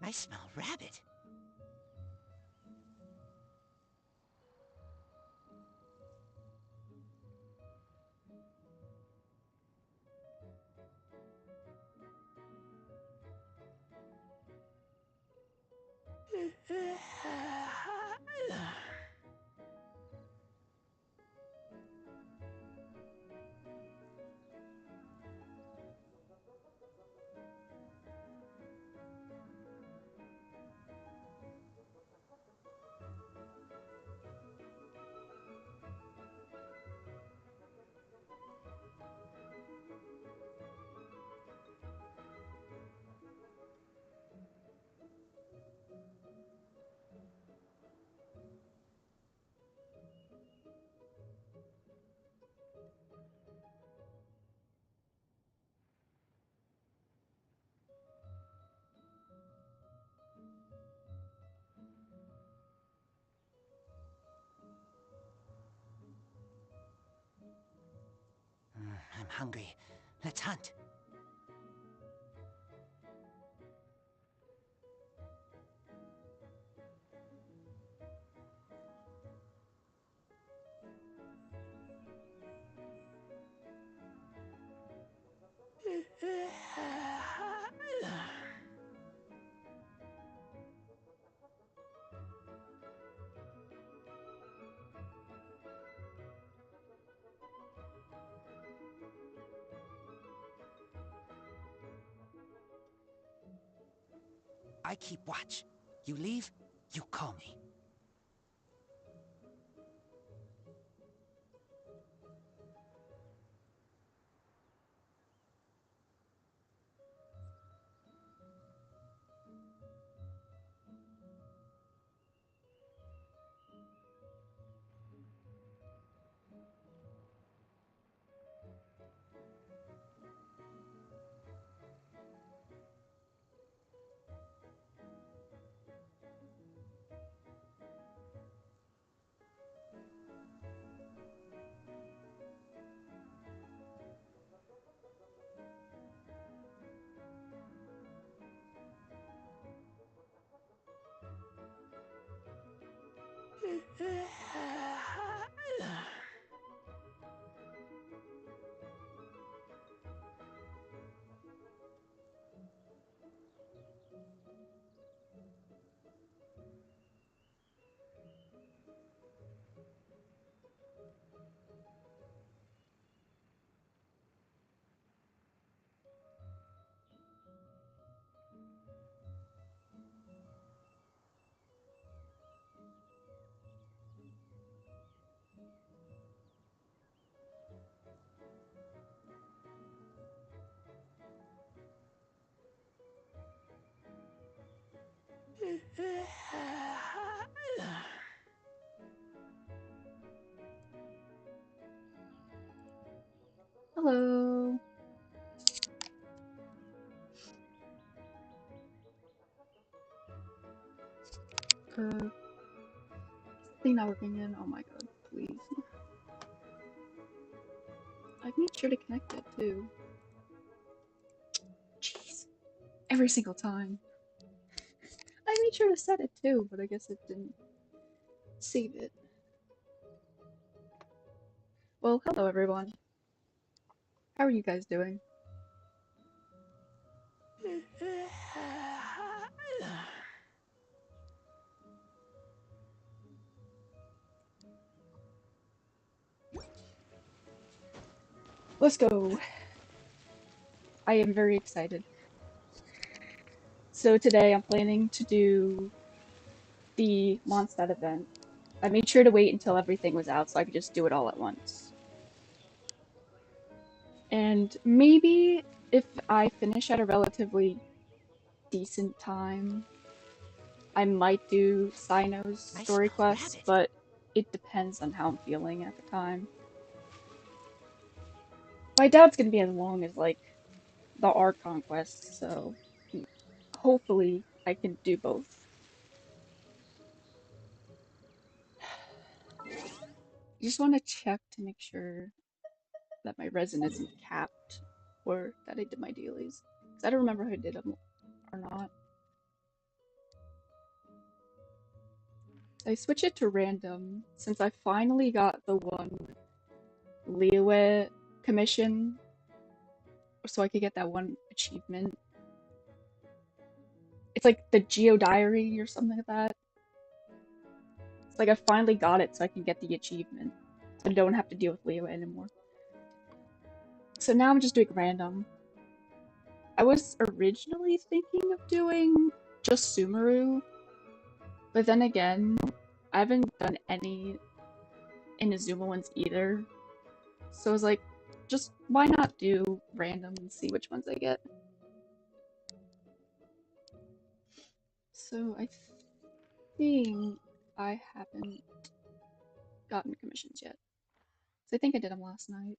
I smell rabbit. I'm hungry. Let's hunt. I keep watch. You leave, you call me. Hello. Thing not working in. Oh my god, please. I've made sure to connect it too. Jeez. Every single time. I made sure to set it too, but I guess it didn't save it. Well, hello everyone. How are you guys doing? Let's go. I am very excited. So today I'm planning to do the Mondstadt event. I made sure to wait until everything was out so I could just do it all at once. And maybe if I finish at a relatively decent time, I might do Cyno's I story smell quests, rabbit. but it depends on how I'm feeling at the time. I doubt it's gonna be as long as like the Archon quests, so hopefully I can do both. I just want to check to make sure that my resin isn't capped or that I did my dailies. 'Cause I don't remember if I did them or not. I switch it to random since I finally got the one Yeaaaah commission, so I could get that one achievement. It's like the Geo Diary or something like that. It's like I finally got it so I can get the achievement. So I don't have to deal with Yeaaaah anymore. So now I'm just doing random. I was originally thinking of doing just Sumeru, but then again, I haven't done any Inazuma ones either. So I was like, just why not do random and see which ones I get? So I think I haven't gotten commissions yet. So I think I did them last night.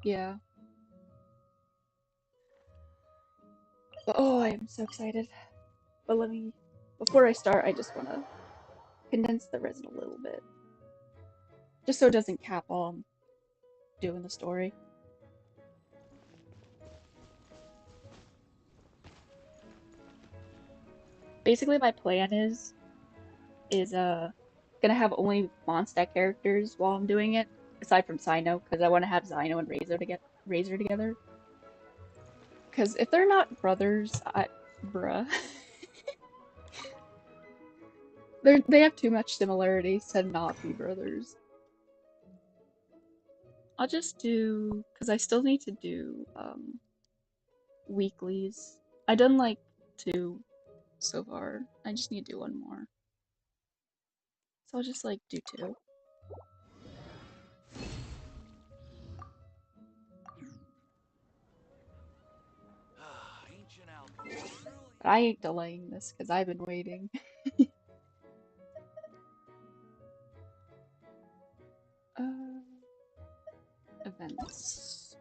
Yeah. But, oh, I am so excited. But before I start, I just want to condense the resin a little bit. Just so it doesn't cap all I'm doing the story. Basically, my plan is gonna have only Mondstadt characters while I'm doing it, aside from Cyno, because I want to have Cyno and Razor together. Because if they're not brothers, bruh, they have too much similarities to not be brothers. I'll just do, because I still need to do weeklies. I done like 2 so far. I just need to do 1 more. So I'll just like do 2. But I ain't delaying this because I've been waiting. Events.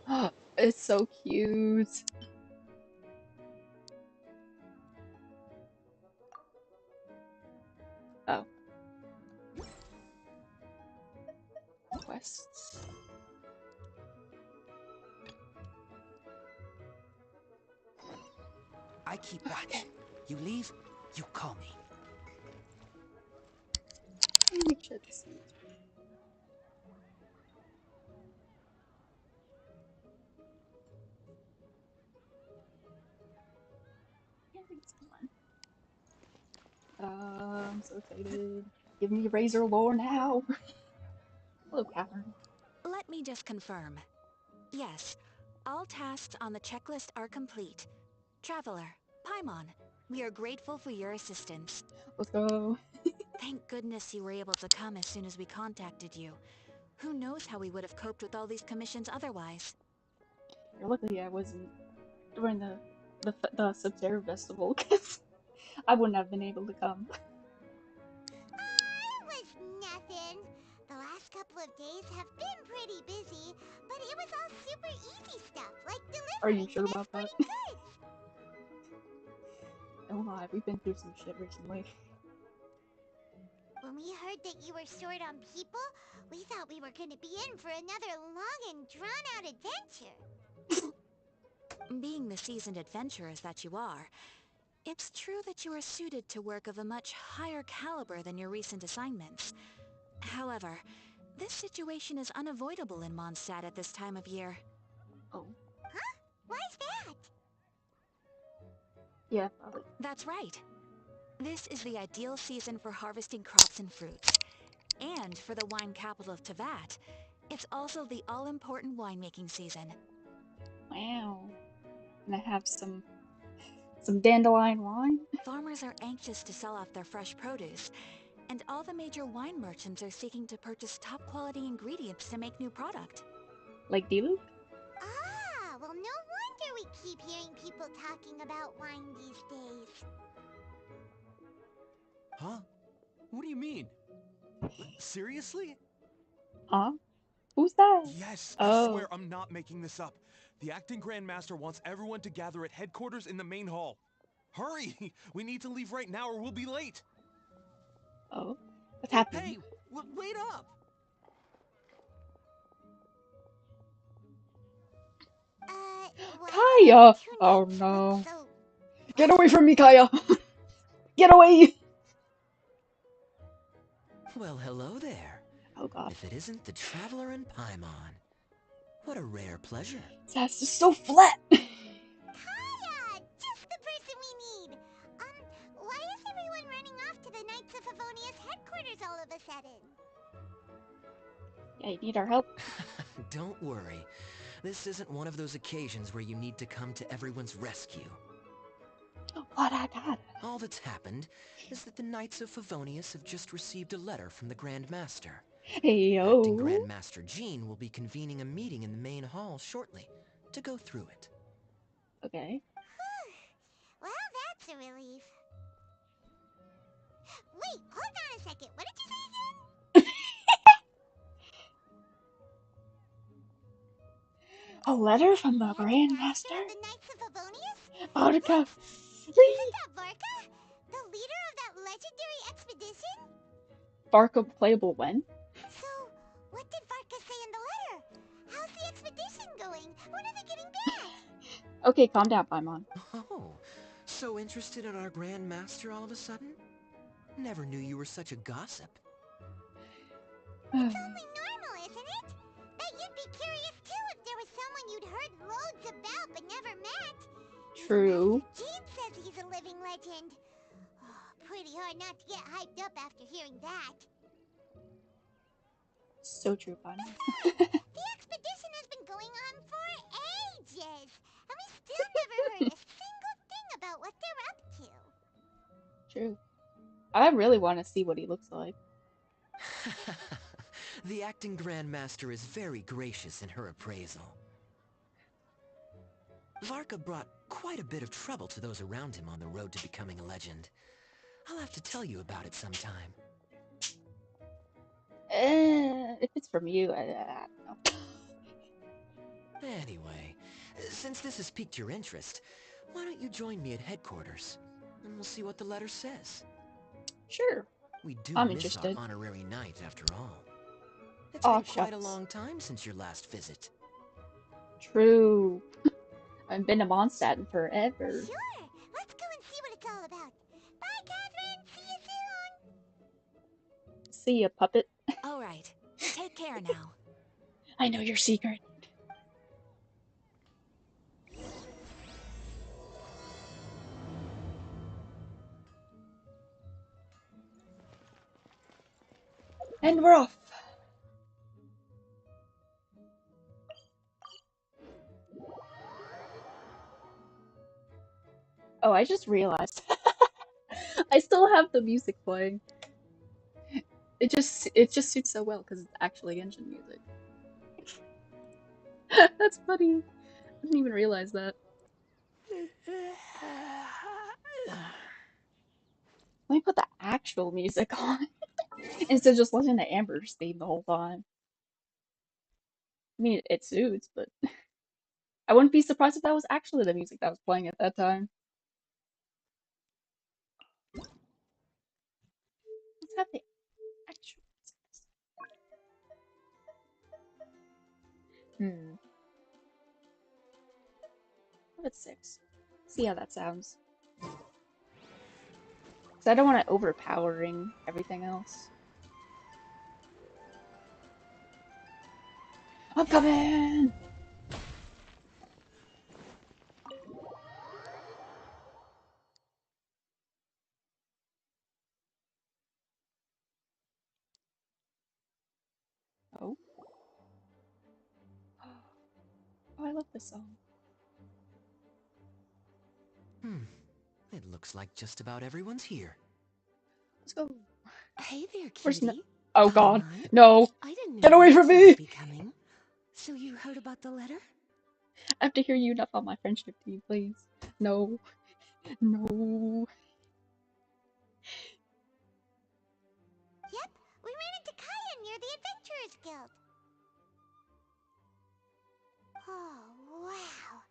Oh, it's so cute. Oh. Quests. I keep watch. You leave, you call me. Let me make sure this is. I think it's fun. I'm so excited. Give me Razor lore now. Hello, Catherine. Let me just confirm. Yes, all tasks on the checklist are complete. Traveler, Paimon, we are grateful for your assistance. Let's go. Thank goodness you were able to come as soon as we contacted you. Who knows how we would have coped with all these commissions otherwise? You're lucky I wasn't during the Sub-Zero Festival, because I wouldn't have been able to come. It was nothing. The last couple of days have been pretty busy, but it was all super easy stuff, like delivering. Are you sure and about that? escorting goods. Don't lie, we've been through some shit recently. When we heard that you were short on people, we thought we were going to be in for another long and drawn-out adventure. Being the seasoned adventurers that you are, it's true that you are suited to work of a much higher caliber than your recent assignments. However, this situation is unavoidable in Mondstadt at this time of year. Oh. Huh? Why's that? Yeah, probably. That's right. This is the ideal season for harvesting crops and fruits. And for the wine capital of Teyvat, it's also the all-important winemaking season. Wow. And I have some dandelion wine. Farmers are anxious to sell off their fresh produce, and all the major wine merchants are seeking to purchase top-quality ingredients to make new product. Like Diluc? Ah, well, no wonder we keep hearing people talking about wine these days. Huh? What do you mean? Seriously? Huh? Who's that? Yes, Oh. I swear I'm not making this up. The acting Grandmaster wants everyone to gather at headquarters in the main hall. Hurry! We need to leave right now or we'll be late. Oh. What's happening? Hey, wait up! Why Kaya! did you Oh not no. look so Get away from me, Kaya! Get away! Well, hello there. Oh god. If it isn't the Traveler and Paimon. What a rare pleasure. That's just so flat! Kaya! Just the person we need! Why is everyone running off to the Knights of Favonia's headquarters all of a sudden? Yeah, you need our help. Don't worry. This isn't one of those occasions where you need to come to everyone's rescue. What I got? All that's happened is that the Knights of Favonius have just received a letter from the Grand Master. Hey, Acting yo. Grand Master Jean will be convening a meeting in the main hall shortly to go through it. Okay. Well, that's a relief. Wait, hold on a second. What did you say again? A letter from the Grand Grand Master Master? of the Knights of Favonius? Vodka, Isn't flee! that Varka? The leader of that legendary expedition? Vodka playable when? So, what did Varka say in the letter? How's the expedition going? When are they getting back? Okay, calm down, Paimon. Oh, so interested in our Grand Master all of a sudden? Never knew you were such a gossip. It's only normal, isn't it? Bet you'd be curious too if there was someone you'd heard loads about but never met. True. Master Jean says he's a living legend. Oh, pretty hard not to get hyped up after hearing that. So true, Paimon. The expedition has been going on for ages, and we still never heard a single thing about what they're up to. True. I really want to see what he looks like. The acting Grand Master is very gracious in her appraisal. Varka brought quite a bit of trouble to those around him on the road to becoming a legend. I'll have to tell you about it sometime. If it's from you, I don't know. Anyway, since this has piqued your interest, why don't you join me at headquarters? And we'll see what the letter says. Sure. We do I'm miss interested. our honorary knight, after all. It's Aw, been quite a shucks. long time since your last visit. True. I've been to Mondstadt in forever. Sure, let's go and see what it's all about. Bye, Catherine. See you soon. See ya, puppet. All right. Take care now. I know your secret. And we're off. Oh, I just realized. I still have the music playing. It just suits so well because it's actually Genshin music. That's funny. I didn't even realize that. Let me put the actual music on instead of just listening to Amber's theme the whole time. I mean, it suits, but I wouldn't be surprised if that was actually the music that was playing at that time. Let's have the actual music. What if it's 6? See how that sounds. Because I don't want it overpowering everything else. I'm coming! Oh. Oh, I love this song. It looks like just about everyone's here. Let's go. Hey there, Where's cutie. Oh god. Paimon. No! I didn't know Get away you from two me! would be coming. So you heard about the letter? I have to hear you enough on my friendship team, please. No. No. Yep, we ran into Kaya near the Adventurers Guild. Oh, wow.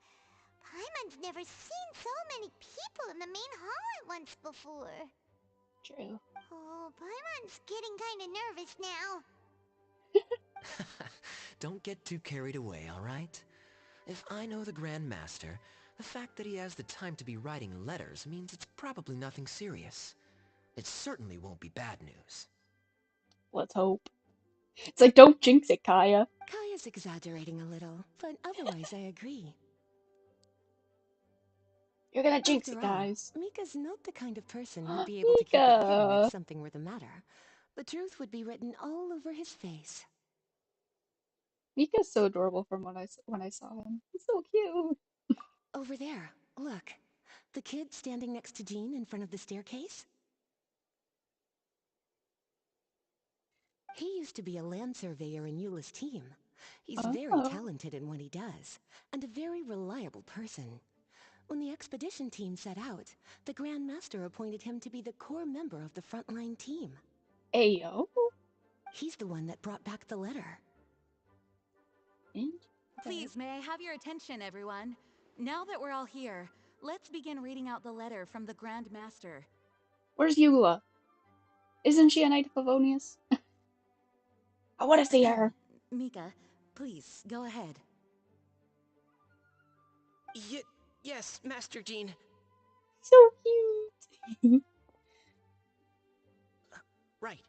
Paimon's never seen so many people in the main hall at once before. True. Oh, Paimon's getting kinda nervous now. Don't get too carried away, all right? If I know the Grand Master, The fact that he has the time to be writing letters means it's probably nothing serious. It certainly won't be bad news. Let's hope. It's like, don't jinx it, Kaya. Kaya's exaggerating a little, but otherwise I agree. You're gonna jinx After it, all, guys. Mika's not the kind of person who'd be able to keep it hidden if Mika! something were the matter. The truth would be written all over his face. Mika's so adorable from when I saw him. He's so cute. Over there, look. The kid standing next to Jean in front of the staircase? He used to be a land surveyor in Yeaaaah's team. He's very Oh. talented in what he does, and a very reliable person. When the expedition team set out, the Grand Master appointed him to be the core member of the frontline team. Ayo. He's the one that brought back the letter. Please, may I have your attention, everyone? Now that we're all here, let's begin reading out the letter from the Grand Master. Where's Yeaaaah? Isn't she a Knight of Favonius? I want to see her. Mika, please, go ahead. Yes, Master Jean. So cute. Right.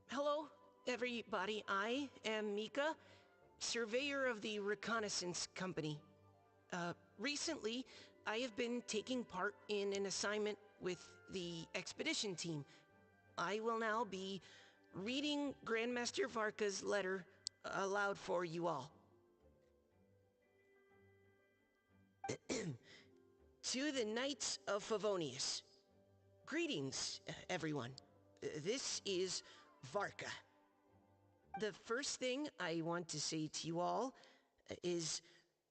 Hello, everybody. I am Mika, surveyor of the Reconnaissance Company. Recently, I have been taking part in an assignment with the expedition team. I will now be reading Grandmaster Varka's letter aloud for you all. To the Knights of Favonius. Greetings, everyone. This is Varka. The first thing I want to say to you all is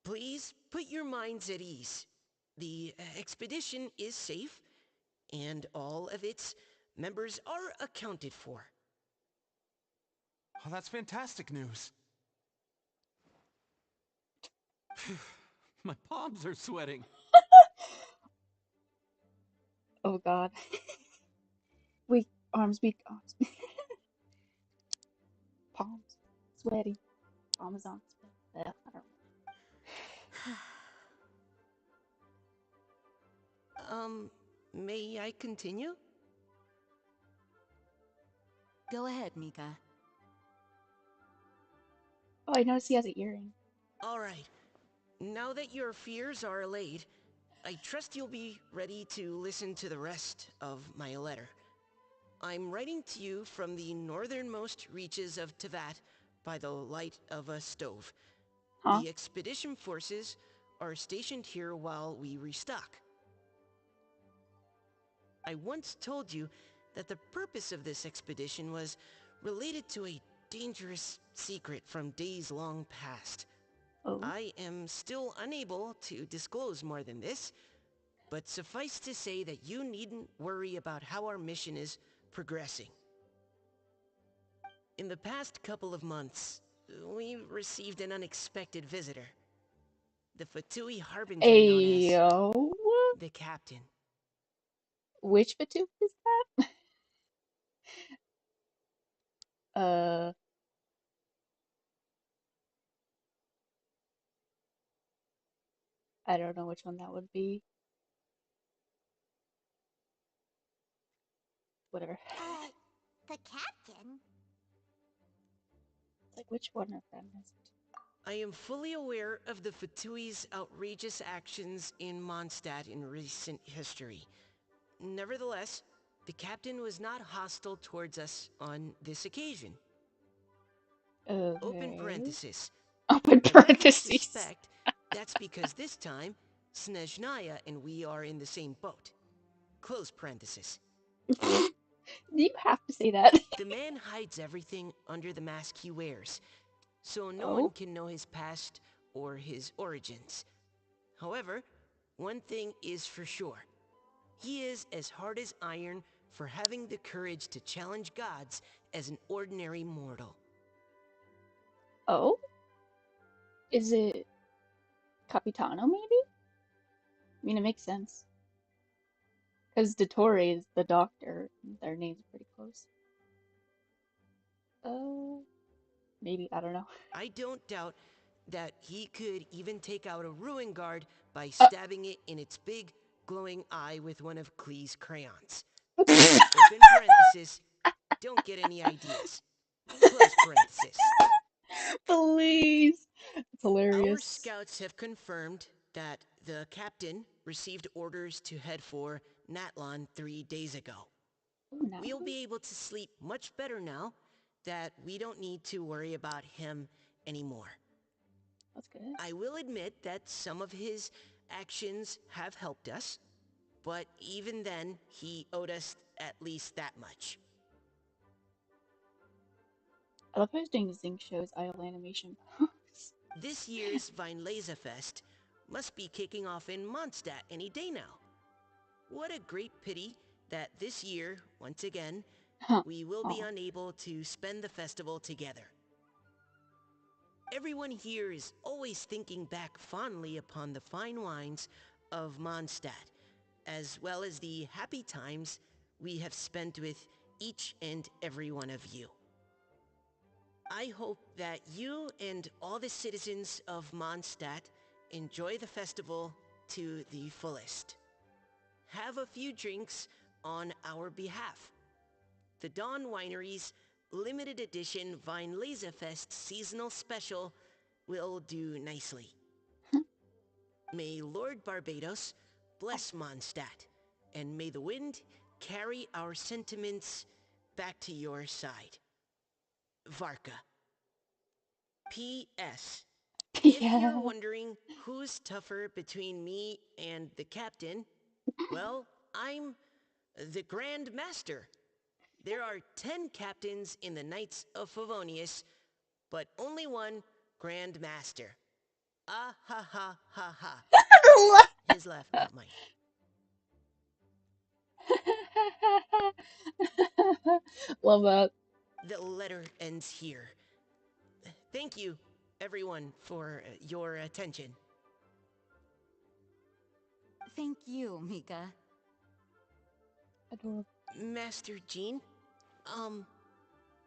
please put your minds at ease. The expedition is safe, and all of its members are accounted for. Oh, that's fantastic news. My palms are sweating. Oh god. Weak arms, weak arms. Palms. Sweaty. Palms on. I don't May I continue? Go ahead, Mika. Oh, I noticed he has an earring. All right. Now that your fears are allayed, I trust you'll be ready to listen to the rest of my letter. I'm writing to you from the northernmost reaches of Tevat by the light of a stove. Huh? The expedition forces are stationed here while we restock. I once told you that the purpose of this expedition was related to a dangerous secret from days long past. Oh. I am still unable to disclose more than this, but suffice to say that you needn't worry about how our mission is progressing. In the past couple of months, we received an unexpected visitor. The Fatui Harbinger known as Ayo. the Captain. Which Batu is that? I don't know which one that would be. Whatever. The captain? Like, which one of them is it? I am fully aware of the Fatui's outrageous actions in Mondstadt in recent history. Nevertheless, the captain was not hostile towards us on this occasion. Okay. Open parenthesis. Open Whatever you parentheses. suspect, that's because this time, Snezhnaya and we are in the same boat. Close parenthesis. You have to say that. The man hides everything under the mask he wears, so no Oh? one can know his past or his origins. However, one thing is for sure. He is as hard as iron for having the courage to challenge gods as an ordinary mortal. Oh? Is it Capitano, maybe? I mean, it makes sense. Because Dottore is the doctor. Their names are pretty close. Maybe, I don't know. I don't doubt that he could even take out a ruin guard by stabbing it in its big, glowing eye with one of Klee's crayons. Open parenthesis, don't get any ideas. Close parenthesis. Please. It's Our hilarious. scouts have confirmed that the captain received orders to head for Natlon 3 days ago. Ooh, now We'll be able to sleep much better now that we don't need to worry about him anymore. that's good. I will admit that some of his actions have helped us, but even then, he owed us at least that much. I love how he's doing Zing Show's idle animation. This year's Weinlese Fest must be kicking off in Mondstadt any day now. What a great pity that this year, once again, Huh. we will be Aw. unable to spend the festival together. Everyone here is always thinking back fondly upon the fine wines of Mondstadt, as well as the happy times we have spent with each and every one of you. I hope that you and all the citizens of Mondstadt enjoy the festival to the fullest. Have a few drinks on our behalf. The Dawn Winery's limited edition Weinlese Fest seasonal special will do nicely. May Lord Barbados bless Mondstadt, and may the wind carry our sentiments back to your side. Varka. P.S. If you're Yeah. wondering who's tougher between me and the captain, well, I'm the Grand Master. There are 10 captains in the Knights of Favonius, but only one Grand Master. Ah ha ha ha ha. His laugh, not mine. Love that. The letter ends here. Thank you, everyone, for your attention. Thank you, Mika. Adorable. Master Jean,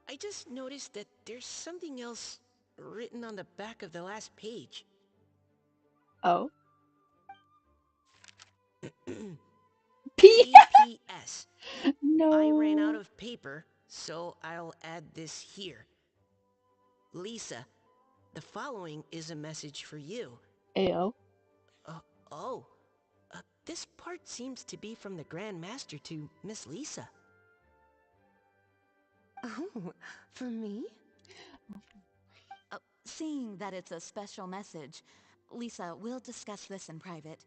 I just noticed that there's something else written on the back of the last page. Oh. P.P.S. I ran out No. of paper, so I'll add this here. Lisa, the following is a message for you. Ayo. Oh, this part seems to be from the Grand Master to Miss Lisa. Oh, for me? Seeing that it's a special message, Lisa, we'll discuss this in private.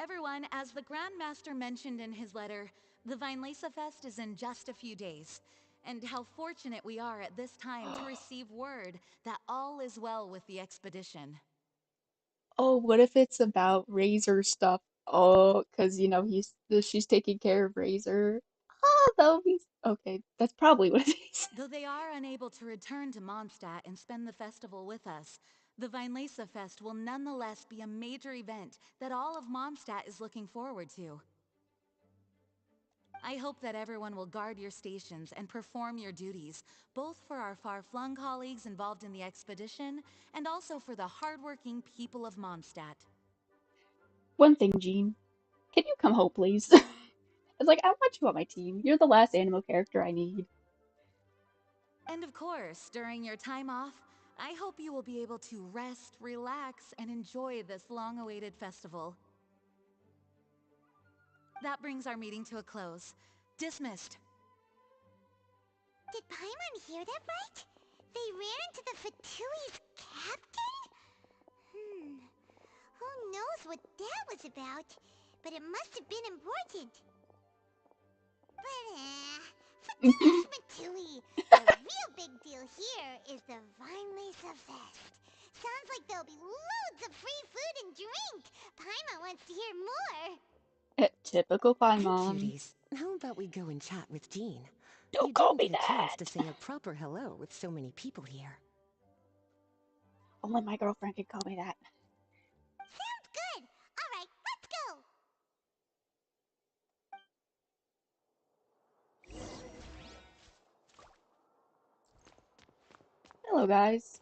Everyone, as the Grand Master mentioned in his letter, the Weinlese Fest is in just a few days. And how fortunate we are at this time to receive word that all is well with the expedition. Oh, what if it's about Razor stuff? Oh, because she's taking care of Razor. Oh, that would be okay. That's probably what it is. Though they are unable to return to Mondstadt and spend the festival with us, the Weinlese Fest will nonetheless be a major event that all of Mondstadt is looking forward to. I hope that everyone will guard your stations and perform your duties, both for our far-flung colleagues involved in the expedition, and also for the hardworking people of Mondstadt. One thing, Jean. Can you come home, please? It's like, I want you on my team. You're the last animal character I need. And of course, during your time off, I hope you will be able to rest, relax, and enjoy this long-awaited festival. That brings our meeting to a close. Dismissed. Did Paimon hear that right? They ran into the Fatui's captain? Who knows what that was about? But it must have been important. But, Fatui's Fatui. The real big deal here is the Weinlese Fest. Sounds like there'll be loads of free food and drink. Paimon wants to hear more. Typical Hey, Paimon. cuties. How about we go and chat with Jean? Don't You call didn't me get a chance that. to say a proper hello with so many people here. Only my girlfriend can call me that. Sounds good. All right, let's go. Hello, guys.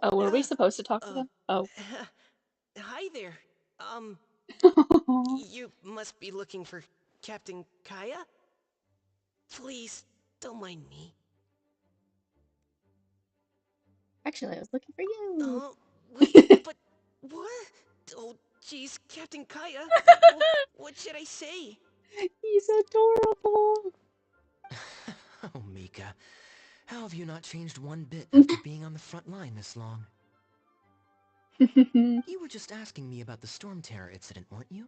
Oh, were we supposed to talk to Uh, them? Oh. Hi there. You must be looking for Captain Kaya? Please, don't mind me. Actually, I was looking for you. Wait, but what? Oh, jeez, Captain Kaya. What should I say? He's adorable. Oh, Mika. How have you not changed one bit after being on the front line this long? You were just asking me about the Storm Terror incident, weren't you?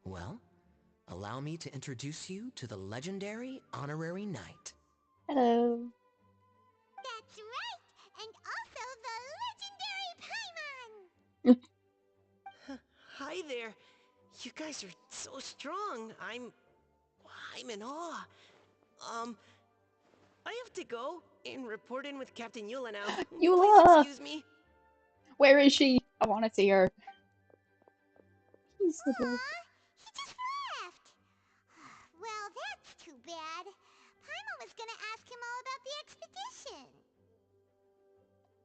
Well, allow me to introduce you to the legendary Honorary Knight. Hello. That's right! And also the legendary Paimon! Hi there. You guys are so strong. I'm in awe. I have to go and report in with Captain Yeaaaah now. Please Yeaaaah! excuse me. Where is she? I want to see her. He's adorable. Aw, he just left! Well, that's too bad. Paimon was gonna ask him all about the expedition.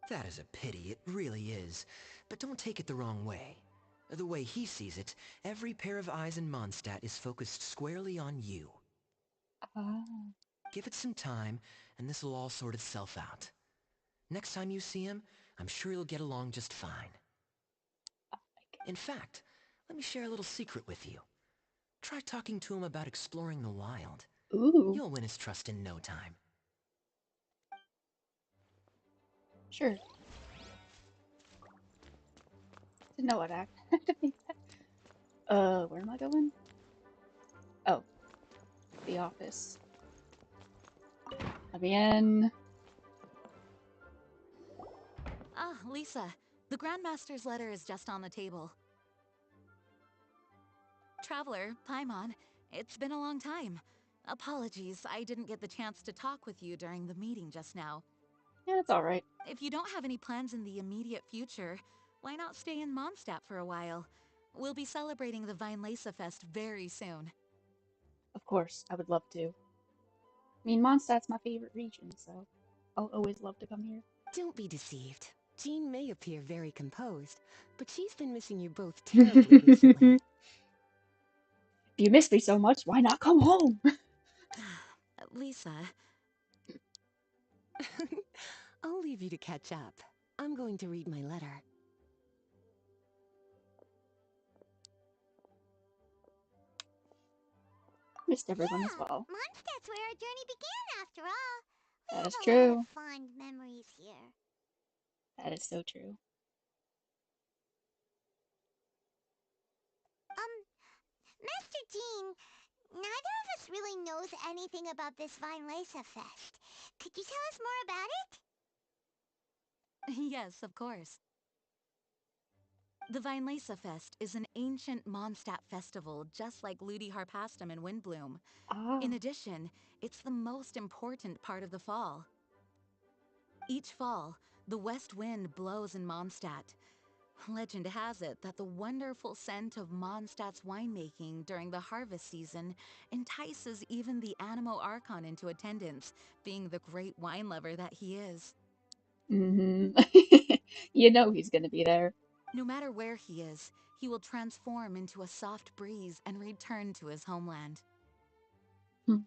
That is a pity, it really is. But don't take it the wrong way. The way he sees it, every pair of eyes in Mondstadt is focused squarely on you. Ah. Give it some time, and this will all sort itself out. Next time you see him, I'm sure you'll get along just fine. In fact, let me share a little secret with you. Try talking to him about exploring the wild. Ooh. You'll win his trust in no time. Sure. Didn't know what I had to make that. Where am I going? Oh, the office. Let me in. Ah, Lisa. The Grandmaster's letter is just on the table. Traveler, Paimon, it's been a long time. Apologies, I didn't get the chance to talk with you during the meeting just now. Yeah, it's alright. If you don't have any plans in the immediate future, why not stay in Mondstadt for a while? We'll be celebrating the Yeaaaah Fest very soon. Of course, I would love to. I mean, Mondstadt's my favorite region, so I'll always love to come here. Don't be deceived. Jean may appear very composed, but she's been missing you both terribly recently. If you miss me so much, why not come home? Lisa, I'll leave you to catch up. I'm going to read my letter. Missed everyone as Yeah, well. Mondstadt's where our journey began after all. We That have is a lot of true. fond memories here. That is so true. Master Jean, neither of us really knows anything about this Yeaaaah Fest. Could you tell us more about it? yes, of course. The Yeaaaah Fest is an ancient Mondstadt festival just like Ludi Harpastum and Windbloom. Ah. In addition, it's the most important part of the fall. Each fall, the west wind blows in Mondstadt. Legend has it that the wonderful scent of Mondstadt's winemaking during the harvest season entices even the Animo Archon into attendance, being the great wine lover that he is. You know he's gonna be there. No matter where he is, he will transform into a soft breeze and return to his homeland. Hmm.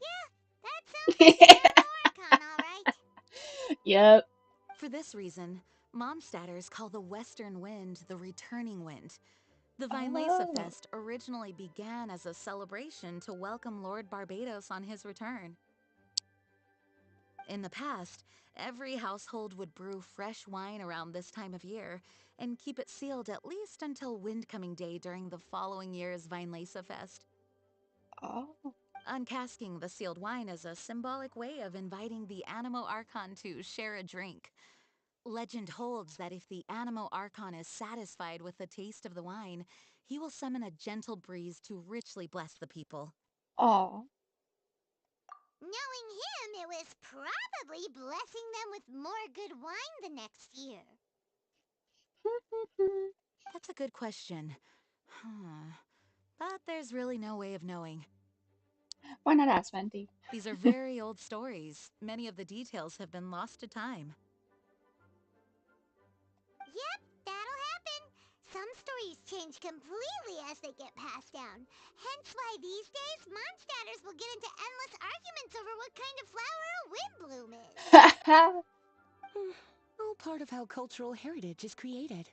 Yeah, that sounds like the Animo Archon, alright. Yep. For this reason, Mondstadters call the western wind the returning wind. The Yeaaaah Oh. Fest originally began as a celebration to welcome Lord Barbados on his return. In the past, every household would brew fresh wine around this time of year and keep it sealed at least until Windcoming Day during the following year's Yeaaaah Fest. Oh. Uncasking the sealed wine is a symbolic way of inviting the Animo Archon to share a drink. Legend holds that if the Animo Archon is satisfied with the taste of the wine, he will summon a gentle breeze to richly bless the people. Aw. Knowing him, it was probably blessing them with more good wine the next year. That's a good question. But there's really no way of knowing. Why not ask Venti? These are very old stories. Many of the details have been lost to time. Some stories change completely as they get passed down. Hence why these days, Mondstatters will get into endless arguments over what kind of flower a windbloom is. All part of how cultural heritage is created.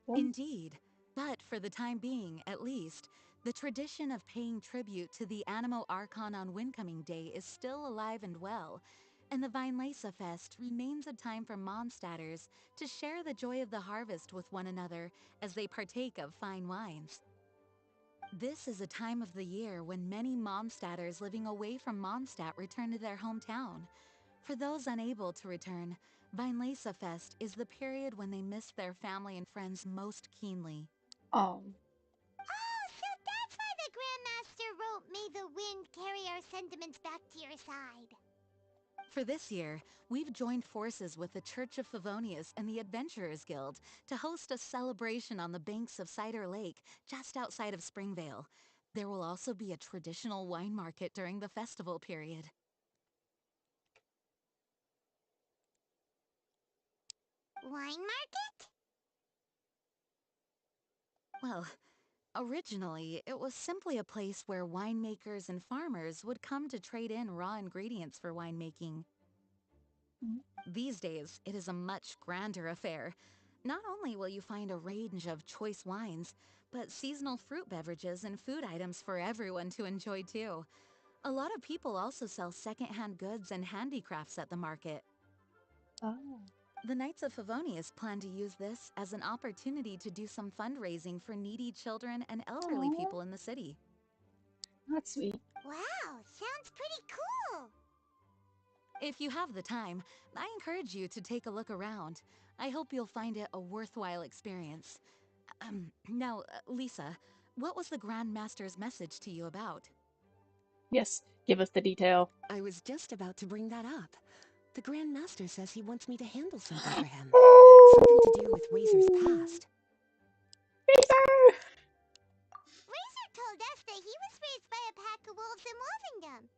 Indeed. But for the time being, at least, the tradition of paying tribute to the Animo Archon on Windcoming Day is still alive and well, and the Yeaaaah Fest remains a time for Mondstatters to share the joy of the harvest with one another as they partake of fine wines. This is a time of the year when many Mondstatters living away from Mondstadt return to their hometown. For those unable to return, Yeaaaah Fest is the period when they miss their family and friends most keenly. Oh, Oh, so that's why the Grandmaster wrote, "May the wind carry our sentiments back to your side." For this year, we've joined forces with the Church of Favonius and the Adventurers Guild to host a celebration on the banks of Cider Lake, just outside of Springvale. There will also be a traditional wine market during the festival period. Wine market? Well, originally, it was simply a place where winemakers and farmers would come to trade in raw ingredients for winemaking. These days, it is a much grander affair. Not only will you find a range of choice wines, but seasonal fruit beverages and food items for everyone to enjoy too. A lot of people also sell secondhand goods and handicrafts at the market. oh, The Knights of Favonius plan to use this as an opportunity to do some fundraising for needy children and elderly oh, people in the city. that's sweet. Wow, sounds pretty cool. If you have the time, I encourage you to take a look around. I hope you'll find it a worthwhile experience. Now, Lisa, what was the Grand Master's message to you about? Yes, give us the detail. I was just about to bring that up. The Grand Master says he wants me to handle something for him. Something to do with Razor's past. Razor! Razor told us that he was raised by a pack of wolves in Wolvendom.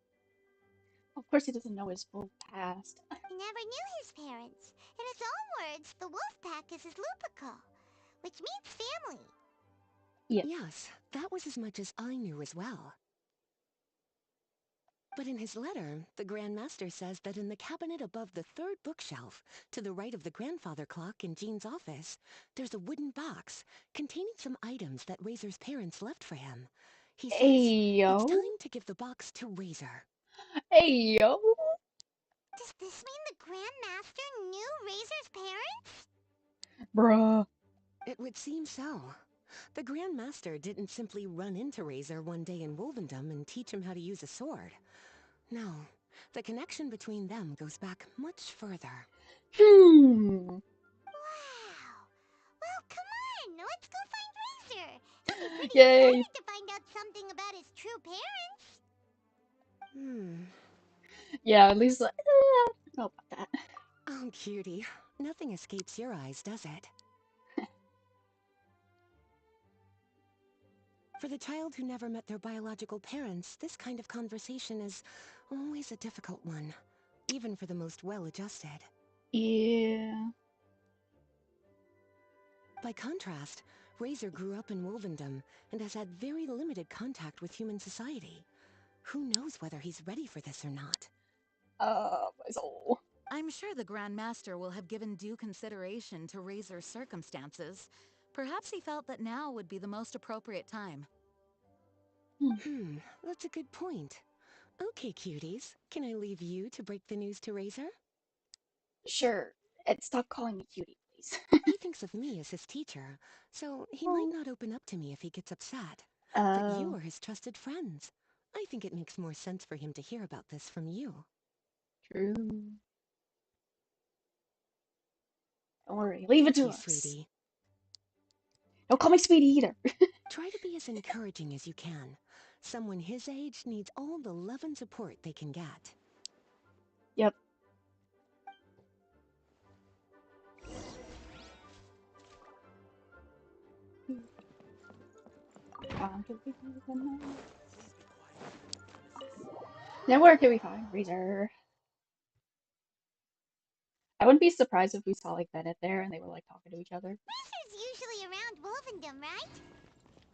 Of course he doesn't know his full past. He never knew his parents. In his own words, the wolf pack is his lupical, which means family. Yep. Yes, that was as much as I knew as well. But in his letter, the Grand Master says that in the cabinet above the third bookshelf, to the right of the grandfather clock in Jean's office, there's a wooden box containing some items that Razor's parents left for him. He says it's Ayo. time to give the box to Razor. Ayo. Does this mean the Grand Master knew Razor's parents? Bruh. It would seem so. The Grand Master didn't simply run into Razor one day in Wolvendom and teach him how to use a sword. No, the connection between them goes back much further. Wow. Well, come on, let's go find Razor. He'll be pretty Yay. excited to find out something about his true parents. Yeah, at least, I don't know about that. Oh, cutie. Nothing escapes your eyes, does it? For the child who never met their biological parents, this kind of conversation is always a difficult one, even for the most well-adjusted. Yeah. By contrast, Razor grew up in Wolvendom and has had very limited contact with human society. Who knows whether he's ready for this or not? My soul. I'm sure the Grand Master will have given due consideration to Razor's circumstances. Perhaps he felt that now would be the most appropriate time. That's a good point. Okay, cuties, can I leave you to break the news to Razor? Sure. And stop calling me cutie, please. He thinks of me as his teacher, so he might not open up to me if he gets upset. But you Oh, are his trusted friends. I think it makes more sense for him to hear about this from you. true. Don't worry. Leave it Thank to you, us. sweetie. Don't call me sweetie either. Try to be as encouraging as you can. Someone his age needs all the love and support they can get. Yep. Now where can we find Razor? I wouldn't be surprised if we saw like Bennett there and they were like talking to each other. Razor's usually around Wolvendom, right?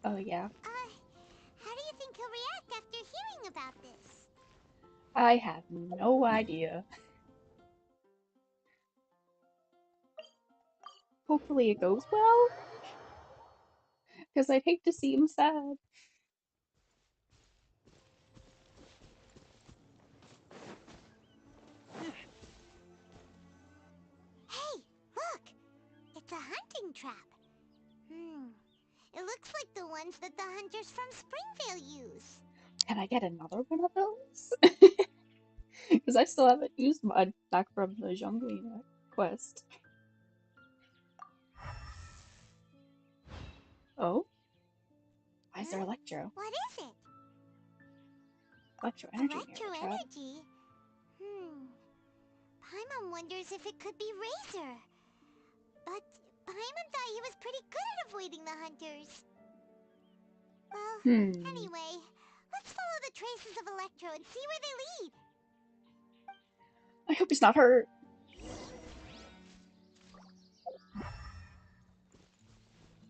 Oh yeah. How do you think he'll react after hearing about this? I have no idea. Hopefully it goes well, because I'd hate to see him sad. Hey, look! It's a hunting trap. It looks like the ones that the hunters from Springvale use. Can I get another one of those? Because I still haven't used mine back from the Zhonglina quest. Oh? Why is there Electro? What is it? Electro energy near Electro the trap. energy? Paimon wonders if it could be Razor. But Paimon thought he was pretty good at avoiding the hunters. Well, anyway, let's follow the traces of Electro and see where they lead. I hope he's not hurt.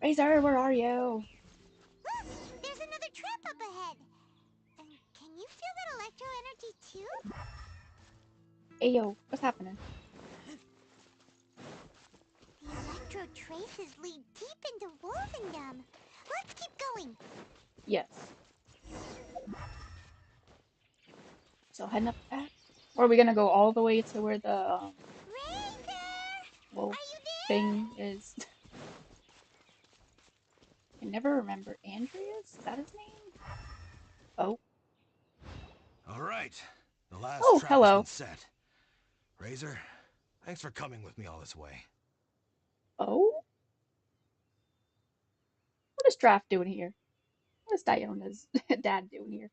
Razor, where are you? Look, there's another trap up ahead. And can you feel that Electro energy too? Hey yo, what's happening? The Electro traces lead deep into Wolvendom. Let's keep going. Yes. So heading up the path? Or are we gonna go all the way to where the Razor! wolf Are you there? thing is? I never remember. Andreas? Is that his name? Oh. All right. The last Oh, trap has hello. been set. Razor, thanks for coming with me all this way. Oh? What is Draft doing here? What is Diona's dad doing here?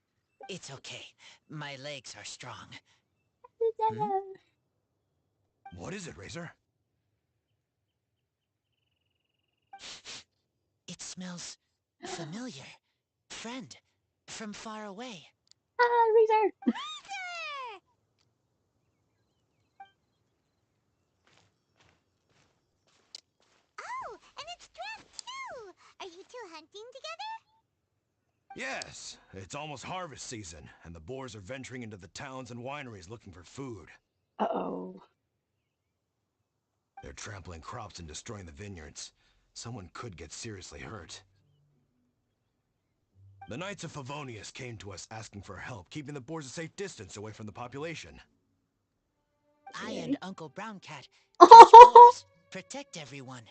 It's okay. My legs are strong. What is it, Razor? It smells familiar. Friend, from far away. Ah, Razor! Razor! Oh, and it's Draft too! Are you two hunting together? Yes, it's almost harvest season, and the boars are venturing into the towns and wineries looking for food. Uh-oh. They're trampling crops and destroying the vineyards. Someone could get seriously hurt. The Knights of Favonius came to us asking for help, keeping the boars a safe distance away from the population. I Okay. and Uncle Brown Cat catch boars, protect everyone.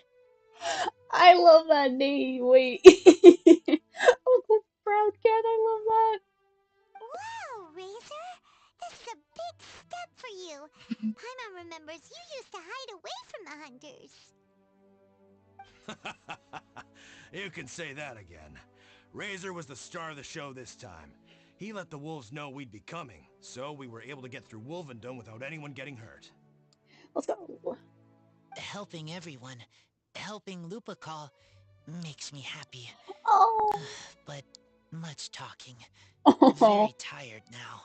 I love that name. Wait. Uncle Proud Cat, I love that. Wow, Razor! This is a big step for you. Paimon remembers you used to hide away from the hunters. You can say that again. Razor was the star of the show this time. He let the wolves know we'd be coming, so we were able to get through Wolvendom without anyone getting hurt. Let's go. Helping everyone, helping Lupical makes me happy. Oh. But much talking. Oh. Very tired now.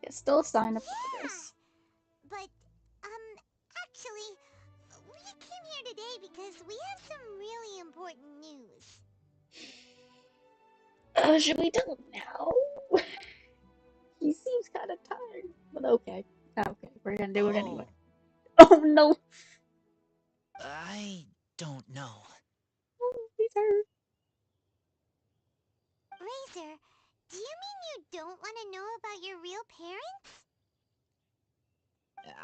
It's still a sign of progress. But, actually, we came here today because we have some really important news. Should we tell him now? He seems kind of tired, but okay. Okay, we're gonna do it anyway. Oh no! I don't know. Oh, he's hurt. Razor, do you mean you don't want to know about your real parents?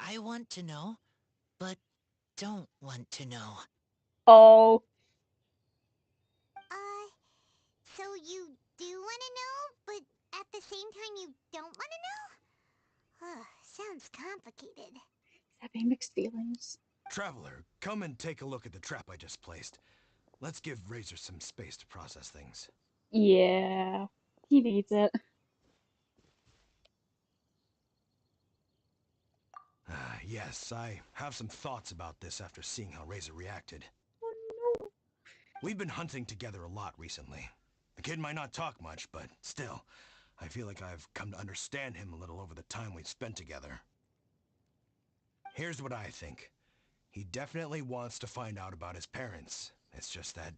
I want to know, but don't want to know. Oh. So you do want to know, but at the same time you don't want to know? Sounds complicated. He's having mixed feelings. Traveler, come and take a look at the trap I just placed. Let's give Razor some space to process things. Yeah, he needs it. Yes, I have some thoughts about this after seeing how Razor reacted. Oh no. We've been hunting together a lot recently. The kid might not talk much, but still, I feel like I've come to understand him a little over the time we've spent together. Here's what I think. He definitely wants to find out about his parents. It's just that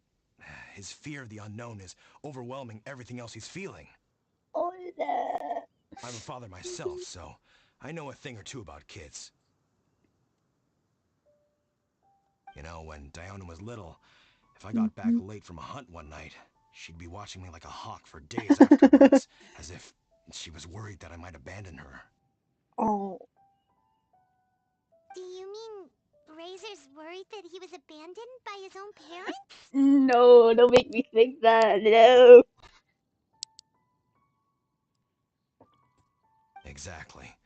his fear of the unknown is overwhelming everything else he's feeling. Oh, no. I'm a father myself, so I know a thing or two about kids. You know, when Diona was little, if I got back late from a hunt one night, she'd be watching me like a hawk for days afterwards, as if she was worried that I might abandon her. Oh. Do you mean Razor's worried that he was abandoned by his own parents? No, don't make me think that. No. Exactly.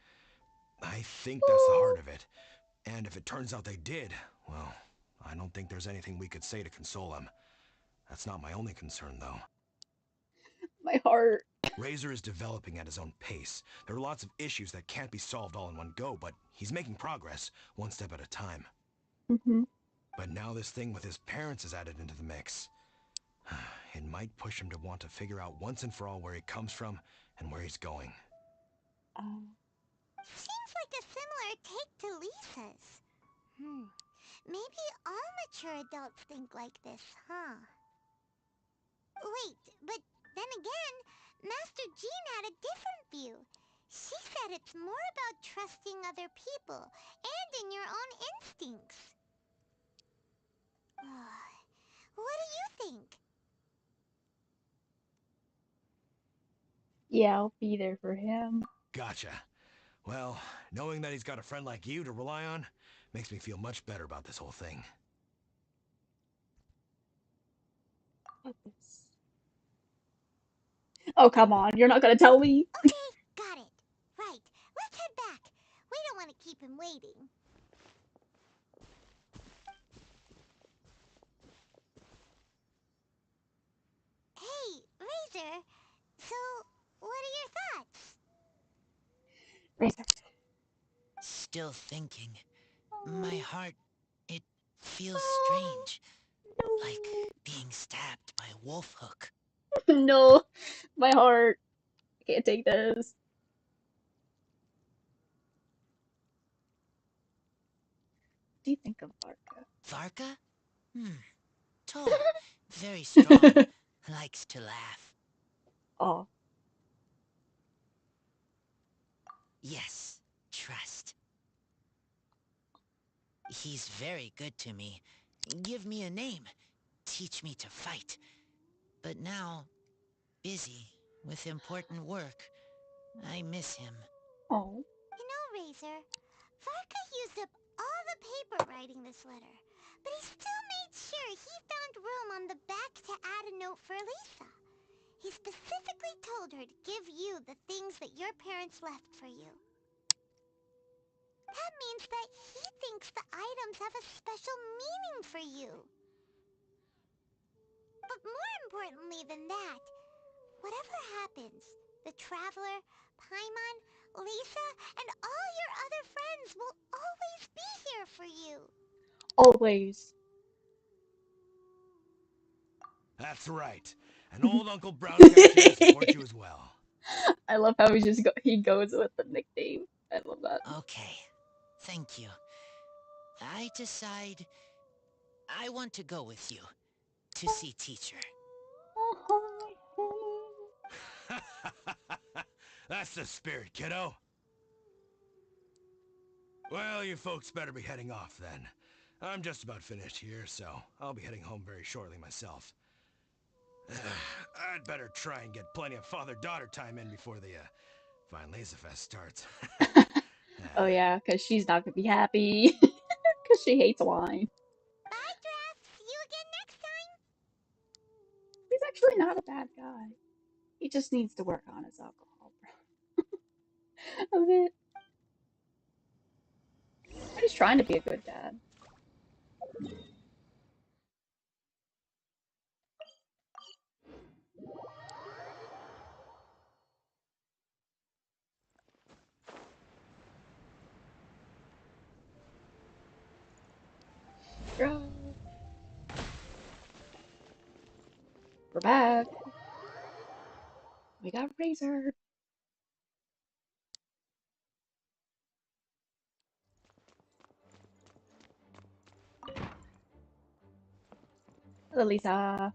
I think that's the heart of it. And if it turns out they did, well, I don't think there's anything we could say to console him. That's not my only concern, though. My heart. Razor is developing at his own pace. There are lots of issues that can't be solved all in one go, but he's making progress, one step at a time. But now this thing with his parents is added into the mix. It might push him to want to figure out once and for all where he comes from and where he's going. Seems like a similar take to Lisa's. Maybe all mature adults think like this, huh? Wait, but then again, Master Jean had a different view. She said it's more about trusting other people and in your own instincts. What do you think? Yeah, I'll be there for him. Gotcha. Well, knowing that he's got a friend like you to rely on makes me feel much better about this whole thing. Oh, come on. You're not gonna tell me? Okay, got it. Right, let's head back. We don't want to keep him waiting. Hey, Razor. So, what are your thoughts? Razor. Still thinking. My heart, it feels strange. Like being stabbed by a wolf hook. No. My heart. I can't take this. What do you think of Varka? Varka? Tall. Very strong. Likes to laugh. Oh. Yes. Trust. He's very good to me. Give me a name. Teach me to fight. But now, busy with important work. I miss him. Oh. You know, Razor, Varka used up all the paper writing this letter, but he still made sure he found room on the back to add a note for Lisa. He specifically told her to give you the things that your parents left for you. That means that he thinks the items have a special meaning for you. But more importantly than that, whatever happens, the Traveler, Paimon, Lisa, and all your other friends will always be here for you. Always. That's right. And old Uncle Brownie Guy's here to support you as well. I love how he goes with the nickname. I love that. Okay. Thank you. I decide I want to go with you to see teacher. That's the spirit, kiddo. Well, you folks better be heading off then. I'm just about finished here, so I'll be heading home very shortly myself. I'd better try and get plenty of father-daughter time in before the Fine Laser Fest starts. Oh yeah, because she's not gonna be happy. Because she hates wine. Bye, Draft. See you again next time. He's actually not a bad guy. He just needs to work on his alcohol. That's it. But he's trying to be a good dad. Drive. We're back. We got Razor. Hello, Lisa.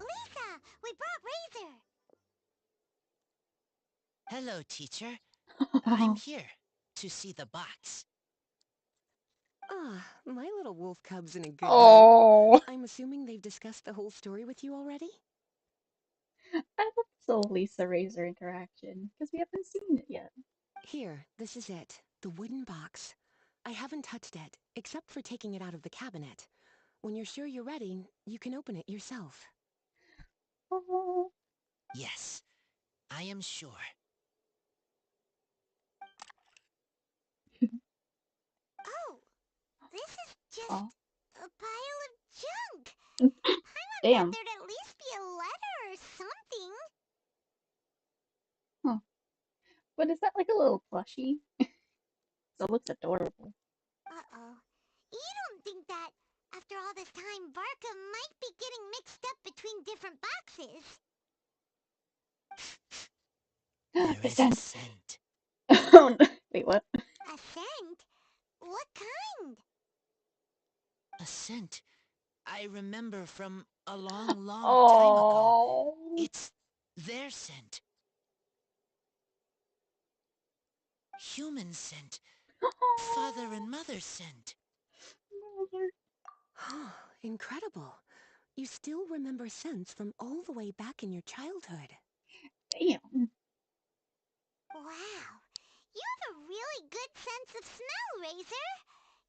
Lisa, we brought Razor. Hello, teacher. I'm here to see the box. Ah, my little wolf cub's in a good mood. Oh, I'm assuming they've discussed the whole story with you already? I love this little Lisa Razor interaction because we haven't seen it yet. Here, this is it. The wooden box. I haven't touched it, except for taking it out of the cabinet. When you're sure you're ready, you can open it yourself. Oh. Yes, I am sure. Oh, this is just Oh. a pile of junk. Paimon thought Damn. there'd at least be a letter or something. Huh. But is that like a little plushie? So it looks adorable. Uh-oh. You don't think that, after all this time, Varka might be getting mixed up between different boxes? There The is a scent. scent. Oh, no. Wait, what? A scent? What kind? A scent I remember from a long, long time ago. Oh. It's their scent. Human scent. Father and mother scent. Incredible. You still remember scents from all the way back in your childhood. Damn. Wow. You have a really good sense of smell, Razor.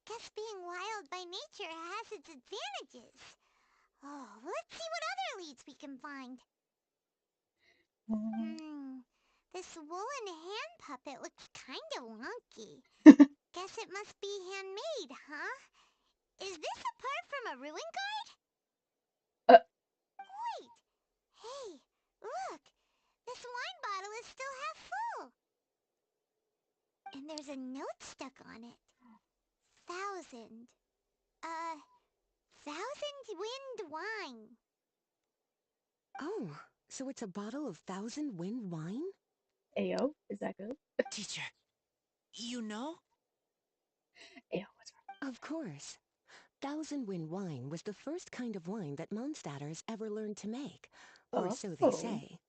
Guess being wild by nature has its advantages. Oh, let's see what other leads we can find. This woolen hand puppet looks kinda wonky. Guess it must be handmade, huh? Is this a part from a ruin guide? Uh, Wait! Hey, look! This wine bottle is still half full! And there's a note stuck on it. 1,000. 1,000 wind wine. Oh, so it's a bottle of Thousand Wind wine? Ayo, is that good? Teacher, you know? Ayo, what's wrong? Of course. Thousand Wind wine was the first kind of wine that Mondstadters ever learned to make, or so they Oh. say.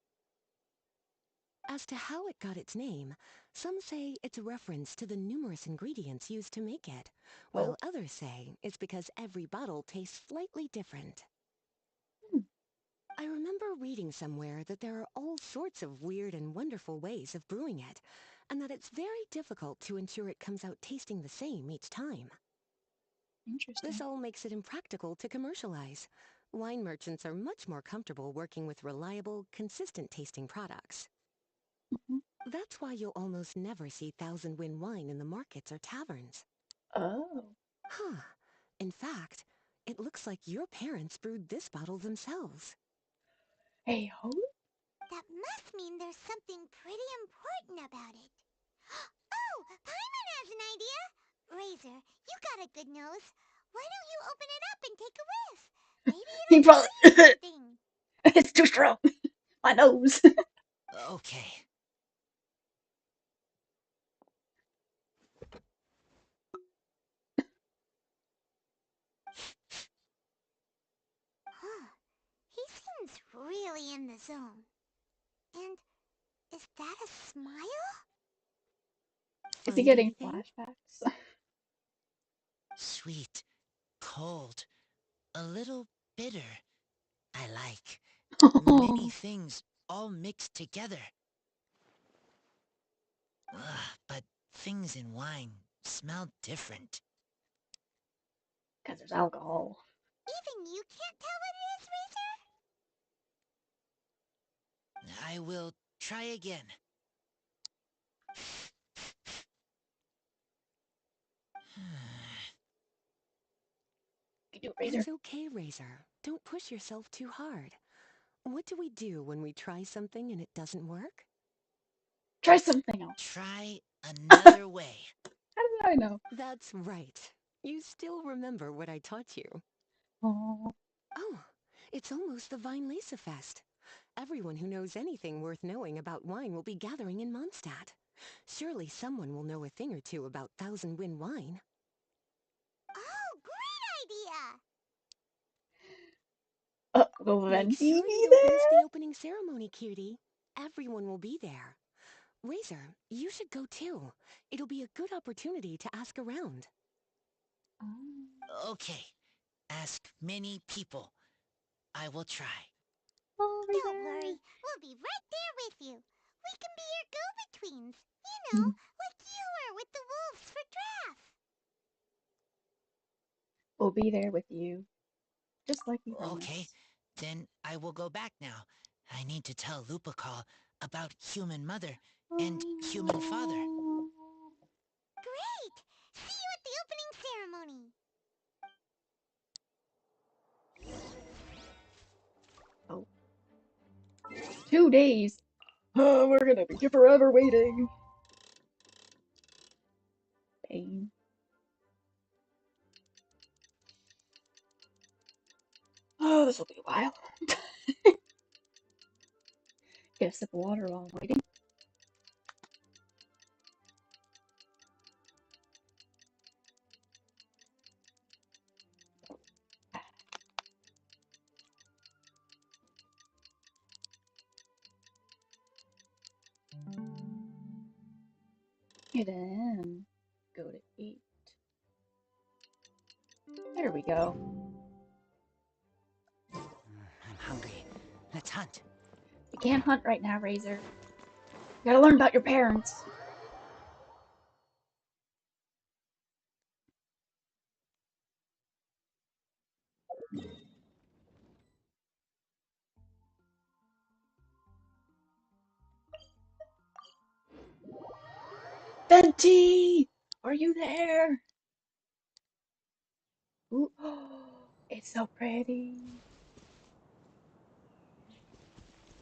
As to how it got its name, some say it's a reference to the numerous ingredients used to make it, Oh. while others say it's because every bottle tastes slightly different. Hmm. I remember reading somewhere that there are all sorts of weird and wonderful ways of brewing it, and that it's very difficult to ensure it comes out tasting the same each time. Interesting. This all makes it impractical to commercialize. Wine merchants are much more comfortable working with reliable, consistent tasting products. That's why you'll almost never see Thousand Wind wine in the markets or taverns. Oh. Huh. In fact, it looks like your parents brewed this bottle themselves. Ayo? That must mean there's something pretty important about it. Oh, Paimon has an idea! Razor, you got a good nose. Why don't you open it up and take a whiff? Maybe He it'll probably... tell you something. It's too strong. My nose. Okay. Huh. He seems really in the zone. And is that a smile? Is he Find getting anything? flashbacks? Sweet, cold, a little bitter. I like many things all mixed together. But things in wine smell different. Because there's alcohol. Even you can't tell what it is, Razor? I will try again. You do, Razor. It's okay, Razor. Don't push yourself too hard. What do we do when we try something and it doesn't work? Try something else. Try another way. How did I know? That's right. You still remember what I taught you. Oh. Oh, it's almost the Weinlese Fest. Everyone who knows anything worth knowing about wine will be gathering in Mondstadt. Surely someone will know a thing or two about Thousand Wind wine. Oh, great idea! Will Make Venti sure be you don't miss there? the opening ceremony, cutie. Everyone will be there. Razor, you should go too. It'll be a good opportunity to ask around. Okay. Ask many people. I will try. Oh, Don't worry, Razor. we'll be right there with you. We can be your go-betweens. You know, like you were with the wolves for Draft. We'll be there with you, just like we Okay. promised. Then I will go back now. I need to tell Lupical about human mother and human father. Great! See you at the opening ceremony. Oh. 2 days. Oh, we're gonna be here forever waiting. Pain. Oh, this will be a while. Get a sip of water while I'm waiting. And then go to 8. There we go. I'm hungry. Let's hunt. We can't hunt right now, Razor. You gotta learn about your parents. Venti! Are you there? Ooh, it's so pretty.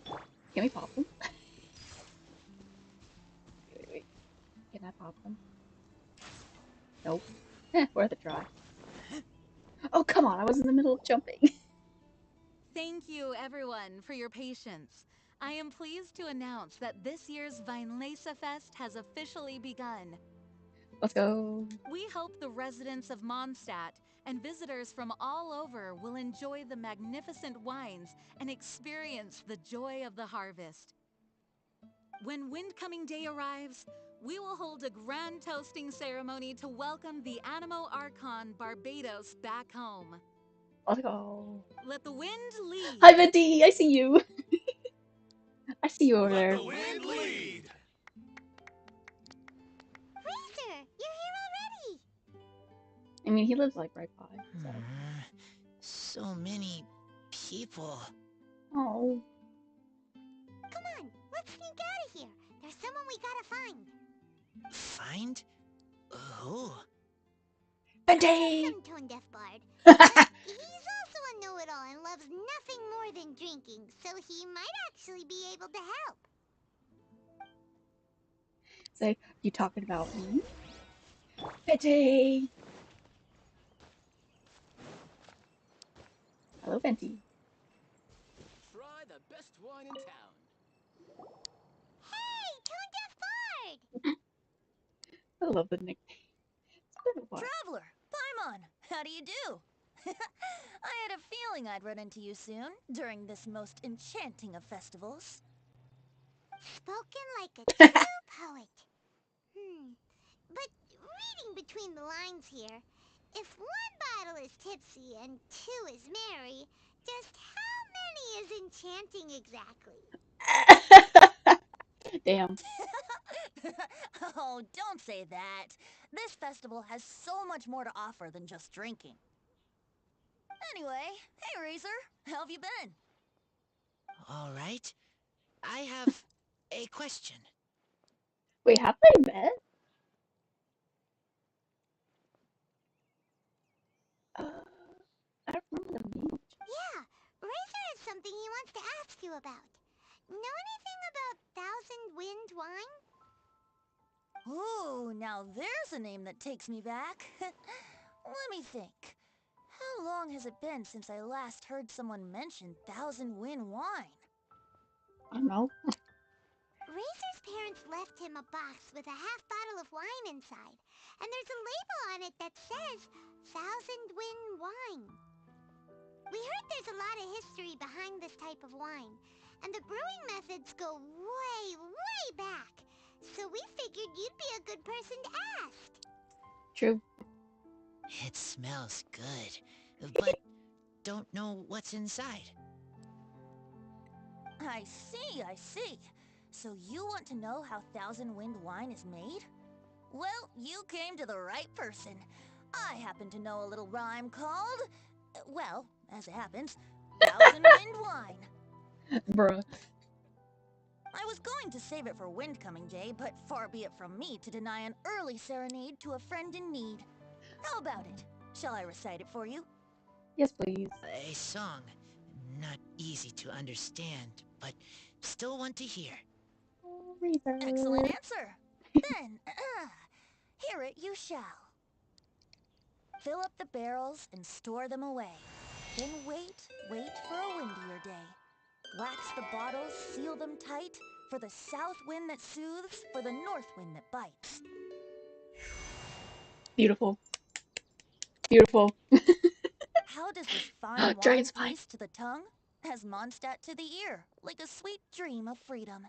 Can we pop them? Wait. Can I pop them? Nope. Worth a try. Oh, come on. I was in the middle of jumping. Thank you, everyone, for your patience. I am pleased to announce that this year's Vineasa Fest has officially begun. Let's go. We hope the residents of Mondstadt and visitors from all over will enjoy the magnificent wines and experience the joy of the harvest. When Windcoming Day arrives, we will hold a grand toasting ceremony to welcome the Animo Archon Barbados back home. Let's go. Let the wind lead. Hi, Venti. I see you. I see you over Let there. the wind lead! Razor, you're here already. I mean, he lives like right by, so. So many people. Oh. Come on, let's sneak out of here. There's someone we gotta find. Find? Who? Venti! Some tone-deaf bard. But he's also a know-it-all and loves nothing more than drinking, so he might actually be able to help. Say, you talking about me? Venti! Hello, Venti. Try the best wine in town. Hey, tone-deaf bard! I love the nickname. It's been a while. Traveler, Paimon, how do you do? I had a feeling I'd run into you soon, during this most enchanting of festivals. Spoken like a true poet. But reading between the lines here, if one bottle is tipsy and two is merry, just how many is enchanting exactly? Damn. Oh, don't say that. This festival has so much more to offer than just drinking. Anyway, hey Razor, how have you been? All right. I have a question. Wait, have they met? I don't remember them being. Yeah, Razor has something he wants to ask you about. Know anything about Thousand Wind wine? Ooh, now there's a name that takes me back. Let me think. How long has it been since I last heard someone mention Thousand Wind wine? I don't know. Razor's parents left him a box with a half bottle of wine inside, and there's a label on it that says Thousand Wind wine. We heard there's a lot of history behind this type of wine, and the brewing methods go way, way back. So we figured you'd be a good person to ask. True. It smells good, but don't know what's inside. I see, I see. So you want to know how Thousand Wind wine is made? Well, you came to the right person. I happen to know a little rhyme called, well, as it happens, Thousand Wind wine. Bruh. I was going to save it for Windcoming Day, but far be it from me to deny an early serenade to a friend in need. How about it? Shall I recite it for you? Yes, please. A song. Not easy to understand, but still one to hear. Excellent answer. Then, hear it you shall. Fill up the barrels and store them away. Then wait for a windier day. Wax the bottles, seal them tight, for the south wind that soothes, for the north wind that bites. Beautiful. Beautiful. How does this fine wine taste to the tongue? As Mondstadt to the ear, like a sweet dream of freedom.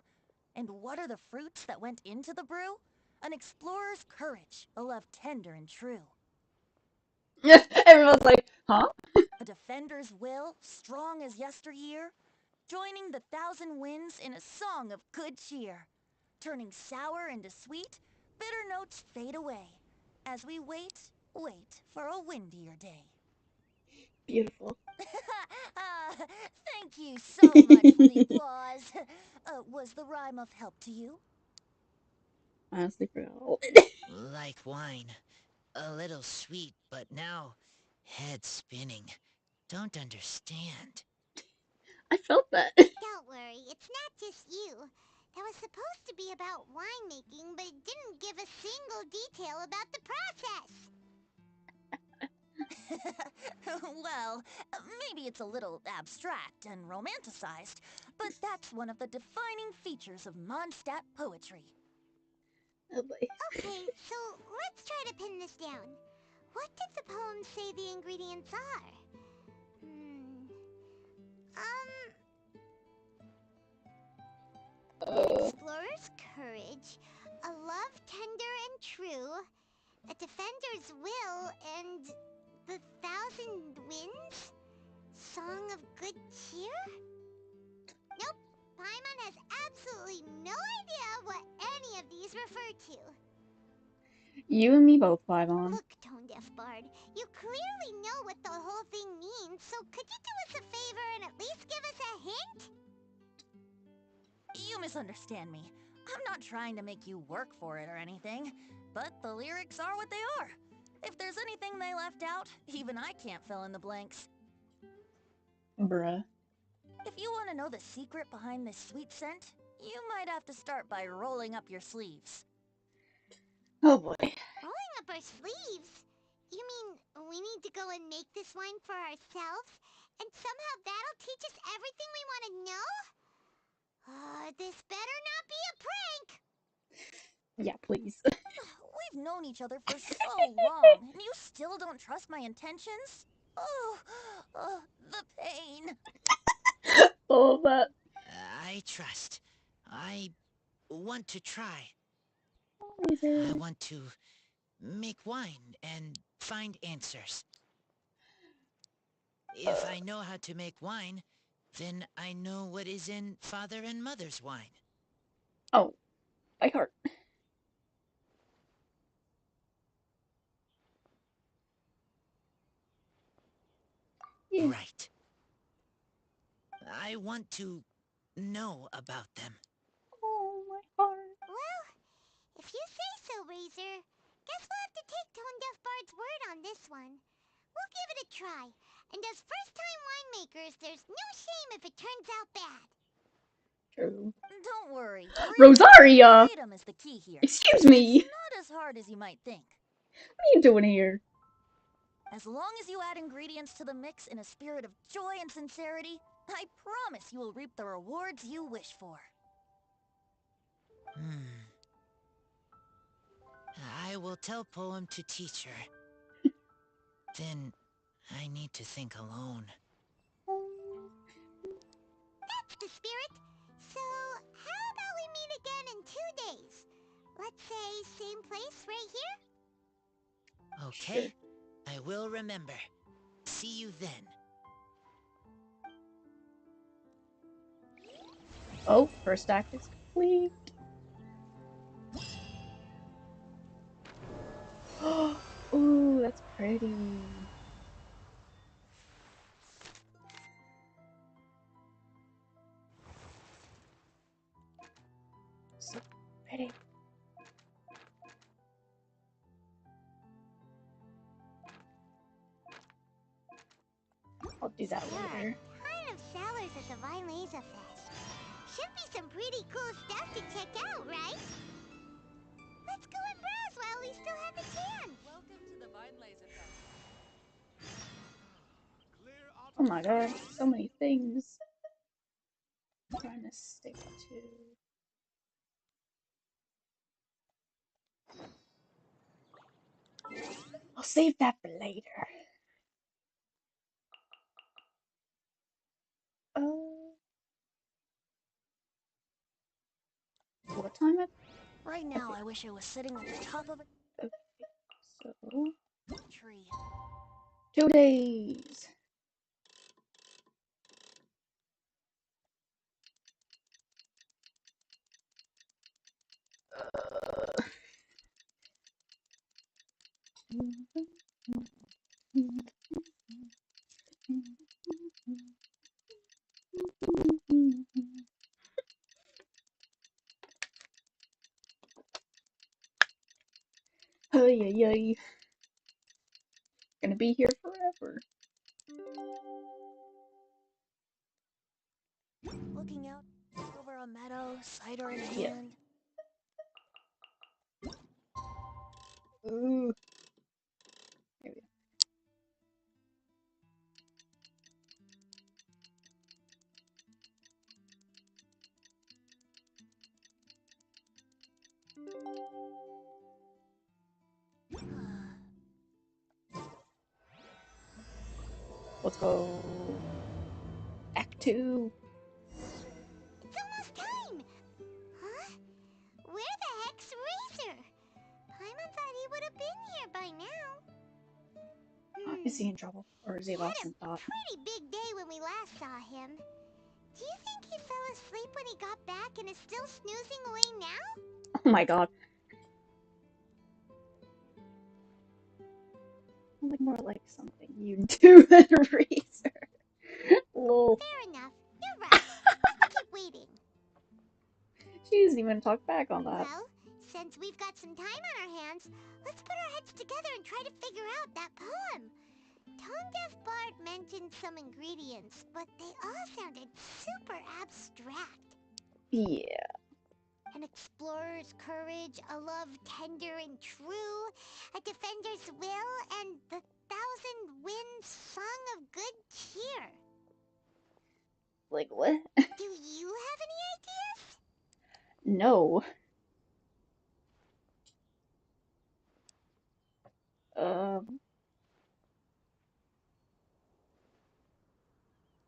And what are the fruits that went into the brew? An explorer's courage, a love tender and true. Everyone's like, huh? A defender's will, strong as yesteryear, joining the thousand winds in a song of good cheer. Turning sour into sweet, bitter notes fade away, as we wait for a windier day. Beautiful. Thank you so much for the applause. Was the rhyme of help to you? Honestly, forgot. Like wine. A little sweet, but now head spinning. Don't understand. I felt that. Don't worry, it's not just you. That was supposed to be about winemaking, but it didn't give a single detail about the process. Well, maybe it's a little abstract and romanticized, but that's one of the defining features of Mondstadt poetry. Oh boy. Okay, so let's try to pin this down. What did the poem say the ingredients are? Explorer's courage, a love tender and true, a defender's will, and the thousand winds? Song of good cheer? Nope, Paimon has absolutely no idea what any of these refer to. You and me both, Paimon. Look, Tone Deaf Bard, you clearly know what the whole thing means, so could you do us a favor and at least give us a hint? You misunderstand me. I'm not trying to make you work for it or anything, but the lyrics are what they are. If there's anything they left out, even I can't fill in the blanks. Bruh. If you want to know the secret behind this sweet scent, you might have to start by rolling up your sleeves. Oh boy. Rolling up our sleeves? You mean we need to go and make this wine for ourselves? And somehow that'll teach us everything we want to know? This better not be a prank! Yeah, please. We've known each other for so long, and you still don't trust my intentions? Oh, the pain. Oh, that. I trust. I want to try. I want to make wine and find answers. If I know how to make wine, then I know what is in father and mother's wine. Oh, by heart. Yeah. Right. I want to know about them. Oh, my heart. Well, if you say so, Razor, guess we'll have to take Tone Deaf Bard's word on this one. We'll give it a try, and as first-time winemakers, there's no shame if it turns out bad. True. Don't worry. Rosaria! Freedom is the key here. Excuse me! It's not as hard as you might think. What are you doing here? As long as you add ingredients to the mix in a spirit of joy and sincerity, I promise you will reap the rewards you wish for. I will tell Poem to teacher. Then I need to think alone. Okay, Sure. I will remember. See you then. Oh, first act is complete. Ooh, that's pretty. So pretty. I'll do that later. Ton of sellers at the Yeaaaah Fest. Should be some pretty cool stuff to check out, right? Let's go and browse while we still have a chance. Welcome to the Yeaaaah Fest. Oh my god, so many things. I'm trying to stick to. I'll save that for later. What time is Right now, I wish I was sitting on the top of a okay, so tree. 2 days. Ay, ay, ay. Gonna be here forever. Looking out over a meadow, cider in Yeah. hand. Ooh. Here we go. Let's go. Act 2. It's almost time! Huh? Where the heck's Razor? Paimon thought he would have been here by now. Is he in trouble? Or is he lost in thought? Pretty big day when we last saw him. Do you think he fell asleep when he got back and is still snoozing away now? Oh my god. Something more like something you do than a razor. Lol. Fair enough. You're right. Let's keep waiting. She doesn't even talk back on that. Well, since we've got some time on our hands, let's put our heads together and try to figure out that poem. Tone Deaf Bard mentioned some ingredients, but they all sounded super abstract. Yeah. An explorer's courage, a love tender and true, a defender's will, and the thousand winds song of good cheer. Like what? Do you have any ideas? No.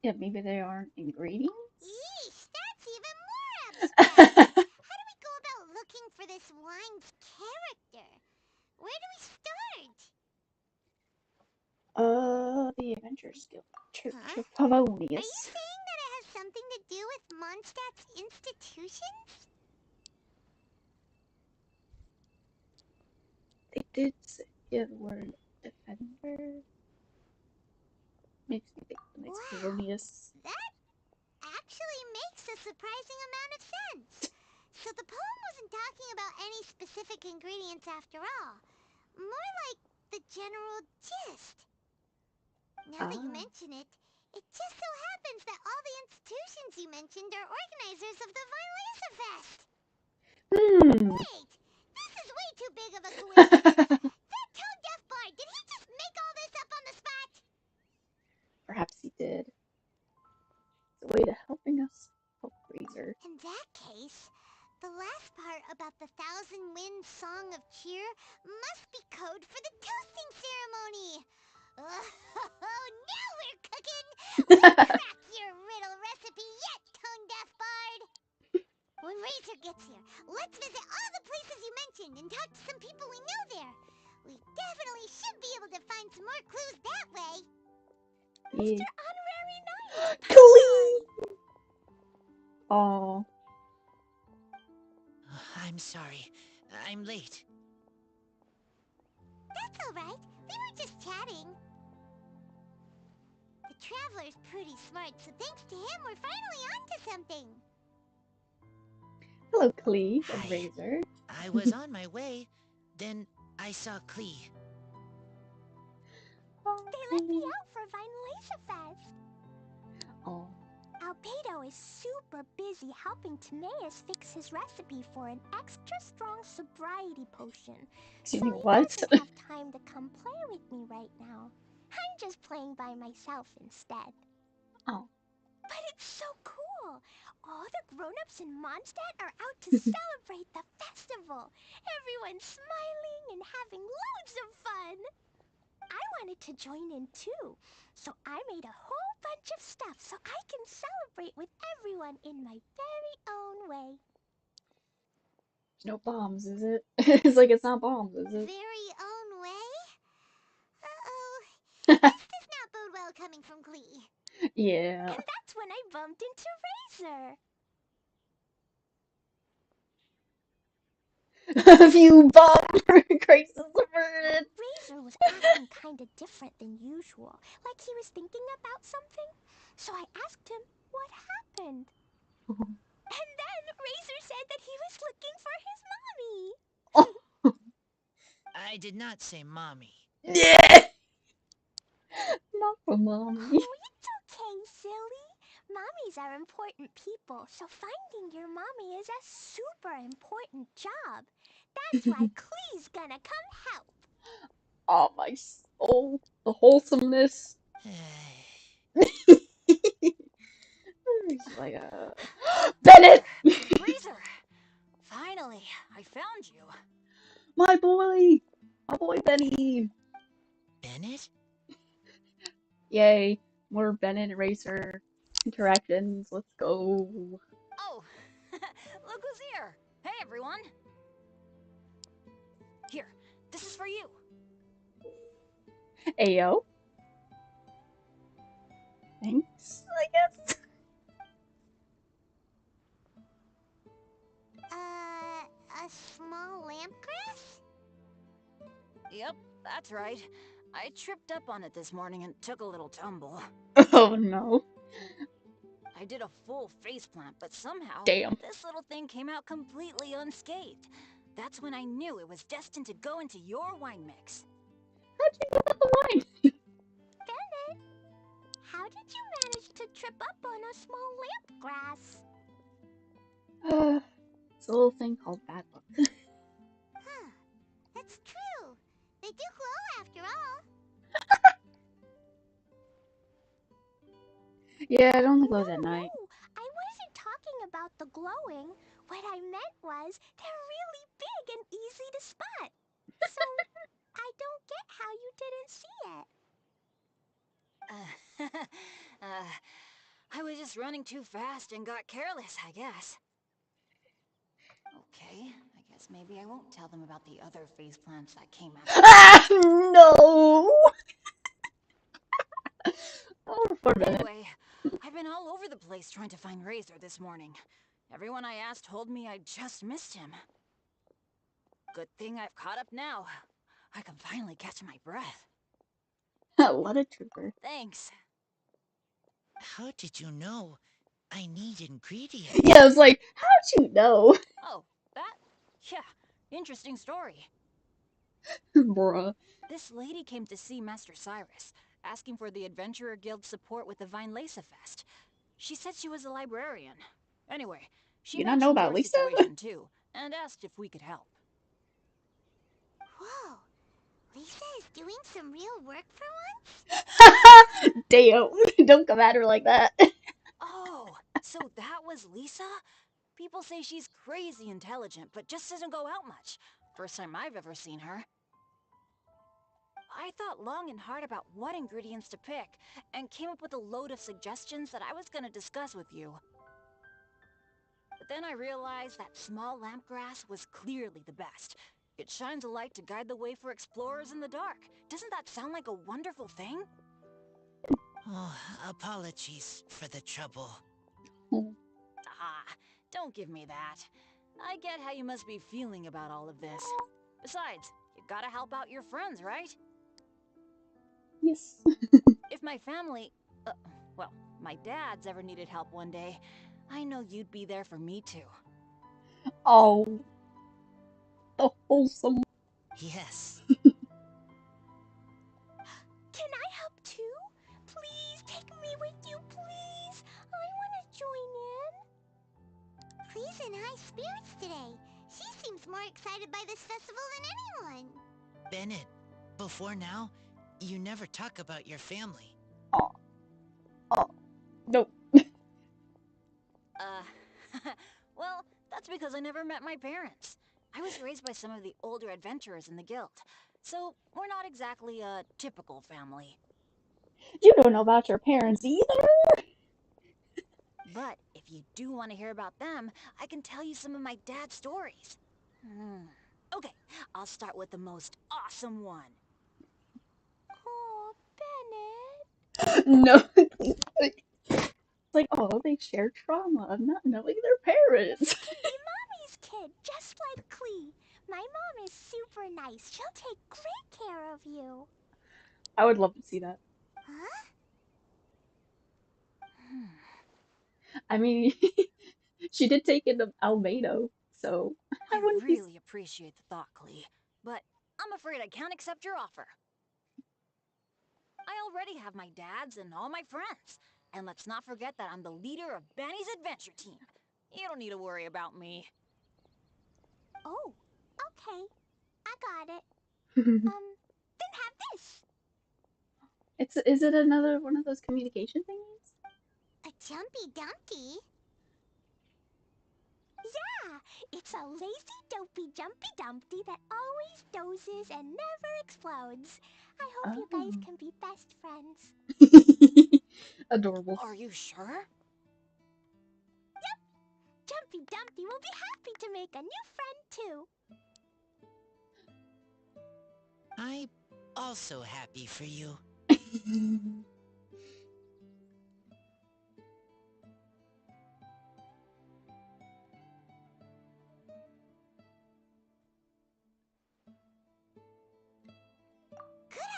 Yeah, maybe they aren't ingredients? Yeesh, that's even more abstract. How do we go about looking for this wine's character? Where do we start? The Adventurers Guild. Church Huh? of Are Pavonius. you saying that it has something to do with Mondstadt's institutions? They did say the word defender. Makes me think of Knights of Pavonius. That actually makes a surprising amount of sense. So the poem wasn't talking about any specific ingredients after all. More like the general gist. Now that you mention it, it just so happens that all the institutions you mentioned are organizers of the Yeaaaah Fest. Wait, this is way too big of a coincidence. That Tone Deaf Bard, did he just make all this up on the spot? Perhaps he did. It's a way to helping us help Razor. In that case, the last part about the Thousand Winds Song of Cheer must be code for the toasting ceremony. Oh, now we're cooking! Let's crack your riddle recipe yet, Tone Deaf Bard! When Razor gets here, let's visit all the places you mentioned and talk to some people we know there. We definitely should be able to find some more clues that way. Yeah. Mr. Honorary Knight! Klee! Oh. I'm sorry. I'm late. That's alright. We were just chatting. The Traveler's pretty smart, so thanks to him, we're finally onto something. Hello, Klee and Hi. Razor. I was on my way. Then I saw Klee. They let me out for Vine Fest. Oh. Albedo is super busy helping Timaeus fix his recipe for an extra strong sobriety potion. Excuse So me, he what? doesn't have time to come play with me right now. I'm just playing by myself instead. Oh. But it's so cool! All the grown-ups in Mondstadt are out to celebrate the festival. Everyone's smiling and having loads of fun. I wanted to join in too, so I made a whole bunch of stuff so I can celebrate with everyone in my very own way. No bombs, is it? It's like it's not bombs, is it? Very own way? Uh-oh. This does not bode well coming from Klee. Yeah. And that's when I bumped into Razor. A few bombs for crisis averted. Razor was acting kind of different than usual, like he was thinking about something. So I asked him what happened. And then Razor said that he was looking for his mommy. Oh. I did not say mommy. Yeah. Not for mommy. Oh, it's okay, silly. Mommies are important people, so finding your mommy is a super important job. That's why Klee's gonna come help. Oh, my soul. The wholesomeness. She's like, Bennett! Razor! Finally, I found you. My boy! My boy Benny! Bennett? Yay. More Bennett and Racer interactions. Let's go. Oh, look who's here. Hey, everyone. Here, this is for you. Ayo. Thanks, I guess. A small lampgrass? Yep, that's right. I tripped up on it this morning and took a little tumble. Oh no. I did a full faceplant, but somehow, Damn. this little thing came out completely unscathed. That's when I knew it was destined to go into your wine mix. How'd you know about the wine? Bennett, how did you manage to trip up on a small lamp grass? It's a little thing called bad luck. Huh. That's true. They do glow after all. Yeah, I don't glow at No, night. I wasn't talking about the glowing. What I meant was they're really big and easy to spot. So, I don't get how you didn't see it. I was just running too fast and got careless, I guess. Okay, I guess maybe I won't tell them about the other faceplants that came after. Ah, no! Oh, poor Bennett. Anyway, I've been all over the place trying to find Razor this morning. Everyone I asked told me I just missed him. Good thing I've caught up now. I can finally catch my breath. What a trooper. Thanks. How did you know I need ingredients? Yeah, I was like, how'd you know? Oh, that? Yeah, interesting story. Bruh. This lady came to see Master Cyrus, asking for the Adventurer Guild's support with the Yeaaaah Fest. She said she was a librarian. Anyway, she You not know mentioned about your Lisa? situation too, and asked if we could help. Whoa. Lisa is doing some real work for once? Damn. Don't come at her like that. Oh, so that was Lisa? People say she's crazy intelligent, but just doesn't go out much. First time I've ever seen her. I thought long and hard about what ingredients to pick, and came up with a load of suggestions that I was gonna discuss with you. But then I realized that small lampgrass was clearly the best. It shines a light to guide the way for explorers in the dark. Doesn't that sound like a wonderful thing? Oh, apologies for the trouble. Ah, don't give me that. I get how you must be feeling about all of this. Besides, you gotta help out your friends, right? Yes. If my family, well, my dad's ever needed help one day, I know you'd be there for me too. Oh, the wholesome. Yes. Can I help too? Please take me with you, please. I want to join in. Clee's in high spirits today. She seems more excited by this festival than anyone. Bennett, before now, you never talk about your family. Oh, oh, nope. Well, that's because I never met my parents. I was raised by some of the older adventurers in the guild, so we're not exactly a typical family. You don't know about your parents either. But if you do want to hear about them, I can tell you some of my dad's stories. Okay, I'll start with the most awesome one. Oh, Bennett. No. Like, oh, they share trauma of not knowing their parents. You can be Mommy's kid, just like Clee. My mom is super nice. She'll take great care of you. I would love to see that. Huh? I mean, she did take in the Albedo, so I wouldn't be. really appreciate the thought, Clee, but I'm afraid I can't accept your offer. I already have my dad's and all my friends. And let's not forget that I'm the leader of Benny's adventure team. You don't need to worry about me. Oh, okay. I got it. Then have this. Is it another one of those communication thingies? A Jumpy Dumpty? Yeah, it's a lazy, dopey Jumpy Dumpty that always dozes and never explodes. I hope you guys can be best friends. Adorable. Are you sure? Yep, Jumpy Dumpty will be happy to make a new friend too. I'm also happy for you. Good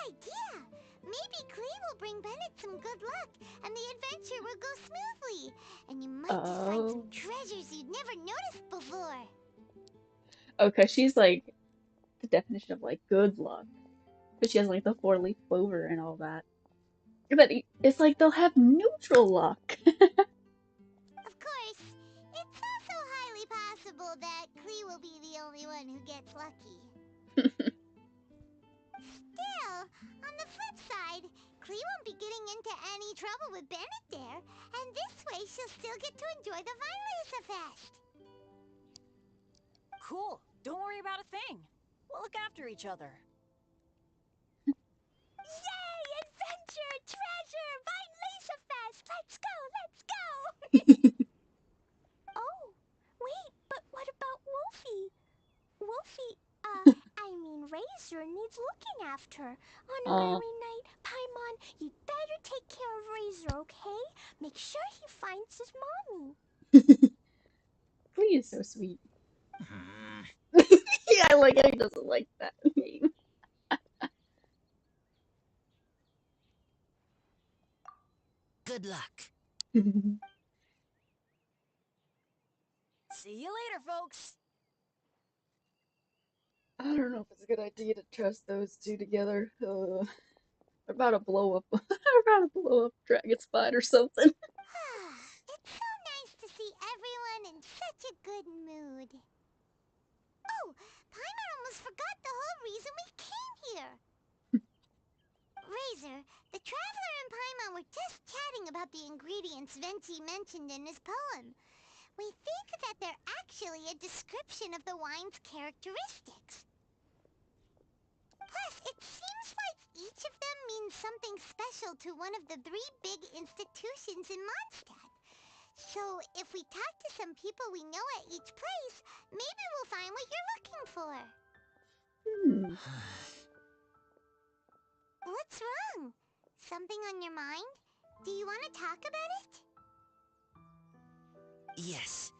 idea! Maybe Clee will bring Bennett some good luck, and the adventure will go smoothly. And you might just find some treasures you'd never noticed before. Okay, she's like the definition of like good luck. But she has like the 4-leaf clover and all that. But it's like they'll have neutral luck. Of course, it's also highly possible that Clee will be the only one who gets lucky. Still, on the flip side, Clee won't be getting into any trouble with Bennett there, and this way she'll still get to enjoy the Violaza Fest. Cool. Don't worry about a thing. We'll look after each other. Yay! Adventure! Treasure! Violaza Fest! Let's go! Let's go! Oh, wait, but what about Wolfie? Wolfie, I mean Razor needs looking after. Honorary Knight, Paimon, you'd better take care of Razor, okay? Make sure he finds his mommy. Clee is so sweet. Yeah, I like it. He doesn't like that name. Good luck. See you later, folks. I don't know if it's a good idea to trust those two together. They're about to blow up. They're about to blow up Dragon Spot or something. It's so nice to see everyone in such a good mood. Oh, Paimon almost forgot the whole reason we came here. Razor, the Traveler and Paimon were just chatting about the ingredients Venti mentioned in his poem. We think that they're actually a description of the wine's characteristics. Plus, it seems like each of them means something special to one of the 3 big institutions in Mondstadt. So, if we talk to some people we know at each place, maybe we'll find what you're looking for. What's wrong? Something on your mind? Do you want to talk about it? Yes.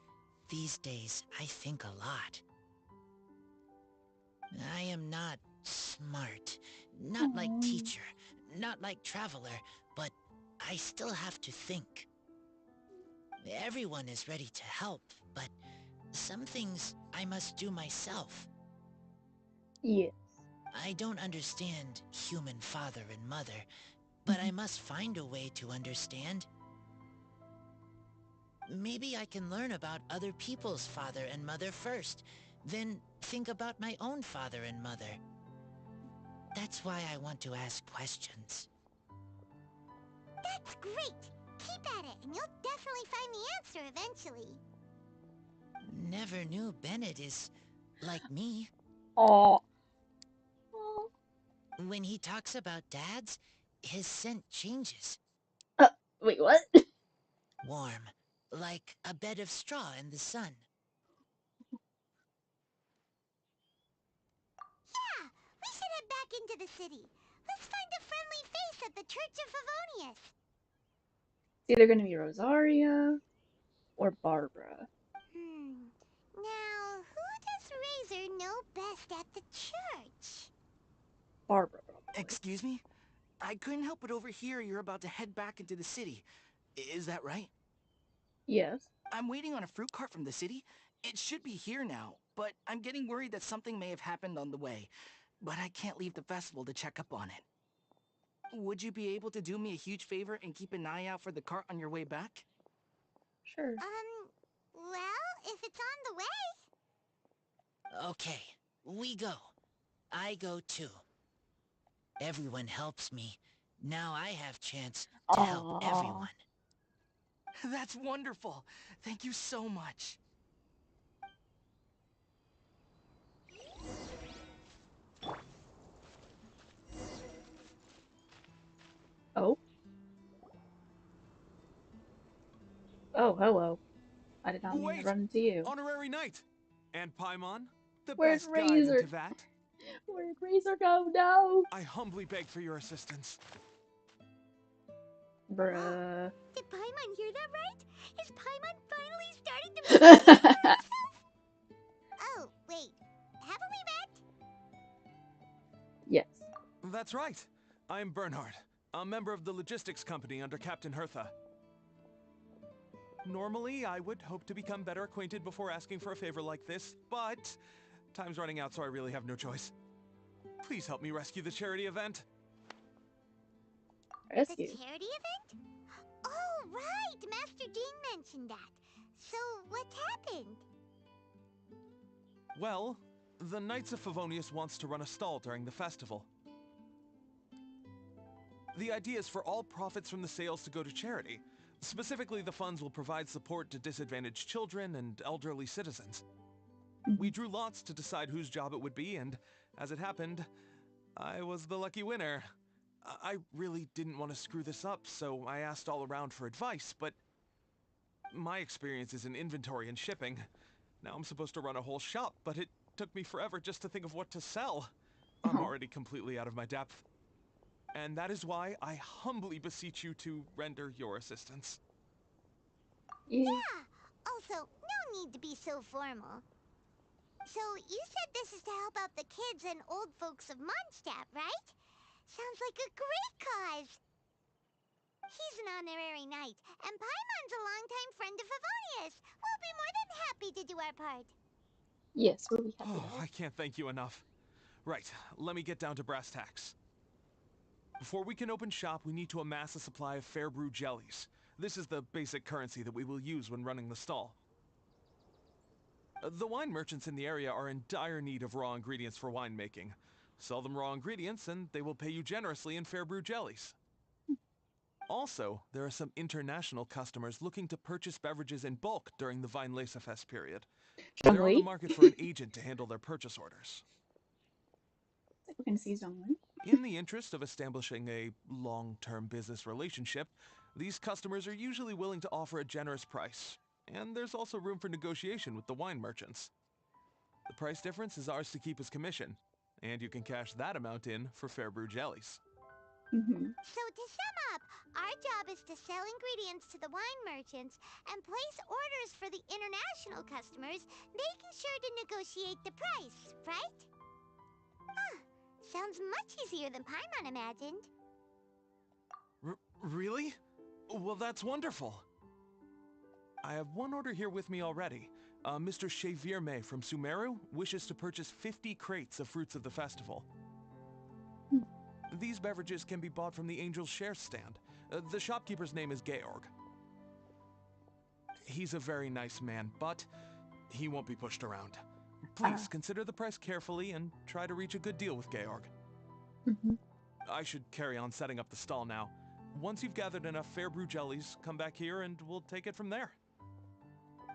These days, I think a lot. I am not smart. Not like teacher. Not like traveler. But I still have to think. Everyone is ready to help, but some things I must do myself. Yes. I don't understand human father and mother, but I must find a way to understand. Maybe I can learn about other people's father and mother first, then think about my own father and mother. That's why I want to ask questions. That's great! Keep at it, and you'll definitely find the answer eventually. Never knew Bennett is like me. Aw. When he talks about dads, his scent changes. Wait, what? Warm, like a bed of straw in the sun. Yeah, we should head back into the city. Let's find a friendly face at the Church of Favonius. It's either gonna be Rosaria or Barbara. Now, who does Razor know best at the church? Barbara. Excuse me? I couldn't help but overhear you're about to head back into the city. Is that right? Yes. I'm waiting on a fruit cart from the city. It should be here now, but I'm getting worried that something may have happened on the way. But I can't leave the festival to check up on it. Would you be able to do me a huge favor and keep an eye out for the cart on your way back? Sure. Well, if it's on the way. Okay, we go. I go too. Everyone helps me. Now I have chance to help everyone. That's wonderful. Thank you so much. Oh. Oh, hello. I did not mean to run into you. Honorary Knight! And Paimon, the Where's best guide Razor? into that. Where'd Razor go? No! I humbly beg for your assistance. Bruh. Did Paimon hear that right? Is Paimon finally starting to make a name for herself? Oh, wait. Haven't we met? Yes. That's right. I'm Bernhard, a member of the logistics company under Captain Hertha. Normally, I would hope to become better acquainted before asking for a favor like this, but time's running out, so I really have no choice. Please help me rescue the charity event. Rescue? The charity event? Oh, right! Master Jean mentioned that. So, what happened? Well, the Knights of Favonius wants to run a stall during the festival. The idea is for all profits from the sales to go to charity. Specifically, the funds will provide support to disadvantaged children and elderly citizens. We drew lots to decide whose job it would be, and as it happened, I was the lucky winner. I really didn't want to screw this up, so I asked all around for advice, but my experience is in inventory and shipping. Now I'm supposed to run a whole shop, but it took me forever just to think of what to sell. I'm already completely out of my depth. And that is why I humbly beseech you to render your assistance. Yeah. Also, no need to be so formal. So, you said this is to help out the kids and old folks of Mondstadt, right? Sounds like a great cause. He's an honorary knight, and Paimon's a longtime friend of Favonius. We'll be more than happy to do our part. Yes, we'll be happy. Oh, I can't thank you enough. Right, let me get down to brass tacks. Before we can open shop, we need to amass a supply of fair brew jellies. This is the basic currency that we will use when running the stall. The wine merchants in the area are in dire need of raw ingredients for winemaking. Sell them raw ingredients and they will pay you generously in fair brew jellies. Also, there are some international customers looking to purchase beverages in bulk during the Weinlesefest period. They're on the market for an agent to handle their purchase orders. We can see someone. In the interest of establishing a long-term business relationship, these customers are usually willing to offer a generous price, and there's also room for negotiation with the wine merchants. The price difference is ours to keep as commission, And you can cash that amount in for fair brew jellies. So to sum up, our job is to sell ingredients to the wine merchants and place orders for the international customers, making sure to negotiate the price, right? Huh. Sounds much easier than Paimon imagined. Really? Well, that's wonderful. I have one order here with me already. Mr. Yeaaaah from Sumeru wishes to purchase 50 crates of fruits of the festival. These beverages can be bought from the Angel's Share stand. The shopkeeper's name is Georg. He's a very nice man, but he won't be pushed around. Please consider the price carefully and try to reach a good deal with Georg. I should carry on setting up the stall now. Once you've gathered enough fair brew jellies, come back here and we'll take it from there.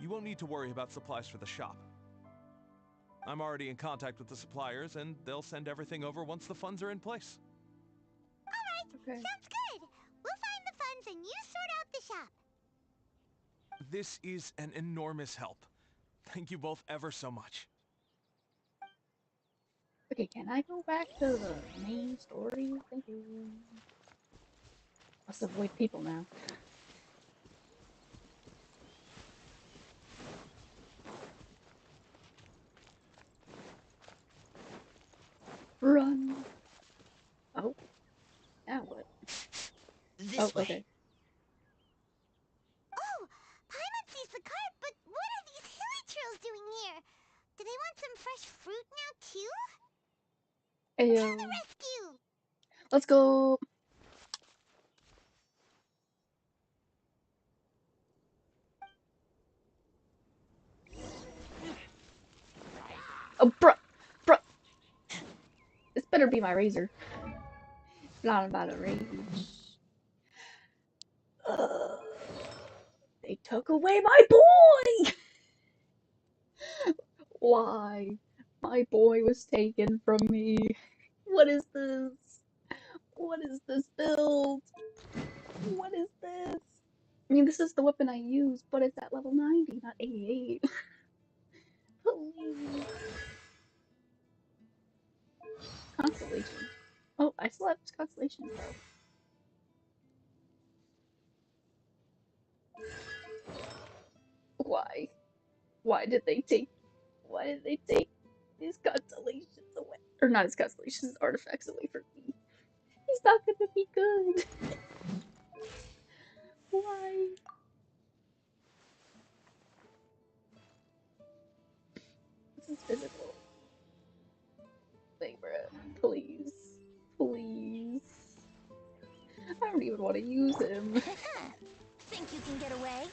You won't need to worry about supplies for the shop. I'm already in contact with the suppliers and they'll send everything over once the funds are in place. Alright, sounds good. We'll find the funds and you sort out the shop. This is an enormous help. Thank you both ever so much. Okay, can I go back to the main story? Thank you. Let's avoid people now. Run! Oh. Now what? This way. Okay. Oh, Paimon sees the cart, but what are these hilly trails doing here? Do they want some fresh fruit now too? To the rescue! Let's go! Oh, bruh! Bruh! This better be my razor. Not about to rage. They took away my boy! Why? My boy was taken from me. What is this? What is this build? What is this? I mean, this is the weapon I use, but it's at level 90, not 88. Please. Constellation. Oh, I still have constellations though. Why? Why did they take his constellations away? Or not his constellations, his artifacts away from me. He's not gonna be good. Why? This is physical. Like, bruh, please. Please. I don't even want to use him. Think you can get away?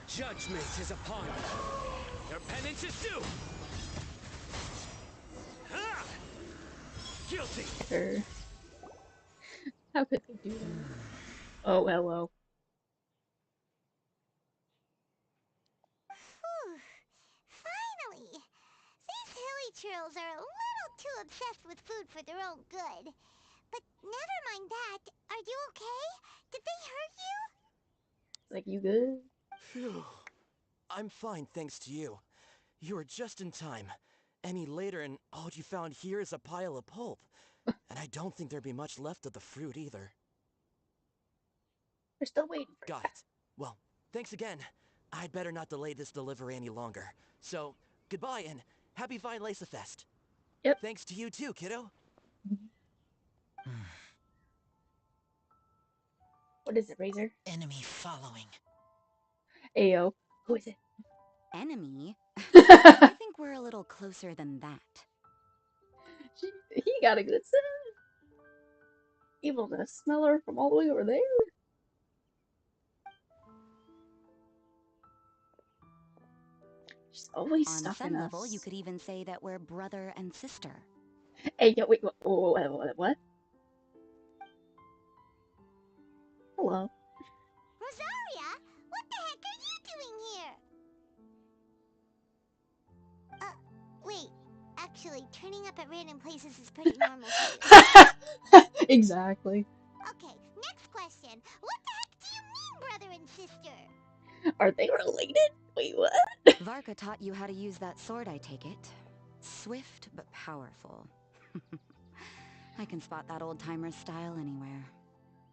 Judgment is upon you. Your penance is due. Ha! Guilty. How could they do that? Oh, hello. Whew. Finally! These hilly trails are a little too obsessed with food for their own good. But never mind that. Are you okay? Did they hurt you? Like, you good? Phew. I'm fine, thanks to you. You were just in time. Any later and all you found here is a pile of pulp. And I don't think there'd be much left of the fruit either. We're still waiting for Got it. Well, thanks again. I'd better not delay this delivery any longer. So, goodbye and happy Vine Lace Fest. Yep. Thanks to you too, kiddo. What is it, Razor? Enemy following. Ayo. Who is it? Enemy? I think we're a little closer than that. He got a good scent. Able to smell her from all the way over there. She's always On stalking some us. level, you could even say that we're brother and sister. Hey, yo, wait, what? Hello. Rosaria, what the heck are you doing here? Wait. Actually, turning up at random places is pretty normal too. Exactly. Okay, next question. What the heck do you mean, brother and sister? Are they related? Wait, what? Varka taught you how to use that sword, I take it. Swift but powerful. I can spot that old-timer's style anywhere.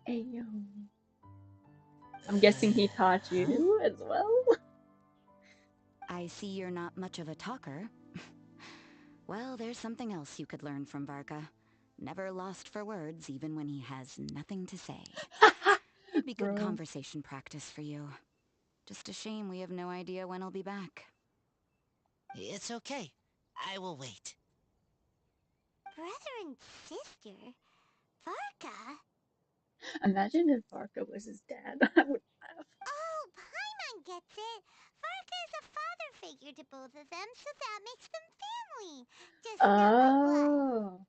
Ayo. I'm guessing he taught you as well? I see you're not much of a talker. Well, there's something else you could learn from Varka. Never lost for words, even when he has nothing to say. It'd be good conversation practice for you. Just a shame we have no idea when he'll be back. It's okay. I will wait. Brother and sister? Varka? Imagine if Varka was his dad. I would laugh. Oh, Paimon gets it. Varka is a father figure to both of them, so that makes them family. Just not by blood. Oh.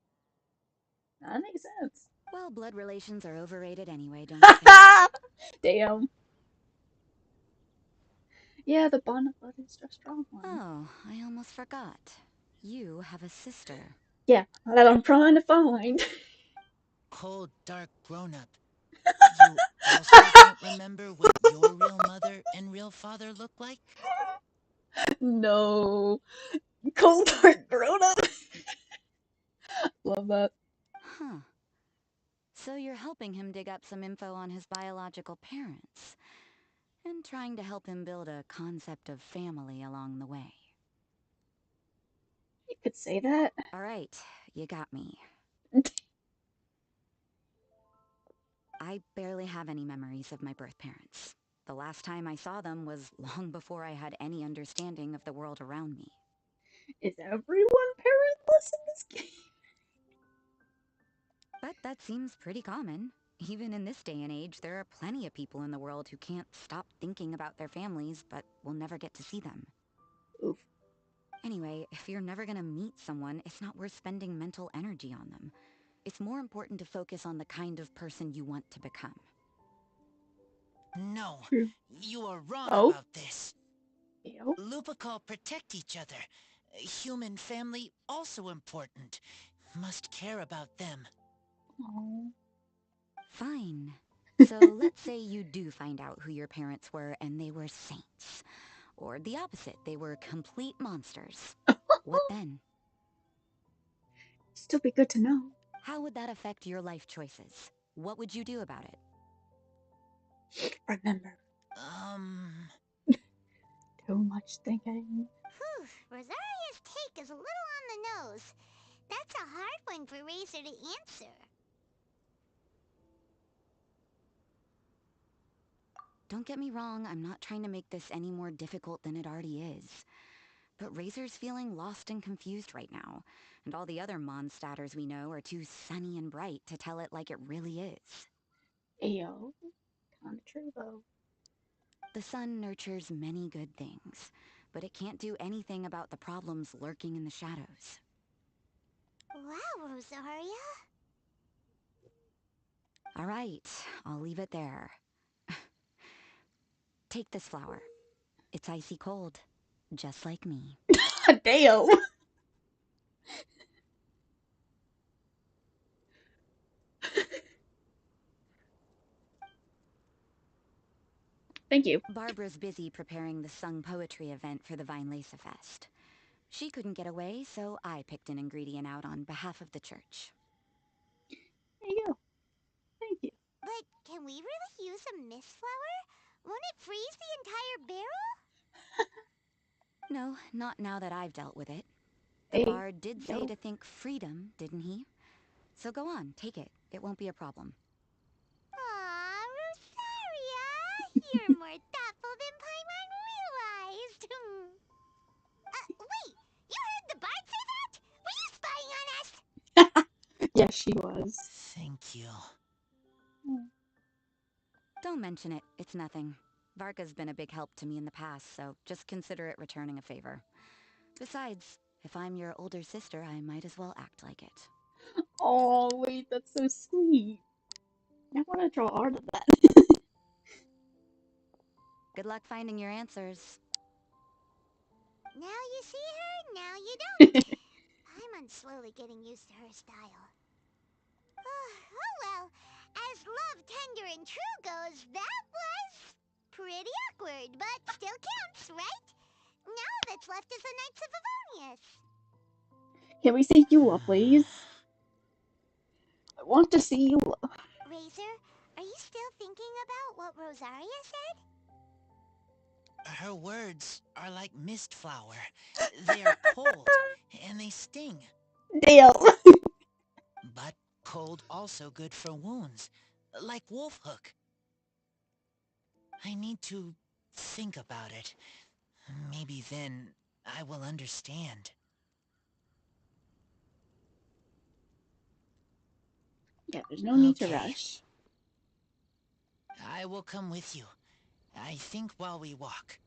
That makes sense. Well, blood relations are overrated anyway, don't you think? Damn. Yeah, the bond of blood is a strong one. Oh, I almost forgot. You have a sister. Yeah, that I'm trying to find. Cold, dark grown-up. You also don't remember what your real mother and real father look like? No. Cold heart grown up. Love that. Huh. So you're helping him dig up some info on his biological parents, and trying to help him build a concept of family along the way. You could say that. All right, you got me. I barely have any memories of my birth parents. The last time I saw them was long before I had any understanding of the world around me. Is everyone parentless in this game? But that seems pretty common. Even in this day and age, there are plenty of people in the world who can't stop thinking about their families, but will never get to see them. Oof. Anyway, if you're never gonna meet someone, it's not worth spending mental energy on them. It's more important to focus on the kind of person you want to become. No, True. you are wrong about this. Ew. Lupical protect each other. Human family also important. Must care about them. Aww. Fine. So let's say you do find out who your parents were and they were saints. Or the opposite, they were complete monsters. What then? Still be good to know. How would that affect your life choices? What would you do about it? Remember. Too much thinking. Whew, Rosaria's take is a little on the nose. That's a hard one for Razor to answer. Don't get me wrong, I'm not trying to make this any more difficult than it already is. But Razor's feeling lost and confused right now, and all the other Mondstadters we know are too sunny and bright to tell it like it really is. Ayo. Kinda true, though. The sun nurtures many good things, but it can't do anything about the problems lurking in the shadows. Wow, Rosaria. All right, I'll leave it there. Take this flower. It's icy cold, just like me. Damn. Thank you. Barbara's busy preparing the sung poetry event for the Vinelesa Fest. She couldn't get away, so I picked an ingredient out on behalf of the church. There you go. Thank you. But can we really use a mist flower? Won't it freeze the entire barrel? No, not now that I've dealt with it. The Hey, bard did say yo. to think freedom, didn't he? So go on, take it. It won't be a problem. Aw, Rosaria! You're more thoughtful than Paimon realized. Wait! You heard the bard say that? Were you spying on us? Yes, she was. Thank you. Don't mention it. It's nothing. Varka's been a big help to me in the past, so just consider it returning a favor. Besides, if I'm your older sister, I might as well act like it. Oh, wait, that's so sweet. I want to draw art of that. Good luck finding your answers. Now you see her, now you don't. Paimon's slowly getting used to her style. Oh well, as love, tender, and true goes, that was pretty awkward, but still counts, right? Now all that's left is the Knights of Favonius. Can we see Yeaaaah, please? I want to see Yeaaaah. Razor, are you still thinking about what Rosaria said? Her words are like mist flower. They are cold, and they sting. Damn. But cold also good for wounds, like wolf hook. I need to think about it. Maybe then I will understand. Yeah, there's no need to Okay. rush. I will come with you. I think while we walk.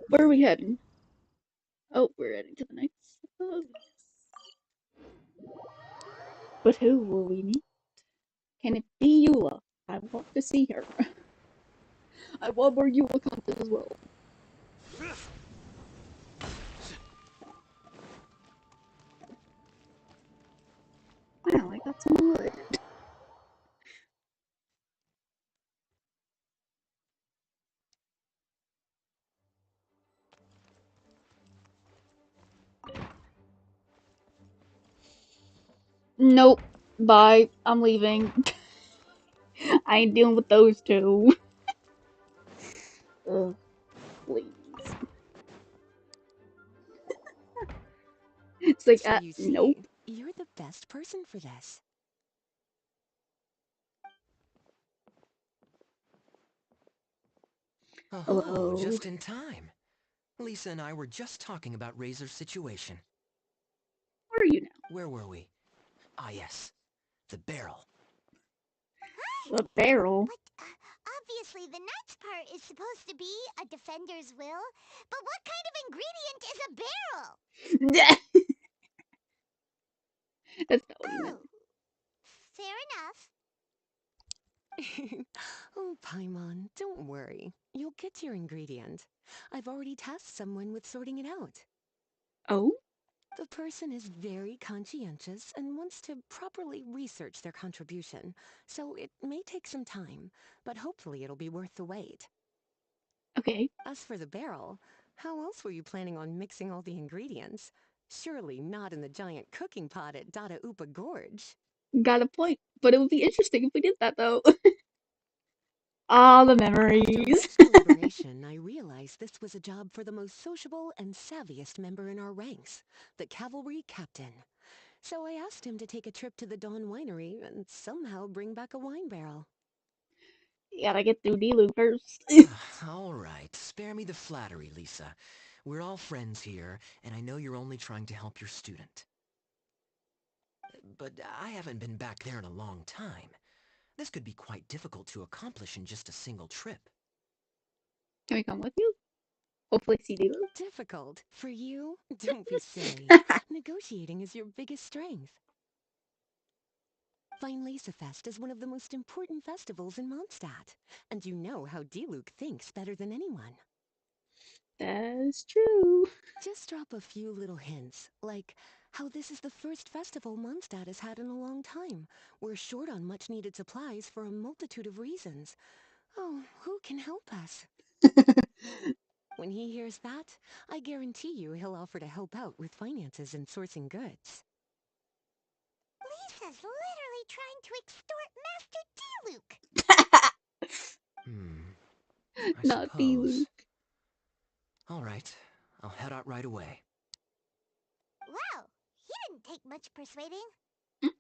Where are we heading? Oh, we're heading to the next. But who will we meet? Can it be Yeaaaah? I want to see her. I want more Yeaaaah content as well. Wow, I got some wood. Nope. Bye. I'm leaving. I ain't dealing with those two. Ugh, please. It's like, So you nope. see, you're the best person for this. Oh, Hello. just in time. Lisa and I were just talking about Razor's situation. Where are you now? Where were we? Ah, yes. The barrel. The barrel? But, obviously the nuts part is supposed to be a defender's will, but what kind of ingredient is a barrel? That's not what he meant. Fair enough. Oh, Paimon, don't worry. You'll get your ingredient. I've already tasked someone with sorting it out. Oh? The person is very conscientious and wants to properly research their contribution, so it may take some time, but hopefully it'll be worth the wait. Okay. As for the barrel, how else were you planning on mixing all the ingredients? Surely not in the giant cooking pot at Dada Upa Gorge. Got a point. But it would be interesting if we did that, though. Ah, the memories. After much deliberation, I realized this was a job for the most sociable and savviest member in our ranks, the cavalry captain. So I asked him to take a trip to the Dawn Winery and somehow bring back a wine barrel. You gotta get through Diluc first. All right, spare me the flattery, Lisa. We're all friends here, and I know you're only trying to help your student. But I haven't been back there in a long time. This could be quite difficult to accomplish in just a single trip. Can we come with you? Hopefully see Diluc. Difficult? For you? Don't be silly. Negotiating is your biggest strength. Fine Lace Fest is one of the most important festivals in Mondstadt, and you know how Diluc thinks better than anyone. That's true. Just drop a few little hints, like how this is the first festival Mondstadt has had in a long time. We're short on much-needed supplies for a multitude of reasons. Oh, who can help us? When he hears that, I guarantee you he'll offer to help out with finances and sourcing goods. Lisa's literally trying to extort Master Diluc. I Not suppose. Diluc. All right, I'll head out right away. Wow, he didn't take much persuading. And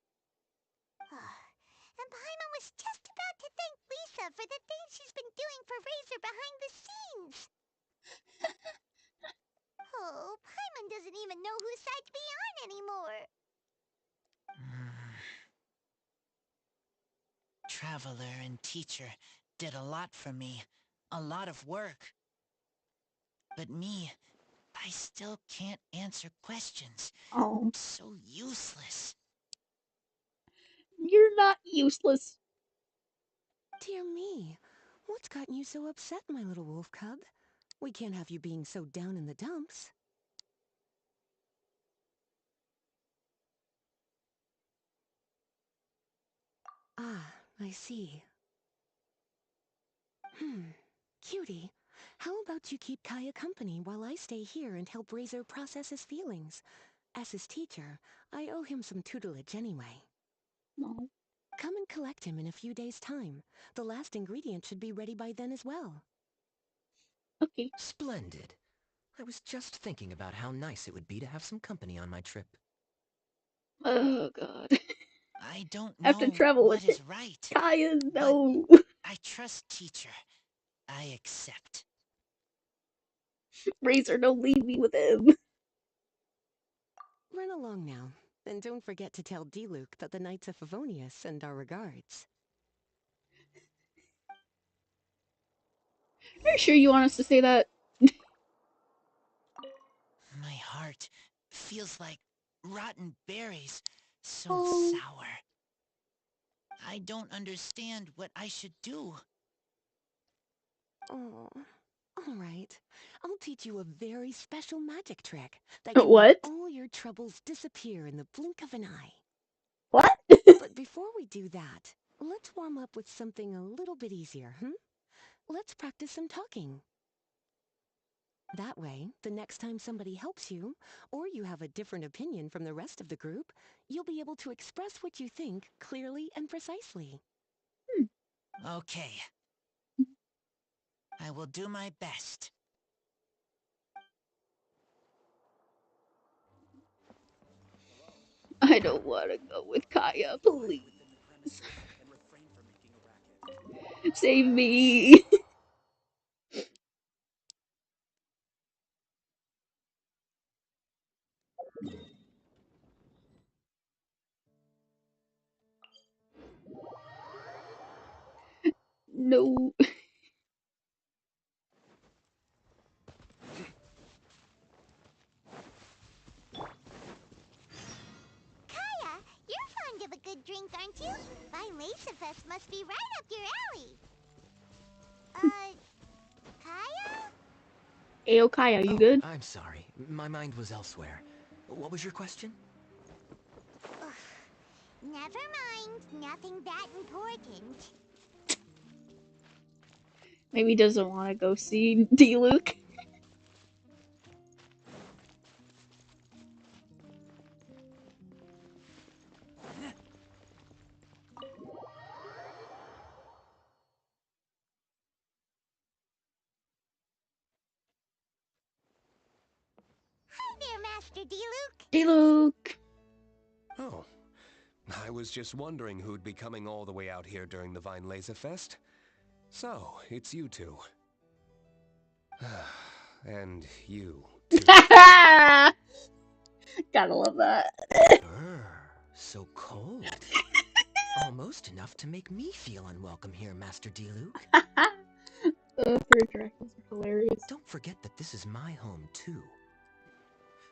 Paimon was just about to thank Lisa for the things she's been doing for Razor behind the scenes. Oh, Paimon doesn't even know whose side to be on anymore. Traveler and teacher did a lot for me. A lot of work. But me, I still can't answer questions. Oh. So useless. You're not useless. Dear me, what's gotten you so upset, my little wolf cub? We can't have you being so down in the dumps. Ah, I see. Cutie, How about you keep Kaya company while I stay here and help Razor process his feelings? As his teacher, I owe him some tutelage anyway. No. Come and collect him in a few days' time. The last ingredient should be ready by then as well. Okay. Splendid. I was just thinking about how nice it would be to have some company on my trip. Oh god. I don't I have to know travel what with is right. Kaya, no. I trust teacher. I accept. Razor, don't leave me with him. Run along now, and don't forget to tell Diluc that the Knights of Favonius send our regards. Are you sure you want us to say that? My heart feels like rotten berries, so Oh. sour. I don't understand what I should do. Oh, all right. I'll teach you a very special magic trick that can What? make all your troubles disappear in the blink of an eye. What? But before we do that, let's warm up with something a little bit easier, Let's practice some talking. That way, the next time somebody helps you, or you have a different opinion from the rest of the group, you'll be able to express what you think clearly and precisely. Okay. I will do my best. I don't want to go with Kaya, please. Save me. No. Kaya, you're fond of a good drink, aren't you? Yeaaaah must be right up your alley. Kaya? Ayo, Kaya, you good? I'm sorry. My mind was elsewhere. What was your question? Ugh. Never mind. Nothing that important. Maybe he doesn't want to go see Diluc. Hi there, Master Diluc. Diluc. Oh, I was just wondering who'd be coming all the way out here during the Yeaaaah Fest. So, it's you two. And you, too. Gotta love that. So cold. Almost enough to make me feel unwelcome here, Master Diluc. Fruit directions are hilarious. Don't forget that this is my home, too.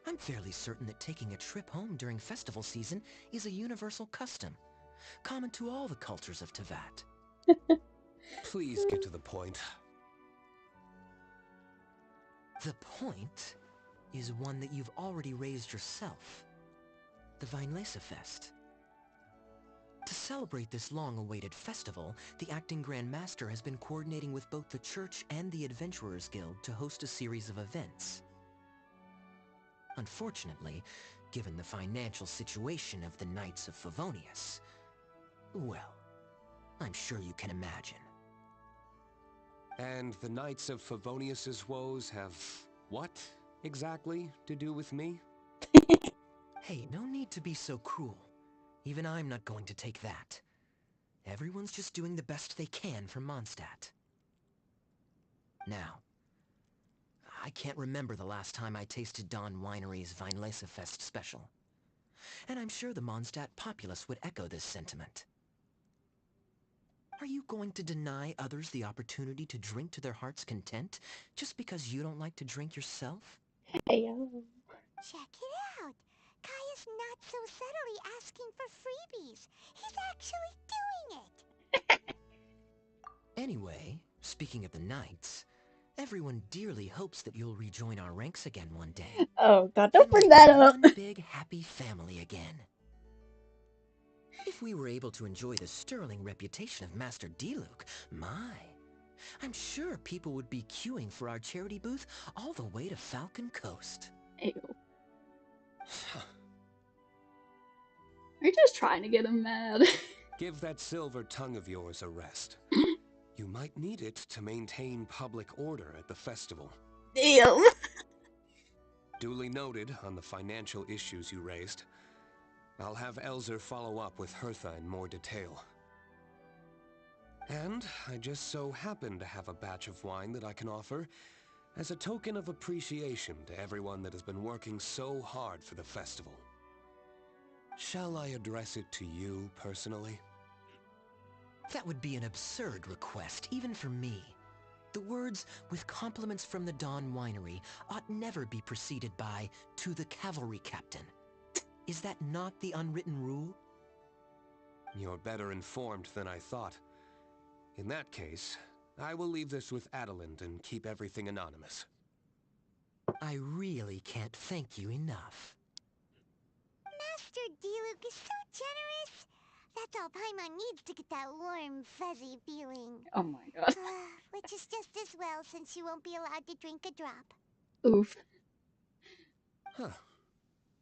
I'm fairly certain that taking a trip home during festival season is a universal custom, common to all the cultures of Teyvat. Please get to the point. The point is one that you've already raised yourself. The Yeaaaah. To celebrate this long-awaited festival, the Acting Grand Master has been coordinating with both the Church and the Adventurers Guild to host a series of events. Unfortunately, given the financial situation of the Knights of Favonius, well, I'm sure you can imagine. And the Knights of Favonius's woes have what, exactly, to do with me? Hey, no need to be so cruel. Even I'm not going to take that. Everyone's just doing the best they can for Mondstadt. Now, I can't remember the last time I tasted Dawn Winery's Yeaaaah special. And I'm sure the Mondstadt populace would echo this sentiment. Are you going to deny others the opportunity to drink to their heart's content just because you don't like to drink yourself? Ayo. Check it out. Kaya's not so subtly asking for freebies. He's actually doing it. Anyway, speaking of the Knights, everyone dearly hopes that you'll rejoin our ranks again one day. Oh god, don't bring that up. One big happy family again. If we were able to enjoy the sterling reputation of Master Diluc, my, I'm sure people would be queuing for our charity booth all the way to Falcon Coast. Ew. Are you just trying to get him mad? Give that silver tongue of yours a rest. You might need it to maintain public order at the festival. Damn. Duly noted on the financial issues you raised. I'll have Elzer follow up with Hertha in more detail. And I just so happen to have a batch of wine that I can offer as a token of appreciation to everyone that has been working so hard for the festival. Shall I address it to you personally? That would be an absurd request, even for me. The words, "with compliments from the Dawn Winery," ought never be preceded by, "to the cavalry captain." Is that not the unwritten rule? You're better informed than I thought. In that case, I will leave this with Adelind and keep everything anonymous. I really can't thank you enough. Master Diluc is so generous. That's all Paimon needs to get that warm, fuzzy feeling. Oh my god. Which is just as well since you won't be allowed to drink a drop. Oof. Huh.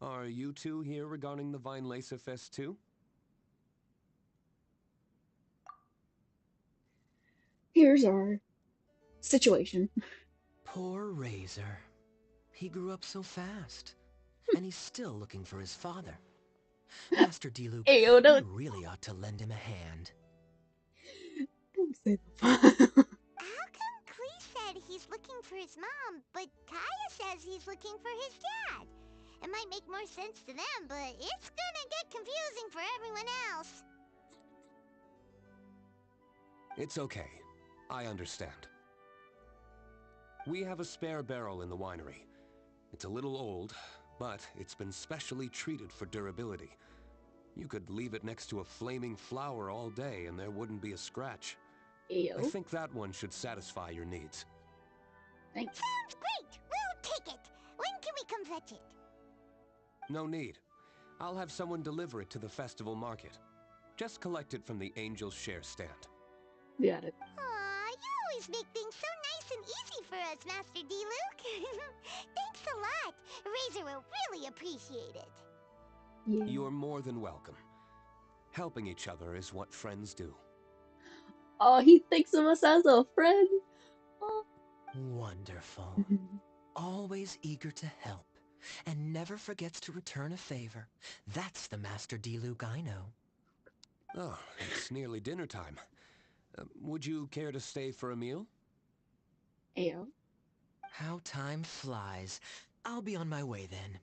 Are you two here regarding the Vinelaysa Fest too? Here's our situation. Poor Razor. He grew up so fast, and he's still looking for his father. Master Diluc, Ew, you really ought to lend him a hand. Don't say How come Klee said he's looking for his mom, but Kaya says he's looking for his dad? It might make more sense to them, but it's gonna get confusing for everyone else. It's okay. I understand. We have a spare barrel in the winery. It's a little old, but it's been specially treated for durability. You could leave it next to a flaming flower all day and there wouldn't be a scratch. Ew. I think that one should satisfy your needs. Thanks. Sounds great! We'll take it! When can we come fetch it? No need. I'll have someone deliver it to the festival market. Just collect it from the Angel's Share stand. Got it. Aw, you always make things so nice and easy for us, Master Diluc. Thanks a lot. Razor will really appreciate it. Yeah. You're more than welcome. Helping each other is what friends do. Oh, he thinks of us as a friend. Oh. Wonderful. Always eager to help, and never forgets to return a favor. That's the Master Diluc I know. Oh, it's nearly dinner time. Would you care to stay for a meal? Ew. How time flies. I'll be on my way then.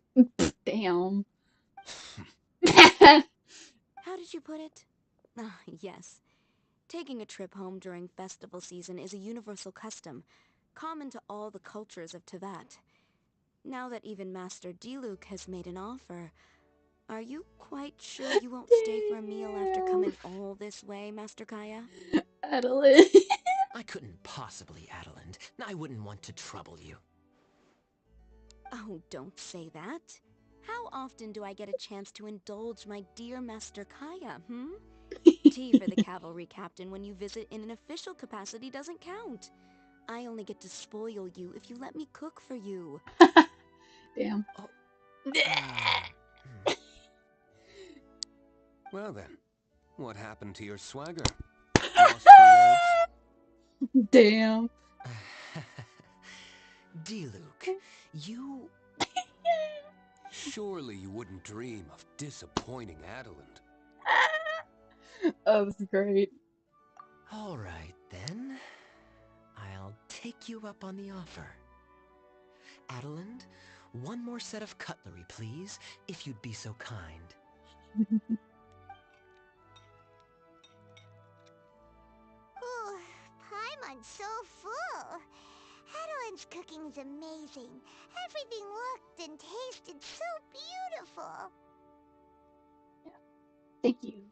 Damn. How did you put it? Ah, yes. Taking a trip home during festival season is a universal custom, common to all the cultures of Teyvat. Now that even Master Diluc has made an offer, are you quite sure you won't stay for a meal after coming all this way, Master Kaya? Adelind. I couldn't possibly, Adelind. I wouldn't want to trouble you. Oh, don't say that. How often do I get a chance to indulge my dear Master Kaya, Tea for the cavalry captain when you visit in an official capacity doesn't count. I only get to spoil you if you let me cook for you. Damn. Oh. Well then, what happened to your swagger? Lost for words? Damn. Diluc, you... Surely you wouldn't dream of disappointing Adelind. That was great. All right, then. I'll take you up on the offer. Adelind, one more set of cutlery, please, if you'd be so kind. Ooh, Paimon's so full. Adelind's cooking's amazing. Everything looked and tasted so beautiful. Thank you.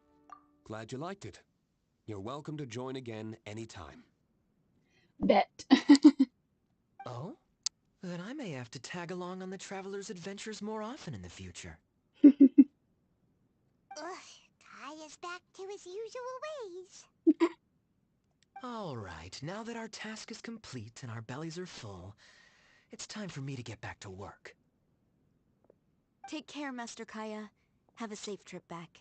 Glad you liked it. You're welcome to join again anytime. Bet. Oh? Then I may have to tag along on the Traveler's adventures more often in the future. Ugh, Kaya's back to his usual ways. All right, now that our task is complete and our bellies are full, it's time for me to get back to work. Take care, Master Kaya. Have a safe trip back.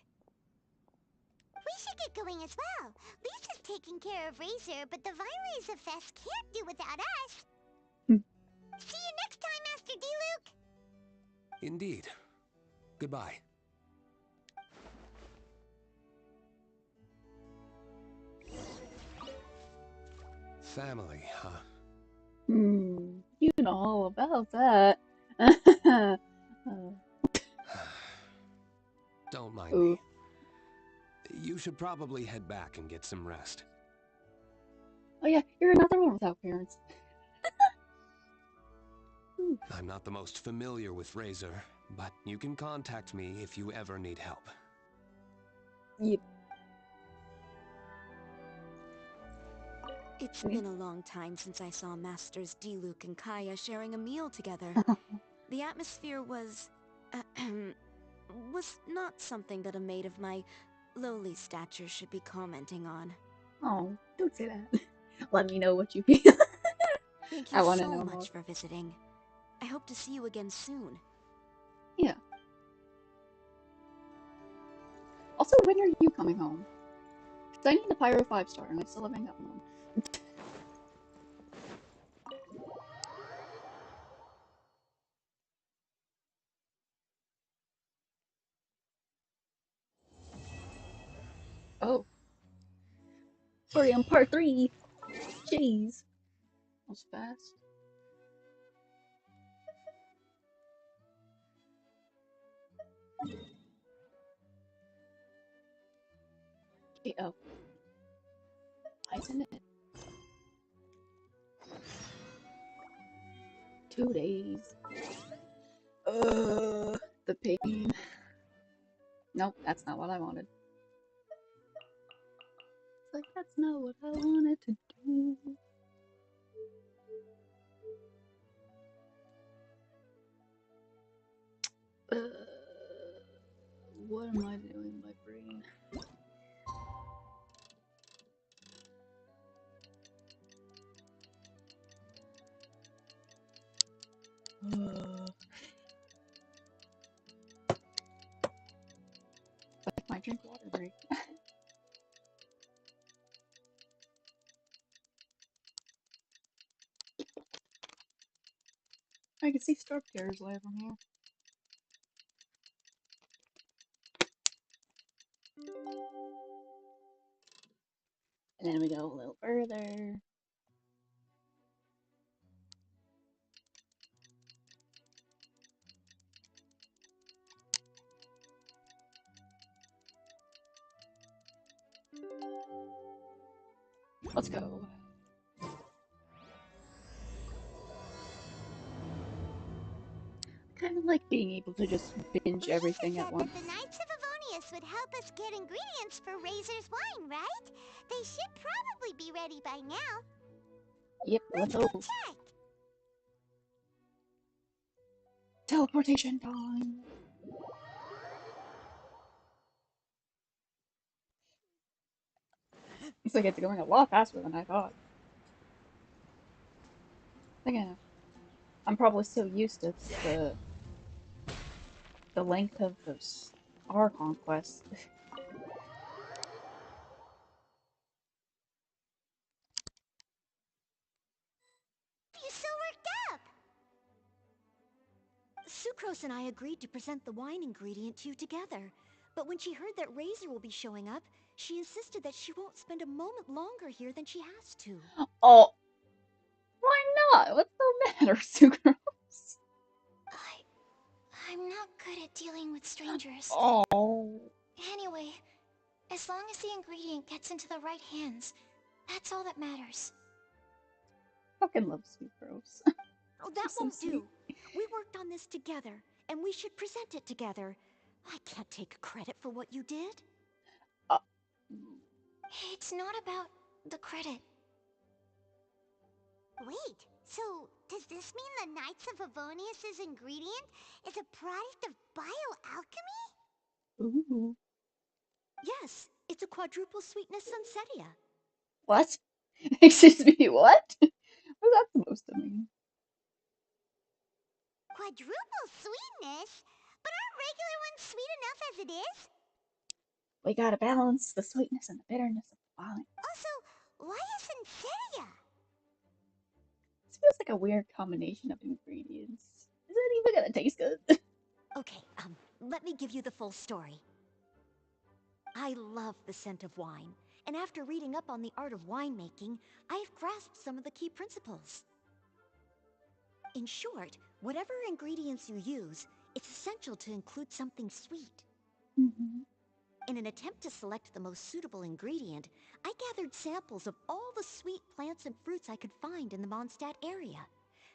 We should get going as well. Lisa's taking care of Razor, but the Virays of Fest can't do without us. See you next time, Master D-Luke! Indeed. Goodbye. Family, huh? You know all about that. Don't mind me. You should probably head back and get some rest. Oh yeah, you're another one without parents. I'm not the most familiar with Razor, but you can contact me if you ever need help. Yep. It's been a long time since I saw Masters D-Luke and Kaya sharing a meal together. The atmosphere was not something that a maid of my lowly stature should be commenting on. Oh, don't say that. Let me know what you feel. Thank I you want to so know much more. for visiting. I hope to see you again soon. Yeah. Also, when are you coming home? Because I need the Pyro 5-star and I still haven't gotten one. Oh. Sorry, on part 3. Jeez. That was fast. Okay, oh. Isn't it? 2 days. The pain. Nope, that's not what I wanted. It's like, that's not what I wanted to do. What am I doing, my brain? Like my drink water break. I can see Starpier's live from here. And then we go a little further. Let's go. Kind of like being able to just binge everything at once. The Knights of Favonius would help us get ingredients for Razor's wine, right? They should probably be ready by now. Yep, let's go. Check. Teleportation time. It's like it's going a lot faster than I thought. Again, I'm probably so used to the length of those our conquests. You so worked up. Sucrose and I agreed to present the wine ingredient to you together. But when she heard that Razor will be showing up, she insisted that she won't spend a moment longer here than she has to. Oh, why not? What's the matter, Sucrose? I'm not good at dealing with strangers. Oh. Anyway, as long as the ingredient gets into the right hands, that's all that matters. Fucking love Sucrose. Oh, that so won't sweet. do. We worked on this together, and we should present it together. I can't take credit for what you did. It's not about the credit. Wait, so does this mean the Knights of Favonius' ingredient is a product of bioalchemy? Ooh. Yes, it's a quadruple sweetness sunsetia. What? Excuse me, what? What's that supposed to mean? Quadruple sweetness? But aren't regular ones sweet enough as it is? We gotta balance the sweetness and the bitterness of the wine. Also, why isn't Seria? This feels like a weird combination of ingredients. Is it even gonna taste good? Okay, let me give you the full story. I love the scent of wine, and after reading up on the art of winemaking, I've grasped some of the key principles. In short, whatever ingredients you use, it's essential to include something sweet. In an attempt to select the most suitable ingredient, I gathered samples of all the sweet plants and fruits I could find in the Mondstadt area.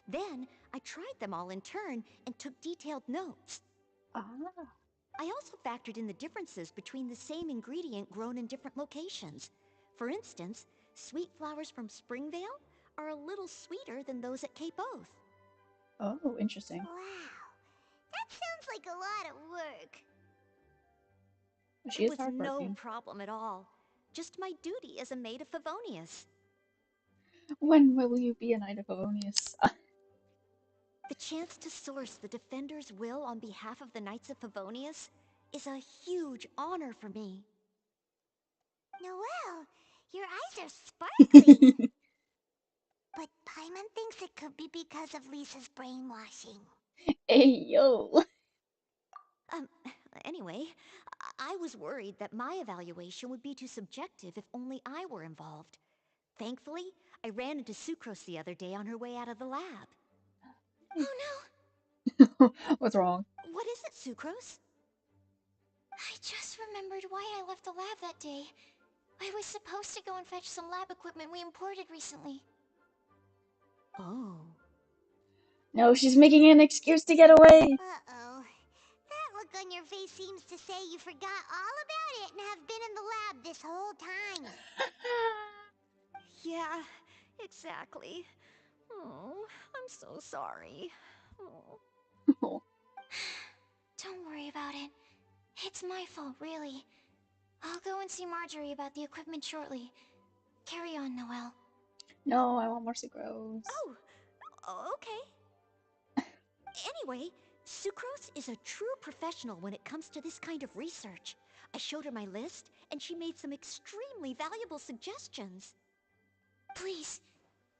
Then, I tried them all in turn and took detailed notes. I also factored in the differences between the same ingredient grown in different locations. For instance, sweet flowers from Springvale are a little sweeter than those at Cape Oath. Oh, interesting. Wow, that sounds like a lot of work. She It is was hardworking. no problem at all. Just my duty as a maid of Favonius. When will you be a Knight of Favonius? The chance to source the Defender's will on behalf of the Knights of Favonius is a huge honor for me. Noelle, your eyes are sparkling. But Paimon thinks it could be because of Lisa's brainwashing. Hey, yo. Anyway, I was worried that my evaluation would be too subjective if only I were involved. Thankfully, I ran into Sucrose the other day on her way out of the lab. Oh no! What's wrong? What is it, Sucrose? I just remembered why I left the lab that day. I was supposed to go and fetch some lab equipment we imported recently. Oh. No, she's making an excuse to get away. Uh-oh. That look on your face seems to say you forgot all about it and have been in the lab this whole time. Yeah, exactly. Oh, I'm so sorry. Oh. Don't worry about it. It's my fault, really. I'll go and see Marjorie about the equipment shortly. Carry on, Noelle. No, I want more sucrose. Oh, okay. Anyway, Sucrose is a true professional when it comes to this kind of research. I showed her my list, and she made some extremely valuable suggestions. Please,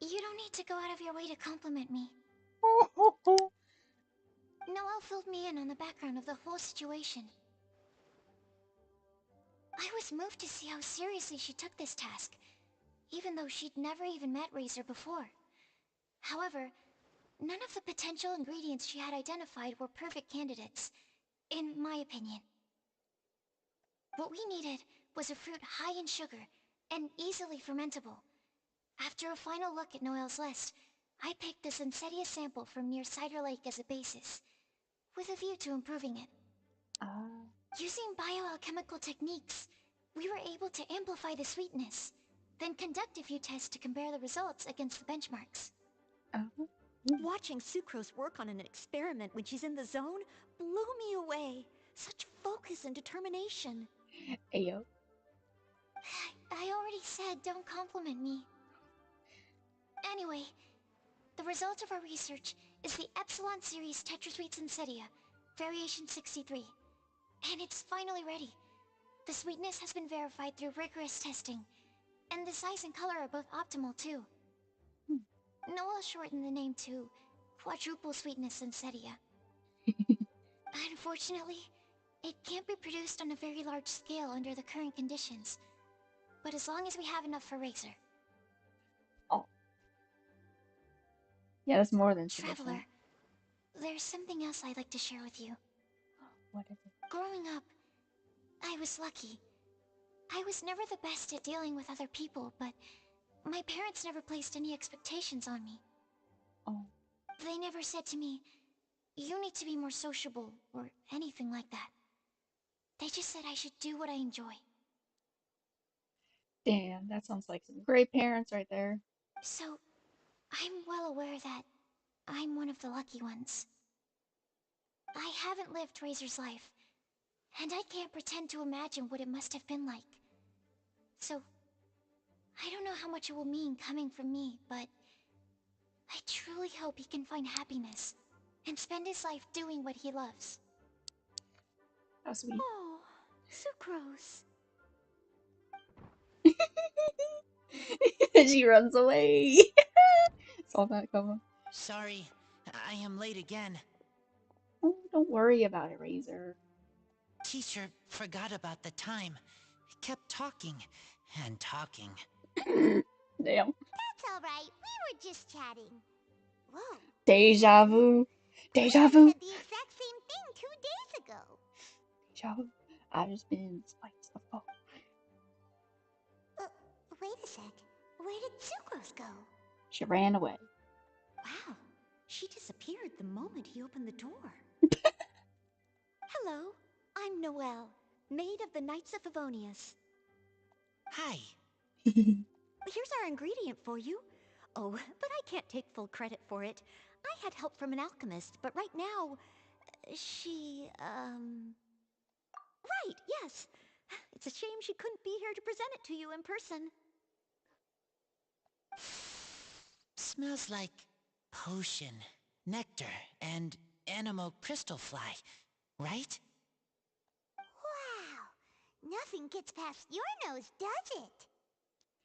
you don't need to go out of your way to compliment me. Noelle filled me in on the background of the whole situation. I was moved to see how seriously she took this task, even though she'd never even met Razor before. However, none of the potential ingredients she had identified were perfect candidates, in my opinion. What we needed was a fruit high in sugar and easily fermentable. After a final look at Noelle's list, I picked the Sensetia sample from near Cider Lake as a basis, with a view to improving it. Using bioalchemical techniques, we were able to amplify the sweetness, then conduct a few tests to compare the results against the benchmarks. Watching Sucrose work on an experiment when she's in the zone blew me away. Such focus and determination. Ayo. I already said don't compliment me. Anyway, the result of our research is the Epsilon Series Tetrasweet Sensetia, Variation 63. And it's finally ready. The sweetness has been verified through rigorous testing, and the size and color are both optimal too. Noelle shortened the name to Quadruple Sweetness Sensetia. Unfortunately, it can't be produced on a very large scale under the current conditions, but as long as we have enough for Razor. Oh. Yeah, that's more than Traveler, sufficient. there's something else I'd like to share with you. What is it? Growing up, I was lucky. I was never the best at dealing with other people, but my parents never placed any expectations on me. Oh. They never said to me, you need to be more sociable, or anything like that. They just said I should do what I enjoy. Damn, that sounds like some great parents right there. So, I'm well aware that I'm one of the lucky ones. I haven't lived Razor's life, and I can't pretend to imagine what it must have been like. So, I don't know how much it will mean coming from me, but I truly hope he can find happiness and spend his life doing what he loves. How sweet. Oh, Sucrose. She runs away. Saw that coming. Sorry, I am late again. Oh, don't worry about it, Razor. Teacher forgot about the time. Kept talking and talking. Damn. That's alright. We were just chatting. Whoa. Deja vu. Deja vu. Said the exact same thing 2 days ago. Deja vu. I just been spiked the phone. Wait a sec. Where did Sucrose go? She ran away. Wow. She disappeared the moment he opened the door. Hello. I'm Noelle, maid of the Knights of Favonius. Hi. Here's our ingredient for you. Oh, but I can't take full credit for it. I had help from an alchemist, but right now, she, Right, yes. It's a shame she couldn't be here to present it to you in person. Smells like potion, nectar, and anemo crystal fly, right? Wow. Nothing gets past your nose, does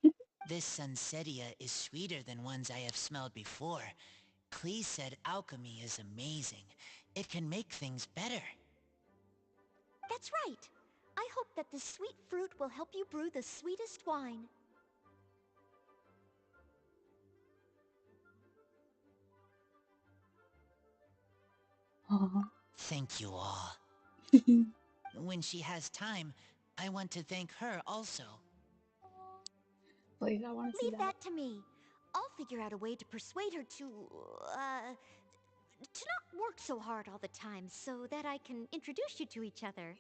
it? This Sunsetia is sweeter than ones I have smelled before. Klee said alchemy is amazing. It can make things better. That's right. I hope that this sweet fruit will help you brew the sweetest wine. Thank you all. When she has time, I want to thank her also. Please, I want to see Leave that to me. I'll figure out a way to persuade her to not work so hard all the time so that I can introduce you to each other.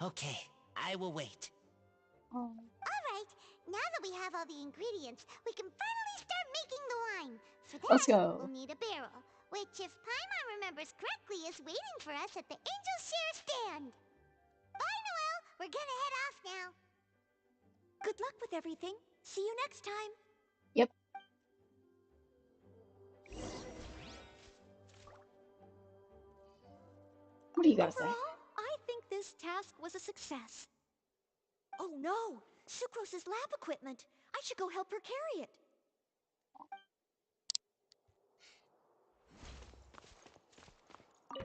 Okay, I will wait. Alright, now that we have all the ingredients, we can finally start making the wine. For that, Let's go. we'll need a barrel, which, if Paimon remembers correctly, is waiting for us at the Angel Share stand. Bye, Noelle! We're gonna head off now. Good luck with everything. See you next time. Yep. What do you gotta say? Overall, I think this task was a success. Oh no! Sucrose's lab equipment! I should go help her carry it.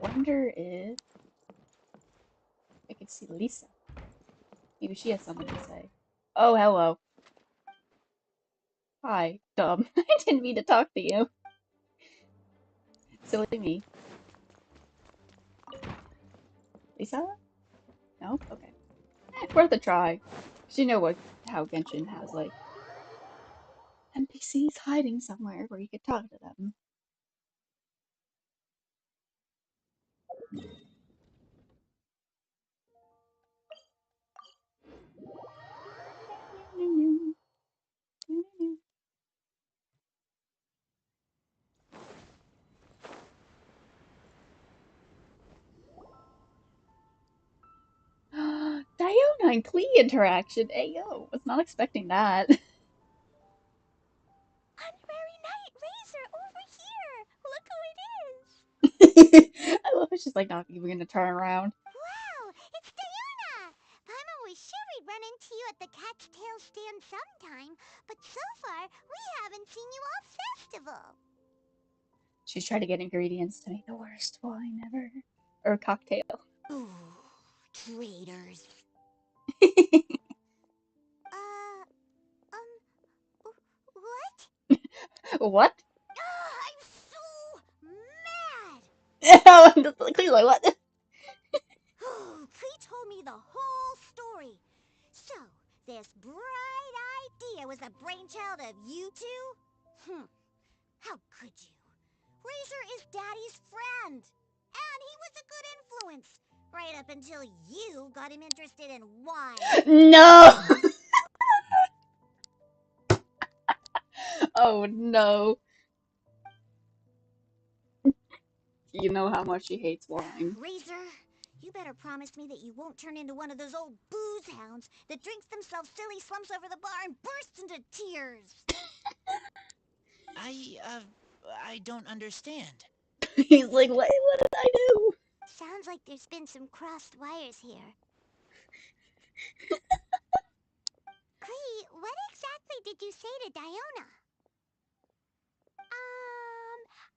Wonder if I could see Lisa. Maybe she has something to say. Oh, hello. Hi, dumb. I didn't mean to talk to you. Silly me. Lisa? No? Okay. Worth a try. 'Cause you know how Genshin has, like, NPCs hiding somewhere where you could talk to them. Diona and Klee interaction. Ayo, was not expecting that. Honorary Knight Razor, over here! Look who it is! I love it. She's like not even gonna turn around. Wow, it's Diona! Paimon was sure we'd run into you at the Cat's Tail stand sometime, but so far, we haven't seen you all festival. She's trying to get ingredients to make the worst wine ever. Or cocktail. Ooh, traitors. What? What? I'm so mad! Klee's like, what? Klee told me the whole story. So, this bright idea was the brainchild of you two? How could you? Razor is Daddy's friend. And he was a good influence. Right up until you got him interested in wine. No! Oh no. You know how much she hates wine. Razor, You better promise me that you won't turn into one of those old booze hounds that drinks themselves silly, slumps over the bar, and bursts into tears. I don't understand. He's like, what did I do? Sounds like there's been some crossed wires here. Klee, what exactly did you say to Diona?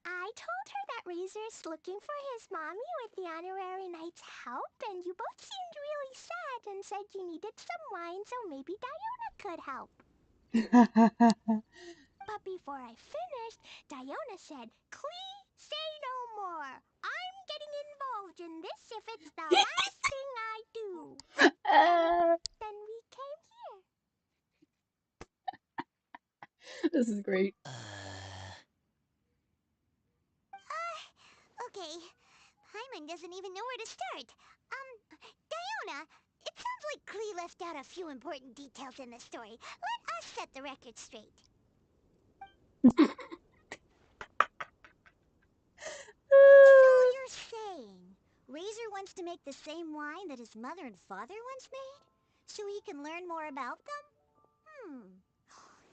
I told her that Razor's looking for his mommy with the honorary knight's help, and you both seemed really sad and said you needed some wine, so maybe Diona could help. But before I finished, Diona said, Klee, say no more. I'm getting involved in this if it's the last thing I do. And then we came here. This is great. Okay. Paimon doesn't even know where to start. Diona, it sounds like Klee left out a few important details in the story. Let us set the record straight. So you're saying Razor wants to make the same wine that his mother and father once made? So he can learn more about them?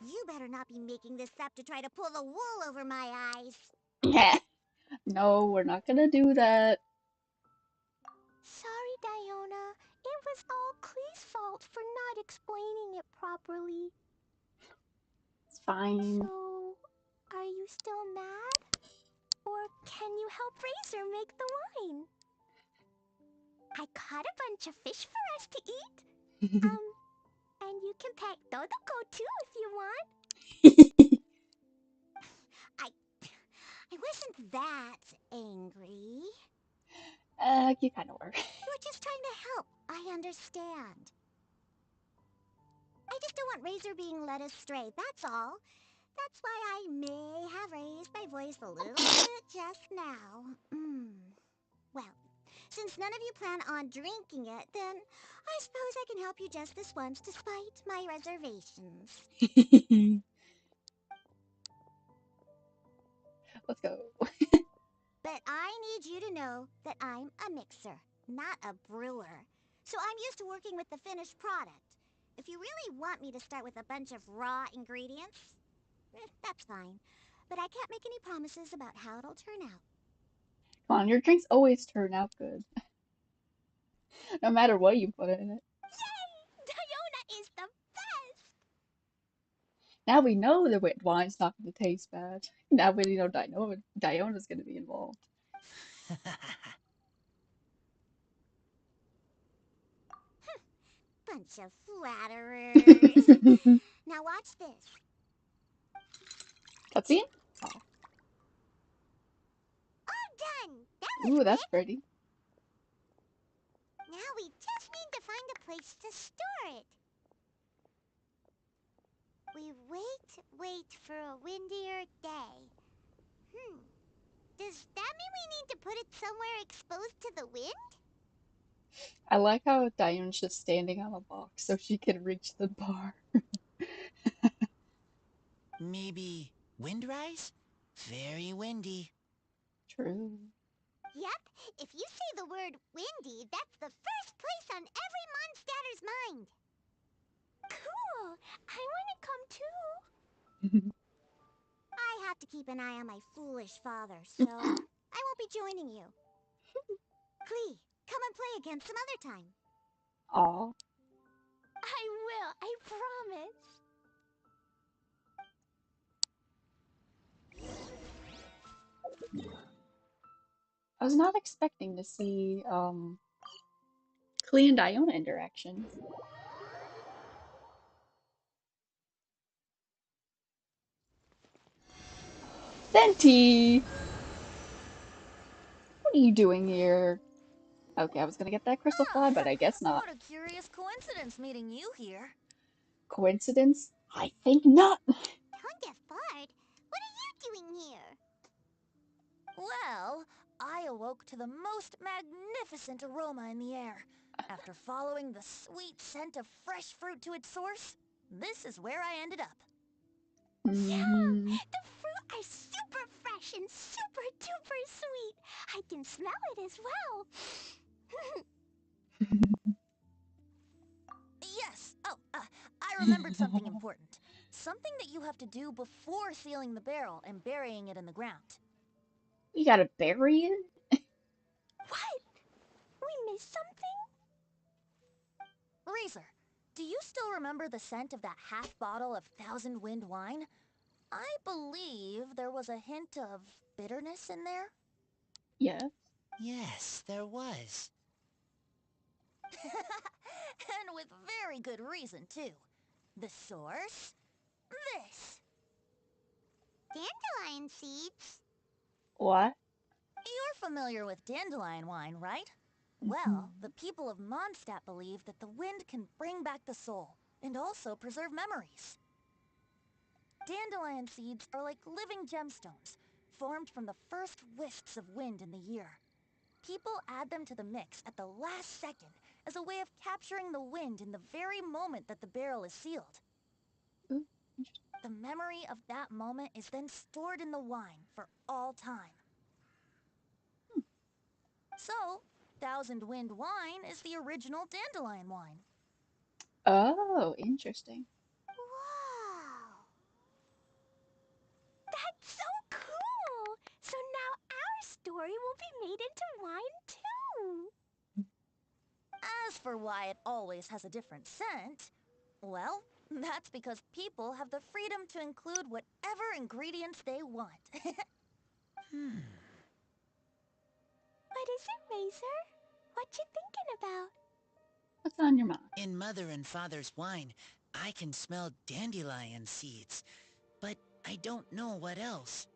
You better not be making this up to try to pull the wool over my eyes. No, we're not gonna do that. Sorry, Diona. It was all Klee's fault for not explaining it properly. It's fine. So, are you still mad? Or can you help Razor make the wine? I caught a bunch of fish for us to eat. And you can pet Dodoco too if you want. I wasn't that angry. You kind of were. You were just trying to help. I understand. I just don't want Razor being led astray, that's all. That's why I may have raised my voice a little bit just now. Well, since none of you plan on drinking it, then I suppose I can help you just this once despite my reservations. Let's go. But I need you to know that I'm a mixer, not a brewer. So I'm used to working with the finished product. If you really want me to start with a bunch of raw ingredients, that's fine. But I can't make any promises about how it'll turn out. Come on, your drinks always turn out good. No matter what you put in it. Yay! Diona is the best! Now we know the wine's not going to taste bad. Now we know Diona's going to be involved. Bunch of flatterers. Now watch this. Cutscene? Oh. All done! That was Ooh, quick. that's pretty. Now we just need to find a place to store it. We wait for a windier day. Does that mean we need to put it somewhere exposed to the wind? I like how Diona's just standing on a box so she can reach the bar. Maybe windrise? Very windy. True. Yep, if you say the word windy, that's the first place on every Mondstatter's mind. Cool! I want to come too. I have to keep an eye on my foolish father, so I won't be joining you. Klee, come and play again some other time. Aw. I will, I promise. I was not expecting to see Klee and Diona interaction. Venti! What are you doing here? Okay, I was gonna get that crystal fly, but I guess not. What a curious coincidence meeting you here. Coincidence? I think not. Tongue-deaf bard, what are you doing here? Well, I awoke to the most magnificent aroma in the air. After following the sweet scent of fresh fruit to its source, this is where I ended up. Yum! The fruit are super fresh and super duper sweet. I can smell it as well. Yes. Oh, I remembered something important. Something that you have to do before sealing the barrel and burying it in the ground. You gotta bury it? What? We missed something? Razor, do you still remember the scent of that half bottle of Thousand Wind wine? I believe there was a hint of bitterness in there. Yes. Yes, there was. And with very good reason, too. The source? This. Dandelion seeds? What? You're familiar with dandelion wine, right? Well, the people of Mondstadt believe that the wind can bring back the soul and also preserve memories. Dandelion seeds are like living gemstones, formed from the first wisps of wind in the year. People add them to the mix at the last second as a way of capturing the wind in the very moment that the barrel is sealed. The memory of that moment is then stored in the wine for all time. So, Thousand Wind wine is the original dandelion wine. Oh, interesting. Wow. That's so cool! So now our story will be made into wine too! As for why it always has a different scent, well, that's because people have the freedom to include whatever ingredients they want. What is it, Razor? What you thinking about? What's on your mind? In Mother and Father's wine, I can smell dandelion seeds, but I don't know what else.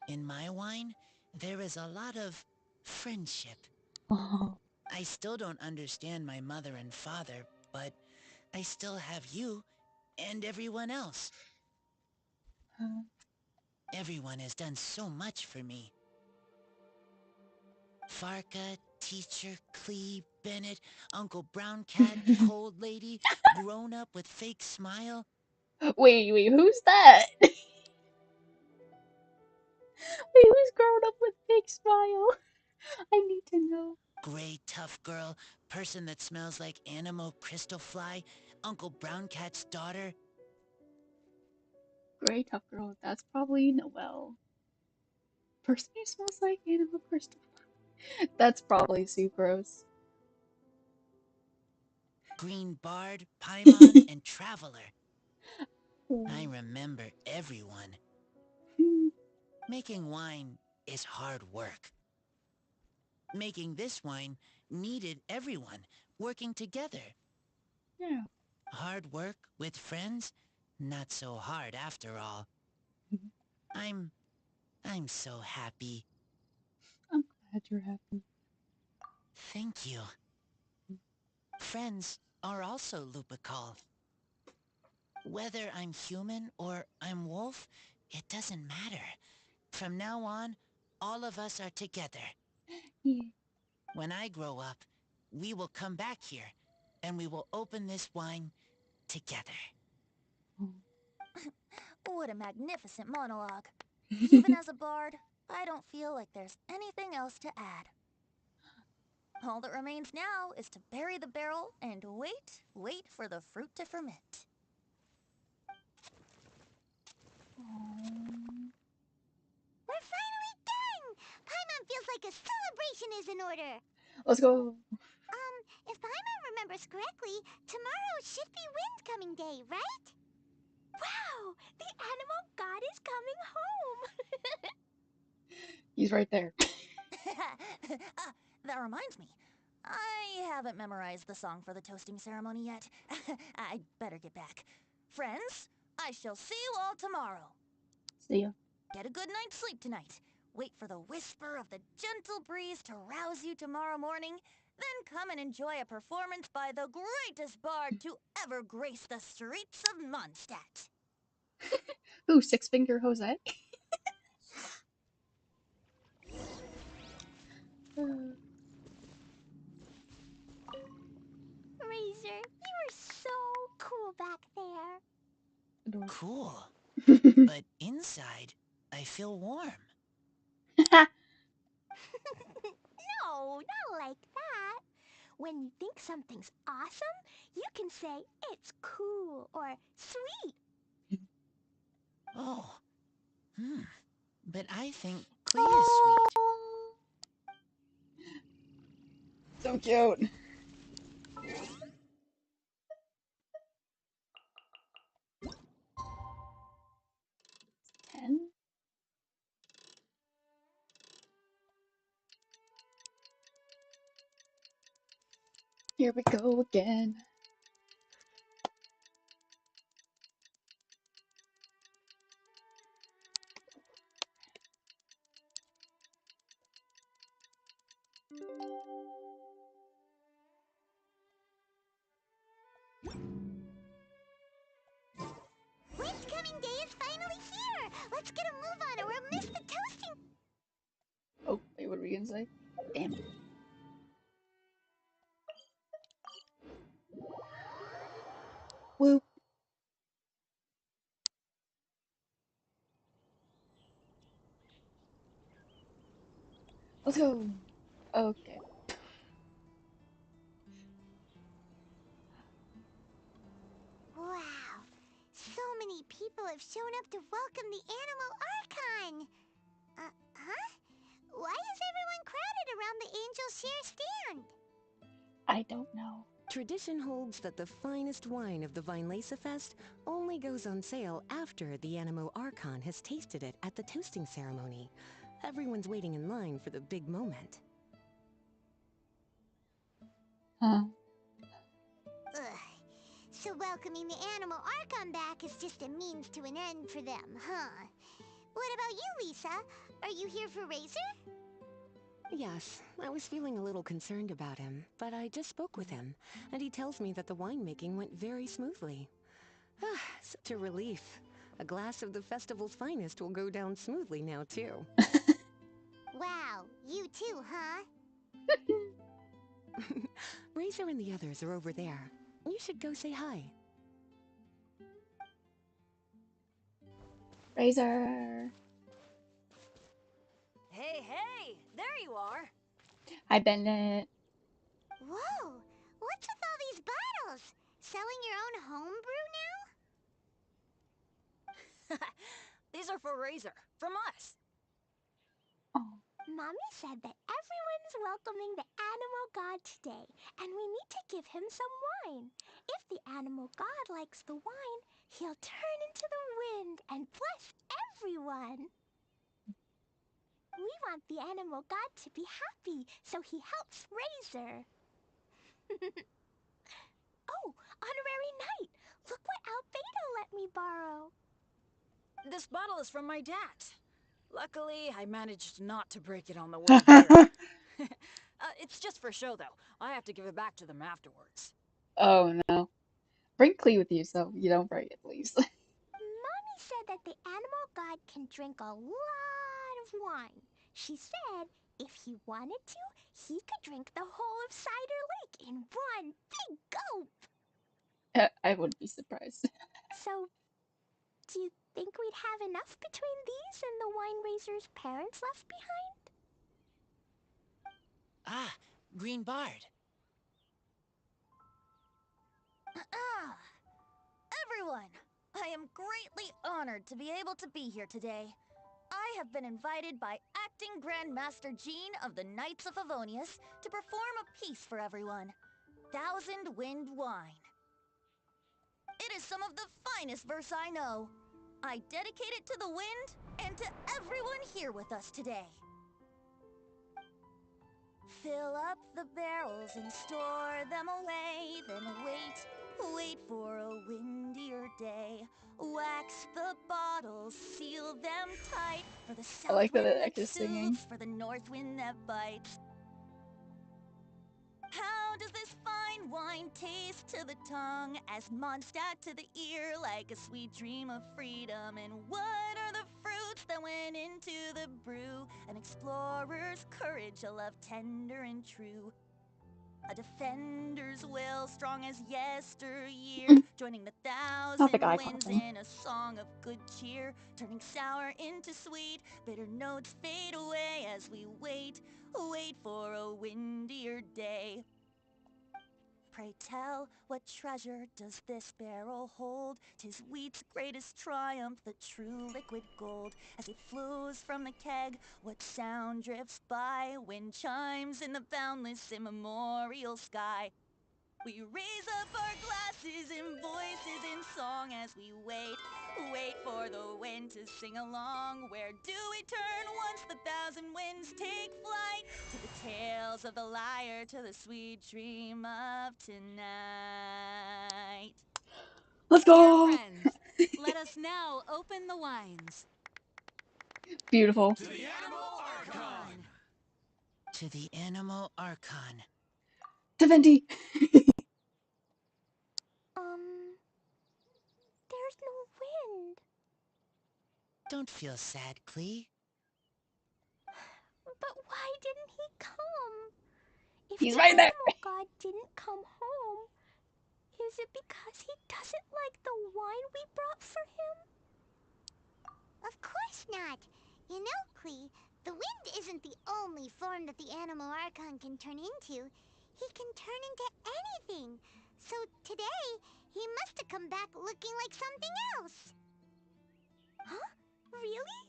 In my wine, there is a lot of friendship. Oh. I still don't understand my mother and father, but I still have you and everyone else. Everyone has done so much for me. Farka, Teacher, Clee, Bennett, Uncle Brown Cat, Cold Lady, Grown Up with Fake Smile. Wait, who's that? Wait, who's grown up with big smile? I need to know. Gray Tough Girl, Person that smells like Animo Crystal Fly, Uncle Brown Cat's daughter. Gray tough girl, that's probably Noelle. Person who smells like animal crystal. That's probably Sucrose. Green Bard, Paimon, and Traveler. I remember everyone. Making wine is hard work. Making this wine needed everyone working together. Yeah. Hard work with friends? Not so hard after all. I'm so happy. I'm glad you're happy. Thank you. Friends are also Lupical. Whether I'm human or I'm wolf, it doesn't matter. From now on, all of us are together. Yeah. When I grow up, we will come back here, and we will open this wine together. What a magnificent monologue. Even as a bard, I don't feel like there's anything else to add. All that remains now is to bury the barrel and wait for the fruit to ferment. We're finally done! Paimon feels like a celebration is in order. Let's go. If Paimon remembers correctly, tomorrow should be Windcoming Day, right? Wow! The animal god is coming home! He's right there. That reminds me. I haven't memorized the song for the toasting ceremony yet. I'd better get back. Friends, I shall see you all tomorrow. See ya. Get a good night's sleep tonight. Wait for the whisper of the gentle breeze to rouse you tomorrow morning. Then come and enjoy a performance by the greatest bard to ever grace the streets of Mondstadt. Ooh, Six Finger Jose. Razor, you were so cool back there. Cool. But inside, I feel warm. No, No, not like that. When you think something's awesome, you can say it's cool or sweet. Oh. But I think Klee is sweet. So cute. $10. Here we go again. Windscoming day is finally here! Let's get a move on or we'll miss the toasting! Oh, wait, what were we gonna say? Damn. Whoop. Let's go. Okay. Wow, so many people have shown up to welcome the Animal Archon! Huh? Why is everyone crowded around the Angel Share stand? I don't know. Tradition holds that the finest wine of the Vinelasah Fest only goes on sale after the Animo Archon has tasted it at the toasting ceremony. Everyone's waiting in line for the big moment. Huh. Ugh. So welcoming the Animal Archon back is just a means to an end for them, huh? What about you, Lisa? Are you here for Razor? Yes, I was feeling a little concerned about him, but I just spoke with him, and he tells me that the winemaking went very smoothly. Ah, such a relief. A glass of the festival's finest will go down smoothly now, too. Wow, you too, huh? Razor and the others are over there. You should go say hi. Razor. Hey, hey! There you are! Hi, Bennett. Whoa! What's with all these bottles? Selling your own homebrew now? These are for Razor, from us. Oh. Mommy said that everyone's welcoming the animal god today, and we need to give him some wine. If the animal god likes the wine, he'll turn into the wind and bless everyone. We want the animal god to be happy, so he helps Razor. Oh, honorary knight! Look what Albedo let me borrow. This bottle is from my dad. Luckily, I managed not to break it on the way here. It's just for show, though. I have to give it back to them afterwards. Oh no. Bring Klee with you so you don't break it, please. Mommy said that the animal god can drink a lot of wine. She said if he wanted to, he could drink the whole of Cider Lake in one big gulp. I wouldn't be surprised. So, do you think we'd have enough between these and the wine raiser's parents left behind? Ah, Green Bard. Everyone, I am greatly honored to be able to be here today. I have been invited by Acting Grand Master Jean of the Knights of Favonius to perform a piece for everyone. Thousand Wind Wine. It is some of the finest verse I know. I dedicate it to the wind and to everyone here with us today. Fill up the barrels and store them away, then wait for a windier day. Wax the bottles, seal them tight, for the I south like that wind it that actually singing. soothes, for the north wind that bites. How does this fine wine taste to the tongue, as Mondstadt to the ear, like a sweet dream of freedom? And what are the fruits that went into the brew? An explorer's courage, a love tender and true. A defender's will, strong as yesteryear, joining the Not the thousand guy winds clapping. in a song of good cheer, turning sour into sweet, bitter notes fade away as we wait for a windier day. Pray tell, what treasure does this barrel hold? 'Tis wheat's greatest triumph, the true liquid gold. As it flows from the keg, what sound drifts by? Wind chimes in the boundless immemorial sky. We raise up our glasses and voices in song as we wait for the wind to sing along. Where do we turn once the thousand winds take flight? To the tales of the lyre, to the sweet dream of tonight. Let's Dear go! friends, let us now open the wines. Beautiful. To the Animal Archon! To the Animal Archon. 70! There's no wind. Don't feel sad, Klee. But why didn't he come? If He's the right there! animal god didn't come home, is it because he doesn't like the wine we brought for him? Of course not. You know, Klee, the wind isn't the only form that the Animal Archon can turn into. He can turn into anything. So today, he must have come back looking like something else. Huh? Really?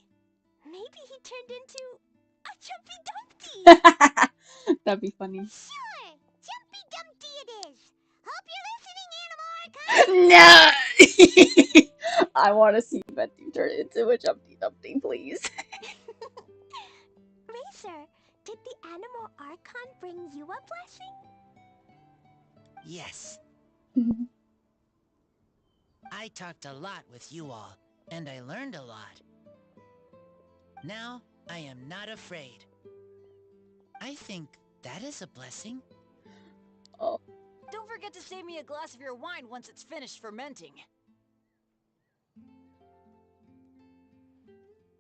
Maybe he turned into a Jumpy Dumpty! That'd be funny. Sure! Jumpy Dumpty it is! Hope you're listening, Animal Archon! No! I want to see Venti turn into a Jumpy Dumpty, please. Razor, did the Animal Archon bring you a blessing? Yes. I talked a lot with you all, and I learned a lot. Now, I am not afraid. I think that is a blessing. Oh. Don't forget to save me a glass of your wine once it's finished fermenting.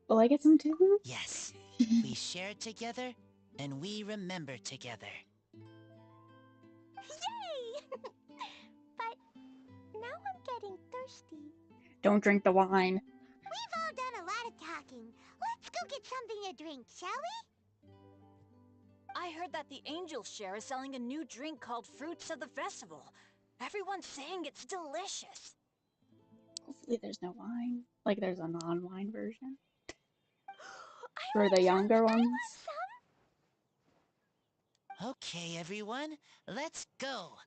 Will I get some too? Yes. We share together, and we remember together. Yay! But now I'm getting thirsty. Don't drink the wine. We've all done a lot of talking. Let's go get something to drink, shall we? I heard that the Angel Share is selling a new drink called Fruits of the Festival. Everyone's saying it's delicious. Hopefully there's no wine. Like there's a non-wine version. For the younger ones. Okay, everyone, let's go.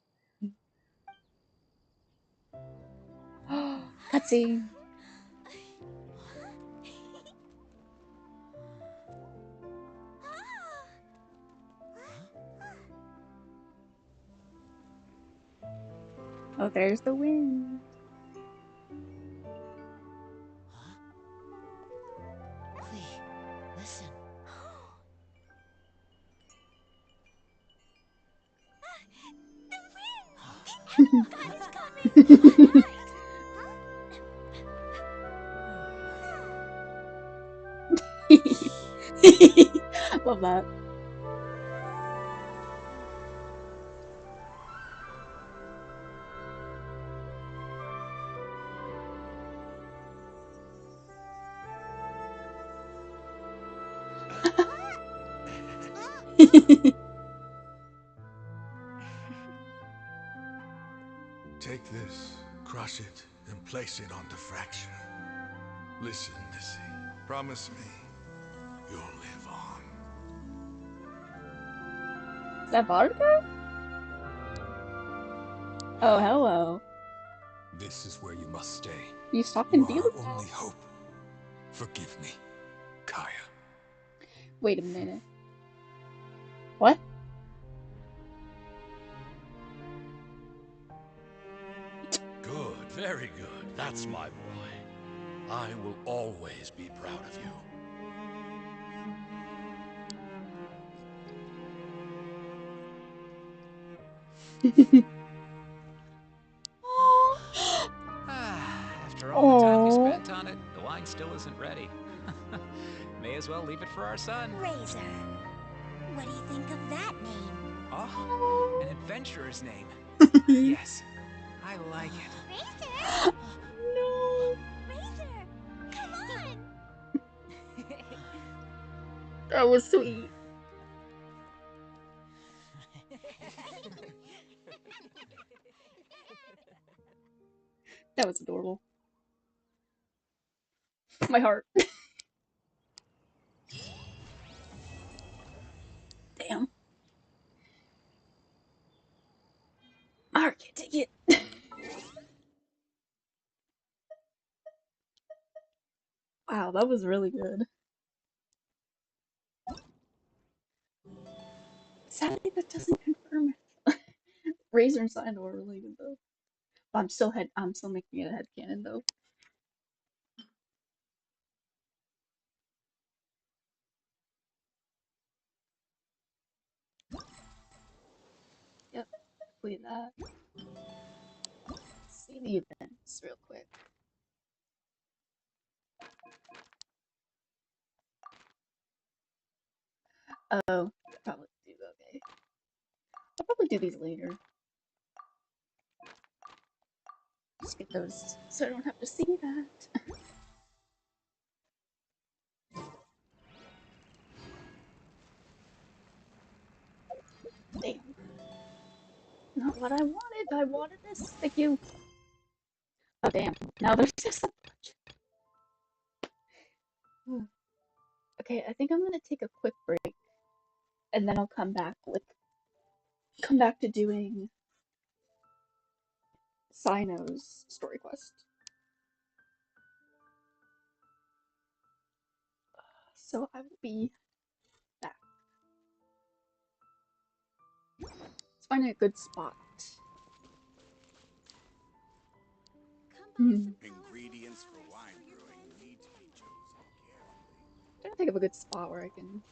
Cutscene. Oh, there's the wind. Klee, listen. The wind! The animal god is coming! Love that. Take this, crush it, and place it on the fracture. Listen, Missy. Promise me you'll live on. Is that vodka? Oh, hello. This is where you must stay. You stopped and You feel are it? our only hope. Forgive me, Kaya. Wait a minute. What? Good, very good. That's my boy. I will always be proud of you. After all the time we spent on it, the wine still isn't ready. May as well leave it for our son. Razor. What do you think of that name? Oh, an adventurer's name. Yes, I like it. Razor? No. Razor, come on! That was sweet. That was adorable. My heart. Damn. My heart can't take it. Wow, that was really good. Sadly, that doesn't confirm it. Razor and Cyno are really good though. I'm still making it a headcanon though. Yep, complete that. Let's see the events real quick. Oh, probably do okay. I'll probably do these later. Just get those so I don't have to see that. Damn. Not what I wanted. I wanted this. Thank you. Oh damn. Now there's just a bunch. Okay, I think I'm gonna take a quick break and then I'll come back to doing Cyno's story quest. So I will be back. Let's find a good spot. Ingredients for wine brewing need to be chosen carefully. I'm trying to think of a good spot where I can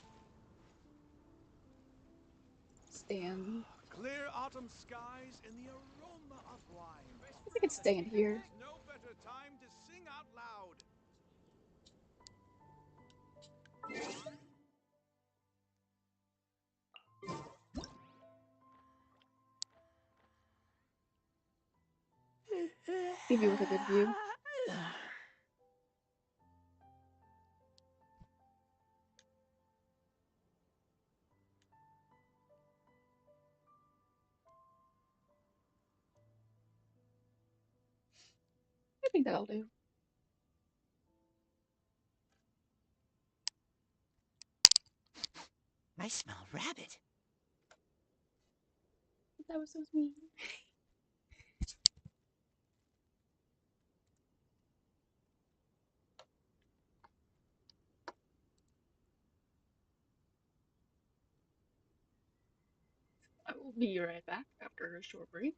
stand. Clear autumn skies and the aroma of wine. I guess I could stand here. There's no better time to sing out loud. Leave you with a good view. I think that'll do. I smell rabbit. That was so sweet. I will be right back after a short break.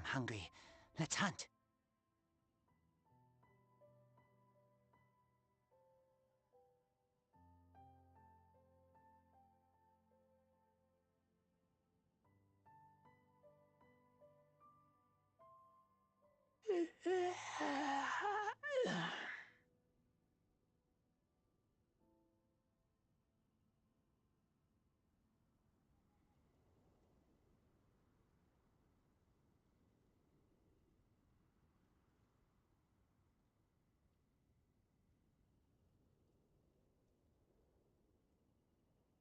hungry. Let's hunt.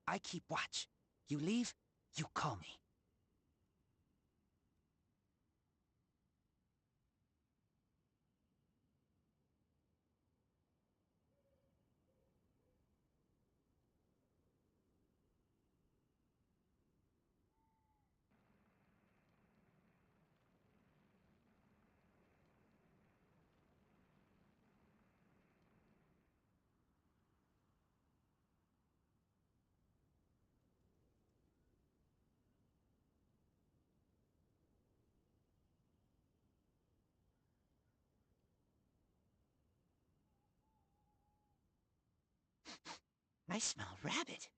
I keep watch. You leave, you call me. I smell rabbit.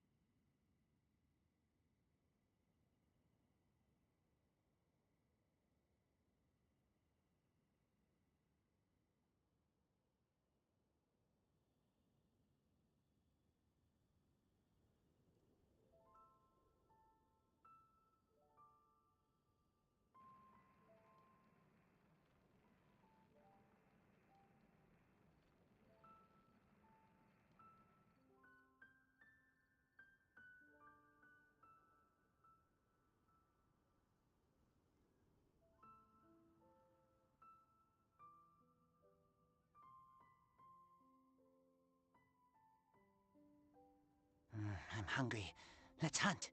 I'm hungry. Let's hunt.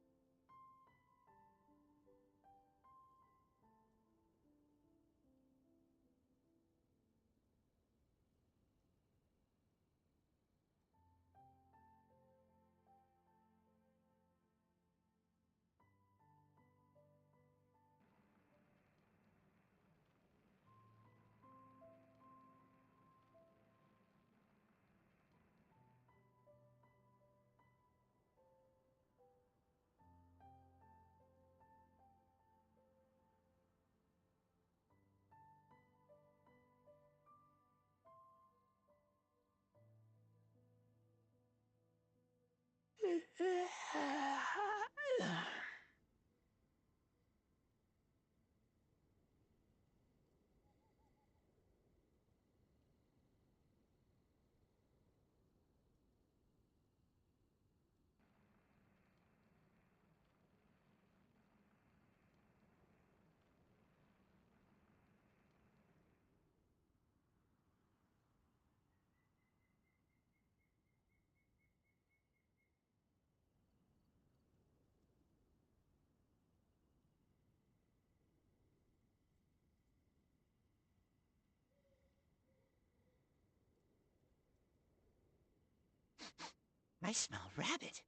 I smell rabbit.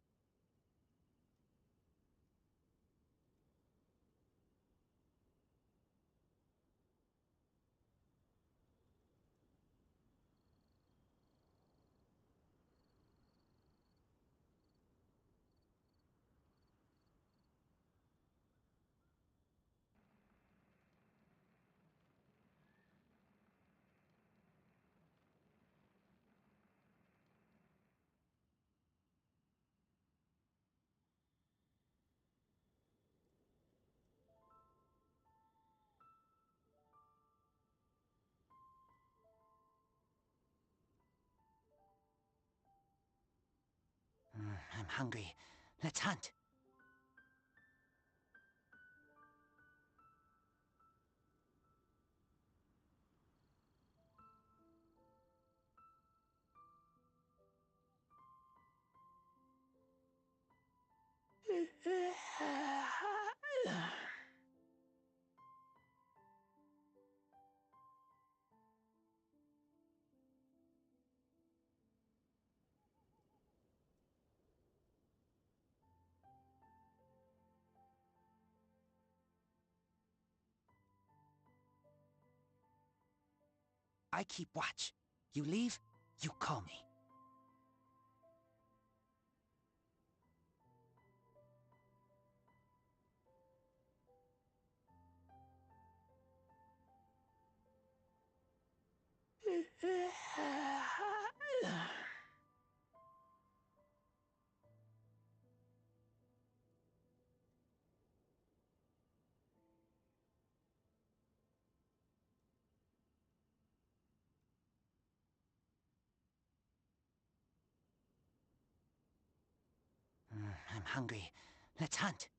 I'm hungry. Let's hunt. I keep watch. You leave, you call me. I'm hungry. Let's hunt.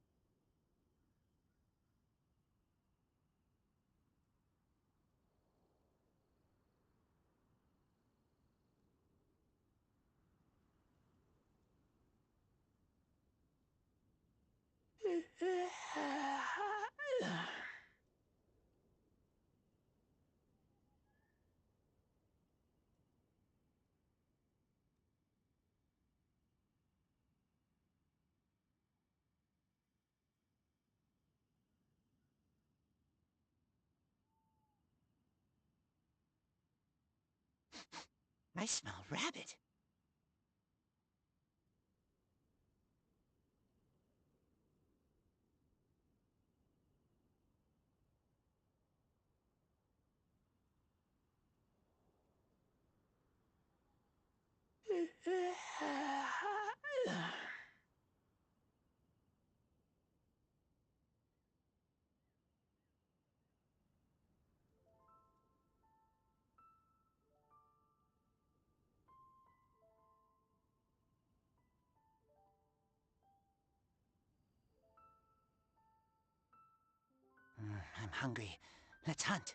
I smell rabbit. I'm hungry. Let's hunt.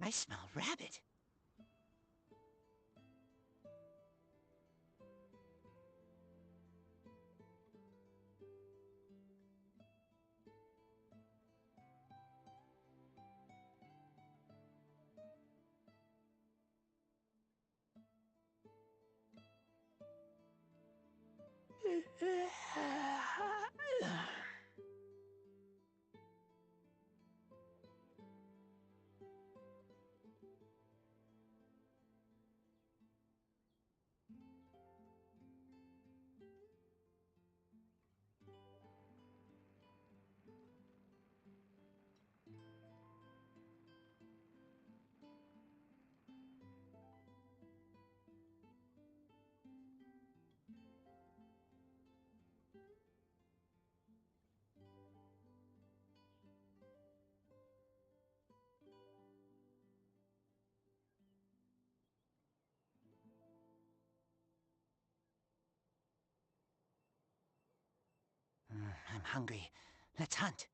I smell rabbit. I'm hungry. Let's hunt.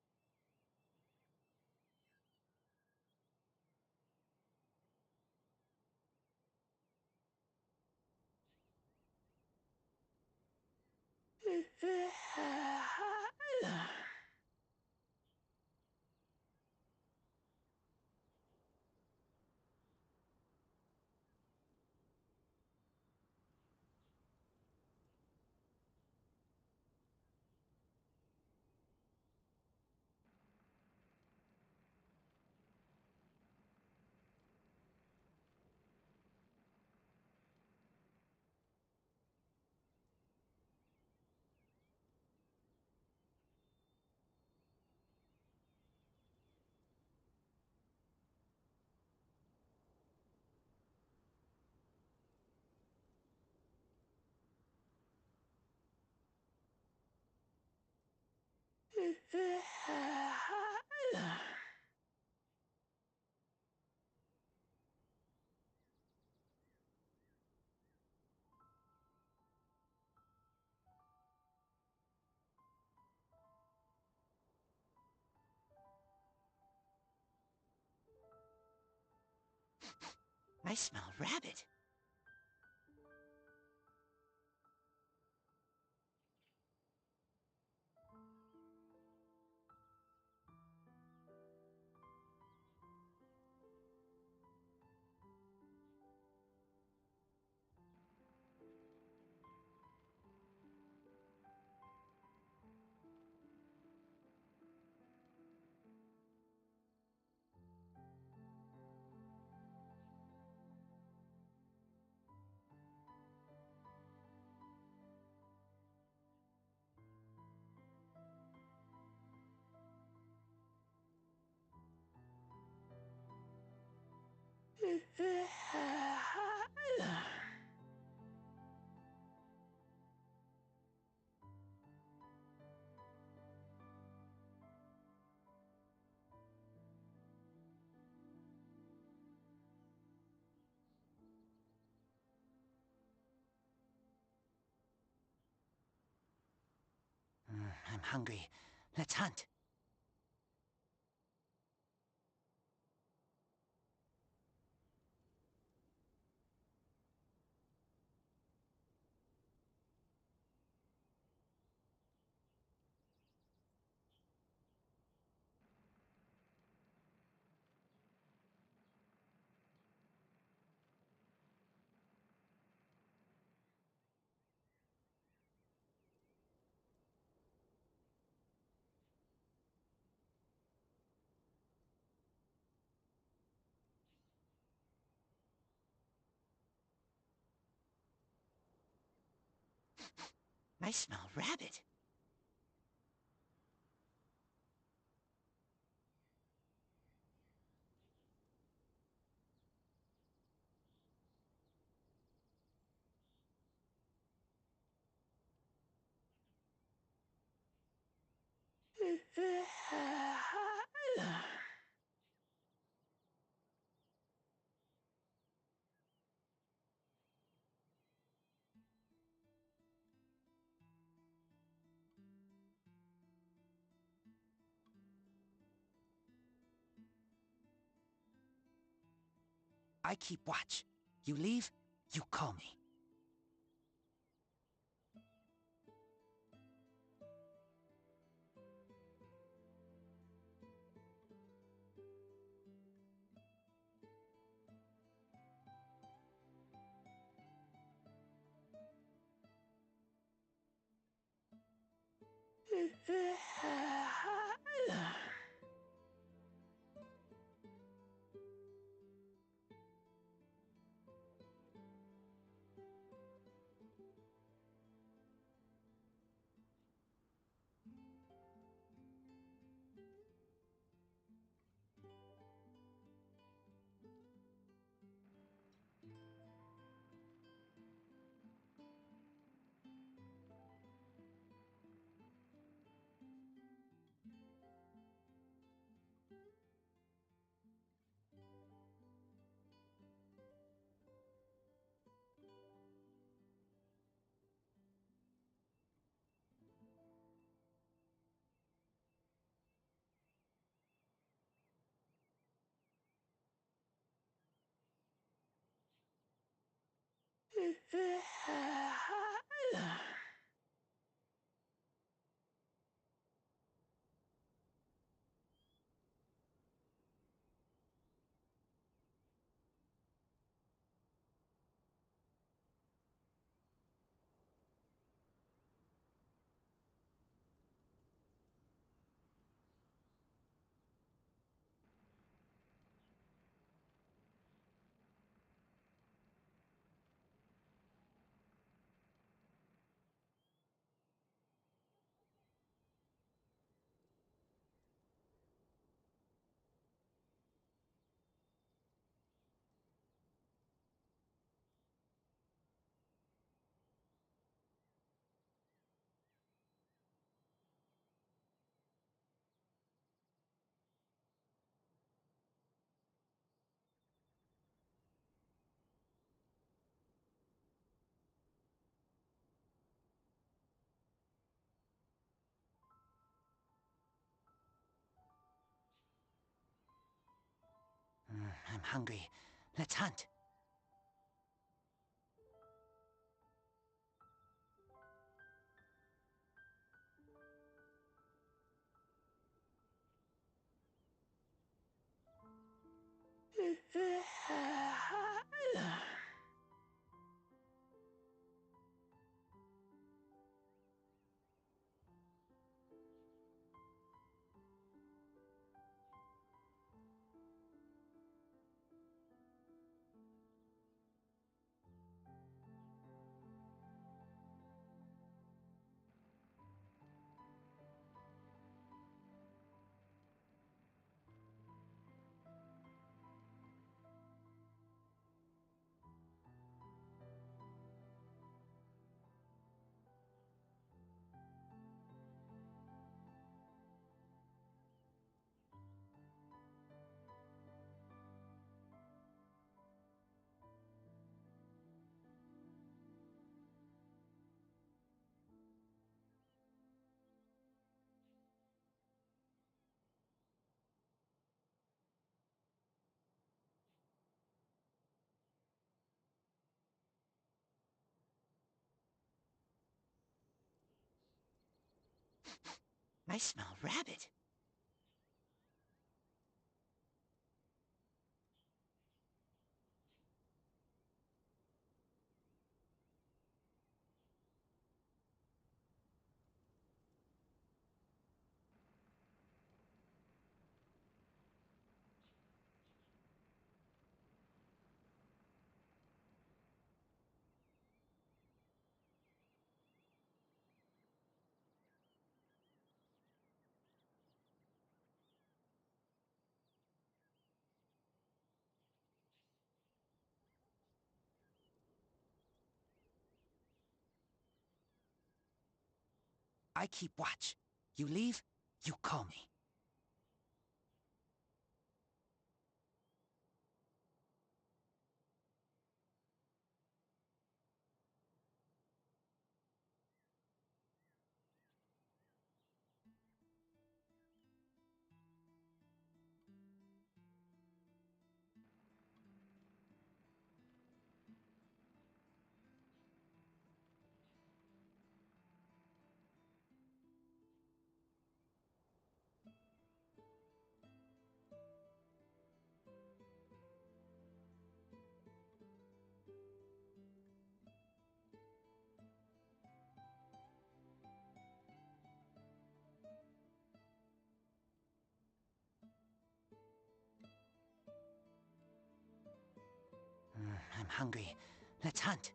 I smell rabbit. I'm hungry. Let's hunt. I smell rabbit. I keep watch. You leave, you call me. I'm hungry. Let's hunt. I smell rabbit. I keep watch. You leave, you call me. I'm hungry. Let's hunt.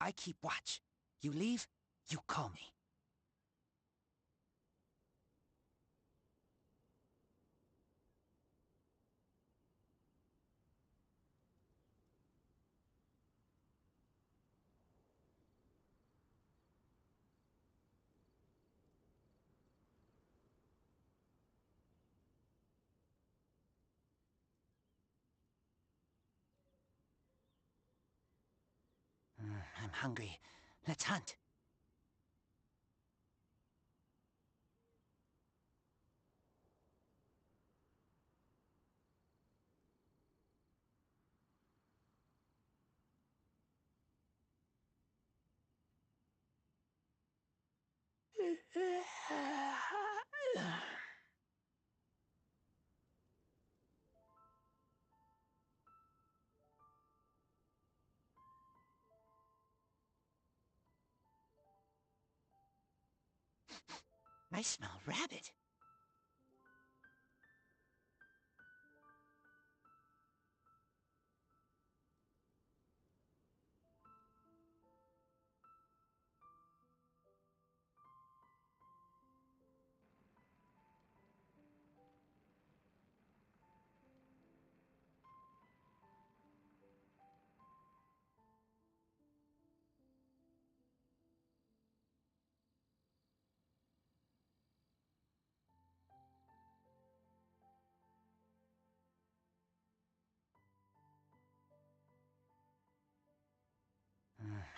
I keep watch. You leave, you call me. I'm hungry. Let's hunt. I smell rabbit.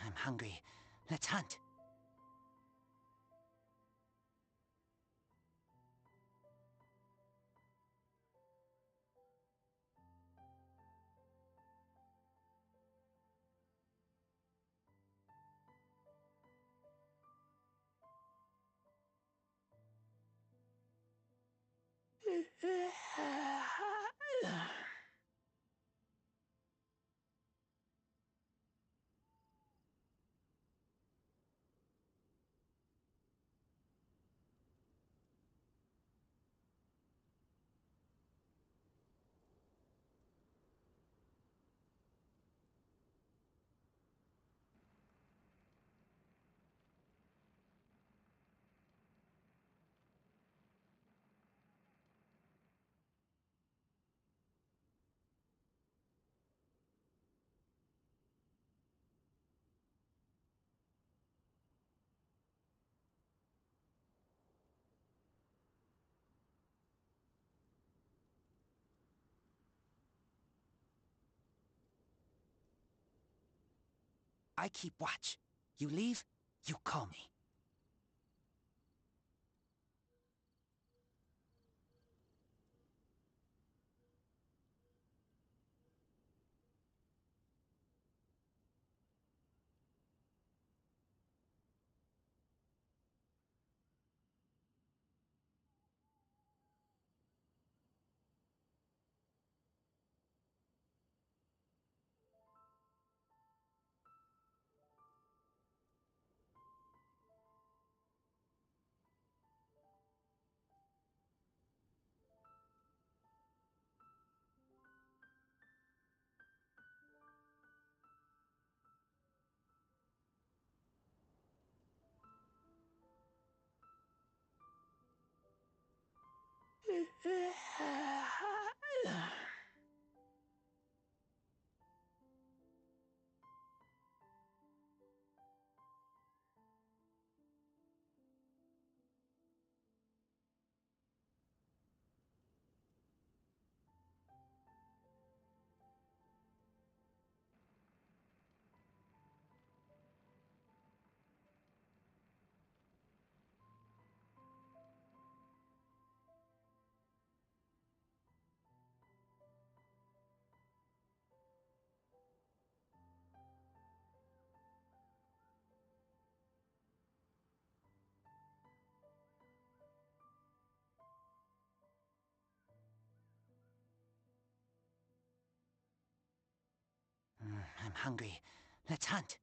I'm hungry. Let's hunt. I keep watch. You leave, you call me. I'm hungry. Let's hunt.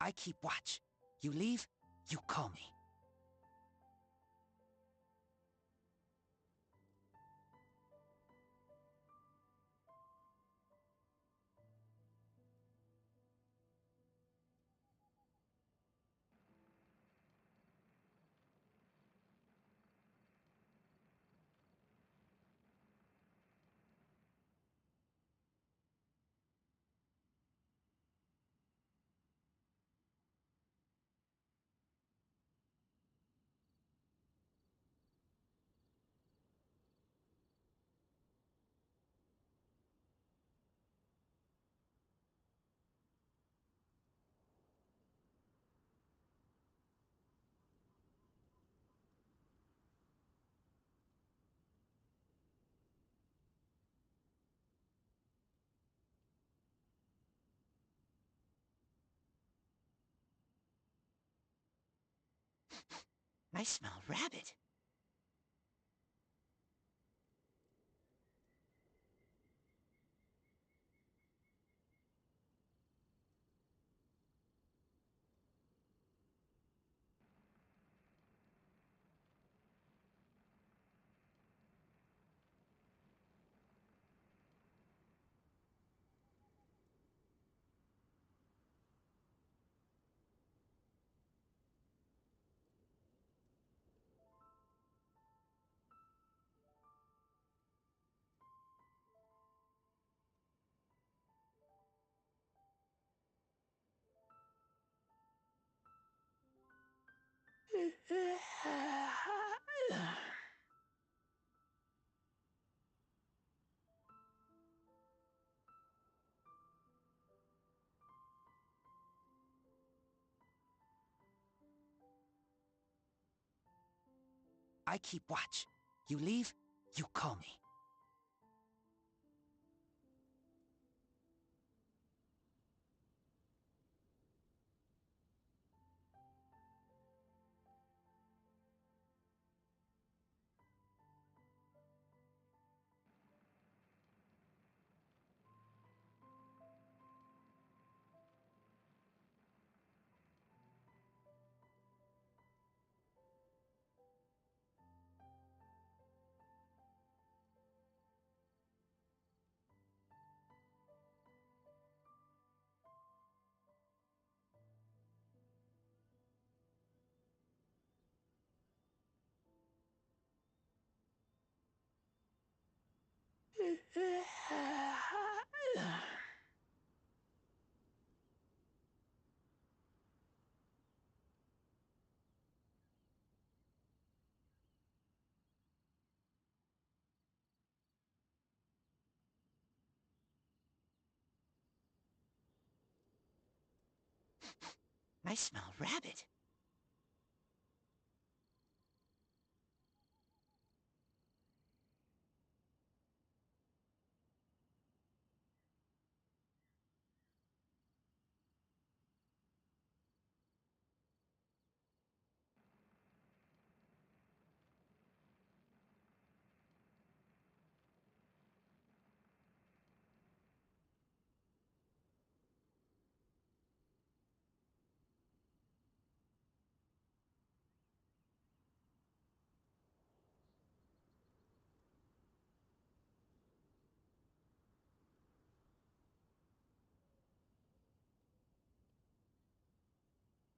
I keep watch. You leave, you call me. I smell rabbit. I keep watch. You leave, you call me. I smell rabbit.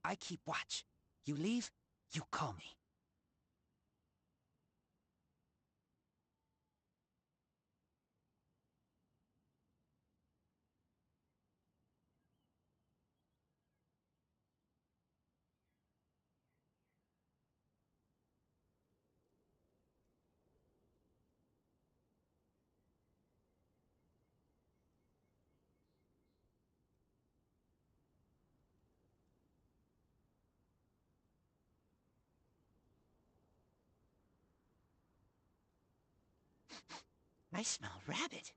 I keep watch. You leave, you call me. I smell rabbit.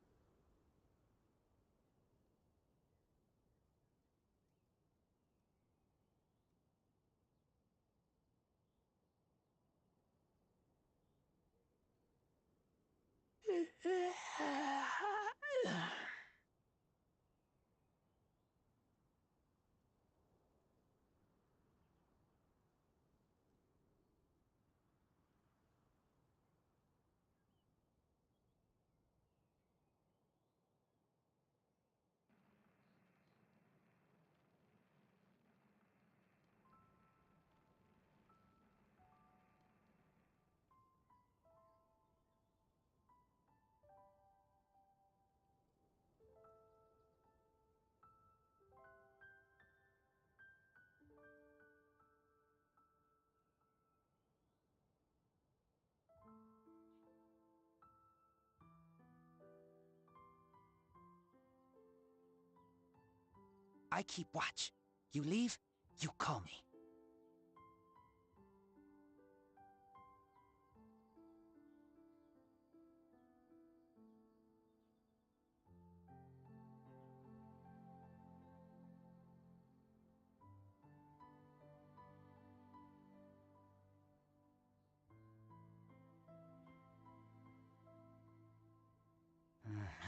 I keep watch. You leave, you call me.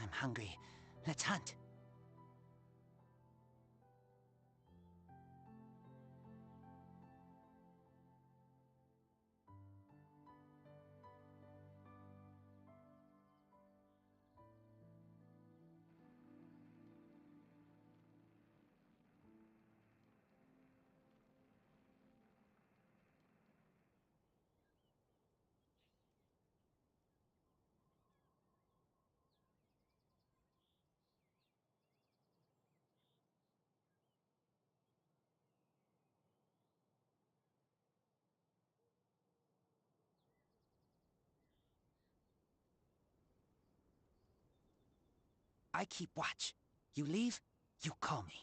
I'm hungry. Let's hunt. I keep watch. You leave, you call me.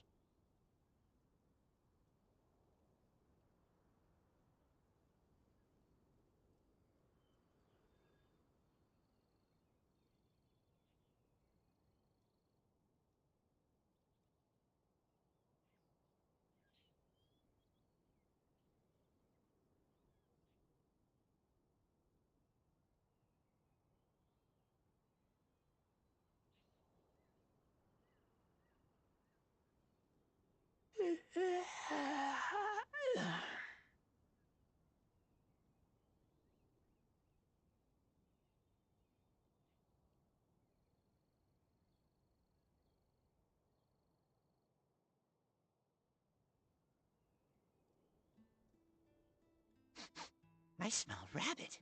I smell rabbit.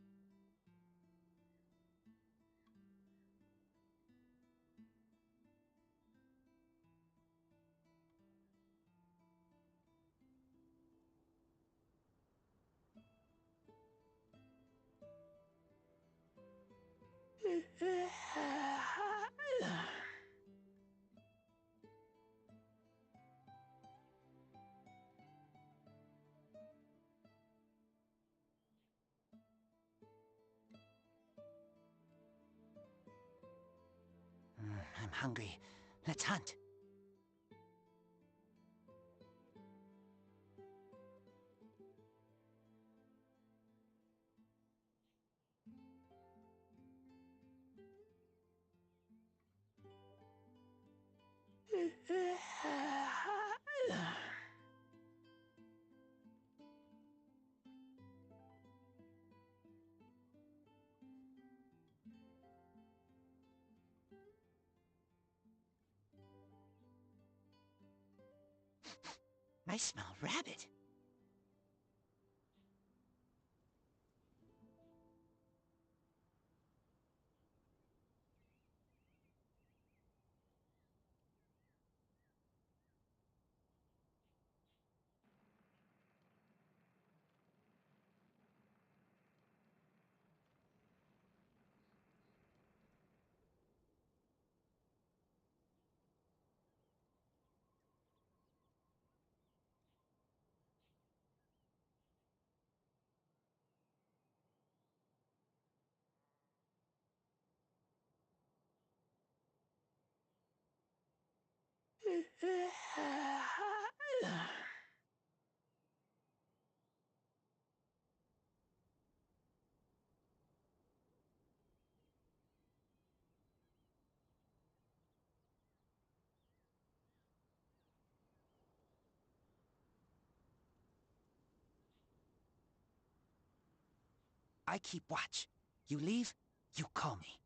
hungry. Let's hunt. I smell rabbit. I keep watch. You leave, you call me.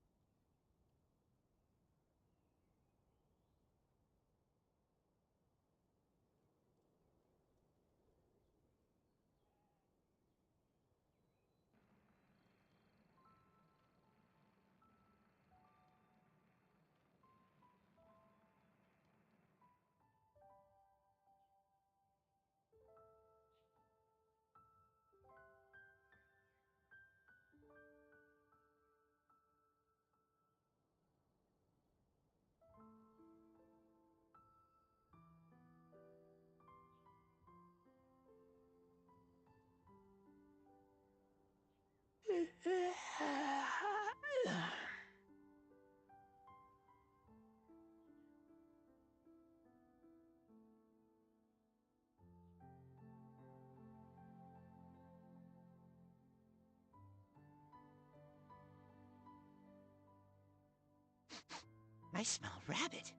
I smell rabbit.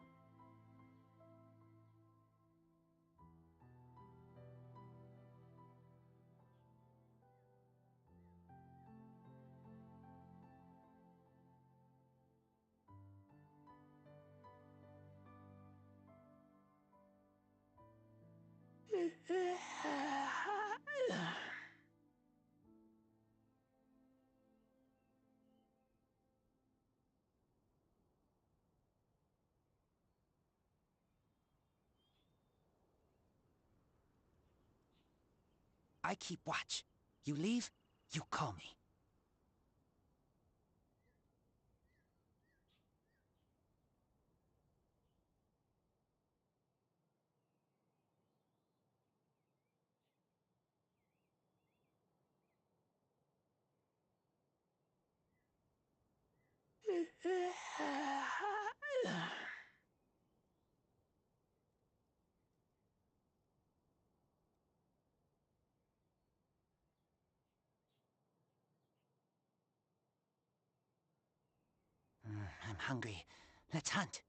I keep watch. You leave, you call me. I'm hungry. Let's hunt.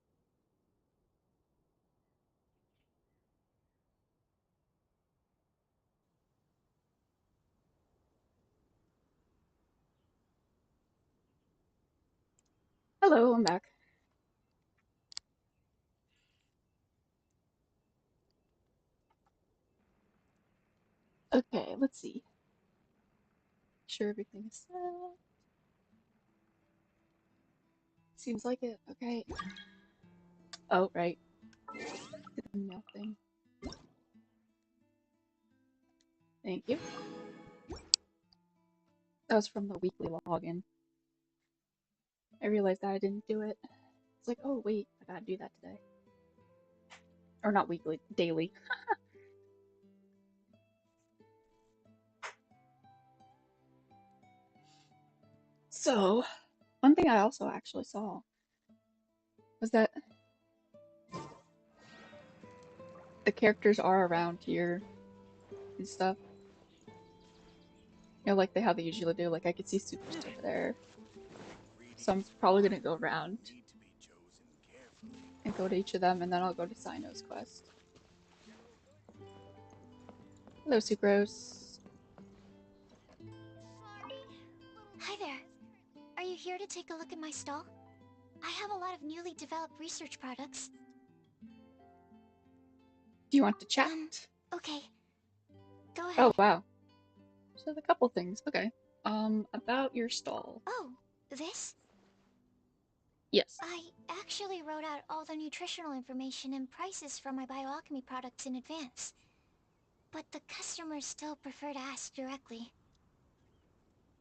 Hello, I'm back. Okay, let's see. Sure everything is set. Seems like it. Okay. Oh, right. Did the mail thing. Thank you. That was from the weekly login. I realized that I didn't do it. It's like, oh wait, I gotta do that today. Or not weekly, daily. So, one thing I also actually saw was that the characters are around here and stuff. You know, like how they usually do. Like I could see Supers over there. So I'm probably gonna go around and go to each of them, and then I'll go to Cyno's quest. Hello, Sucrose. Hi there. Are you here to take a look at my stall? I have a lot of newly developed research products. Do you want to chat? Okay. Go ahead. Oh, wow. So there's a couple things. Okay. About your stall. Oh, this? Yes. I actually wrote out all the nutritional information and prices for my bioalchemy products in advance. But the customers still prefer to ask directly.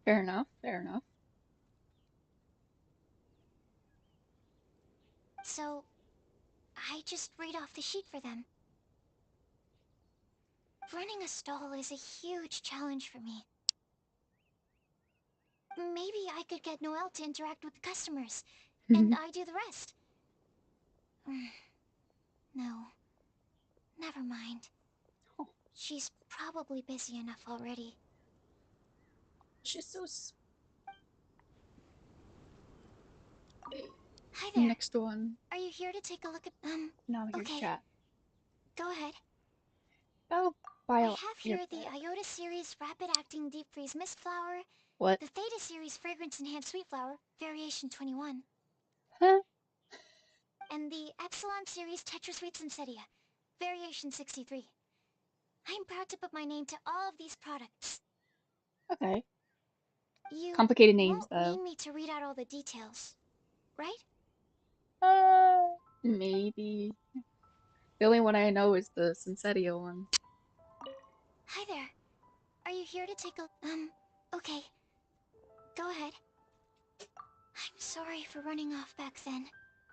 Fair enough, fair enough. So, I just read off the sheet for them. Running a stall is a huge challenge for me. Maybe I could get Noelle to interact with the customers, and I do the rest. No. Never mind. Oh. She's probably busy enough already. She's so... Hi there. Next one. Are you here to take a look at... Now I'm here okay. to chat. Go ahead. Oh, I have here the Iota series rapid acting deep freeze mist flower. What? The Theta series fragrance enhanced sweet flower, variation 21. Huh? And the Epsilon series Tetra Sweet Sensetia, variation 63. I'm proud to put my name to all of these products. Okay. You Complicated names, won't though. need me to read out all the details, right? Maybe. The only one I know is the Sensetia one. Hi there. Are you here to take a... okay. Go ahead. I'm sorry for running off back then.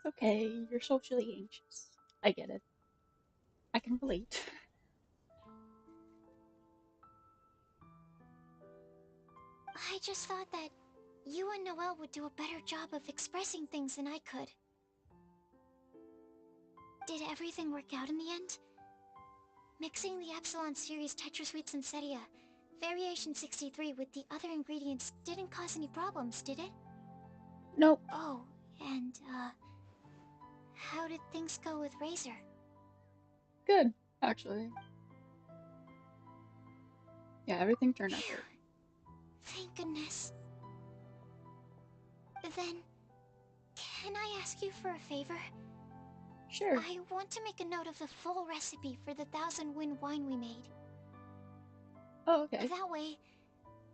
Okay, you're socially anxious. I get it. I can relate. I just thought that you and Noelle would do a better job of expressing things than I could. Did everything work out in the end? Mixing the Epsilon series Tetra Sweet Sensetia, variation 63 with the other ingredients didn't cause any problems, did it? Nope. Oh, and, how did things go with Razor? Good, actually. Yeah, everything turned out good. Thank goodness. Then, can I ask you for a favor? Sure. I want to make a note of the full recipe for the 1000 Wind wine we made. Oh, okay. That way,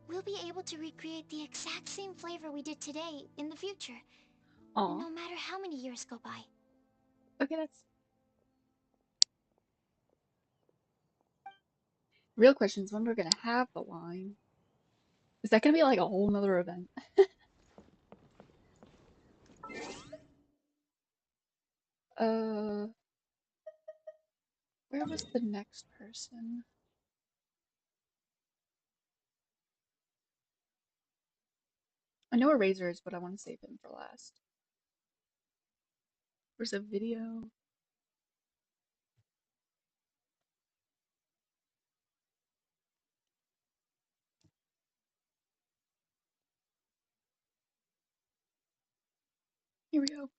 we'll be able to recreate the exact same flavor we did today in the future. Aww. No matter how many years go by. Okay, that's... Real question is when we're gonna have the wine. Is that gonna be like a whole nother event? Where was the next person? I know where Razor is, but I want to save him for last. There's a video. Here we go.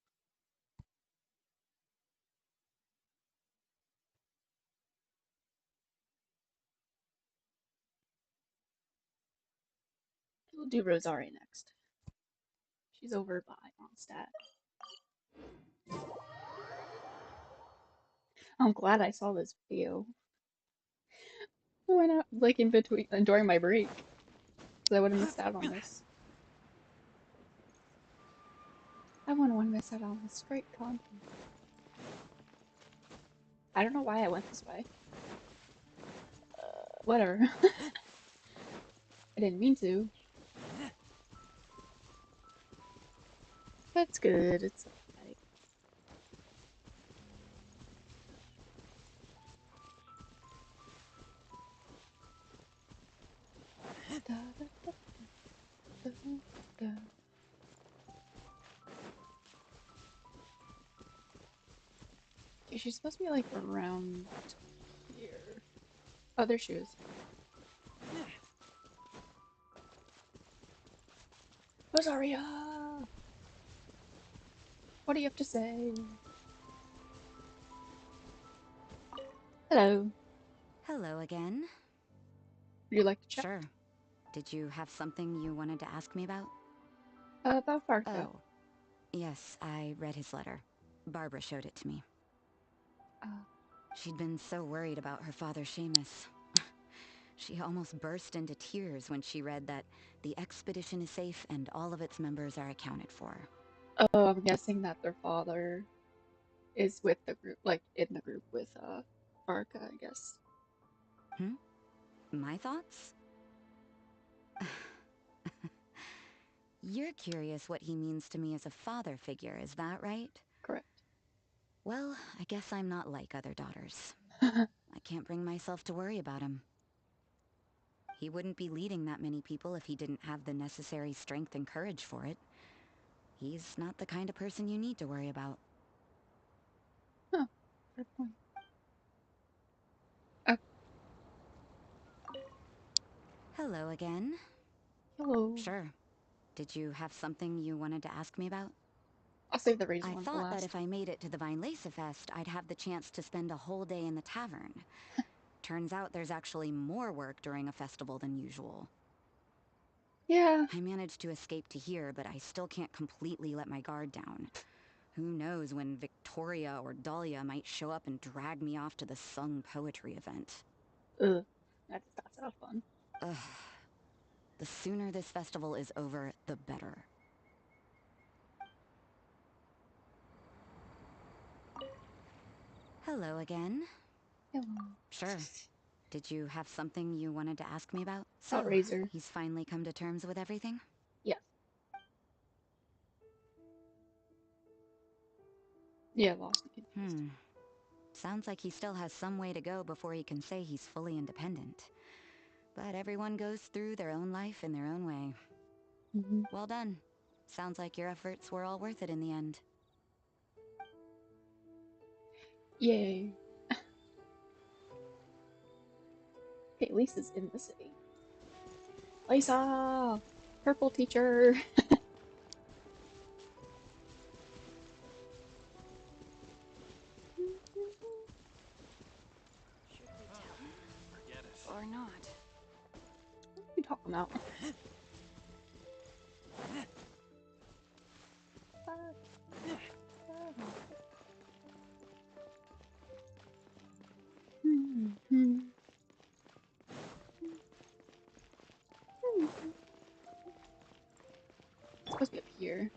We'll do Rosari next. She's over by Mondstadt. I'm glad I saw this video. Why not, like, in between, during my break? Because I would have missed out on this. I wouldn't want to miss out on this great content. I don't know why I went this way. Whatever. I didn't mean to. That's good. It's alright. Okay, she's supposed to be like around here. Oh, there she is. Rosaria! What do you have to say? Hello. Hello again. Would you like to chat? Sure. Did you have something you wanted to ask me about? About Varka. Oh. Yes, I read his letter. Barbara showed it to me. She'd been so worried about her father Seamus. She almost burst into tears when she read that the expedition is safe and all of its members are accounted for. Oh, I'm guessing that their father is with the group, like in the group with Varka, I guess. My thoughts? You're curious what he means to me as a father figure, is that right? Correct. Well, I guess I'm not like other daughters. I can't bring myself to worry about him. He wouldn't be leading that many people if he didn't have the necessary strength and courage for it. He's not the kind of person you need to worry about. Huh. Fair point. Hello again. Hello. Sure. Did you have something you wanted to ask me about? I'll save the Razor I one for thought last. that if I made it to the Vinelaysa Fest, I'd have the chance to spend a whole day in the tavern. Turns out there's actually more work during a festival than usual. Yeah. I managed to escape to here, but I still can't completely let my guard down. Who knows when Victoria or Dahlia might show up and drag me off to the sung poetry event. Ugh. That does not sound fun. Ugh. The sooner this festival is over, the better. Hello again. Hello. Sure. Did you have something you wanted to ask me about? So, Razor. He's finally come to terms with everything? Yes. Yeah, lost and confused. Sounds like he still has some way to go before he can say he's fully independent. But everyone goes through their own life in their own way. Well done. Sounds like your efforts were all worth it in the end. Yay. Okay, Lisa's in the city. Lisa! Purple teacher! Should we tell him? Forget it. Or not? What are you talking about? It's supposed to be up here.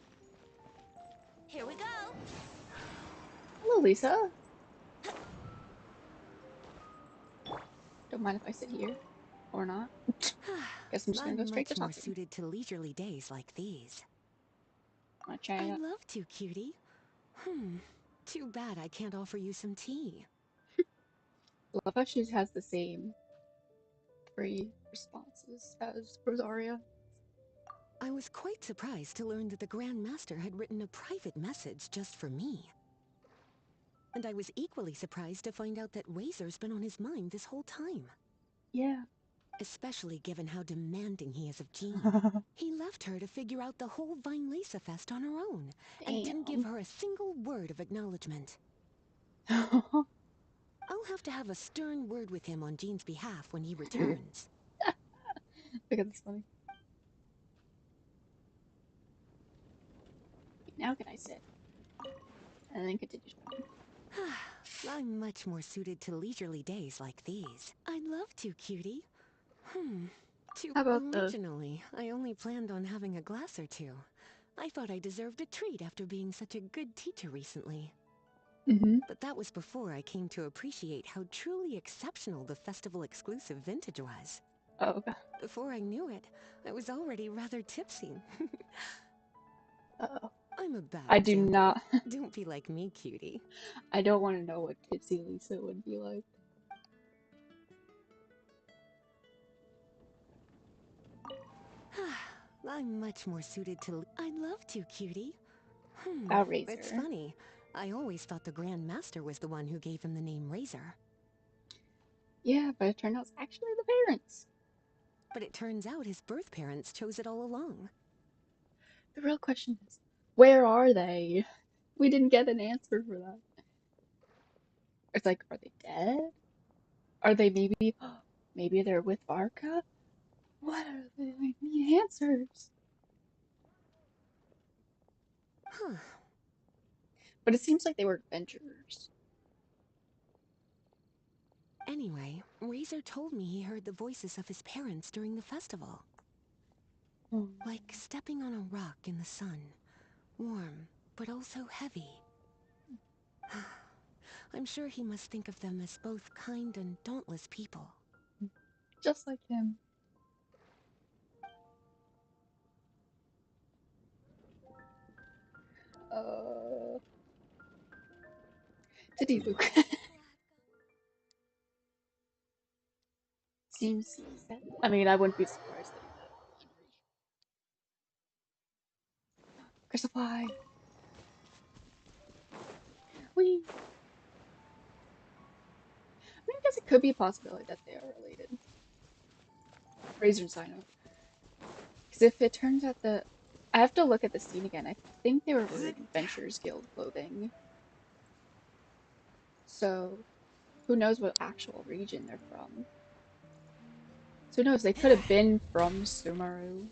Here we go. Hello, Lisa. Don't mind if I sit here. Or not. Guess I'm just gonna go straight to I'm much more talking. suited to leisurely days like these. Wanna try it I'd out? love to, cutie. Too bad I can't offer you some tea. Love how she has the same 3 responses as Rosaria. I was quite surprised to learn that the Grand Master had written a private message just for me. And I was equally surprised to find out that Razor's been on his mind this whole time. Yeah. Especially given how demanding he is of Jean. He left her to figure out the whole Vinelaysa Fest on her own, and didn't give her a single word of acknowledgement. I'll have to have a stern word with him on Jean's behalf when he returns. Look at this funny. Now can I sit? And then continue talking. I'm much more suited to leisurely days like these. I'd love to, cutie. How about Originally, I only planned on having a glass or two. I thought I deserved a treat after being such a good teacher recently. But that was before I came to appreciate how truly exceptional the festival exclusive vintage was. Oh, God. Before I knew it, I was already rather tipsy. Uh-oh. I'm a bad I do example. not. Don't be like me, cutie. I don't want to know what tipsy Lisa would be like. I'm much more suited to... I'd love to, cutie. I'll raise It's her. funny. I always thought the Grand Master was the one who gave him the name Razor. Yeah, but it turned out it's actually the parents. But it turns out his birth parents chose it all along. The real question is, where are they? We didn't get an answer for that. It's like, are they dead? Are they maybe they're with Varka? What are they? I need answers. Huh. But it seems like they were adventurers. Anyway, Razor told me he heard the voices of his parents during the festival. Like stepping on a rock in the sun. Warm, but also heavy. I'm sure he must think of them as both kind and dauntless people. Just like him. Did he, Luke? Seems that. I mean, I wouldn't be surprised that he's at Crystal Pie. Whee! I mean, I guess it could be a possibility that they are related. Razor and Cyno. Because if it turns out that... I have to look at the scene again. I think they were wearing Adventurers Guild clothing. So, who knows what actual region they're from. So who knows, they could have been from Sumeru.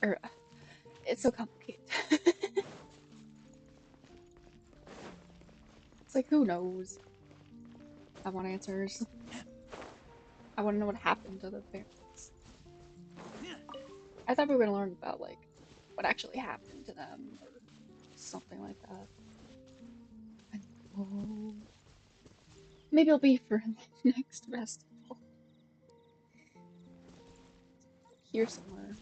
Or, it's so complicated. It's like, who knows? I want answers. I want to know what happened to the parents. I thought we were going to learn about, like, what actually happened to them, or something like that. Oh. Maybe it'll be for the next festival. Here somewhere.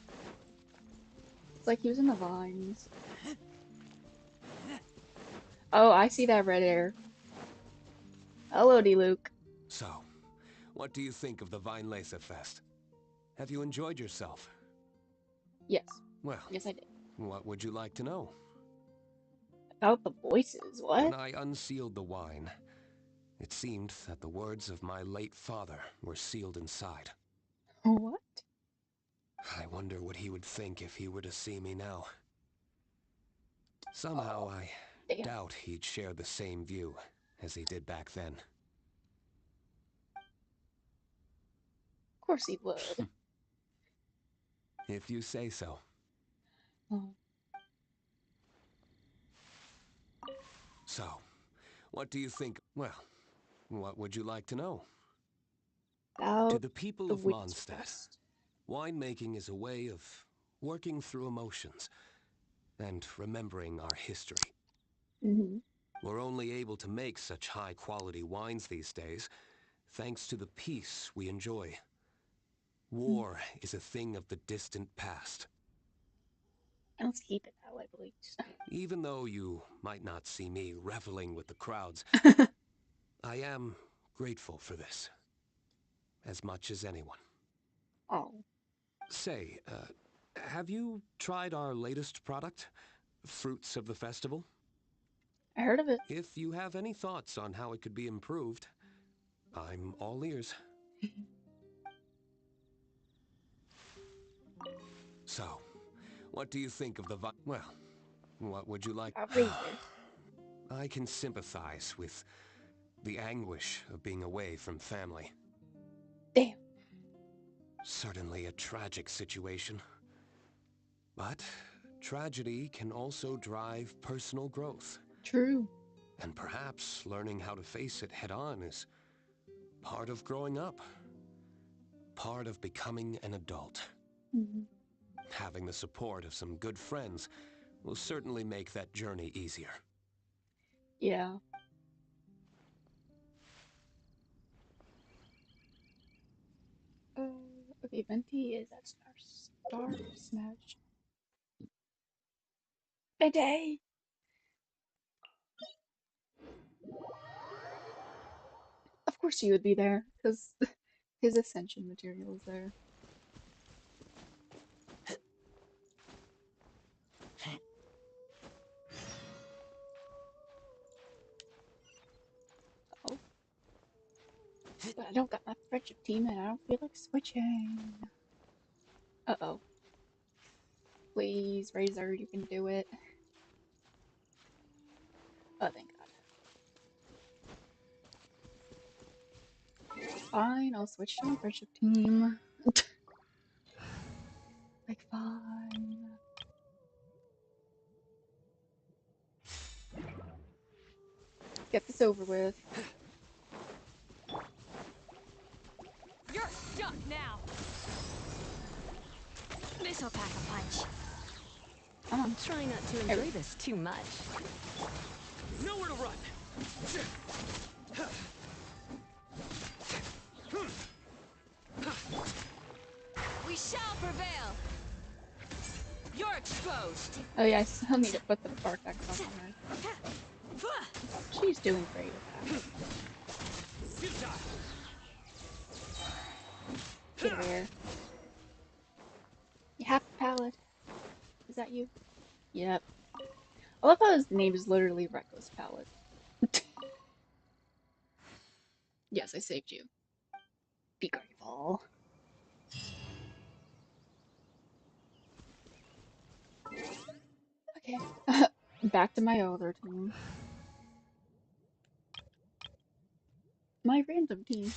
It's like he was in the vines. Oh, I see that red hair. Hello, D-Luke. So, what do you think of the Vine-Lacer Fest? Have you enjoyed yourself? Yes. Well, yes, I did. What would you like to know? About the voices, what? When I unsealed the wine, it seemed that the words of my late father were sealed inside. What? I wonder what he would think if he were to see me now. Somehow I doubt he'd share the same view as he did back then. Of course he would. If you say so. Oh. So, what do you think? Well, what would you like to know? About to the people of Mondstadt, winemaking is a way of working through emotions and remembering our history. We're only able to make such high-quality wines these days thanks to the peace we enjoy. War is a thing of the distant past. Let's keep it that way, please. Even though you might not see me reveling with the crowds, I am grateful for this. As much as anyone. Oh. Say, have you tried our latest product? Fruits of the Festival? I heard of it. If you have any thoughts on how it could be improved, I'm all ears. So, what do you think of the well, what would you like? I can sympathize with the anguish of being away from family. Damn. Certainly a tragic situation. But tragedy can also drive personal growth. True. And perhaps learning how to face it head-on is part of growing up. Part of becoming an adult. Having the support of some good friends will certainly make that journey easier. Yeah. Okay, Venti is at Star Smash. Venti! Of course he would be there, because his ascension material is there. But I don't got my friendship team and I don't feel like switching. Uh-oh. Please, Razor, you can do it. Oh, thank God. Fine, I'll switch to my friendship team. Like, fine. Get this over with. You're stuck now. This'll pack a punch. Come on. Try not to enjoy this too much. Nowhere to run. We shall prevail. You're exposed. Oh yeah, I still need to put the bark back on her. She's doing great with that. Get over here. You have the pallet. Is that you? Yep. I love how his name is literally Reckless Pallet. Yes, I saved you. Be grateful. Okay. Back to my other team. My random team.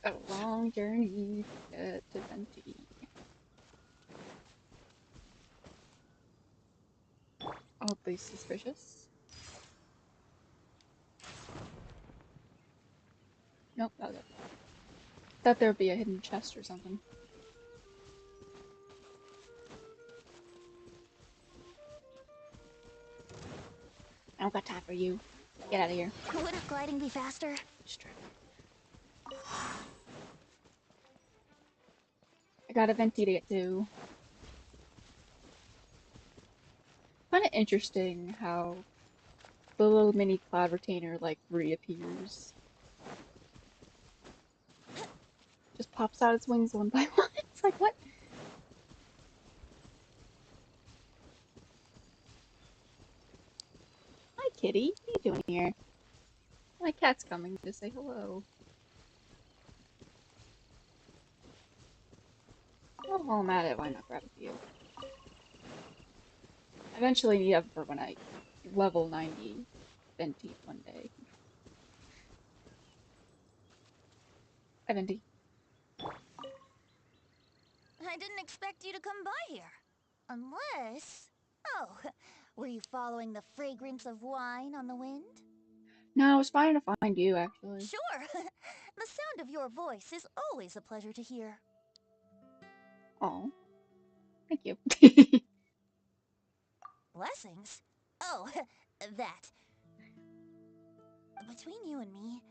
A long journey to get to Venti. Oddly suspicious. Nope, that was it. Thought there would be a hidden chest or something. I don't got time for you. Get out of here. Wouldn't gliding be faster? I got a Venti to get to. Kind of interesting how the little mini cloud retainer like reappears. Just pops out its wings one by one. It's like, what? Hi, kitty. What are you doing here? My cat's coming to say hello. Oh, while I'm at it, why not grab a few? I eventually need them for when I level 90 Venti one day. Hi, Venti. I didn't expect you to come by here. Unless... Oh, were you following the fragrance of wine on the wind? No, I was trying to find you, actually. Sure. The sound of your voice is always a pleasure to hear. Oh, thank you. Blessings? Oh, that. Between you and me,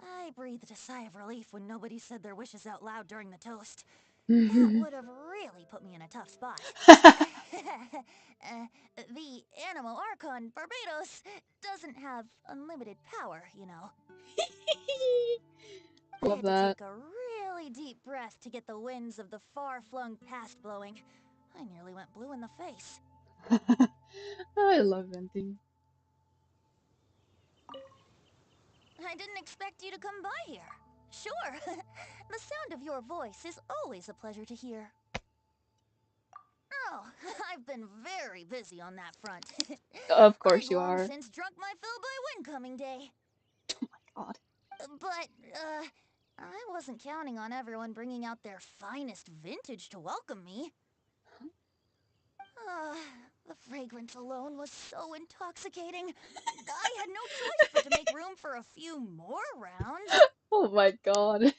I breathed a sigh of relief when nobody said their wishes out loud during the toast. That would have really put me in a tough spot. The Animo Archon Barbados doesn't have unlimited power, you know. I Love had to that. take a really deep breath to get the winds of the far-flung past blowing. I nearly went blue in the face. I love Venti. I didn't expect you to come by here. Sure. The sound of your voice is always a pleasure to hear. Oh, I've been very busy on that front. Of course I've you long are. since drunk my fill by Windcoming Day. Oh my god. But, I wasn't counting on everyone bringing out their finest vintage to welcome me. The fragrance alone was so intoxicating. I had no choice but to make room for a few more rounds. Oh my god.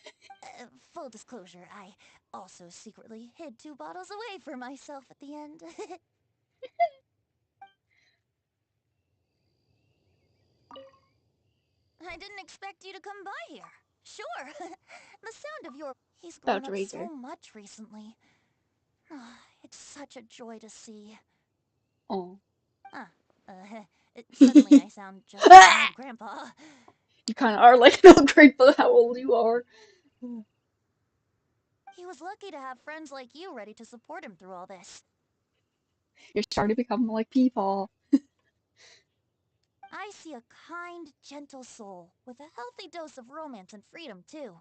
Full disclosure, I also secretly hid 2 bottles away for myself at the end. I didn't expect you to come by here. Sure. The sound of your... He's grown up so much recently. It's such a joy to see. Oh. Suddenly I sound just like an old grandpa. You kind of are like an old grandpa, how old you are. He was lucky to have friends like you ready to support him through all this. You're starting to become like Peepaw. I see a kind, gentle soul with a healthy dose of romance and freedom, too.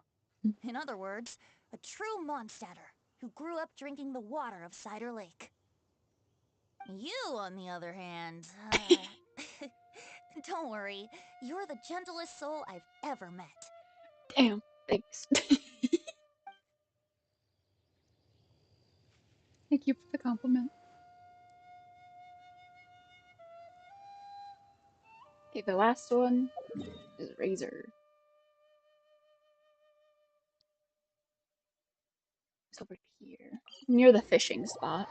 In other words, a true Mondstadter who grew up drinking the water of Cider Lake. You, on the other hand, don't worry, you're the gentlest soul I've ever met. Damn, thanks. Thank you for the compliment. Okay, the last one is Razor. It's over here, near the fishing spot.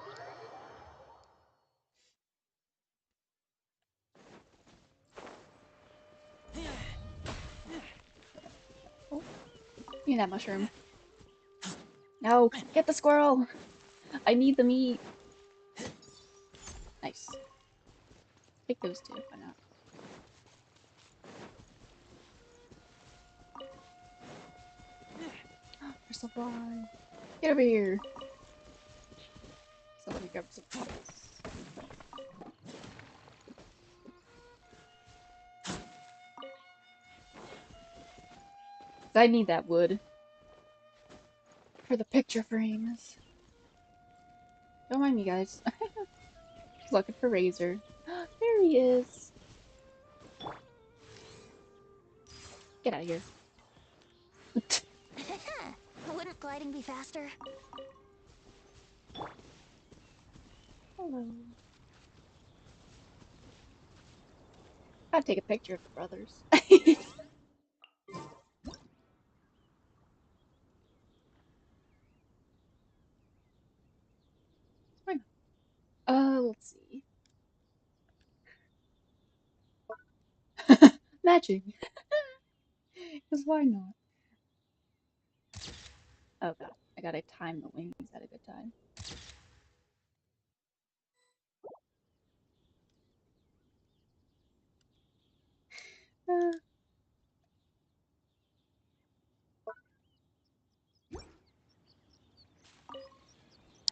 Oh, give me that mushroom. No, get the squirrel! I need the meat. Nice. Take those two, why not? There's a fly. Get over here. So let me grab some pots. I need that wood for the picture frames. Don't mind me, guys. Just looking for Razor. There he is. Get out of here. Wouldn't gliding be faster? Hello. Gotta take a picture of the brothers. Let's see. Matching. Because why not? Oh god, I gotta time the wings at a good time.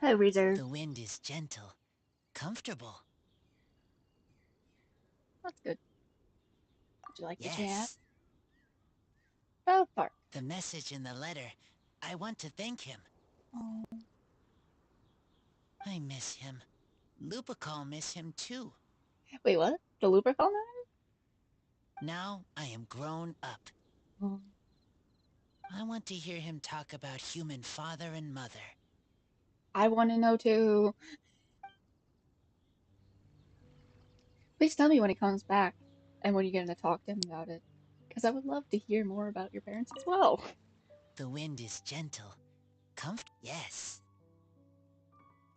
Hello, Razor. The wind is gentle, comfortable. That's good. Would you like to chat? Yes. South Park. The message in the letter. I want to thank him. Oh. I miss him. Lupercal miss him too. Wait, what? The Lupercal now? Now I am grown up. Oh. I want to hear him talk about human father and mother. I want to know too. Please tell me when he comes back and when you're going to talk to him about it. Because I would love to hear more about your parents as well. The wind is gentle. Yes.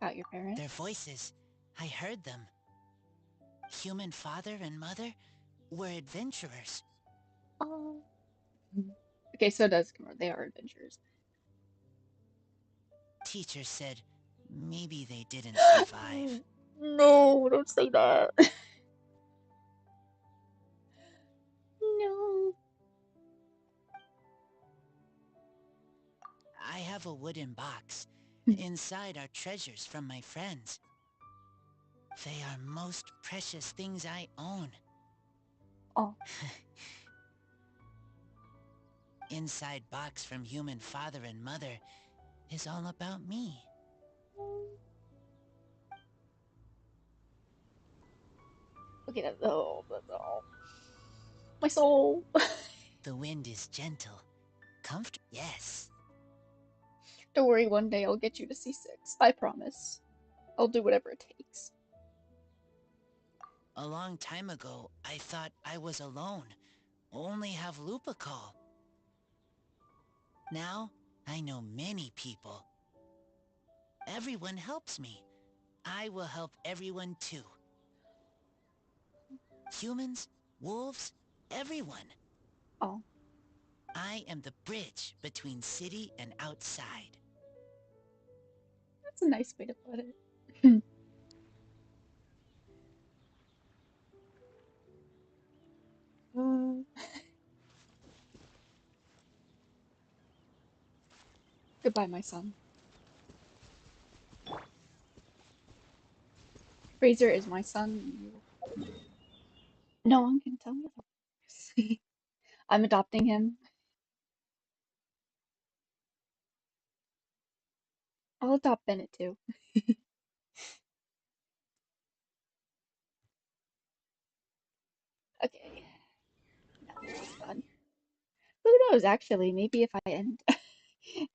About your parents? Their voices. I heard them. Human father and mother were adventurers. Oh. Okay, so does Kimura. They are adventurers. Teacher said maybe they didn't survive. No, don't say that. No. I have a wooden box. Inside are treasures from my friends. They are most precious things I own. Oh. Inside box from human father and mother is all about me. Okay, that's oh, my soul. The wind is gentle. Yes. Don't worry, one day I'll get you to C6. I promise. I'll do whatever it takes. A long time ago, I thought I was alone. Only have Lupercal. Now, I know many people. Everyone helps me. I will help everyone too. Humans, wolves, everyone. Oh. I am the bridge between city and outside. That's a nice way to put it. Goodbye, my son. Fraser is my son. No one can tell me otherwise. I'm adopting him. I'll adopt Bennett too. Okay, now this is fun. Who knows? Actually, maybe if I end,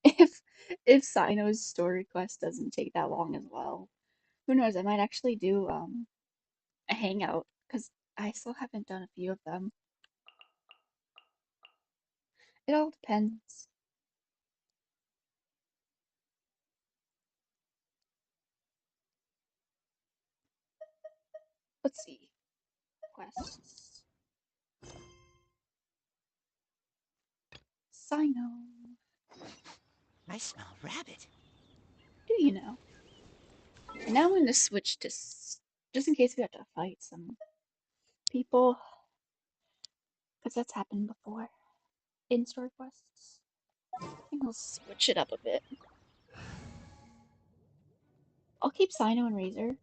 if if Cyno's story quest doesn't take that long as well, who knows? I might actually do a hangout because I still haven't done a few of them. It all depends. Let's see. Quests. Cyno. I smell rabbit. Do you know? And now I'm going to switch to, just in case we have to fight some people, because that's happened before in story quests. I think I'll switch it up a bit. I'll keep Cyno and Razor.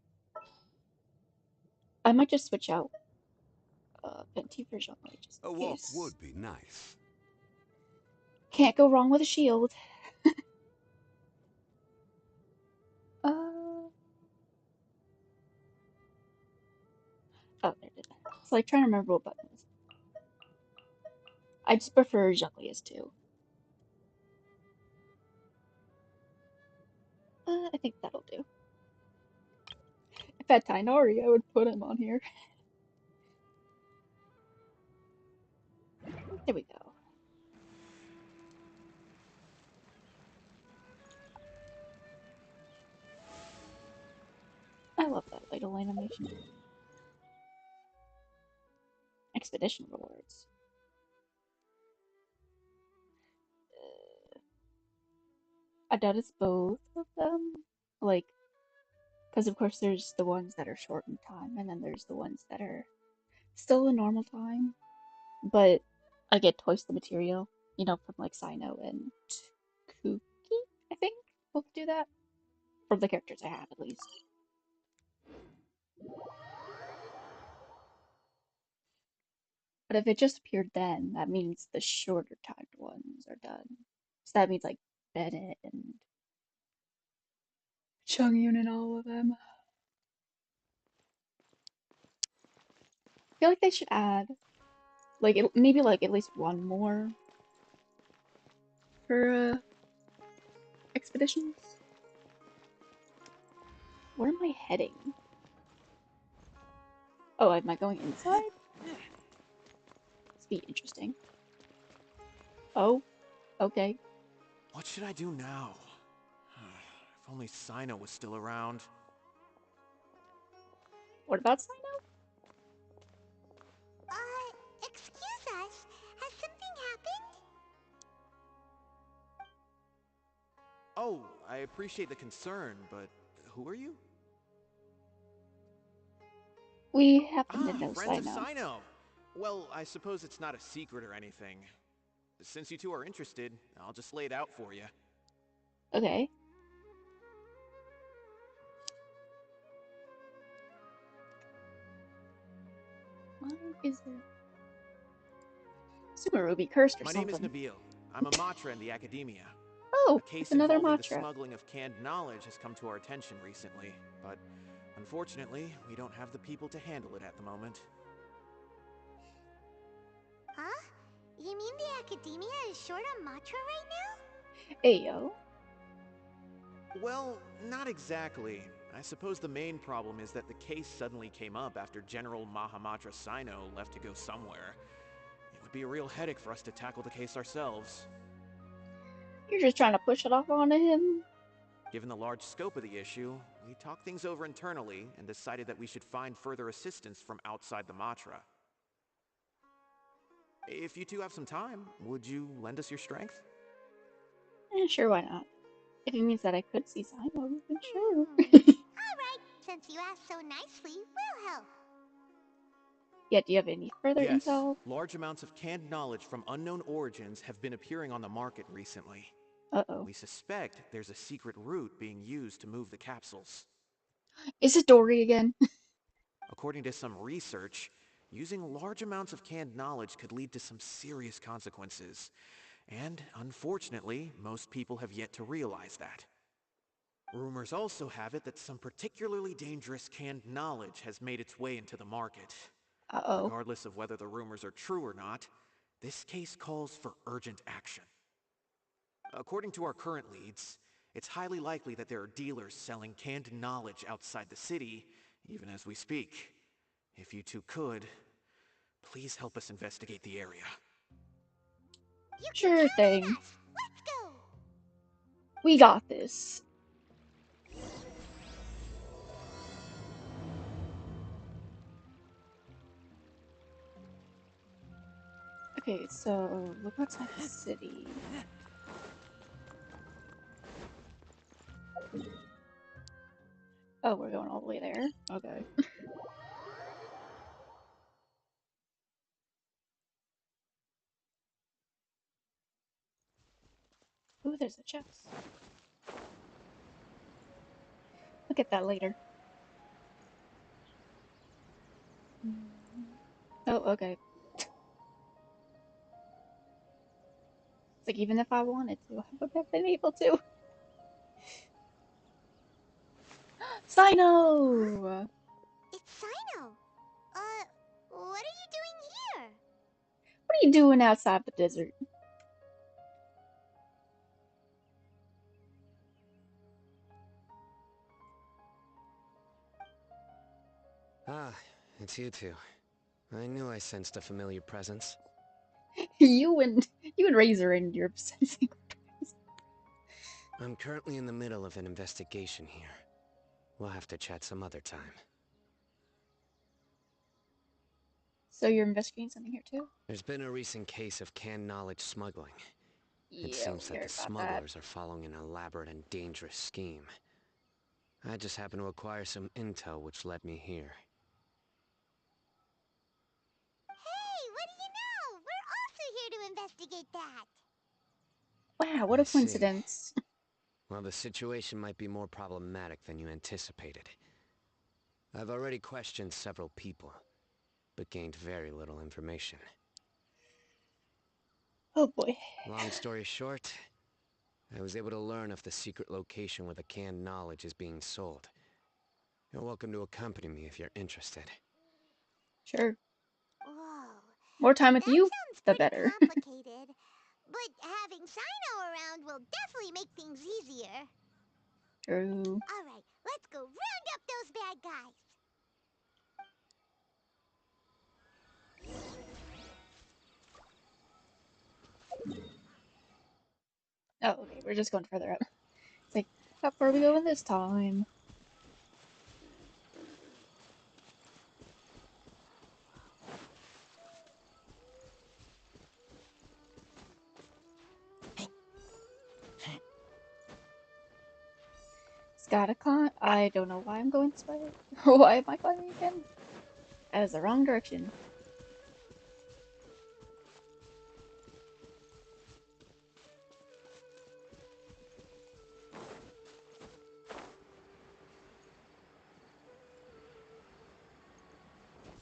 I might just switch out Venti for Jean-Louis just A in walk case. would be nice. Can't go wrong with a shield. Oh, there it is. It's like trying to remember what button it is. I just prefer Jean-Louis too. I think that'll do. If I had Tainari, I would put him on here. There we go. I love that idle animation. Expedition rewards. I doubt it's both of them. Like, because of course there's the ones that are short in time, and then there's the ones that are still in normal time. But I get twice the material, you know, from like Cyno and Kuki, I think. Both do that. From the characters I have, at least. But if it just appeared then, that means the shorter timed ones are done. So that means like Bennett and Chungyun and all of them. I feel like they should add like maybe like at least one more for expeditions. Where am I heading? Oh, am I going inside? This be interesting. Oh, okay. What should I do now? If only Cyno was still around. What about Cyno? Excuse us. Has something happened? Oh, I appreciate the concern, but who are you? We happen to know Friends of Cyno. Cyno! Well, I suppose it's not a secret or anything. Since you two are interested, I'll just lay it out for you. Okay. Why is there... Subaru be cursed or My something. name is Nabil. I'm a Matra in the Academia. Oh, a case it's another involving Matra. the smuggling of canned knowledge has come to our attention recently, but unfortunately, we don't have the people to handle it at the moment. Huh? You mean the Academia is short on Matra right now? Ayo. Well, not exactly. I suppose the main problem is that the case suddenly came up after General Mahamatra Cyno left to go somewhere. It would be a real headache for us to tackle the case ourselves. You're just trying to push it off onto him? Given the large scope of the issue, we talked things over internally and decided that we should find further assistance from outside the Matra. If you two have some time, would you lend us your strength? Sure, why not? If it means that I could see Cyno, then sure. Alright, since you asked so nicely, we'll help. Yeah, do you have any further Yes, intel? large amounts of canned knowledge from unknown origins have been appearing on the market recently. Uh-oh. We suspect there's a secret route being used to move the capsules. Is it Dory again? According to some research, using large amounts of canned knowledge could lead to some serious consequences. And, unfortunately, most people have yet to realize that. Rumors also have it that some particularly dangerous canned knowledge has made its way into the market. Uh-oh. Regardless of whether the rumors are true or not, this case calls for urgent action. According to our current leads, it's highly likely that there are dealers selling canned knowledge outside the city, even as we speak. If you two could, please help us investigate the area. Sure thing. Let's go. We got this. Okay, so look outside the city. Oh, we're going all the way there? Okay. Ooh, there's a chest. Look at that later. Oh, okay. It's like, even if I wanted to, I wouldn't have been able to. Cyno! It's Cyno. What are you doing here? What are you doing outside the desert? Ah, it's you two. I knew I sensed a familiar presence. you and Razor and your sensing. I'm currently in the middle of an investigation here. We'll have to chat some other time. So you're investigating something here too? There's been a recent case of canned knowledge smuggling. Yeah, It seems that the about smugglers are following an elaborate and dangerous scheme. I just happened to acquire some intel which led me here. Hey, what do you know? We're also here to investigate that. Wow, what a I see. coincidence. Well, the situation might be more problematic than you anticipated. I've already questioned several people, but gained very little information. Oh boy. Long story short, I was able to learn of the secret location where the canned knowledge is being sold. You're welcome to accompany me if you're interested. Sure. Whoa. More time with you, Sounds the pretty better. complicated. But having Cyno around will definitely make things easier. True. Alright, let's go round up those bad guys. Oh, okay, we're just going further up. It's like, how far are we going this time? Scatacon? I don't know why I'm going this way. Why am I climbing again? That is the wrong direction.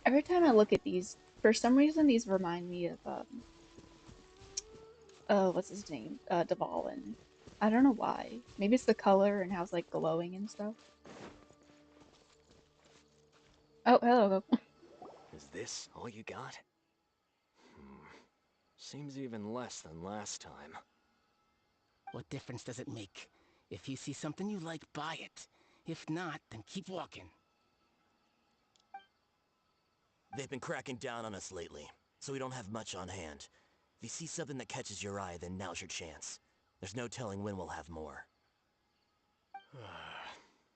Every time I look at these, for some reason these remind me of what's his name? Dvalin. I don't know why. Maybe it's the color and how it's like glowing and stuff. Oh, hello. Is this all you got? Seems even less than last time. What difference does it make? If you see something you like, buy it. If not, then keep walking. They've been cracking down on us lately, so we don't have much on hand. If you see something that catches your eye, then now's your chance. There's no telling when we'll have more.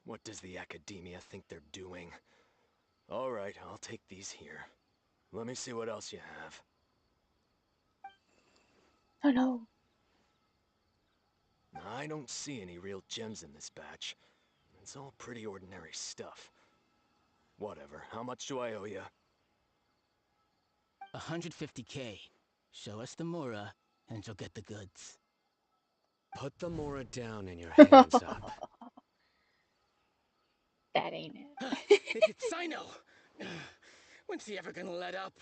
What does the Academia think they're doing? Alright, I'll take these here. Let me see what else you have. Oh no. I don't see any real gems in this batch. It's all pretty ordinary stuff. Whatever, how much do I owe you? 150K. Show us the Mora, and you'll get the goods. Put the Mora down and your hands up. That ain't it. It's Cyno! When's he ever gonna let up?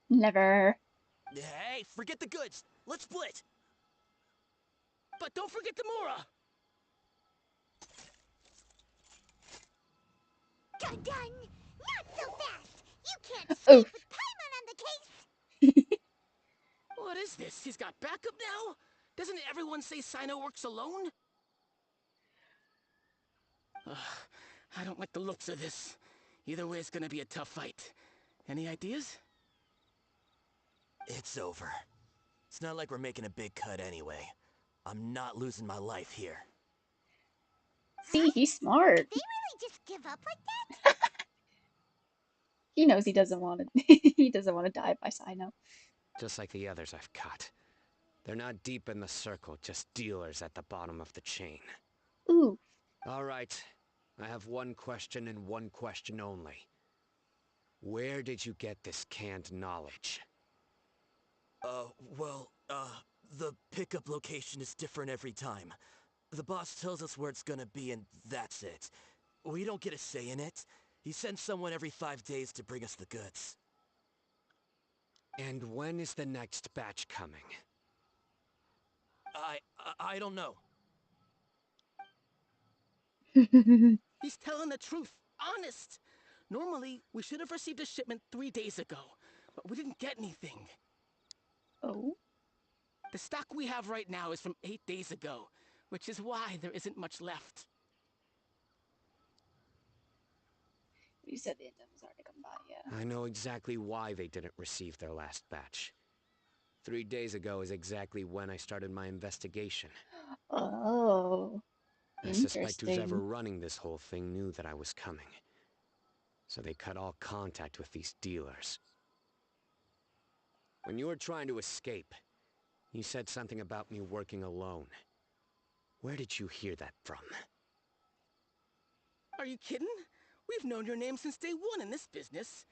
Never. Hey, forget the goods. Let's split. But don't forget the Mora. Dun dun! Not so fast! You can't Oof. escape with Paimon on the case! What is this? He's got backup now? Doesn't everyone say Cyno works alone? I don't like the looks of this. Either way, it's gonna be a tough fight. Any ideas? It's over. It's not like we're making a big cut anyway. I'm not losing my life here. See, he's smart. Did they really just give up like that? He knows he doesn't want to. He doesn't want to die by Cyno. Just like the others I've caught. They're not deep in the circle, just dealers at the bottom of the chain. Ooh. All right. I have one question and one question only. Where did you get this canned knowledge? The pickup location is different every time. The boss tells us where it's gonna be and that's it. We don't get a say in it. He sends someone every 5 days to bring us the goods. And when is the next batch coming? I don't know. He's telling the truth. Honest. Normally, we should have received a shipment 3 days ago, but we didn't get anything. Oh? The stock we have right now is from 8 days ago, which is why there isn't much left. You said the engine was already come by, yeah. I know exactly why they didn't receive their last batch. 3 days ago is exactly when I started my investigation. Oh. I suspect who's ever running this whole thing knew that I was coming. So they cut all contact with these dealers. When you were trying to escape, you said something about me working alone. Where did you hear that from? Are you kidding? We've known your name since day one in this business.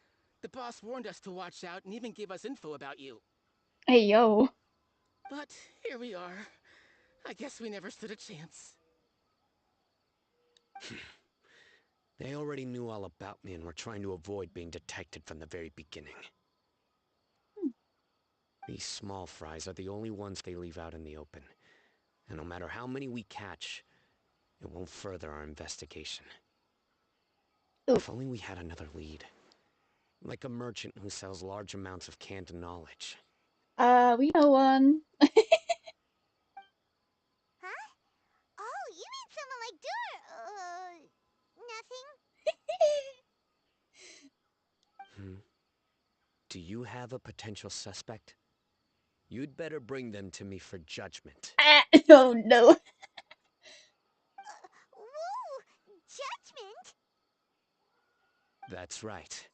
The boss warned us to watch out and even gave us info about you. Hey, yo. But here we are. I guess we never stood a chance. They already knew all about me and were trying to avoid being detected from the very beginning. These small fries are the only ones they leave out in the open. And no matter how many we catch, it won't further our investigation. If only we had another lead. Like a merchant who sells large amounts of canned knowledge. We know one. Huh? Oh, you mean someone like nothing? Do you have a potential suspect? You'd better bring them to me for judgment. Oh no. Whoa! Judgment? That's right.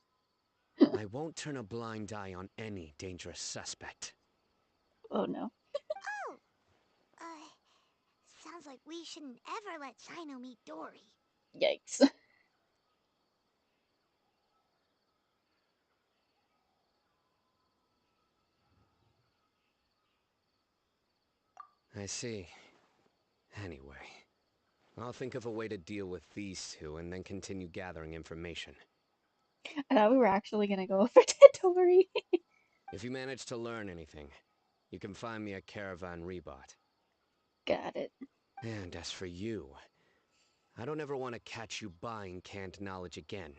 I won't turn a blind eye on any dangerous suspect. Oh no. Oh! Sounds like we shouldn't ever let Cyno meet Dory. Yikes. I see. Anyway, I'll think of a way to deal with these two and then continue gathering information. I thought we were actually gonna go over to Dory. If you manage to learn anything, you can find me at Caravan Rebot. Got it. And as for you, I don't ever want to catch you buying canned knowledge again.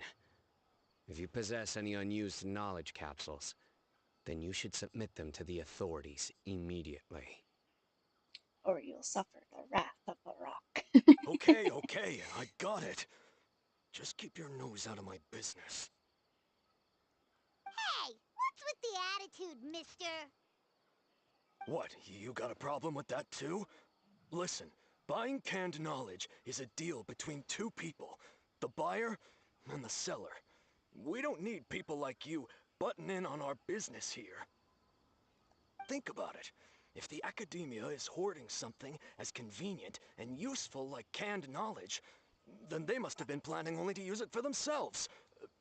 If you possess any unused knowledge capsules, then you should submit them to the authorities immediately. Or you'll suffer the wrath of the rock. Okay, I got it. Just keep your nose out of my business. Hey, what's with the attitude, mister? What, you got a problem with that too? Listen, buying canned knowledge is a deal between two people, the buyer and the seller. We don't need people like you butting in on our business here. Think about it. If the academia is hoarding something as convenient and useful like canned knowledge, then they must have been planning only to use it for themselves.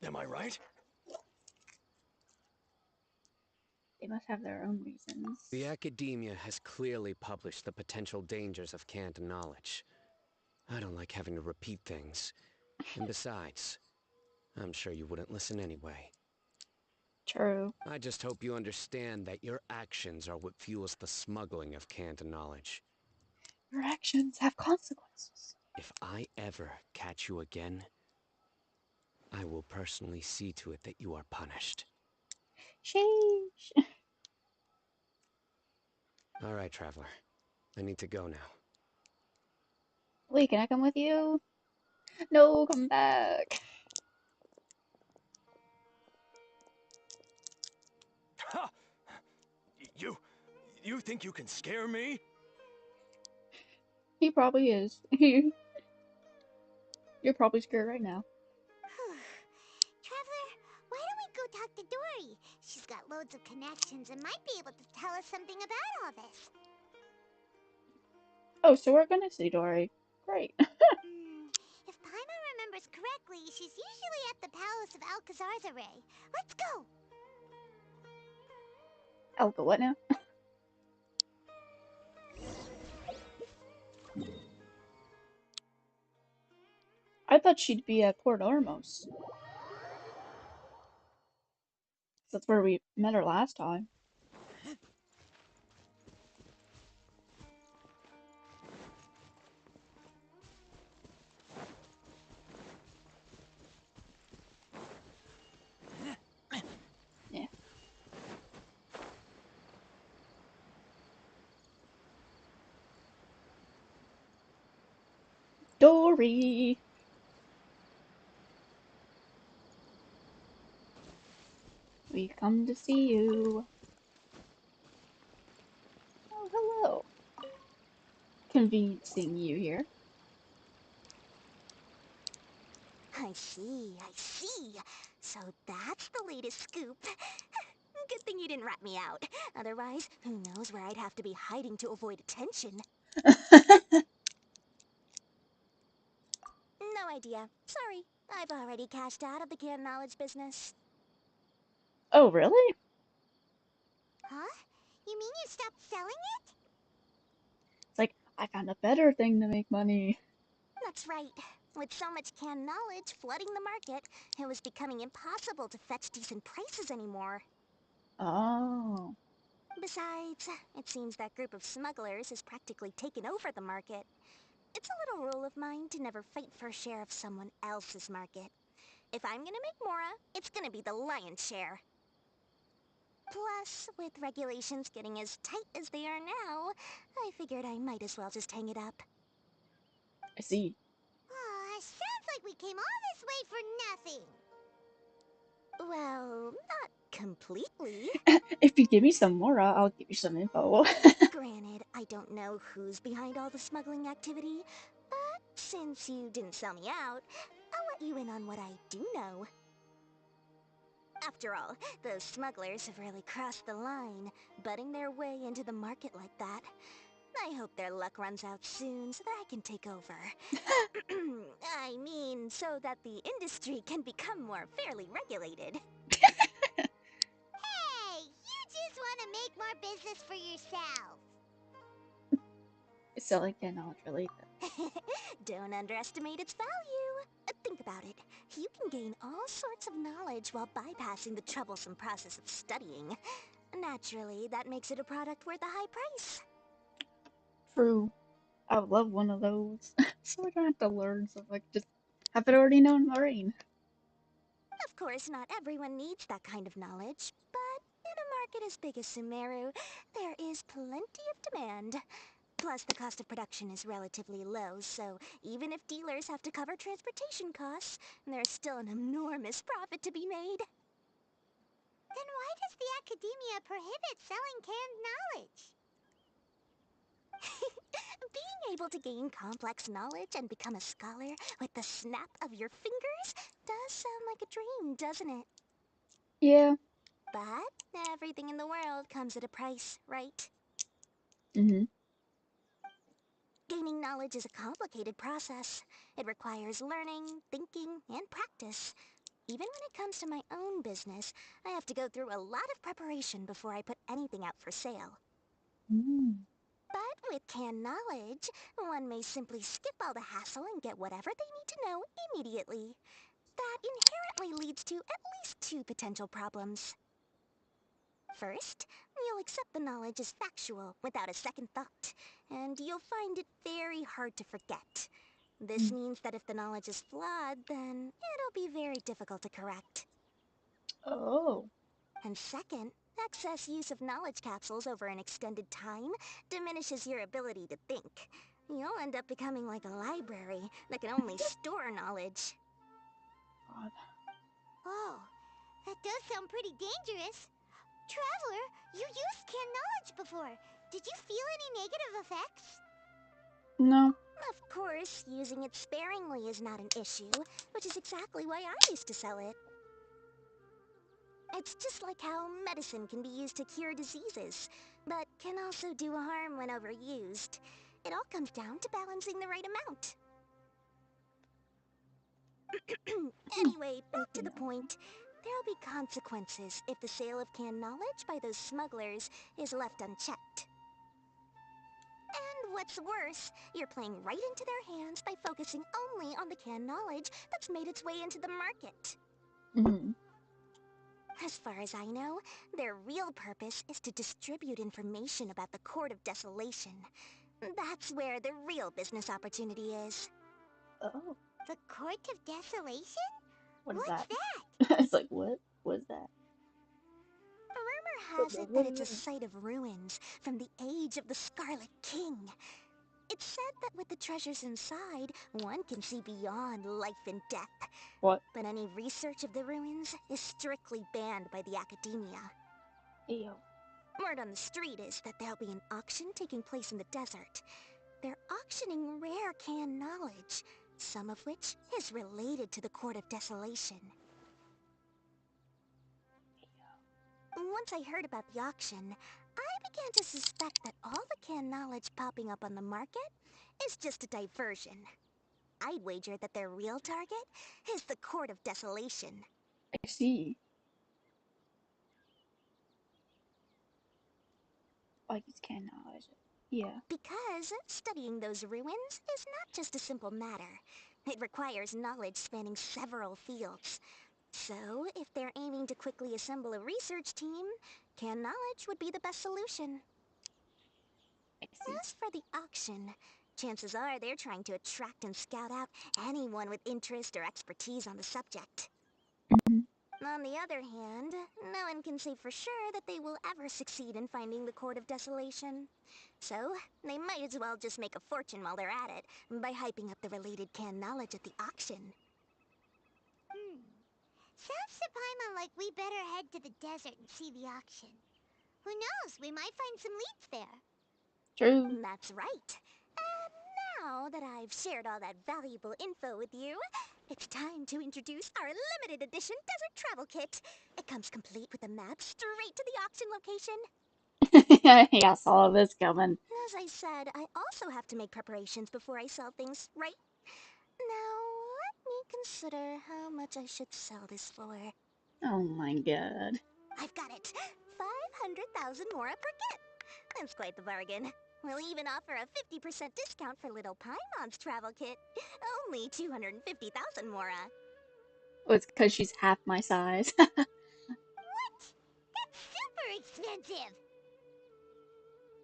Am I right? They must have their own reasons. The academia has clearly published the potential dangers of canned knowledge. I don't like having to repeat things. And besides, I'm sure you wouldn't listen anyway. True. I just hope you understand that your actions are what fuels the smuggling of canned knowledge. Your actions have consequences. If I ever catch you again, I will personally see to it that you are punished. Sheesh. Alright, Traveler. I need to go now. Wait, can I come with you? No, come back. Ha! You think you can scare me? He probably is. You're probably scared right now. Traveler, why don't we go talk to Dory? She's got loads of connections and might be able to tell us something about all this. Oh, so we're gonna see Dory. Great. If Paimon remembers correctly, she's usually at the Palace of Alcazar's Array. Let's go! Elka, what now? I thought she'd be at Port Ormos. That's where we met her last time. Yeah. Dory! We come to see you. Oh, hello. Convenient seeing you here. I see. So that's the latest scoop. Good thing you didn't rat me out. Otherwise, who knows where I'd have to be hiding to avoid attention. No idea. Sorry. I've already cashed out of the canned knowledge business. Oh, really? Huh? You mean you stopped selling it? It's like, I found a better thing to make money. That's right. With so much canned knowledge flooding the market, it was becoming impossible to fetch decent prices anymore. Oh. Besides, it seems that group of smugglers has practically taken over the market. It's a little rule of mine to never fight for a share of someone else's market. If I'm gonna make Mora, it's gonna be the lion's share. Plus, with regulations getting as tight as they are now, I figured I might as well just hang it up. I see. Sounds like we came all this way for nothing. Well, not completely. If you give me some more, I'll give you some info. Granted, I don't know who's behind all the smuggling activity, but since you didn't sell me out, I'll let you in on what I do know. After all, those smugglers have really crossed the line, butting their way into the market like that. I hope their luck runs out soon so that I can take over. I mean, so that the industry can become more fairly regulated. Hey, you just want to make more business for yourself. Selling canned knowledge related. Don't underestimate its value. Think about it. You can gain all sorts of knowledge while bypassing the troublesome process of studying. Naturally, that makes it a product worth a high price. True. I would love one of those. So I don't have to learn stuff, like, just have it already known already. Of course, not everyone needs that kind of knowledge, but in a market as big as Sumeru, there is plenty of demand. Plus, the cost of production is relatively low, so even if dealers have to cover transportation costs, there's still an enormous profit to be made. Then why does the Academia prohibit selling canned knowledge? Being able to gain complex knowledge and become a scholar with the snap of your fingers does sound like a dream, doesn't it? Yeah. But everything in the world comes at a price, right? Mm-hmm. Gaining knowledge is a complicated process. It requires learning, thinking, and practice. Even when it comes to my own business, I have to go through a lot of preparation before I put anything out for sale. But with canned knowledge, one may simply skip all the hassle and get whatever they need to know immediately. That inherently leads to at least two potential problems. First, you'll accept the knowledge as factual without a second thought, and you'll find it very hard to forget. This means that if the knowledge is flawed, then it'll be very difficult to correct. Oh. And second, excess use of knowledge capsules over an extended time diminishes your ability to think. You'll end up becoming like a library that can only store knowledge. God. Oh, that does sound pretty dangerous. Traveler, you used canned knowledge before. Did you feel any negative effects? No. Of course, using it sparingly is not an issue, which is exactly why I used to sell it. It's just like how medicine can be used to cure diseases, but can also do harm when overused. It all comes down to balancing the right amount. Anyway, back to the point. There'll be consequences if the sale of canned knowledge by those smugglers is left unchecked. And what's worse, you're playing right into their hands by focusing only on the canned knowledge that's made its way into the market. As far as I know, their real purpose is to distribute information about the Court of Desolation. That's where the real business opportunity is. Oh. The Court of Desolation? What is What's that? It's like, what? What is that? Rumor has it that it's a site of ruins from the age of the Scarlet King. It's said that with the treasures inside, one can see beyond life and death. What? But any research of the ruins is strictly banned by the academia. Ew. Word on the street is that there'll be an auction taking place in the desert. They're auctioning rare canned knowledge, some of which is related to the Court of Desolation. Once I heard about the auction, I began to suspect that all the canned knowledge popping up on the market is just a diversion. I'd wager that their real target is the Court of Desolation. I see. Like it's canned knowledge. Yeah. Because studying those ruins is not just a simple matter. It requires knowledge spanning several fields. So, if they're aiming to quickly assemble a research team, canned knowledge would be the best solution. As for the auction, chances are they're trying to attract and scout out anyone with interest or expertise on the subject. On the other hand, no one can say for sure that they will ever succeed in finding the Court of Desolation. So, they might as well just make a fortune while they're at it by hyping up the related canned knowledge at the auction. Sounds to Paimon like we better head to the desert and see the auction. Who knows, we might find some leads there. True. That's right. And now that I've shared all that valuable info with you, it's time to introduce our limited edition desert travel kit. It comes complete with a map straight to the auction location. Yeah, I saw this coming. As I said, I also have to make preparations before I sell things, right? Now, let me consider how much I should sell this for. Oh my god. I've got it! 500,000 mora per kit! That's quite the bargain. We'll even offer a 50% discount for little Paimon's travel kit. Only 250,000 mora. Oh, it's because she's half my size. What? That's super expensive!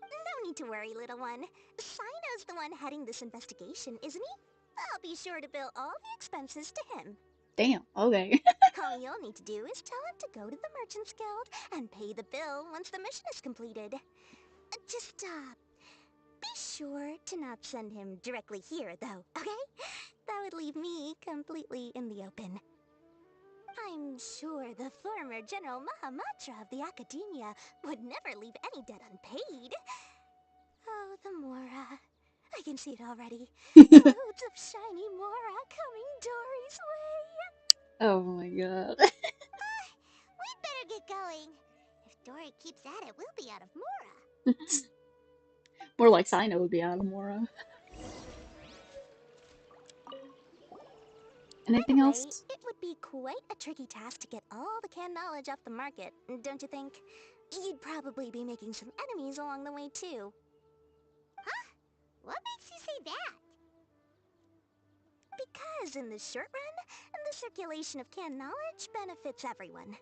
No need to worry, little one. Cyno's the one heading this investigation, isn't he? I'll be sure to bill all the expenses to him. Damn, okay. All you'll need to do is tell him to go to the Merchant's Guild and pay the bill once the mission is completed. Just, be sure to not send him directly here, though, okay? That would leave me completely in the open. I'm sure the former General Mahamatra of the Academia would never leave any debt unpaid. Oh, the Mora. I can see it already. Loads of shiny Mora coming Dory's way. Oh my god. We'd better get going. If Dory keeps at it, we'll be out of Mora. More like Cyno would be out of Mora. Anything Anyway, else? it would be quite a tricky task to get all the canned knowledge off the market, don't you think? You'd probably be making some enemies along the way, too. Huh? What makes you say that? Because in the short run, the circulation of canned knowledge benefits everyone.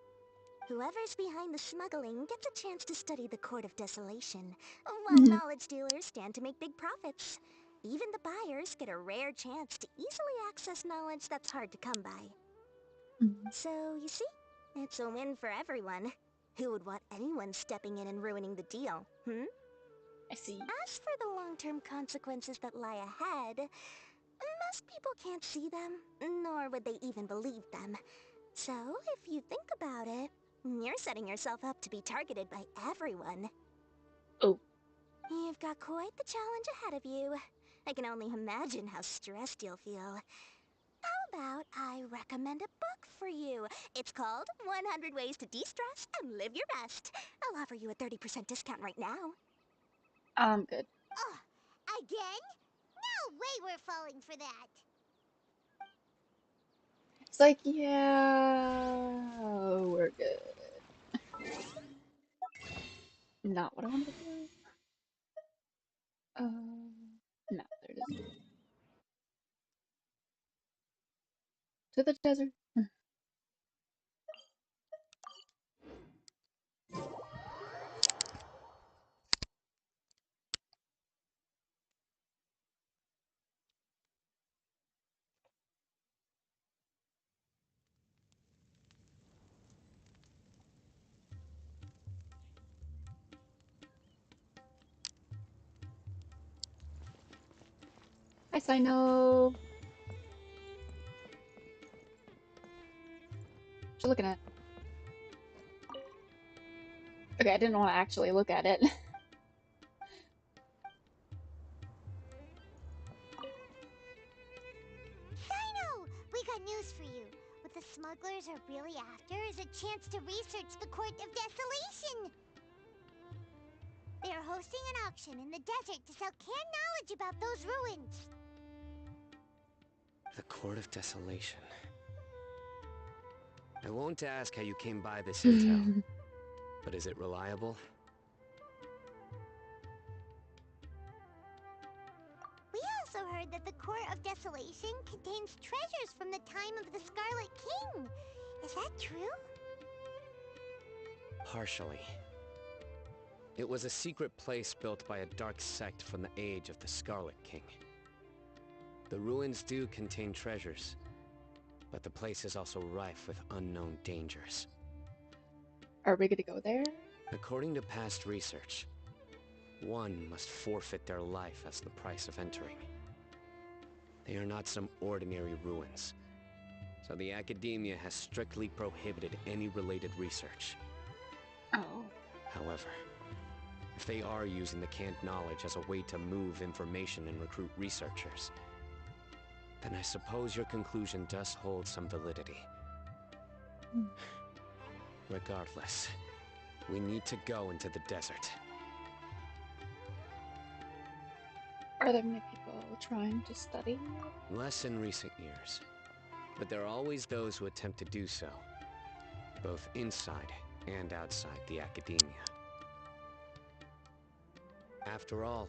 Whoever's behind the smuggling gets a chance to study the Court of Desolation, while knowledge dealers stand to make big profits. Even the buyers get a rare chance to easily access knowledge that's hard to come by. So, you see, it's a win for everyone. Who would want anyone stepping in and ruining the deal, I see. As for the long-term consequences that lie ahead, most people can't see them, nor would they even believe them. So, if you think about it, you're setting yourself up to be targeted by everyone. Oh. You've got quite the challenge ahead of you. I can only imagine how stressed you'll feel. How about I recommend a book for you? It's called 100 Ways to De-Stress and Live Your Best. I'll offer you a 30% discount right now. I'm good. Oh, again? No way we're falling for that. It's like, yeah, we're good. Not what I wanted to do. No, there it is. To the desert. Hi, Cyno. What you looking at? Okay, I didn't want to actually look at it. Cyno! We got news for you. What the smugglers are really after is a chance to research the Court of Desolation. They are hosting an auction in the desert to sell canned knowledge about those ruins. The Court of Desolation. I won't ask how you came by this intel, but is it reliable? We also heard that the Court of Desolation contains treasures from the time of the Scarlet King. Is that true? Partially. It was a secret place built by a dark sect from the age of the Scarlet King. The ruins do contain treasures, but the place is also rife with unknown dangers. Are we gonna go there? According to past research, one must forfeit their life as the price of entering. They are not some ordinary ruins, so the academia has strictly prohibited any related research. Oh. However, if they are using the canned knowledge as a way to move information and recruit researchers, then I suppose your conclusion does hold some validity. Regardless, we need to go into the desert. Are there many people trying to study? Less in recent years, but there are always those who attempt to do so, both inside and outside the academia. After all,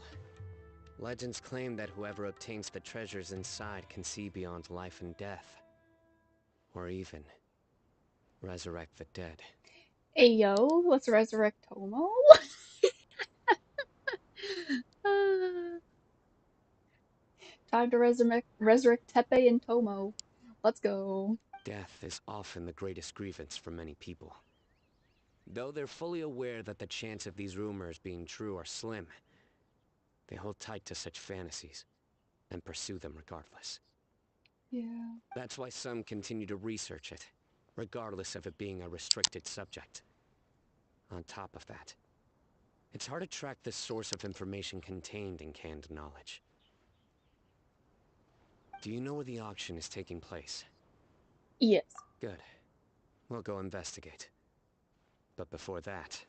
legends claim that whoever obtains the treasures inside can see beyond life and death, or even resurrect the dead. Hey yo, let's resurrect Tomo. Time to resurrect Tepe and Tomo. Let's go. Death is often the greatest grievance for many people. Though they're fully aware that the chance of these rumors being true are slim, they hold tight to such fantasies and pursue them regardless. Yeah. That's why some continue to research it, regardless of it being a restricted subject. On top of that, it's hard to track the source of information contained in canned knowledge. Do you know where the auction is taking place? Yes. Good. We'll go investigate. But before that,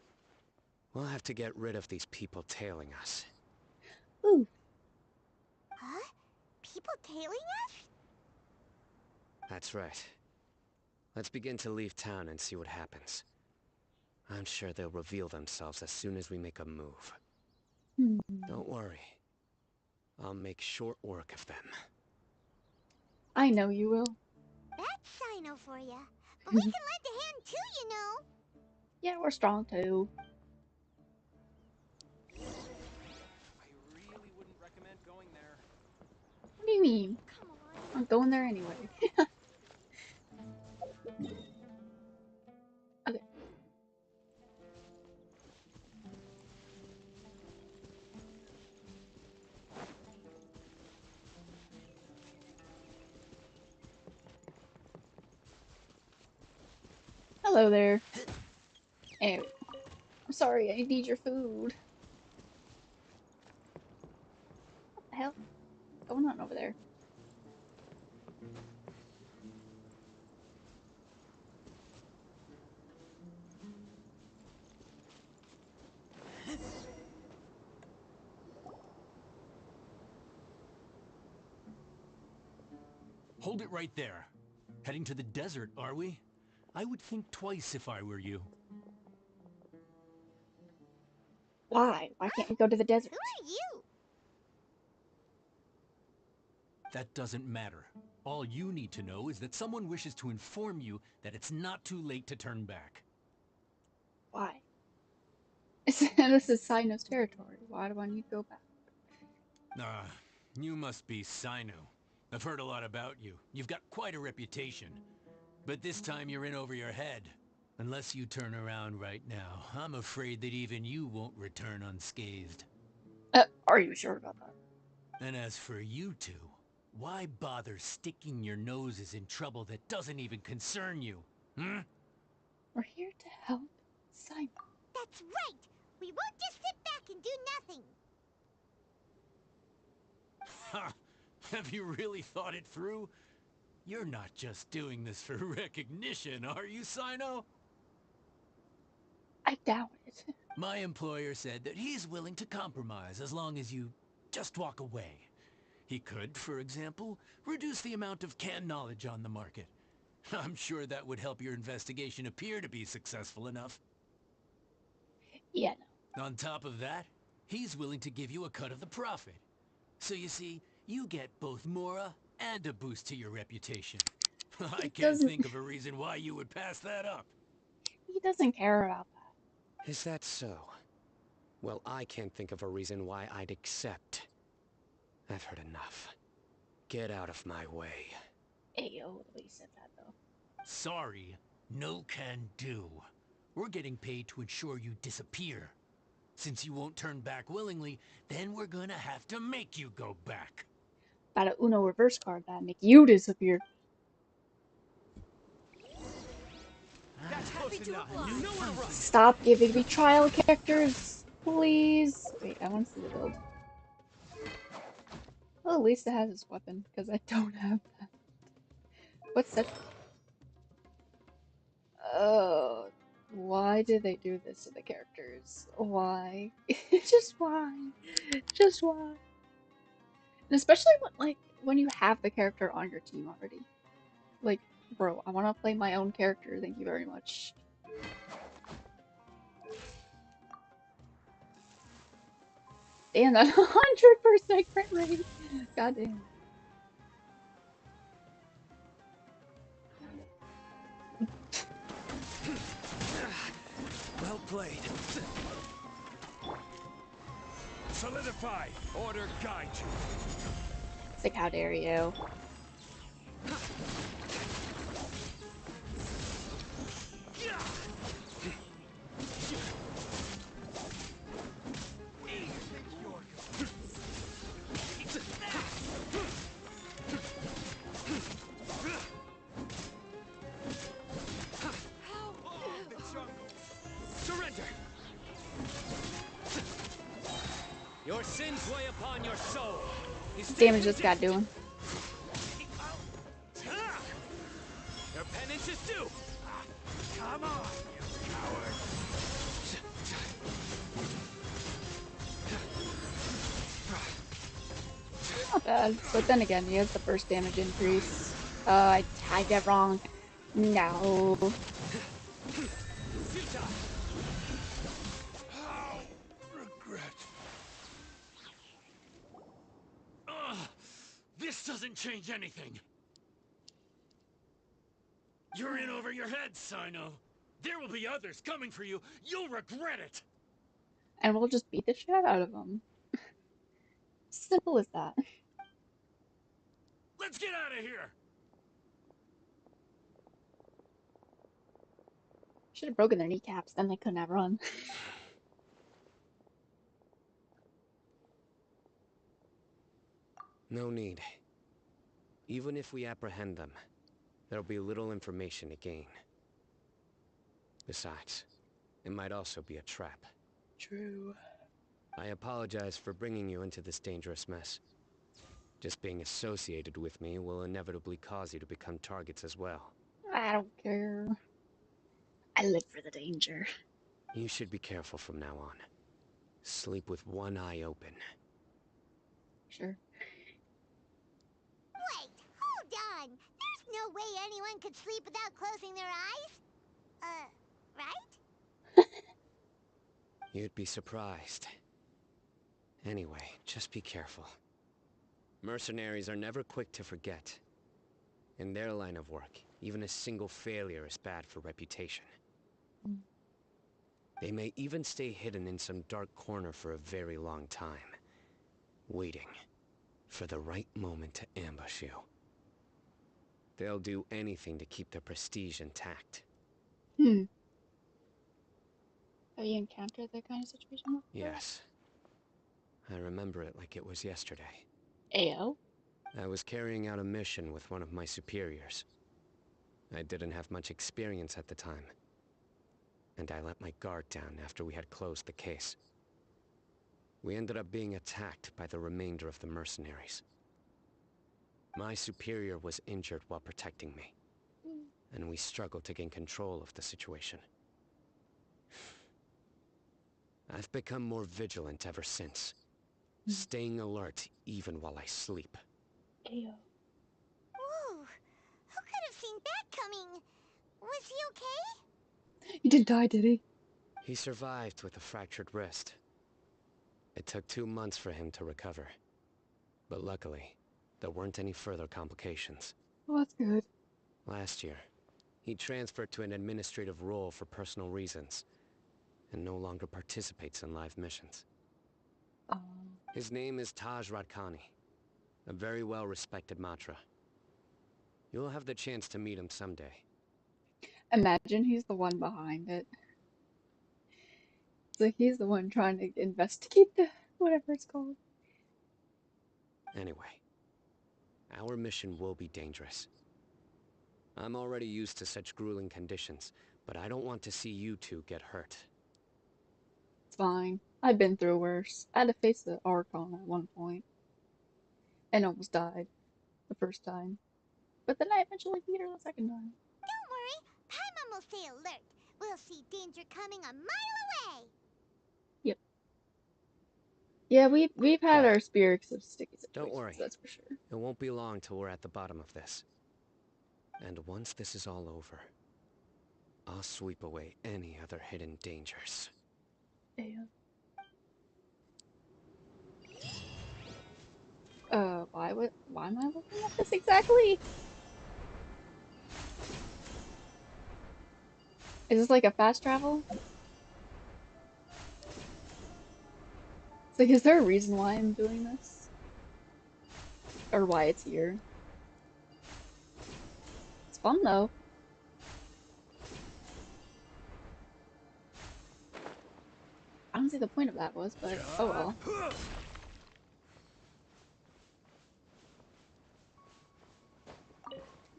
we'll have to get rid of these people tailing us. Ooh. Huh? People tailing us? That's right. Let's begin to leave town and see what happens. I'm sure they'll reveal themselves as soon as we make a move. Don't worry. I'll make short work of them. I know you will. That's Cyno for ya. But we can lend a hand too, you know. Yeah, we're strong too. I really wouldn't recommend going there. What do you mean? I'm going there anyway. Okay. Hello there. Anyway, I'm sorry, I need your food. What the hell is going on over there? Hold it right there. Heading to the desert, are we? I would think twice if I were you. Why? Why can't we go to the desert? Who are you? That doesn't matter. All you need to know is that someone wishes to inform you that it's not too late to turn back. Why? This is Cyno's territory. Why do I need to go back? You must be Cyno. I've heard a lot about you. You've got quite a reputation. But this time you're in over your head. Unless you turn around right now, I'm afraid that even you won't return unscathed. Are you sure about that? And as for you two, why bother sticking your noses in trouble that doesn't even concern you? Hmm? We're here to help Cyno. That's right! We won't just sit back and do nothing! Ha! Have you really thought it through? You're not just doing this for recognition, are you, Cyno? I doubt it. My employer said that he's willing to compromise as long as you just walk away. He could, for example, reduce the amount of canned knowledge on the market. I'm sure that would help your investigation appear to be successful enough. Yeah, no. On top of that, he's willing to give you a cut of the profit. So you see, you get both Mora and a boost to your reputation. I can't think of a reason why you would pass that up. He doesn't care about that. Is that so? Well, I can't think of a reason why I'd accept. I've heard enough. Get out of my way. Ayo, the way you said that, though. Sorry, no can do. We're getting paid to ensure you disappear. Since you won't turn back willingly, then we're gonna have to make you go back. Got a Uno reverse card that make you disappear. That's close enough. Stop giving me trial characters, please. Wait, I want to see the build. Well, at least it has his weapon, because I don't have that. What's that? Oh, why did they do this to the characters? Why? Just why? Just why? And especially when you have the character on your team already. Like, bro, I want to play my own character. Thank you very much. Damn, that 100% crit rate. God damn. Well played. Solidify. Order guide you. It's like, how dare you? Surrender! Your sins weigh upon your soul. Damage this guy doing. Your penance is due. Come on, you coward. Not bad, but then again, he has the burst damage increase. I tagged it wrong. No. Regret. This doesn't change anything. You're in over your head, Cyno. There will be others coming for you. You'll regret it. And we'll just beat the shit out of them. Simple as that. Let's get out of here. Should have broken their kneecaps, then they couldn't have run. No need. Even if we apprehend them, there'll be little information to gain. Besides, it might also be a trap. True. I apologize for bringing you into this dangerous mess. Just being associated with me will inevitably cause you to become targets as well. I don't care. I live for the danger. You should be careful from now on. Sleep with one eye open. Sure. Wait, hold on. There's no way anyone could sleep without closing their eyes. Right? You'd be surprised. Anyway, just be careful. Mercenaries are never quick to forget. In their line of work, even a single failure is bad for reputation. They may even stay hidden in some dark corner for a very long time, waiting for the right moment to ambush you. They'll do anything to keep their prestige intact. Have you encountered that kind of situation before? Yes. I remember it like it was yesterday. Ayo. I was carrying out a mission with one of my superiors. I didn't have much experience at the time, and I let my guard down after we had closed the case. We ended up being attacked by the remainder of the mercenaries. My superior was injured while protecting me, and we struggled to gain control of the situation. I've become more vigilant ever since, staying alert even while I sleep. Ayo. Whoa, who could have seen that coming? Was he okay? He didn't die, did he? He survived with a fractured wrist. It took 2 months for him to recover. But luckily, there weren't any further complications. Well, that's good. Last year, he transferred to an administrative role for personal reasons, and no longer participates in live missions. His name is Taj Radkani, a very well-respected Matra. You'll have the chance to meet him someday. Imagine he's the one behind it. It's like he's the one trying to investigate the whatever it's called. Anyway, our mission will be dangerous. I'm already used to such grueling conditions, but I don't want to see you two get hurt. It's fine. I've been through worse. I had to face the Archon at one point. And almost died. The first time. But then I eventually beat her the second time. Don't worry, Paimon will stay alert. We'll see danger coming a mile away. Yep. Yeah, we've had our spirits of sticky situations, Don't worry. that's for sure. It won't be long till we're at the bottom of this. And once this is all over, I'll sweep away any other hidden dangers. Yeah. Why am I looking at this exactly? Is this like a fast travel? It's like, is there a reason why I'm doing this? Or why it's here? It's fun though. I don't see the point of that was, but oh well.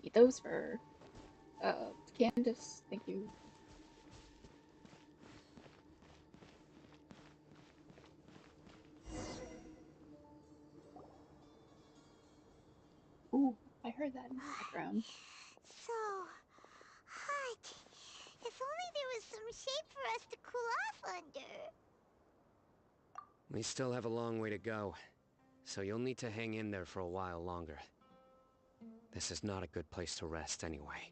Eat those for Candace, thank you. Ooh, I heard that in the background. So hot. If only there was some shade for us to cool off under. We still have a long way to go, so you'll need to hang in there for a while longer. This is not a good place to rest anyway.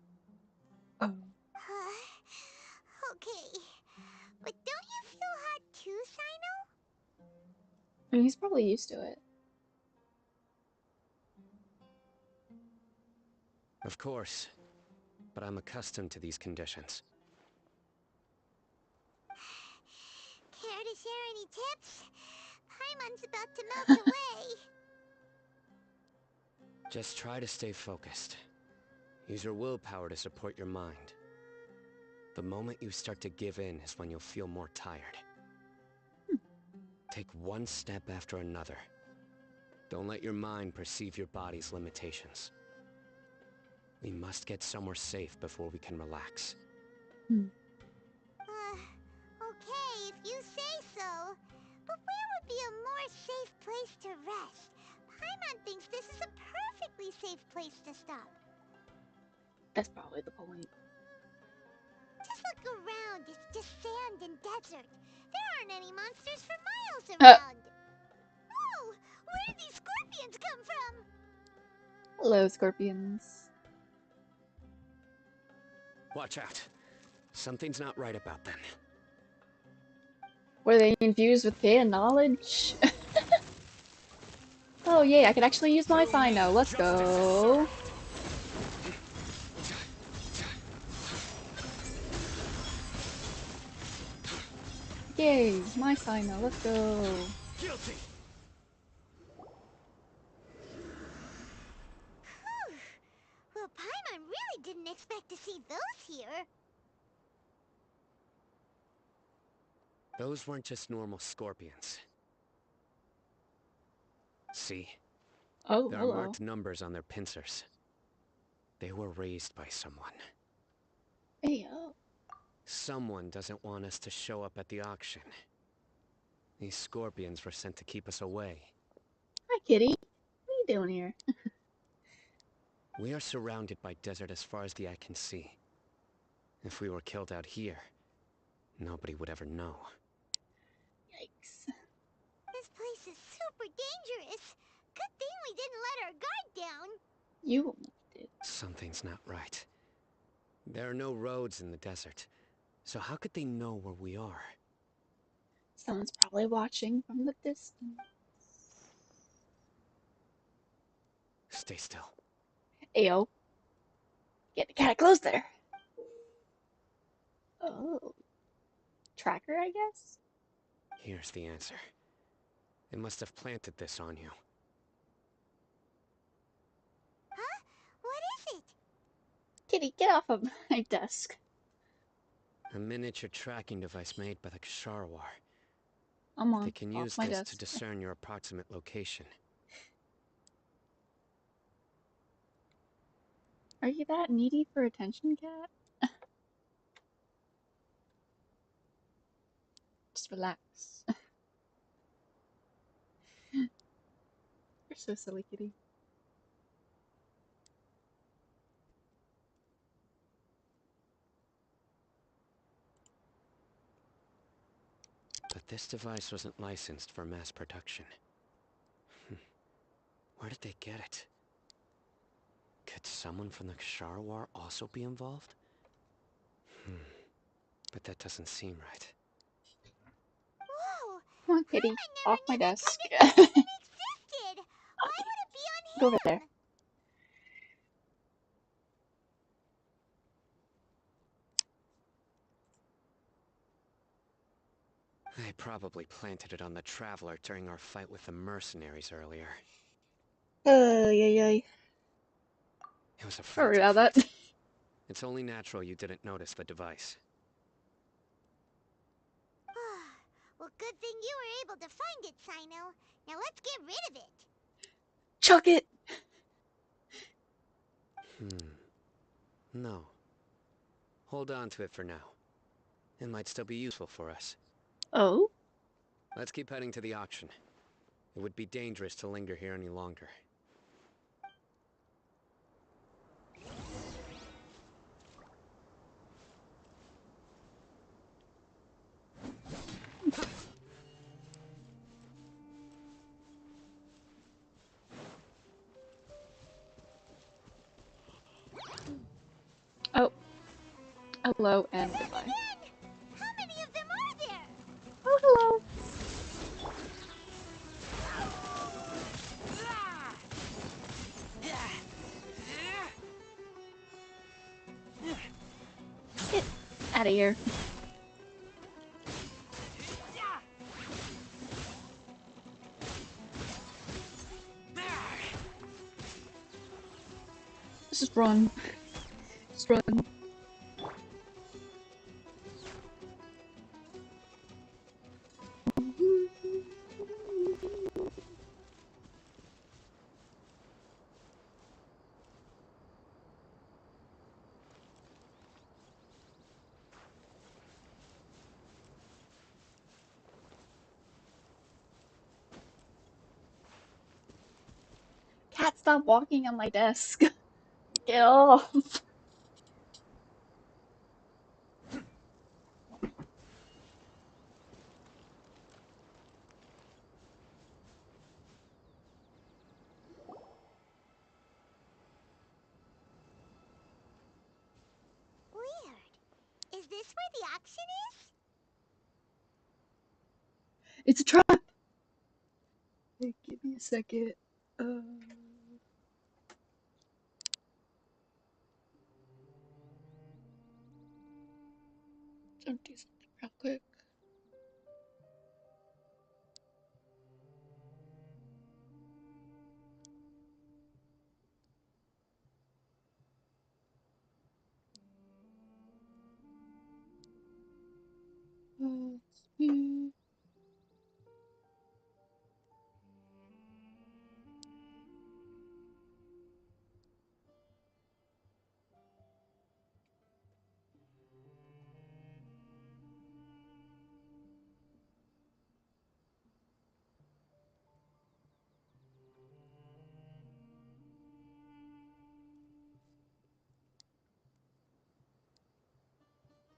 Oh. Okay. But don't you feel hot too, Cyno? I mean, he's probably used to it. Of course, but I'm accustomed to these conditions. share any tips? Paimon's about to melt away. Just try to stay focused. Use your willpower to support your mind. The moment you start to give in is when you'll feel more tired. Take one step after another. Don't let your mind perceive your body's limitations. We must get somewhere safe before we can relax. Okay, if you say so. But where would be a more safe place to rest? Paimon thinks this is a perfectly safe place to stop. That's probably the point. Just look around. It's just sand and desert. There aren't any monsters for miles around. Oh, where did these scorpions come from? Hello, scorpions. Watch out. Something's not right about them. Were they infused with data knowledge? Oh yay, I can actually use my Cyno. Let's go. Yay, my Cyno. Let's go. Guilty. Well, Paimon really didn't expect to see those here. Those weren't just normal scorpions. See? Oh, there hello. are marked numbers on their pincers. They were raised by someone. Hey, oh. Someone doesn't want us to show up at the auction. These scorpions were sent to keep us away. Hi, kitty. What are you doing here? We are surrounded by desert as far as the eye can see. If we were killed out here, nobody would ever know. Yikes. This place is super dangerous. Good thing we didn't let our guard down. You almost did. Something's not right. There are no roads in the desert, so how could they know where we are? Someone's probably watching from the distance. Stay still. Ayo. Get kinda close there. Oh. Tracker, I guess? Here's the answer. They must have planted this on you. Huh? What is it? Kitty, get off of my desk. A miniature tracking device made by the Ksharawar. I'm on. They can Off use my this desk. to discern your approximate location. Are you that needy for attention, cat? Just relax. You're so silly, kitty. But this device wasn't licensed for mass production. Where did they get it? Could someone from the Ksharawar also be involved? But that doesn't seem right. Whoa! Come on, kitty. Off my desk. Existed. Why would it be on him? Go over there. I probably planted it on the Traveler during our fight with the mercenaries earlier. Yay. It was a Sorry frantic about that. fight. It's only natural you didn't notice the device. Well, good thing you were able to find it, Cyno. Now let's get rid of it. Chuck it! No. Hold on to it for now. It might still be useful for us. Oh? Let's keep heading to the auction. It would be dangerous to linger here any longer. Oh. Hello and goodbye. How many of them are there? Oh, hello. Get out of here. Let's just run. Just run. Cat, stop walking on my desk. Get off. Weird. Is this where the action is? It's a trap. Hey, give me a second. Don't do something real quick. Let's see.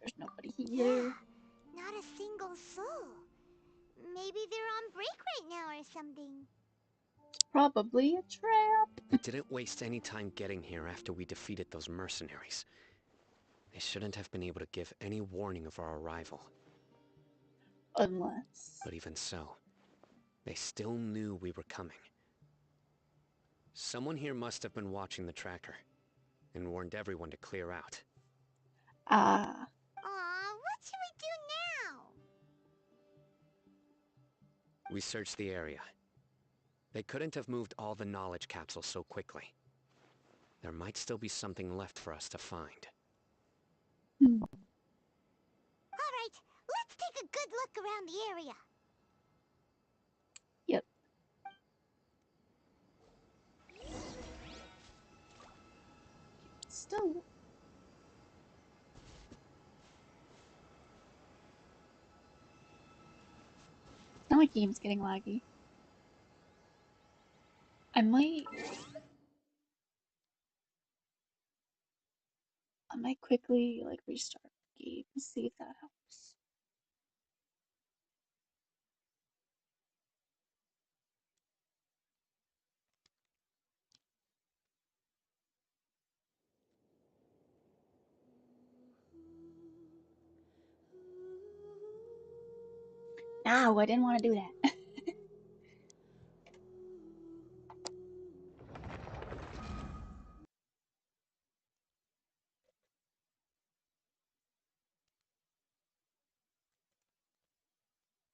There's nobody here. Not a single soul. Maybe they're on break right now or something. Probably a trap. We didn't waste any time getting here after we defeated those mercenaries. They shouldn't have been able to give any warning of our arrival. Unless... But even so, they still knew we were coming. Someone here must have been watching the tracker and warned everyone to clear out. Ah. Aw, what should we do now? We searched the area. They couldn't have moved all the knowledge capsules so quickly. There might still be something left for us to find. Alright, let's take a good look around the area. Yep. Still. Now my game's getting laggy. I might quickly like restart the game and see if that helps. No, I didn't want to do that.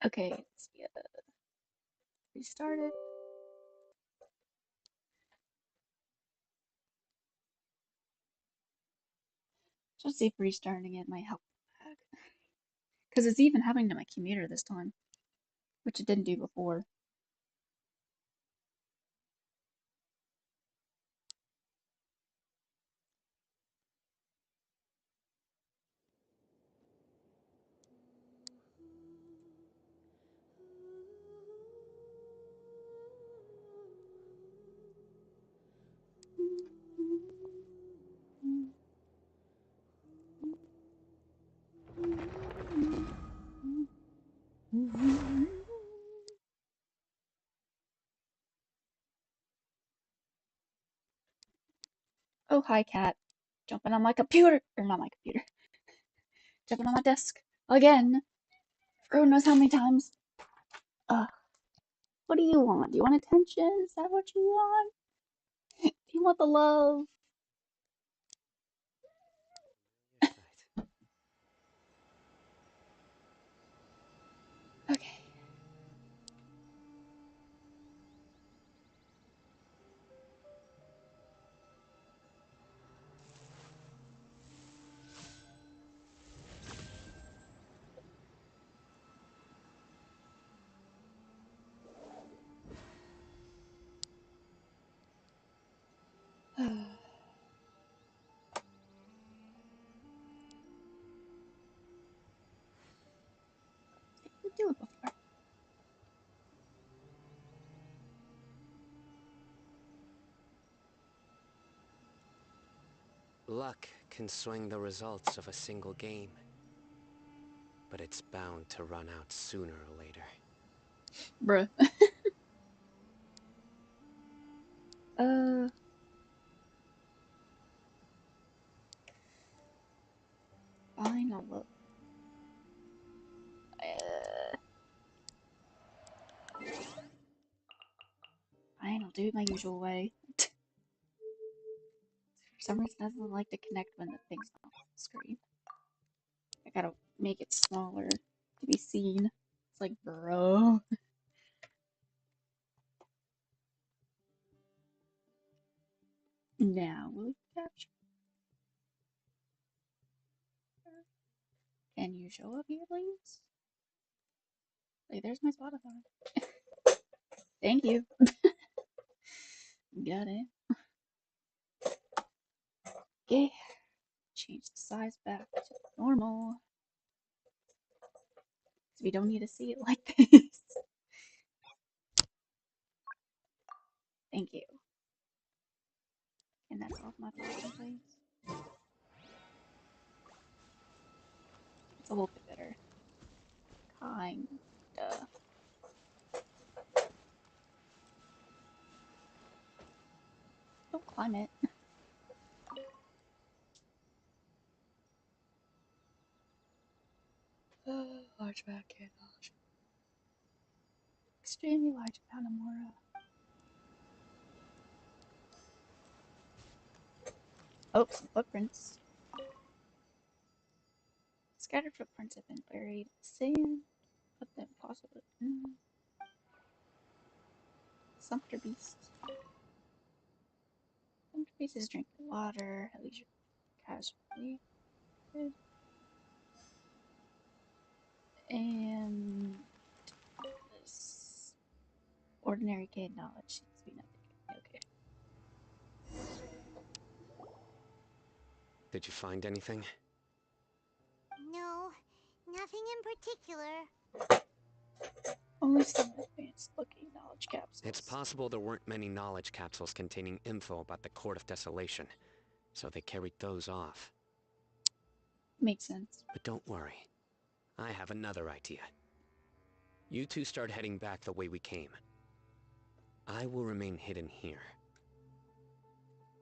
Okay, let's restart it. Just see if restarting it might help. Because it's even happening to my computer this time, which it didn't do before. Oh, hi, cat. Jumping on my computer. Or not my computer. Jumping on my desk. Again. For who knows how many times. What do you want? Do you want attention? Is that what you want? Do you want the love? Okay. Luck can swing the results of a single game, but it's bound to run out sooner or later. Bruh. Fine, I'll look. Fine, I'll do it my usual way. For some reason, it doesn't like to connect when the thing's not on the screen. I gotta make it smaller to be seen. It's like, bro. Now, will you capture? Can you show up here, please? Like, there's my Spotify. Thank you. Got it. Okay. Change the size back to normal. So we don't need to see it like this. Thank you. And that's off my fucking face. It's a little bit better. Kinda. Don't climb it. Large back kid. Extremely large Panamora. Oh, some footprints. Scattered footprints have been buried in sand, but then possibly. Sumpter beast. Sumpter beast is drinking water, at least casually. Good. And this ordinary kid knowledge seems to be nothing. Okay. Did you find anything? No, nothing in particular. Only some advanced looking knowledge capsules. It's possible there weren't many knowledge capsules containing info about the Court of Desolation, so they carried those off. Makes sense. But don't worry. I have another idea. You two start heading back the way we came. I will remain hidden here.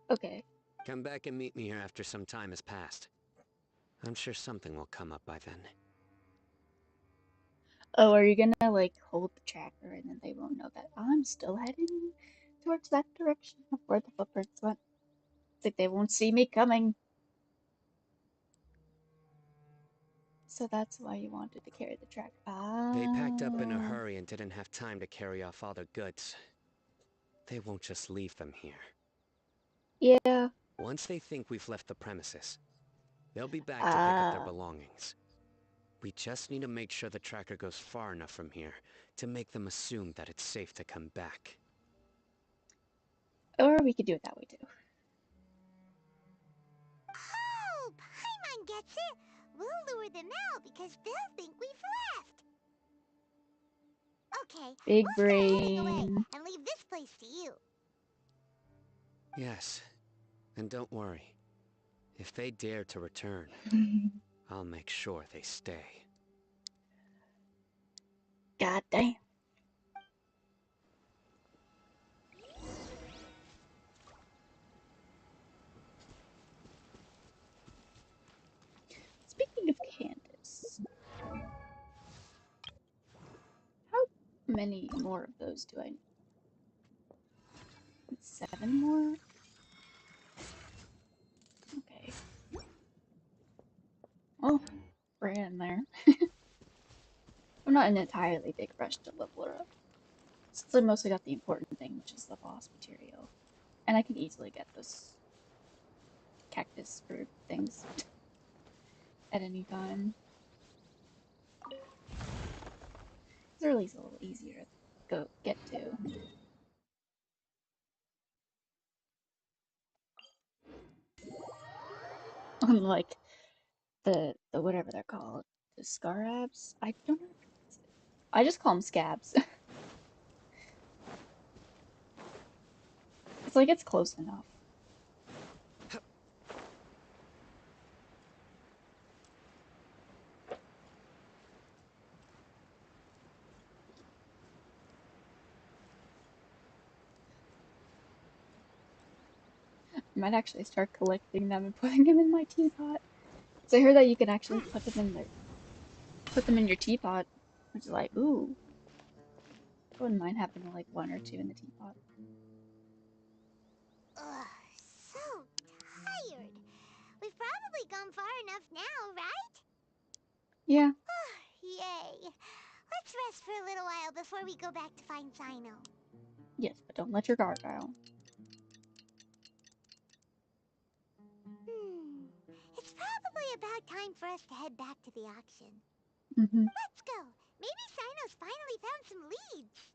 Okay. Come back and meet me here after some time has passed. I'm sure something will come up by then. Oh, are you gonna like hold the tracker and then they won't know that I'm still heading towards that direction of where the footprints went? It's like they won't see me coming. So that's why you wanted to carry the tracker. They packed up in a hurry and didn't have time to carry off all their goods. They won't just leave them here. Yeah. Once they think we've left the premises, they'll be back to pick up their belongings. We just need to make sure the tracker goes far enough from here to make them assume that it's safe to come back. Or we could do it that way too. Oh, Paimon gets it. We'll lure them out because they'll think we've left. Okay, Big we'll start heading brain. away and leave this place to you. Yes, and don't worry. If they dare to return, I'll make sure they stay. God damn. Speaking of Candace, how many more of those do I need? 7 more? Okay. Oh, we're in there. I'm not in an entirely big rush to level her up, since I mostly got the important thing, which is the boss material. And I can easily get those cactus fruit things at any time. It's really a little easier to go get to. Unlike the whatever they're called, the scarabs. I don't know. I just call them scabs. It's like it's close enough. I might actually start collecting them and putting them in my teapot. So I heard that you can actually put them in there, put them in your teapot, which is like, ooh. I wouldn't mind having like one or two in the teapot. Ugh, so tired. We've probably gone far enough now, right? Yeah. Yay. Let's rest for a little while before we go back to find Cyno. Yes, but don't let your guard down. It's probably about time for us to head back to the auction. Mm-hmm. Let's go. Maybe Cyno's finally found some leads.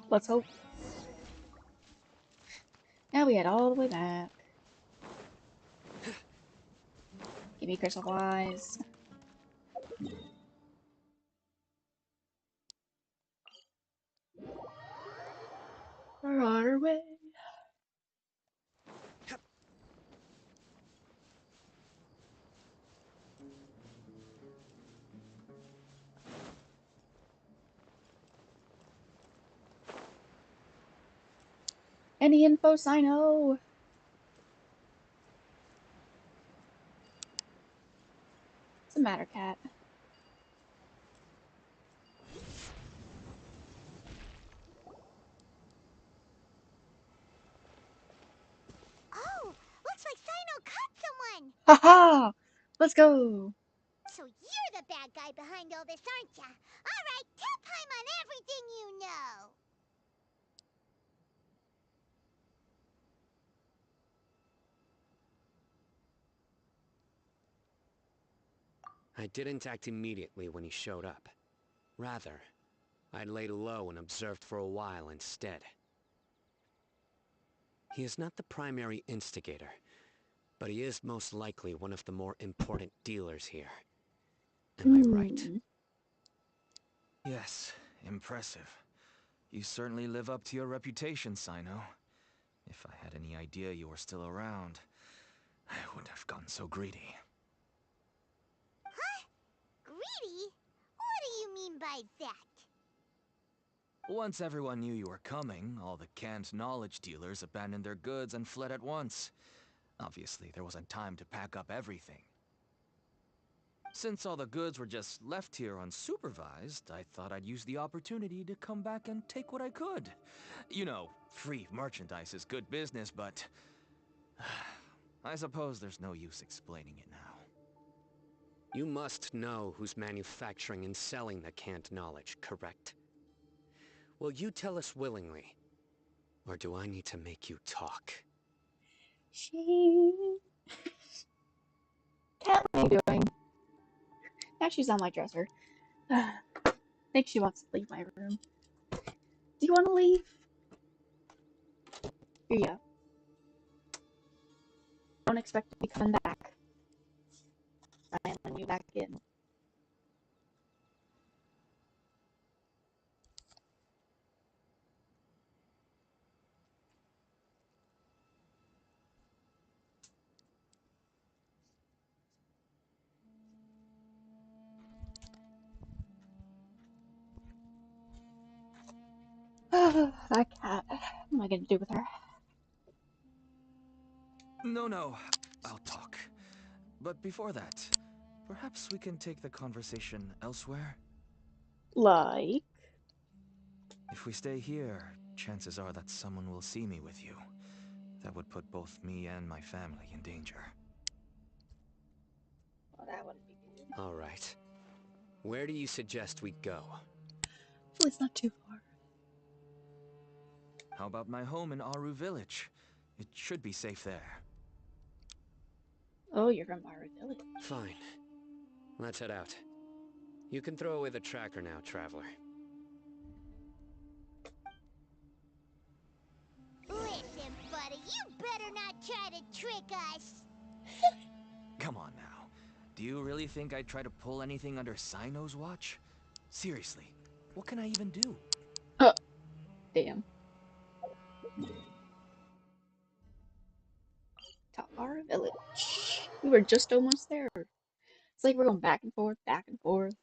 Let's hope. Now we head all the way back. Give me crystal eyes. We're on our way. Any info, Cyno? What's the matter, cat? Oh, looks like Cyno caught someone! Haha! Let's go! So you're the bad guy behind all this, aren't ya? Alright, tell Paimon everything you know! I didn't act immediately when he showed up. Rather, I laid low and observed for a while instead. He is not the primary instigator, but he is most likely one of the more important dealers here. Am I right? Yes, impressive. You certainly live up to your reputation, Cyno. If I had any idea you were still around, I wouldn't have gotten so greedy. Huh? Greedy? What do you mean by that? Once everyone knew you were coming, all the canned knowledge dealers abandoned their goods and fled at once. Obviously, there wasn't time to pack up everything. Since all the goods were just left here unsupervised, I thought I'd use the opportunity to come back and take what I could. You know, free merchandise is good business, but I suppose there's no use explaining it now. You must know who's manufacturing and selling the canned knowledge, correct? Will you tell us willingly? Or do I need to make you talk? Cat, what are you doing? Now she's on my dresser. I think she wants to leave my room. Do you want to leave? Here you go. Don't expect to be coming back. I am letting you back in. That cat. What am I gonna do with her? No, I'll talk. But before that, perhaps we can take the conversation elsewhere? Like? If we stay here, chances are that someone will see me with you. That would put both me and my family in danger. Well, that wouldn't be good. All right. Where do you suggest we go? Well, it's not too far. How about my home in Aru Village? It should be safe there. Oh, you're from Aru Village. Fine. Let's head out. You can throw away the tracker now, traveler. Listen, buddy, you better not try to trick us! Come on now. Do you really think I'd try to pull anything under Cyno's watch? Seriously, what can I even do? Damn. Top Aru Village. We were just almost there. It's like we're going back and forth, back and forth.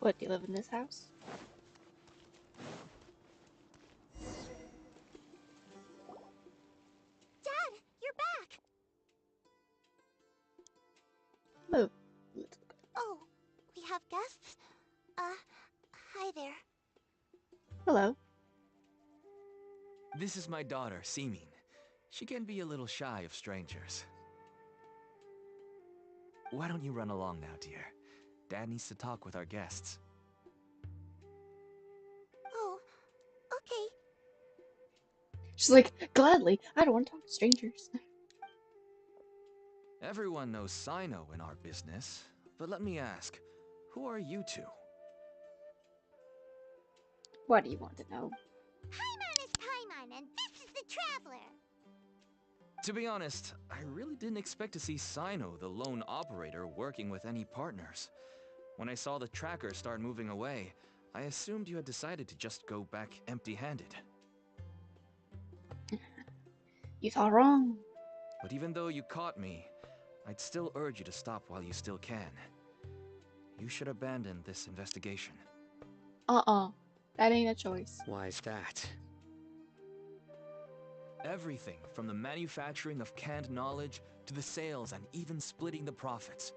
What, do you live in this house? Dad, you're back! Oh. Oh, we have guests? Hi there. Hello. This is my daughter, Seeming. She can be a little shy of strangers. Why don't you run along now, dear? Dad needs to talk with our guests. Oh, okay. She's like, gladly. I don't want to talk to strangers. Everyone knows Cyno in our business, but let me ask, who are you two? What do you want to know? Paimon is Paimon, and this is the Traveler. To be honest, I really didn't expect to see Cyno, the lone operator, working with any partners. When I saw the tracker start moving away, I assumed you had decided to just go back empty-handed. You thought wrong. But even though you caught me, I'd still urge you to stop while you still can. You should abandon this investigation. That ain't a choice. Why is that? Everything from the manufacturing of canned knowledge to the sales and even splitting the profits.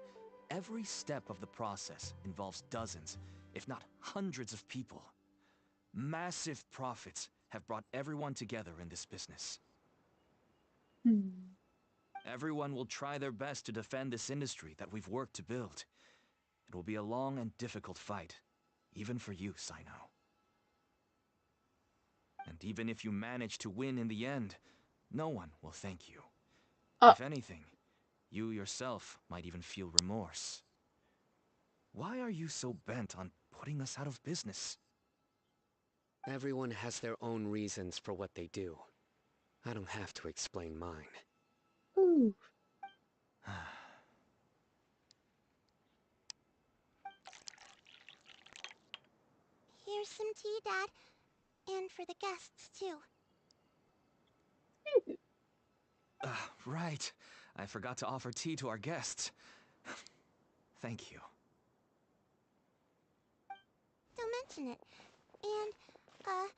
Every step of the process involves dozens, if not hundreds of people. Massive profits have brought everyone together in this business. Everyone will try their best to defend this industry that we've worked to build. It will be a long and difficult fight, even for you, Cyno. And even if you manage to win in the end, no one will thank you. If anything, you yourself might even feel remorse. Why are you so bent on putting us out of business? Everyone has their own reasons for what they do. I don't have to explain mine. Ooh. Here's some tea, Dad. And for the guests, too. Right. I forgot to offer tea to our guests. Thank you. Don't mention it. And, I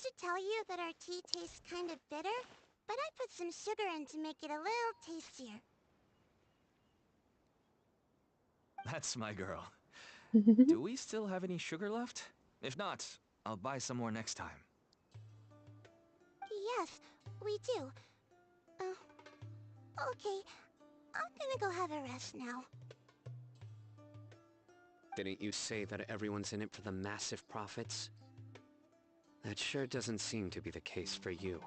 should tell you that our tea tastes kind of bitter, but I put some sugar in to make it a little tastier. That's my girl. Do we still have any sugar left? If not, I'll buy some more next time. Yes, we do. Okay. I'm gonna go have a rest now. Didn't you say that everyone's in it for the massive profits? That sure doesn't seem to be the case for you.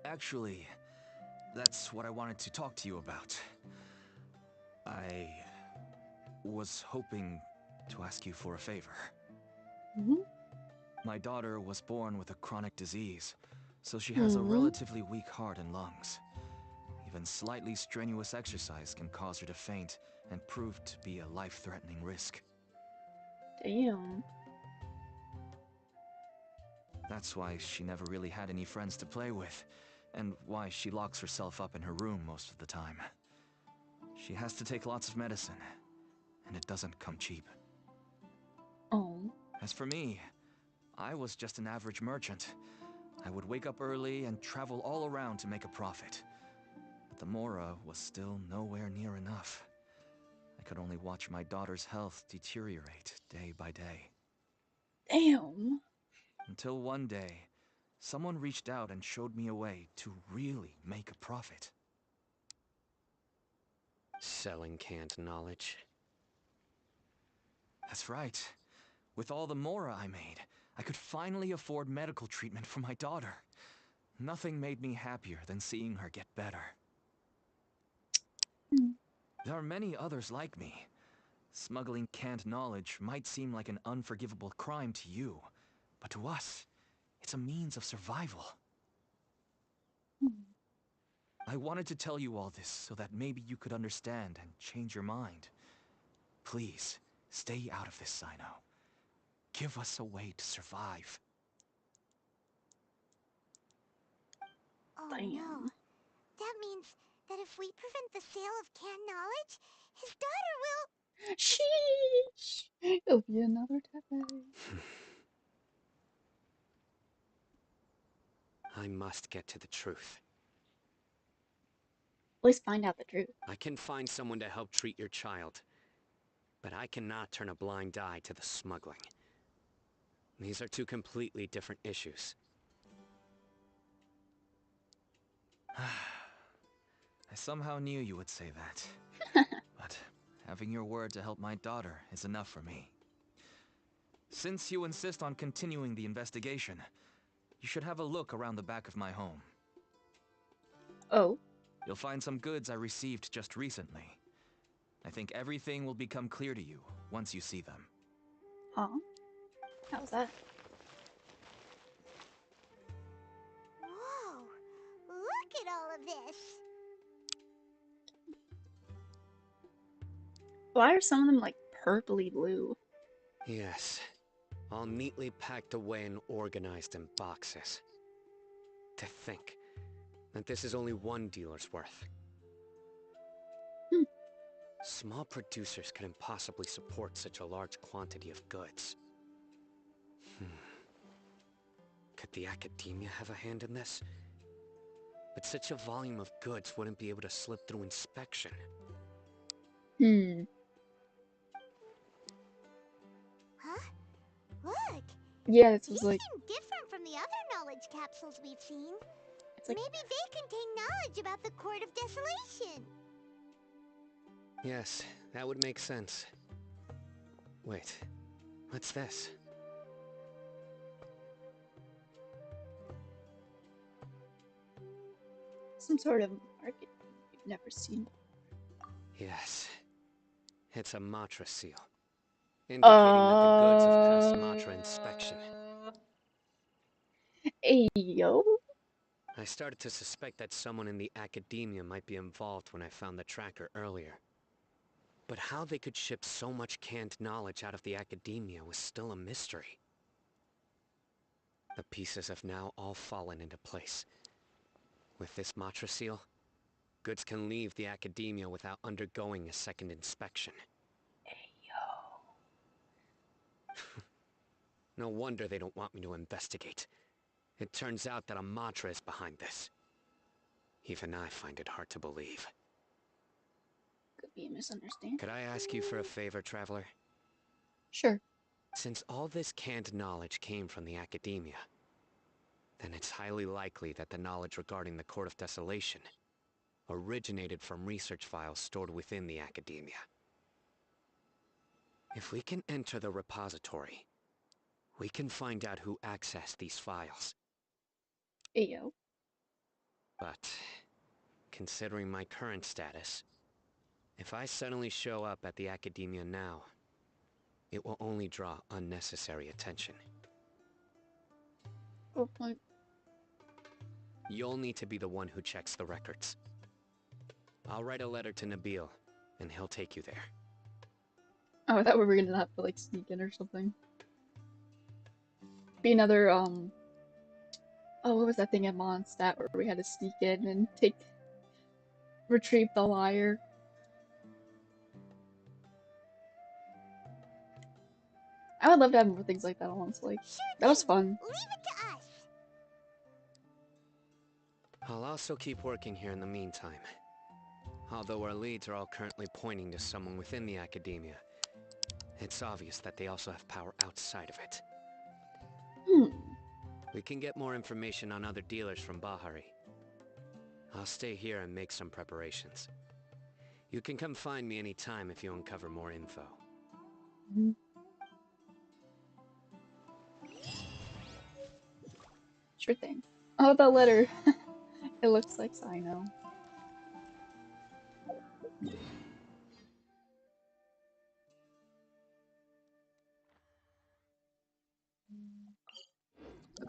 Actually, that's what I wanted to talk to you about. I was hoping to ask you for a favor. My daughter was born with a chronic disease, so she has a relatively weak heart and lungs. Even slightly strenuous exercise can cause her to faint and prove to be a life-threatening risk. Damn. That's why she never really had any friends to play with, and why she locks herself up in her room most of the time. She has to take lots of medicine, and it doesn't come cheap. As for me, I was just an average merchant. I would wake up early and travel all around to make a profit. But the Mora was still nowhere near enough. I could only watch my daughter's health deteriorate day by day. Damn. Until one day, someone reached out and showed me a way to really make a profit. Selling canned knowledge. That's right. With all the Mora I made, I could finally afford medical treatment for my daughter. Nothing made me happier than seeing her get better. There are many others like me. Smuggling canned knowledge might seem like an unforgivable crime to you, but to us, it's a means of survival. I wanted to tell you all this so that maybe you could understand and change your mind. Please, stay out of this, Cyno. Give us a way to survive. Oh no. That means that if we prevent the sale of canned knowledge, his daughter will... Sheesh! It'll be another Tepe. I must get to the truth. At least find out the truth. I can find someone to help treat your child, but I cannot turn a blind eye to the smuggling. These are two completely different issues. I somehow knew you would say that. But having your word to help my daughter is enough for me. Since you insist on continuing the investigation, you should have a look around the back of my home. Oh. You'll find some goods I received just recently. I think everything will become clear to you once you see them. Huh? How's that? Whoa! Look at all of this! Why are some of them like purpley blue? Yes. All neatly packed away and organized in boxes. To think that this is only one dealer's worth. Small producers couldn't possibly support such a large quantity of goods. Could the academia have a hand in this? But such a volume of goods wouldn't be able to slip through inspection. Huh? Look! Yeah, this These was like... seem different from the other knowledge capsules we've seen. Like... Maybe they contain knowledge about the Court of Desolation. Yes, that would make sense. Wait, what's this? Some sort of market you've never seen. Yes. It's a Matra seal. Indicating that the goods have passed Matra inspection. Ayo. I started to suspect that someone in the academia might be involved when I found the tracker earlier. But how they could ship so much canned knowledge out of the academia was still a mystery. The pieces have now all fallen into place. With this Matra seal, goods can leave the academia without undergoing a second inspection. No wonder they don't want me to investigate. It turns out that a Matra is behind this. Even I find it hard to believe. Could be a misunderstanding. Could I ask you for a favor, Traveler? Sure. Since all this canned knowledge came from the academia, then it's highly likely that the knowledge regarding the Court of Desolation originated from research files stored within the academia. If we can enter the repository, we can find out who accessed these files. Ayo. But, considering my current status, if I suddenly show up at the academia now, it will only draw unnecessary attention. Oh, point. You'll need to be the one who checks the records. I'll write a letter to Nabil, and he'll take you there. Oh, I thought we were gonna have to like sneak in or something. Be another oh, what was that thing in Mondstadt where we had to sneak in and retrieve the lyre? I would love to have more things like that, honestly. That was fun. Leave it to us. I'll also keep working here in the meantime. Although our leads are all currently pointing to someone within the academia, it's obvious that they also have power outside of it. We can get more information on other dealers from Bahari. I'll stay here and make some preparations. You can come find me anytime if you uncover more info. Sure thing. Oh, the letter. It looks like Cyno.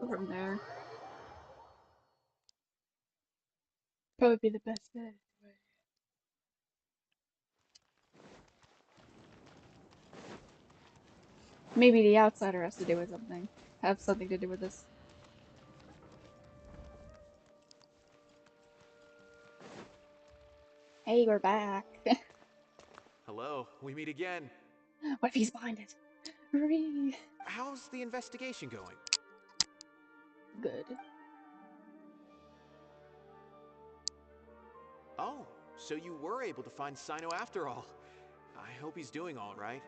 Go from there. Probably be the best bet. Maybe the outsider has to do with something. Have something to do with this. Hey, we're back. Hello, we meet again. What if he's behind it? Hurry! How's the investigation going? Good. Oh, so you were able to find Cyno after all. I hope he's doing all right.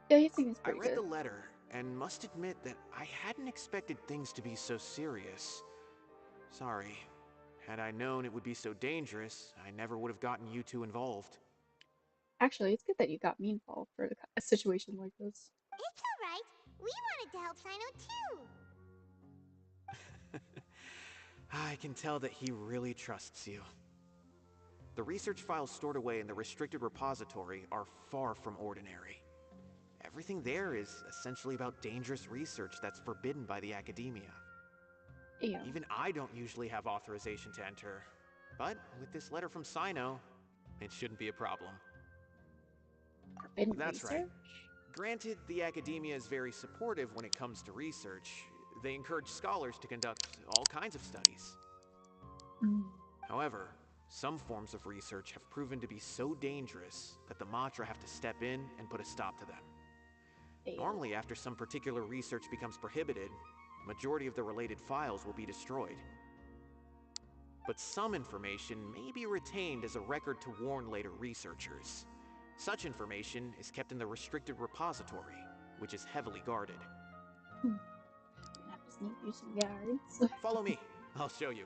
Yeah, he seems I pretty read good. the letter and must admit that I hadn't expected things to be so serious. Sorry. Had I known it would be so dangerous, I never would have gotten you two involved. Actually, it's good that you got me involved for a situation like this. It's alright. We wanted to help Cyno too. I can tell that he really trusts you. The research files stored away in the restricted repository are far from ordinary. Everything there is essentially about dangerous research that's forbidden by the academia. Yeah. Even I don't usually have authorization to enter, but with this letter from Cyno, it shouldn't be a problem. Forbidden That's research? right. Granted, the academia is very supportive when it comes to research. They encourage scholars to conduct all kinds of studies. However, some forms of research have proven to be so dangerous that the Matra have to step in and put a stop to them. Normally, after some particular research becomes prohibited, the majority of the related files will be destroyed. But some information may be retained as a record to warn later researchers. Such information is kept in the restricted repository, which is heavily guarded. I have to sneak you some guards. Follow me, I'll show you.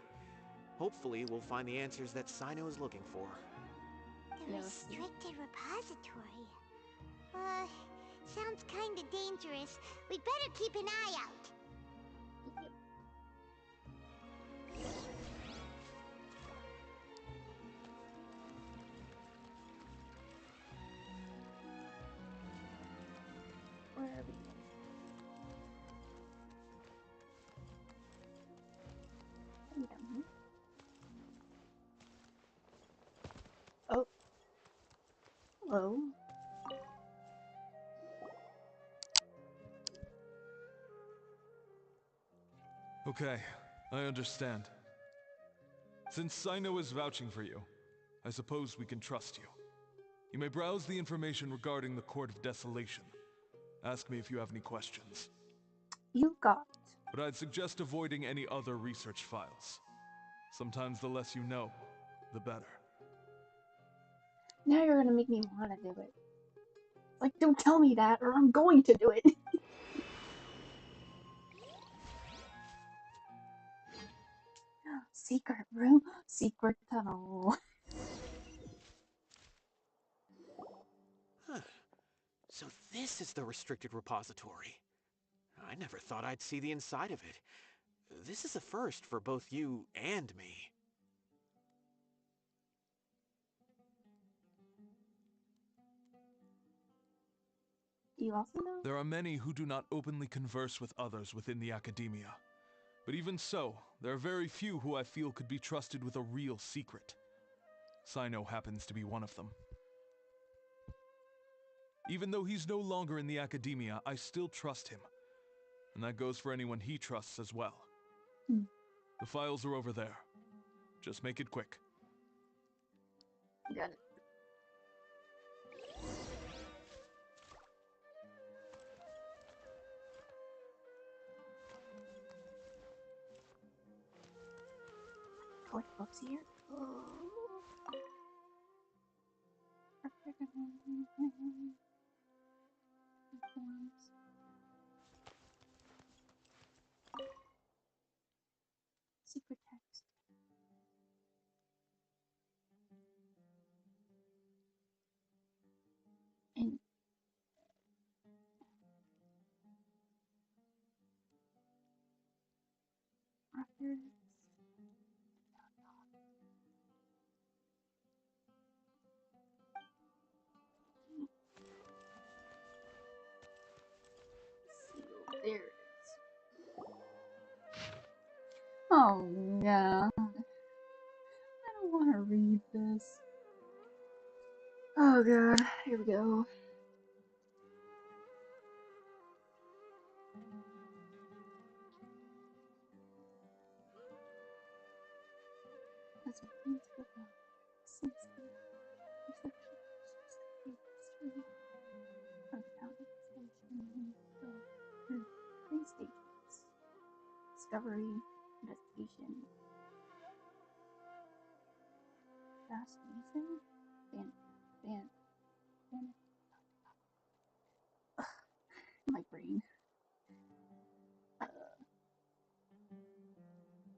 Hopefully, we'll find the answers that Cyno is looking for. The restricted repository. Sounds kinda dangerous. We'd better keep an eye out. Where are we? Down here. Oh. Hello. Okay, I understand. Since Cyno is vouching for you, I suppose we can trust you. You may browse the information regarding the Court of Desolation. Ask me if you have any questions. You got it. But I'd suggest avoiding any other research files. Sometimes the less you know, the better. Now you're gonna make me wanna do it. Like, don't tell me that, or I'm going to do it. Secret room, secret tunnel. Huh. So this is the restricted repository. I never thought I'd see the inside of it. This is a first for both you and me. Do you also know? There are many who do not openly converse with others within the academia. But even so, there are very few who I feel could be trusted with a real secret. Cyno happens to be one of them. Even though he's no longer in the academia, I still trust him. And that goes for anyone he trusts as well. The files are over there. Just make it quick. Got it. What books here? Secret text. And authors. There it is. Oh, yeah. I don't want to read this. Oh, God. Here we go. That's what things go. discovery, investigation, fast Mason, my brain.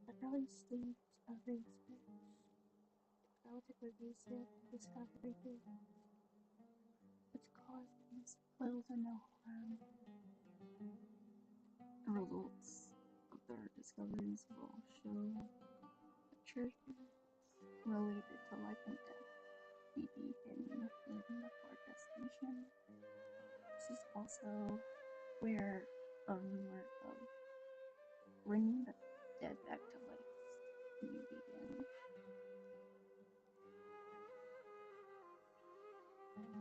The early stage of research, relatively recent discovery date, which caused little to no harm. The results of their discoveries will show that treasures related to life and death may be hidden within the port destination. This is also where a rumor of bringing the dead back to life may begin.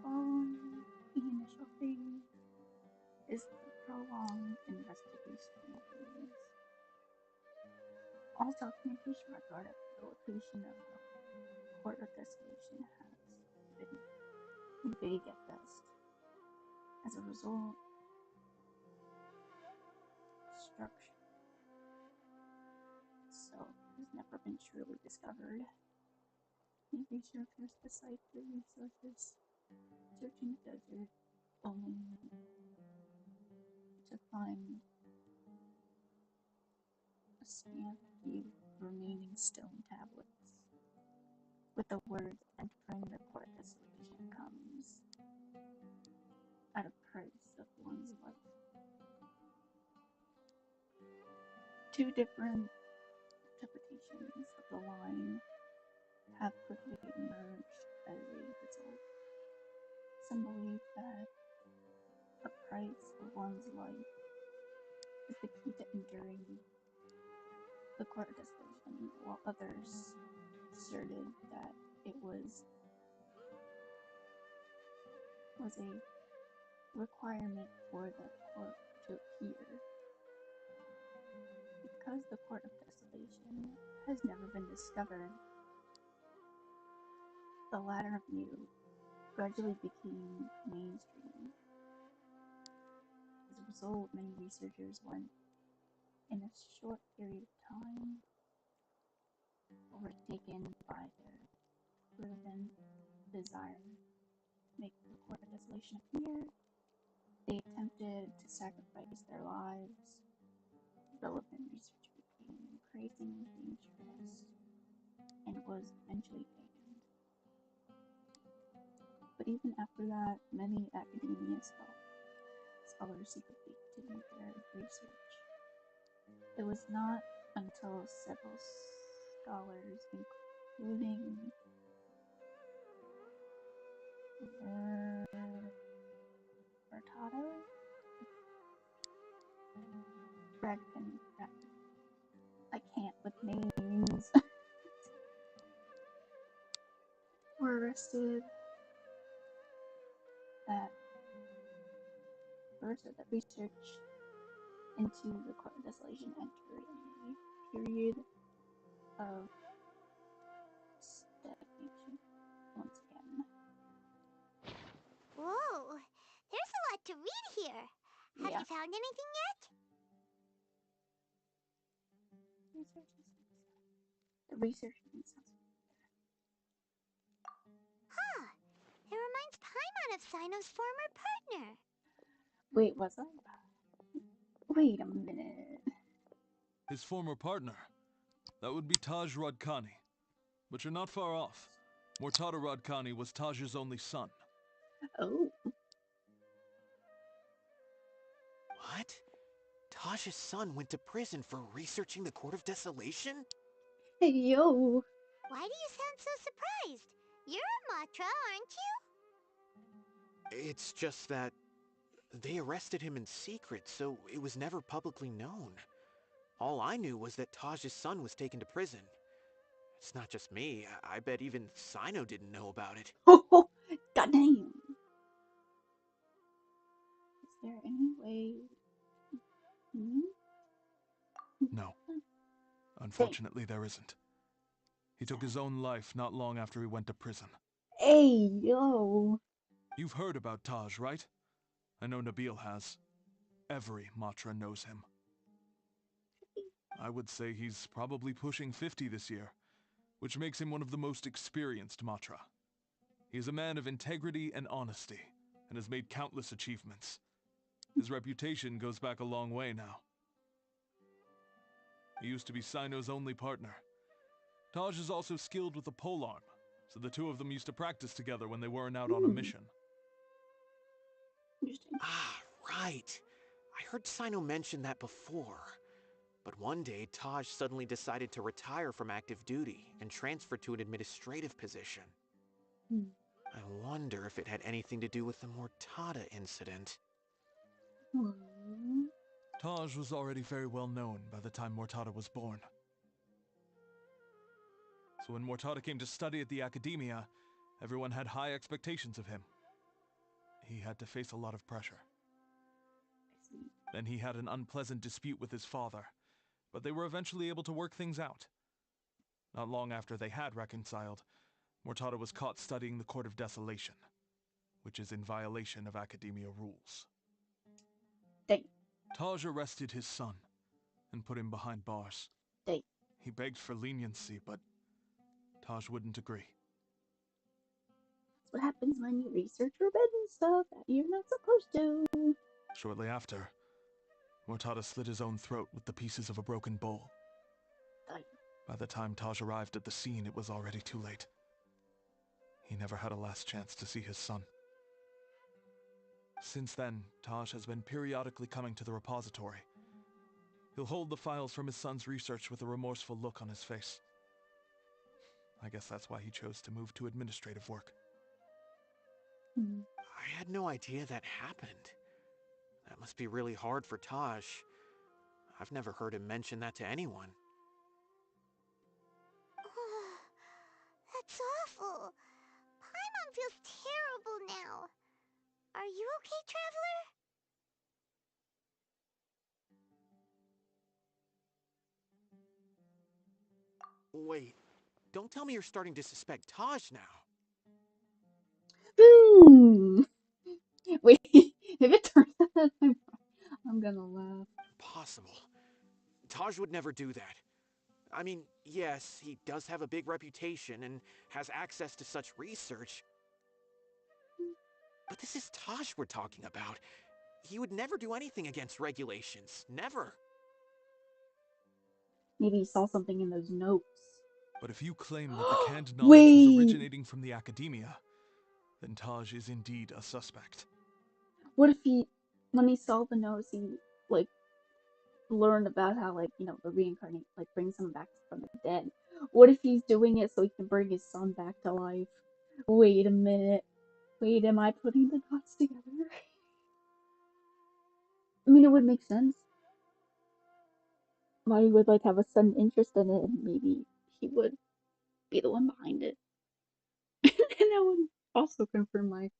Following the initial phase is the prolonged investigation phase. All documentation regarding the location of the Port of Desolation has been vague at best. As a result, structure itself has never been truly discovered. The researchers decide the resources, searching the desert only to find a scant few remaining stone tablets, with the words entering the Port of Desolation comes at a price of one's life. Two different interpretations of the line have quickly emerged as a result. Some believe that the price of one's life is the key to enduring the Court of Desolation, while others asserted that it was a requirement for the court to appear. Because the Court of Desolation has never been discovered, the latter view gradually became mainstream. As a result, many researchers went, in a short period of time, overtaken by their fervent desire to make the Court of Desolation appear. They attempted to sacrifice their lives. Relevant research became increasingly dangerous and was eventually banned. But even after that, many academia scholars secretly continued their research. It was not until several scholars, including I can't with names, were arrested, that first of the research into the Court of Desolation entered a period of stagnation once again. Whoa, there's a lot to read here. Have you found anything yet? The research Huh. It reminds Paimon of Cyno's former partner. Wait, was I? Wait a minute. His former partner. That would be Taj Radkani. But you're not far off. Mortada Radkani was Taj's only son. Oh. What? Taj's son went to prison for researching the Court of Desolation? Hey, yo. Why do you sound so surprised? You're a Matra, aren't you? It's just that they arrested him in secret, so it was never publicly known. All I knew was that Taj's son was taken to prison. It's not just me. I bet even Cyno didn't know about it. Oh, goddamn. Is there any way? No. Unfortunately, there isn't. He took his own life not long after he went to prison. Hey, yo. You've heard about Taj, right? I know Nabil has. Every Matra knows him. I would say he's probably pushing 50 this year, which makes him one of the most experienced Matra. He is a man of integrity and honesty, and has made countless achievements. His reputation goes back a long way now. He used to be Cyno's only partner. Taj is also skilled with the polearm, so the two of them used to practice together when they weren't out on a mission. Ah, right. I heard Cyno mention that before. But one day, Taj suddenly decided to retire from active duty and transfer to an administrative position. I wonder if it had anything to do with the Mortada incident. Taj was already very well known by the time Mortada was born. So when Mortada came to study at the Academia, everyone had high expectations of him. He had to face a lot of pressure. Then he had an unpleasant dispute with his father, but they were eventually able to work things out. Not long after they had reconciled, Mortada was caught studying the Court of Desolation, which is in violation of Academia rules. Taj arrested his son and put him behind bars. He begged for leniency, but Taj wouldn't agree. That's what happens when you research forbidden stuff that you're not supposed to. Shortly after, Mortada slit his own throat with the pieces of a broken bowl. By the time Taj arrived at the scene, it was already too late. He never had a last chance to see his son. Since then, Taj has been periodically coming to the repository. He'll hold the files from his son's research with a remorseful look on his face. I guess that's why he chose to move to administrative work. I had no idea that happened. That must be really hard for Taj. I've never heard him mention that to anyone. That's awful. Paimon feels terrible now. Are you okay, Traveler? Wait, don't tell me you're starting to suspect Taj now. Wait, if it turns out I'm gonna laugh. Impossible. Taj would never do that. I mean, yes, he does have a big reputation and has access to such research. But this is Taj we're talking about. He would never do anything against regulations. Never. Maybe he saw something in those notes. But if you claim that the canned knowledge was originating from the Academia, then Taj is indeed a suspect. What if he, when he saw the notes, he, like, learned about how, like, you know, the reincarnate, like, brings him back from the dead? What if he's doing it so he can bring his son back to life? Wait a minute. Wait, am I putting the dots together? I mean, it would make sense. Why he would, like, have a sudden interest in it, and maybe he would be the one behind it. And that would also confirm my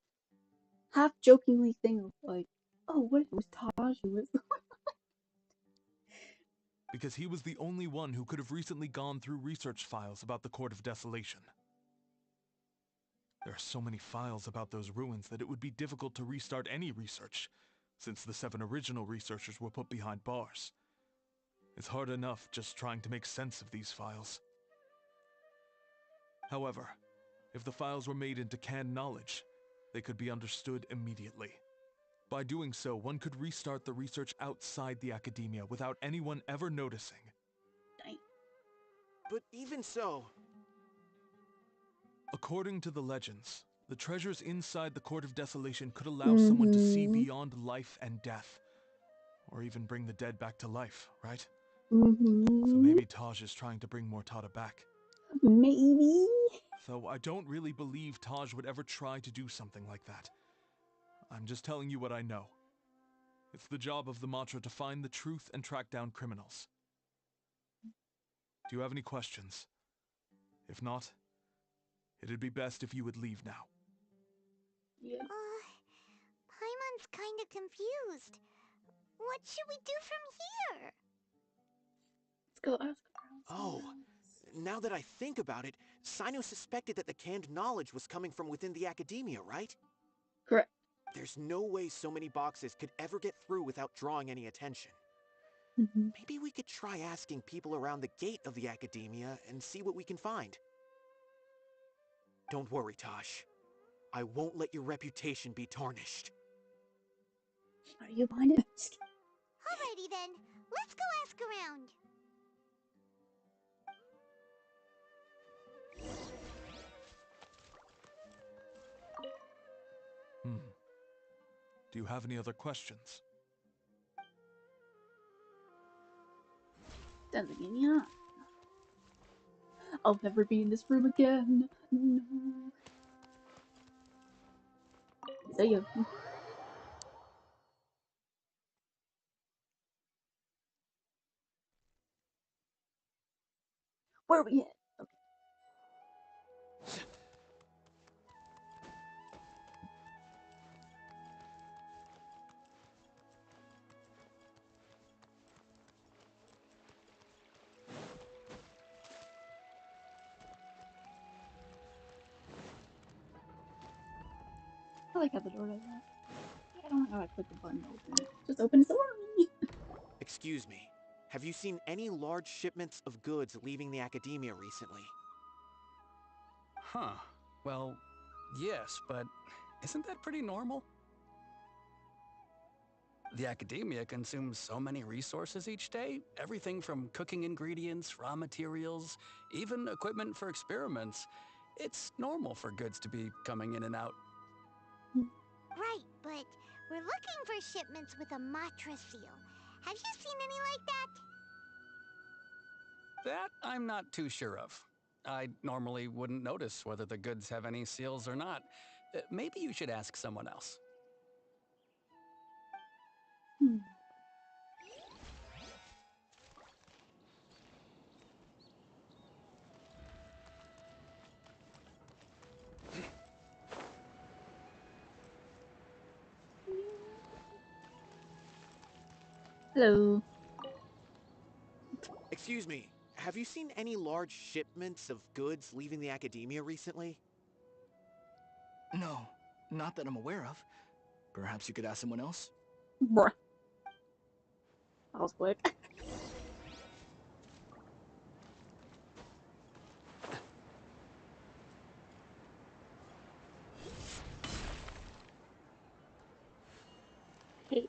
half-jokingly thing of, like, oh, what if it was Taj who was the one? Because he was the only one who could have recently gone through research files about the Court of Desolation. There are so many files about those ruins that it would be difficult to restart any research, since the 7 original researchers were put behind bars. It's hard enough just trying to make sense of these files. However, if the files were made into canned knowledge, they could be understood immediately. By doing so, one could restart the research outside the Academia without anyone ever noticing. But even so... According to the legends, the treasures inside the Court of Desolation could allow someone to see beyond life and death. Or even bring the dead back to life, right? So maybe Taj is trying to bring Mortada back. Maybe. Though I don't really believe Taj would ever try to do something like that. I'm just telling you what I know. It's the job of the Matra to find the truth and track down criminals. Do you have any questions? If not, it'd be best if you would leave now. Paimon's kinda confused. What should we do from here? Let's go ask her. Oh, now that I think about it, Cyno suspected that the canned knowledge was coming from within the Academia, right? Correct. There's no way so many boxes could ever get through without drawing any attention. Maybe we could try asking people around the gate of the academia and see what we can find. Don't worry, Taj. I won't let your reputation be tarnished. Are you behind it? Alrighty then, let's go ask around. Do you have any other questions? Doesn't mean yeah. I'll never be in this room again. No. See ya. Where are we at? Okay. I like how the door does that. I don't know how I click the button to open it. Just opens the door. Excuse me. Have you seen any large shipments of goods leaving the academia recently? Huh. Well, yes, but isn't that pretty normal? The academia consumes so many resources each day. Everything from cooking ingredients, raw materials, even equipment for experiments. It's normal for goods to be coming in and out. Right, but we're looking for shipments with a Matra seal. Have you seen any like that? That I'm not too sure of. I normally wouldn't notice whether the goods have any seals or not. Maybe you should ask someone else. Hello. Excuse me. Have you seen any large shipments of goods leaving the academia recently? No, not that I'm aware of. Perhaps you could ask someone else? Bruh. That was quick. Hey.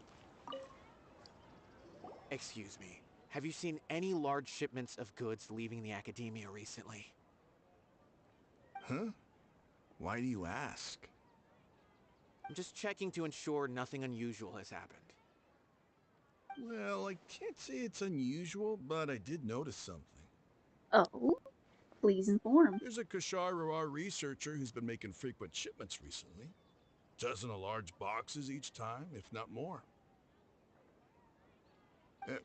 Excuse me. Have you seen any large shipments of goods leaving the academia recently? Huh? Why do you ask? I'm just checking to ensure nothing unusual has happened. Well, I can't say it's unusual, but I did notice something. Oh? Please inform. There's a Kashar researcher who's been making frequent shipments recently. Dozen of large boxes each time, if not more.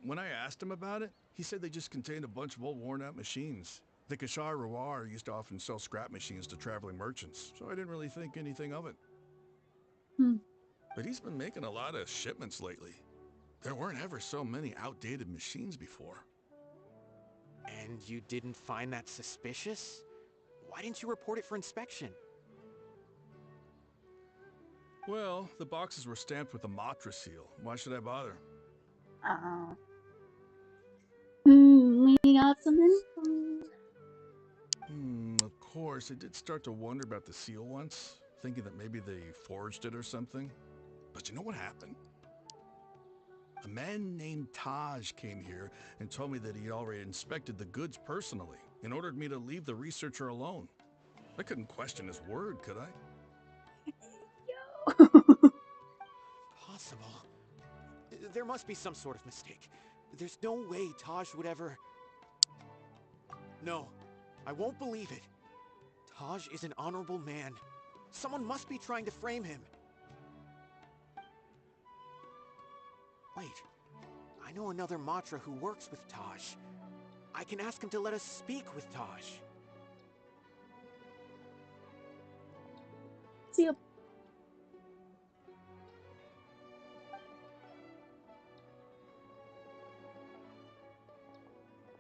When I asked him about it, he said they just contained a bunch of old worn-out machines. The Kashar used to often sell scrap machines to traveling merchants, so I didn't really think anything of it. But he's been making a lot of shipments lately. There weren't ever so many outdated machines before. And you didn't find that suspicious? Why didn't you report it for inspection? Well, the boxes were stamped with a Matra seal. Why should I bother? We got some info. Of course, I did start to wonder about the seal once, thinking that maybe they forged it or something. But you know what happened? A man named Taj came here and told me that he already inspected the goods personally and ordered me to leave the researcher alone. I couldn't question his word, could I? Possible. There must be some sort of mistake. There's no way Taj would ever... No, I won't believe it. Taj is an honorable man. Someone must be trying to frame him. Wait, I know another Matra who works with Taj. I can ask him to let us speak with Taj. See ya.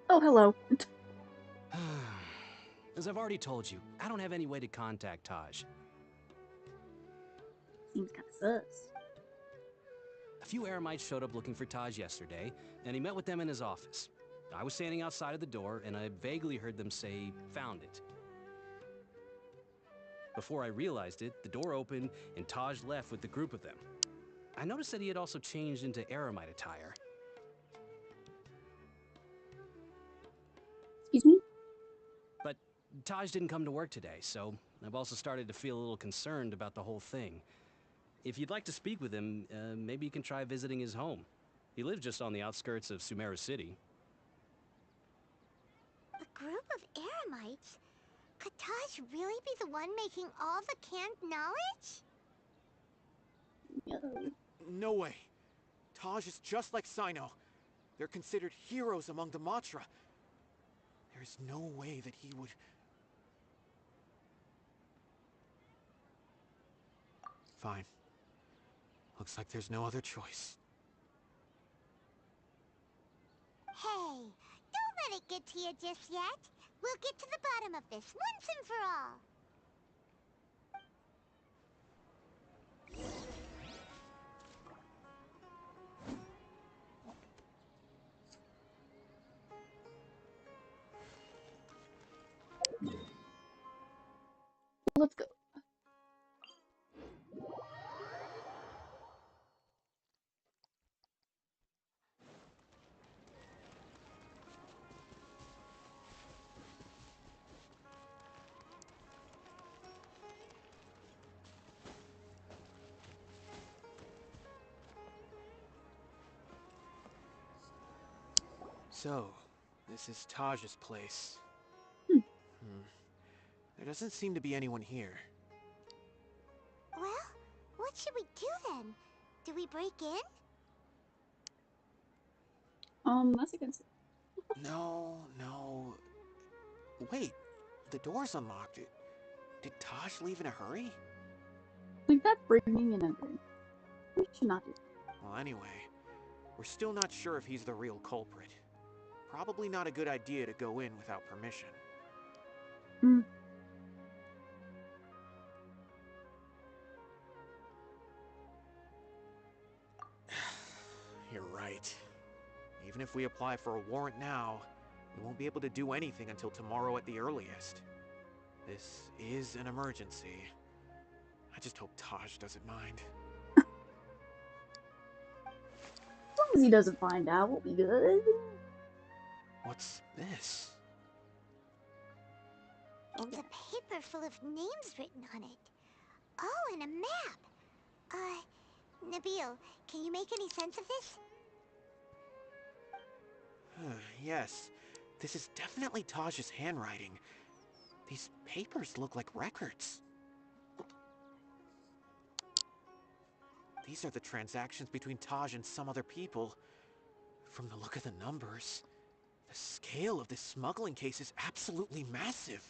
Oh, hello. As I've already told you, I don't have any way to contact Taj. Seems kind of sus. A few Eremites showed up looking for Taj yesterday, and he met with them in his office. I was standing outside of the door, and I vaguely heard them say, "Found it." Before I realized it, the door opened, and Taj left with the group of them. I noticed that he had also changed into Eremite attire. Excuse me? But Taj didn't come to work today, so I've also started to feel a little concerned about the whole thing. If you'd like to speak with him, maybe you can try visiting his home. He lives just on the outskirts of Sumeru City. A group of Eremites? Could Taj really be the one making all the canned knowledge? No way. Taj is just like Cyno. They're considered heroes among the Matra. There's no way that he would... Fine. Looks like there's no other choice. Hey, don't let it get to you just yet. We'll get to the bottom of this once and for all. Let's go. So, this is Taj's place. There doesn't seem to be anyone here. Well, what should we do then? Do we break in? That's a good... No. Wait, the door's unlocked. Did Taj leave in a hurry? Like, that's bringing in a drink. We should not do that. Well, anyway, we're still not sure if he's the real culprit. Probably not a good idea to go in without permission. You're right. Even if we apply for a warrant now, we won't be able to do anything until tomorrow at the earliest. This is an emergency. I just hope Taj doesn't mind. As long as he doesn't find out, we'll be good. What's this? It's a paper full of names written on it. Oh, and a map. Nabil, can you make any sense of this? Yes, this is definitely Taj's handwriting. These papers look like records. These are the transactions between Taj and some other people. From the look of the numbers, the scale of this smuggling case is absolutely massive.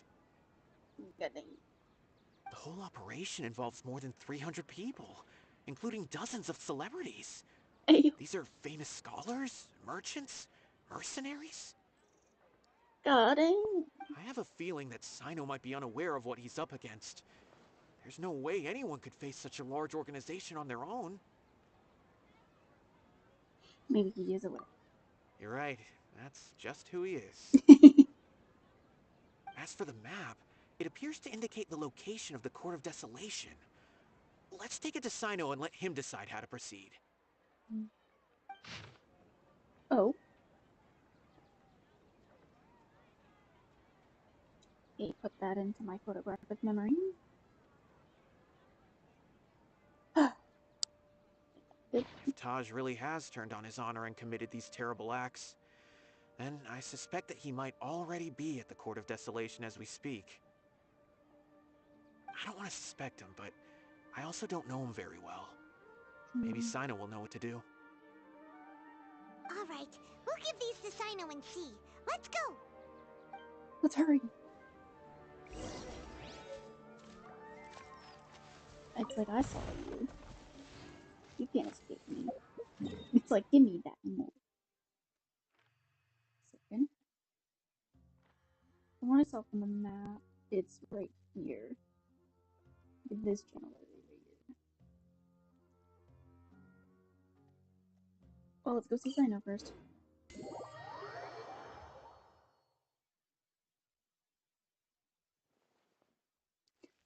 The whole operation involves more than 300 people, including dozens of celebrities. These are famous scholars, merchants, mercenaries. God dang. I have a feeling that Cyno might be unaware of what he's up against. There's no way anyone could face such a large organization on their own. Maybe he is aware. You're right. That's just who he is. As for the map, it appears to indicate the location of the Court of Desolation. Let's take it to Cyno and let him decide how to proceed. Oh. Okay, put that into my photographic memory. If Taj really has turned on his honor and committed these terrible acts, then I suspect that he might already be at the Court of Desolation as we speak. I don't want to suspect him, but I also don't know him very well. Maybe Cyno will know what to do. All right, we'll give these to Cyno and see. Let's go. Let's hurry. It's like I saw you. You can't escape me. It's like, give me that more. Second. The one I saw from the map, it's right here. This channel right here. Well, let's go see Cyno first.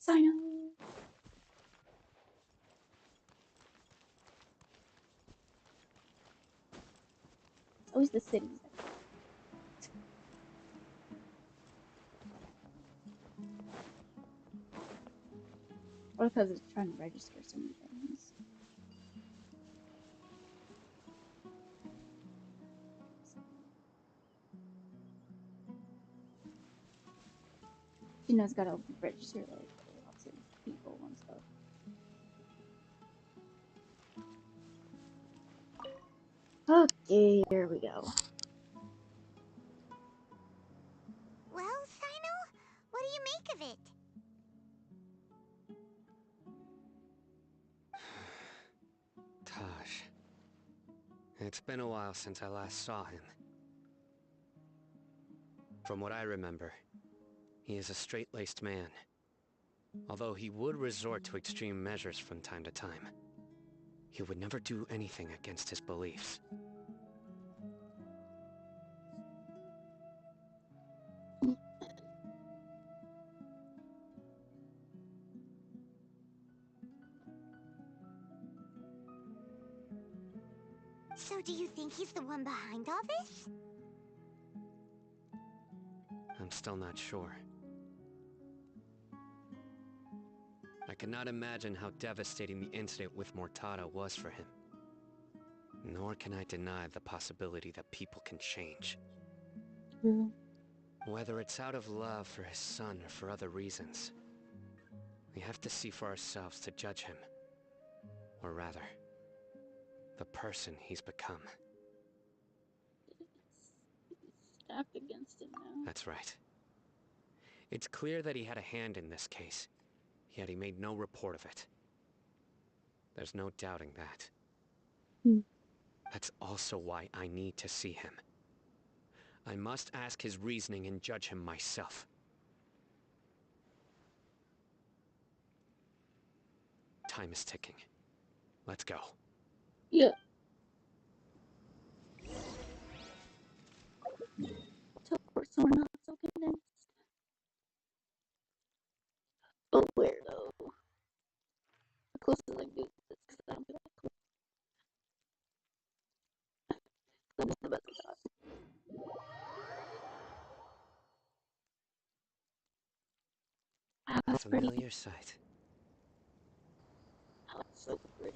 Cyno! It's always the cities. Or because it's trying to register so many things. You know, it's gotta register like lots of people and stuff. Okay, here we go. Well, Cyno, what do you make of it? Taj. It's been a while since I last saw him. From what I remember, he is a straight-laced man. Although he would resort to extreme measures from time to time, he would never do anything against his beliefs. So do you think he's the one behind all this? I'm still not sure. I cannot imagine how devastating the incident with Mortada was for him. Nor can I deny the possibility that people can change. True. Whether it's out of love for his son or for other reasons, we have to see for ourselves to judge him. Or rather, the person he's become. Stacked against him now. That's right. It's clear that he had a hand in this case, yet he made no report of it. There's no doubting that. That's also why I need to see him. I must ask his reasoning and judge him myself. Time is ticking. Let's go. Yeah. Teleport so we're not so condensed. Oh, where though? The closest I can do this because I don't feel that close. That was the best I got. Wow, A that's pretty. familiar sight. Oh, it's so pretty.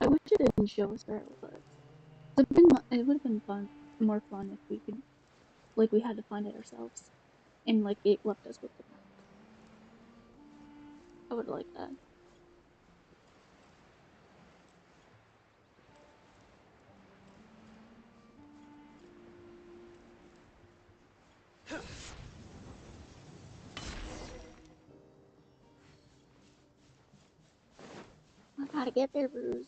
I wish it didn't show us where it was. It would have been fun, more fun if we could, like, we had to find it ourselves, and like it left us with the map. I would like that. I gotta get there, Bruce.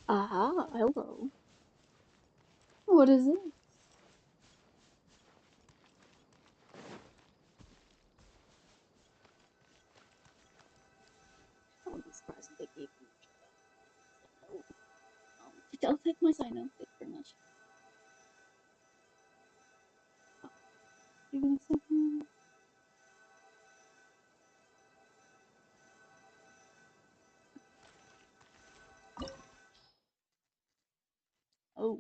Aha, hello. What is it? I wouldn't be surprised if they gave me a try. I'll take my Cyno. Thanks very much. Oh, give me a second. Oh,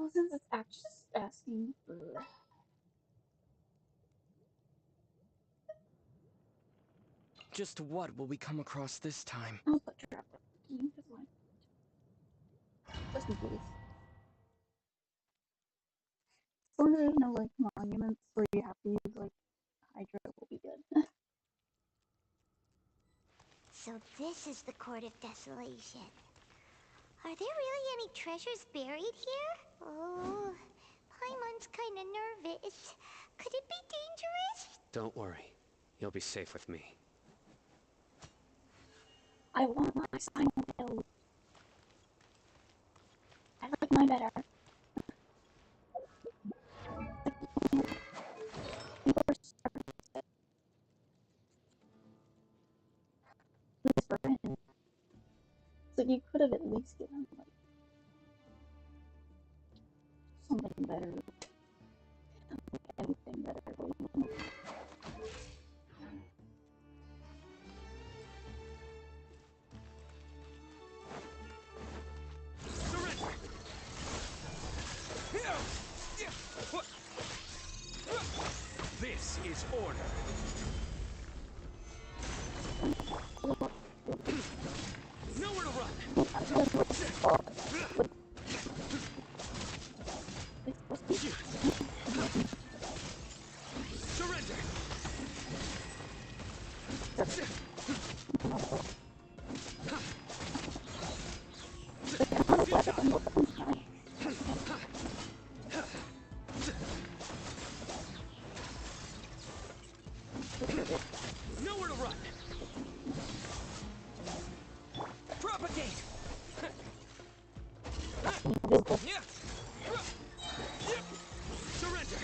Well, since it's actually asking for... Just what will we come across this time? I'll put trap up the team, because why? Just in case. As long as there's no, like, monuments where you have to use, like, Hydra, will be good. So this is the Court of Desolation. Are there really any treasures buried here? Oh, Paimon's kinda nervous. Could it be dangerous? Don't worry. You'll be safe with me. I want my Cyno build. I like mine better. So you could have at least given like something better. Like anything better. This is order. Nowhere to run. Surrender. Nowhere to run. Propagate. Surrender.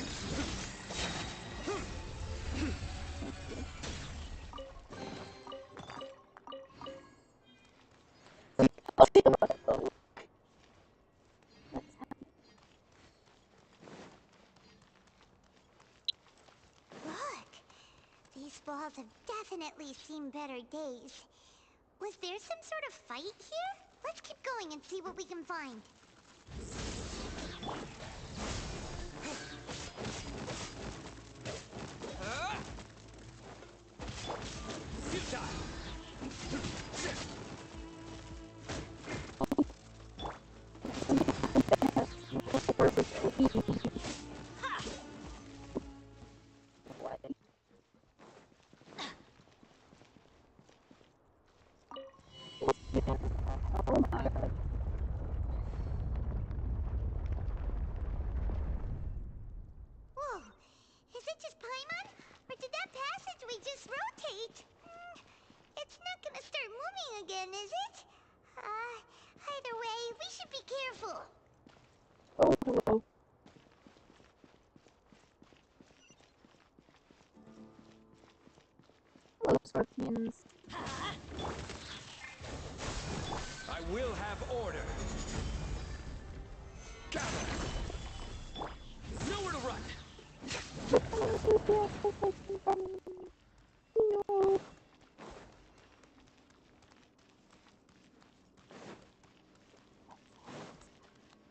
Look, these balls have definitely seen better days. Was there some sort of fight here? Let's keep going and see what we can find. Whoa, is it just Paimon? Or did that passageway just rotate? It's not gonna start moving again, is it? Either way, we should be careful. Oh, hello. Hello, Scorpions. I will have order. Gather. Nowhere to run. No.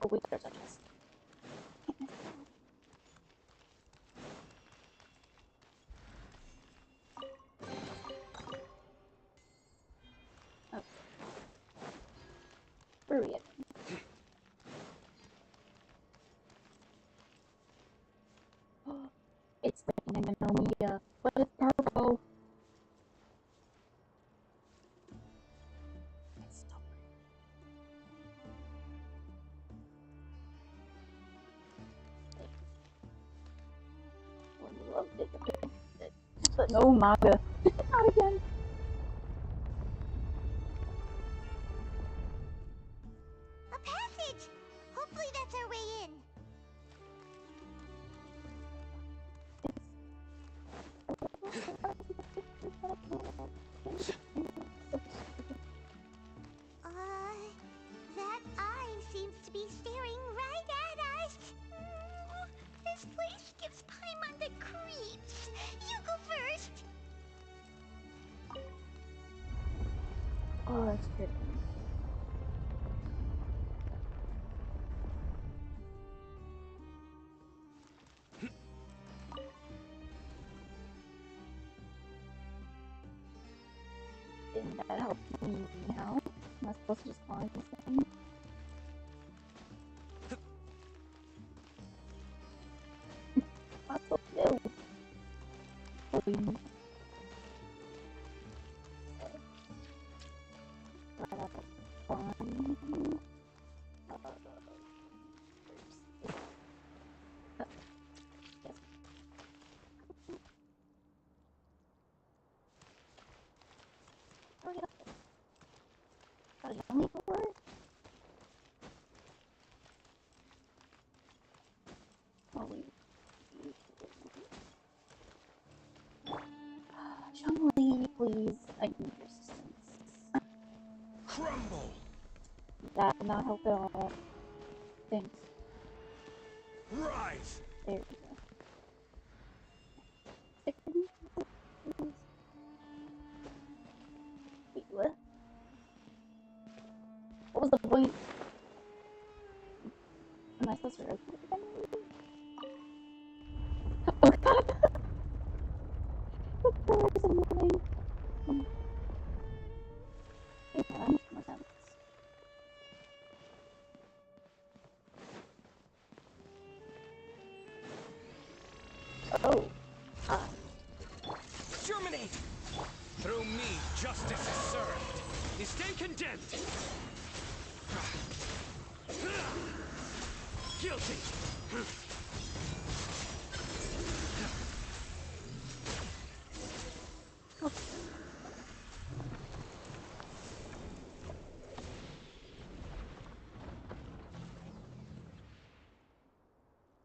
Oh wait, there's a chest. Oh. Where are we at? It's raining in Nomia, but it's purple. It's so pretty. I loved it. But no manga. Not again. A passage! Hopefully that's our way in. That eye seems to be staring right at us. This place gives Paimon the creeps. You go first. Oh, that's pretty. How? Am I supposed to just climb this thing? What's up, no? Please. Chun-Li, please, I need your assistance. Crumble! That would not help at all. Thanks. Rise! There we go. Stick with me, please. Wait, what? What was the point? Am I supposed to open it again? Oh god! The doors are moving. Yeah, that makes more sense. Oh. Germinate! Through me, justice is served. You stand condemned. Guilty.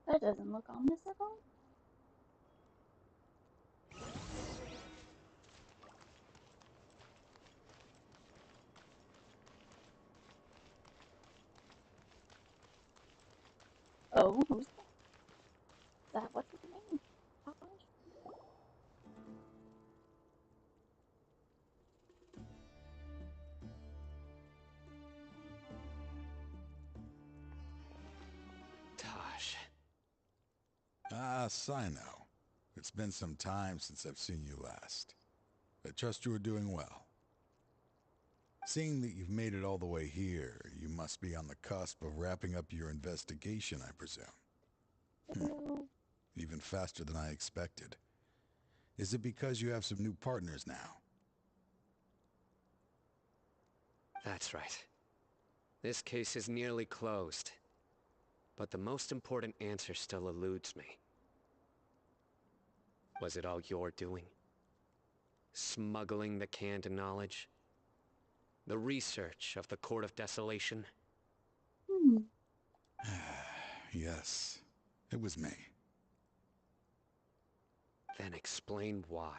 That doesn't look ominous at all. Oh, who's that? What's his name? Tosh. Ah, Cyno. It's been some time since I've seen you last. I trust you are doing well. Seeing that you've made it all the way here, you must be on the cusp of wrapping up your investigation, I presume. Even faster than I expected. Is it because you have some new partners now? That's right. This case is nearly closed. But the most important answer still eludes me. Was it all your doing? Smuggling the canned knowledge? The research of the Court of Desolation? Yes, it was me. Then explain why.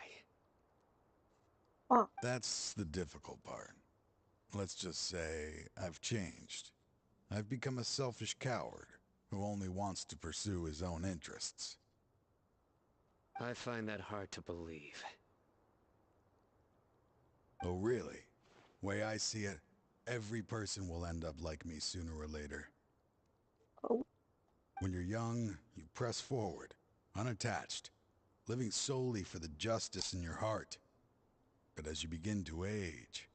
That's the difficult part. Let's just say I've changed. I've become a selfish coward who only wants to pursue his own interests. I find that hard to believe. Oh, really? Way I see it, every person will end up like me sooner or later. When you're young, you press forward, unattached, living solely for the justice in your heart. But as you begin to age,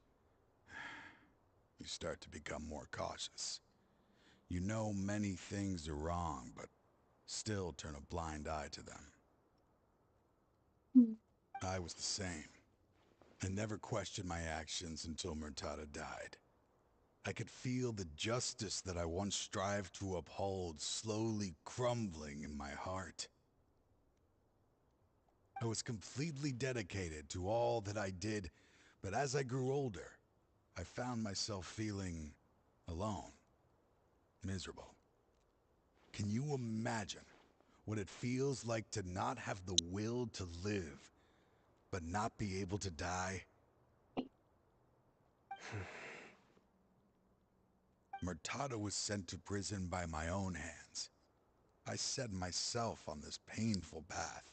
you start to become more cautious. You know many things are wrong, but still turn a blind eye to them. I was the same. I never questioned my actions until Mondstadt died. I could feel the justice that I once strived to uphold slowly crumbling in my heart. I was completely dedicated to all that I did, but as I grew older, I found myself feeling alone, miserable. Can you imagine what it feels like to not have the will to live, but not be able to die? Murtada was sent to prison by my own hands. I set myself on this painful path.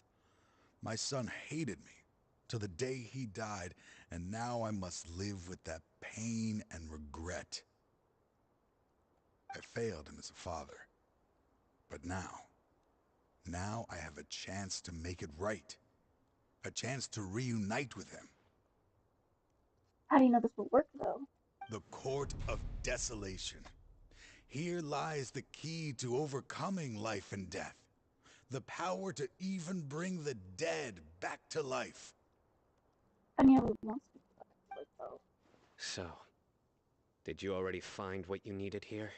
My son hated me till the day he died, and now I must live with that pain and regret. I failed him as a father. But now I have a chance to make it right. A chance to reunite with him. How do you know this will work, though? The Court of Desolation. Here lies the key to overcoming life and death. The power to even bring the dead back to life. I mean, I would want to like, though. So, did you already find what you needed here?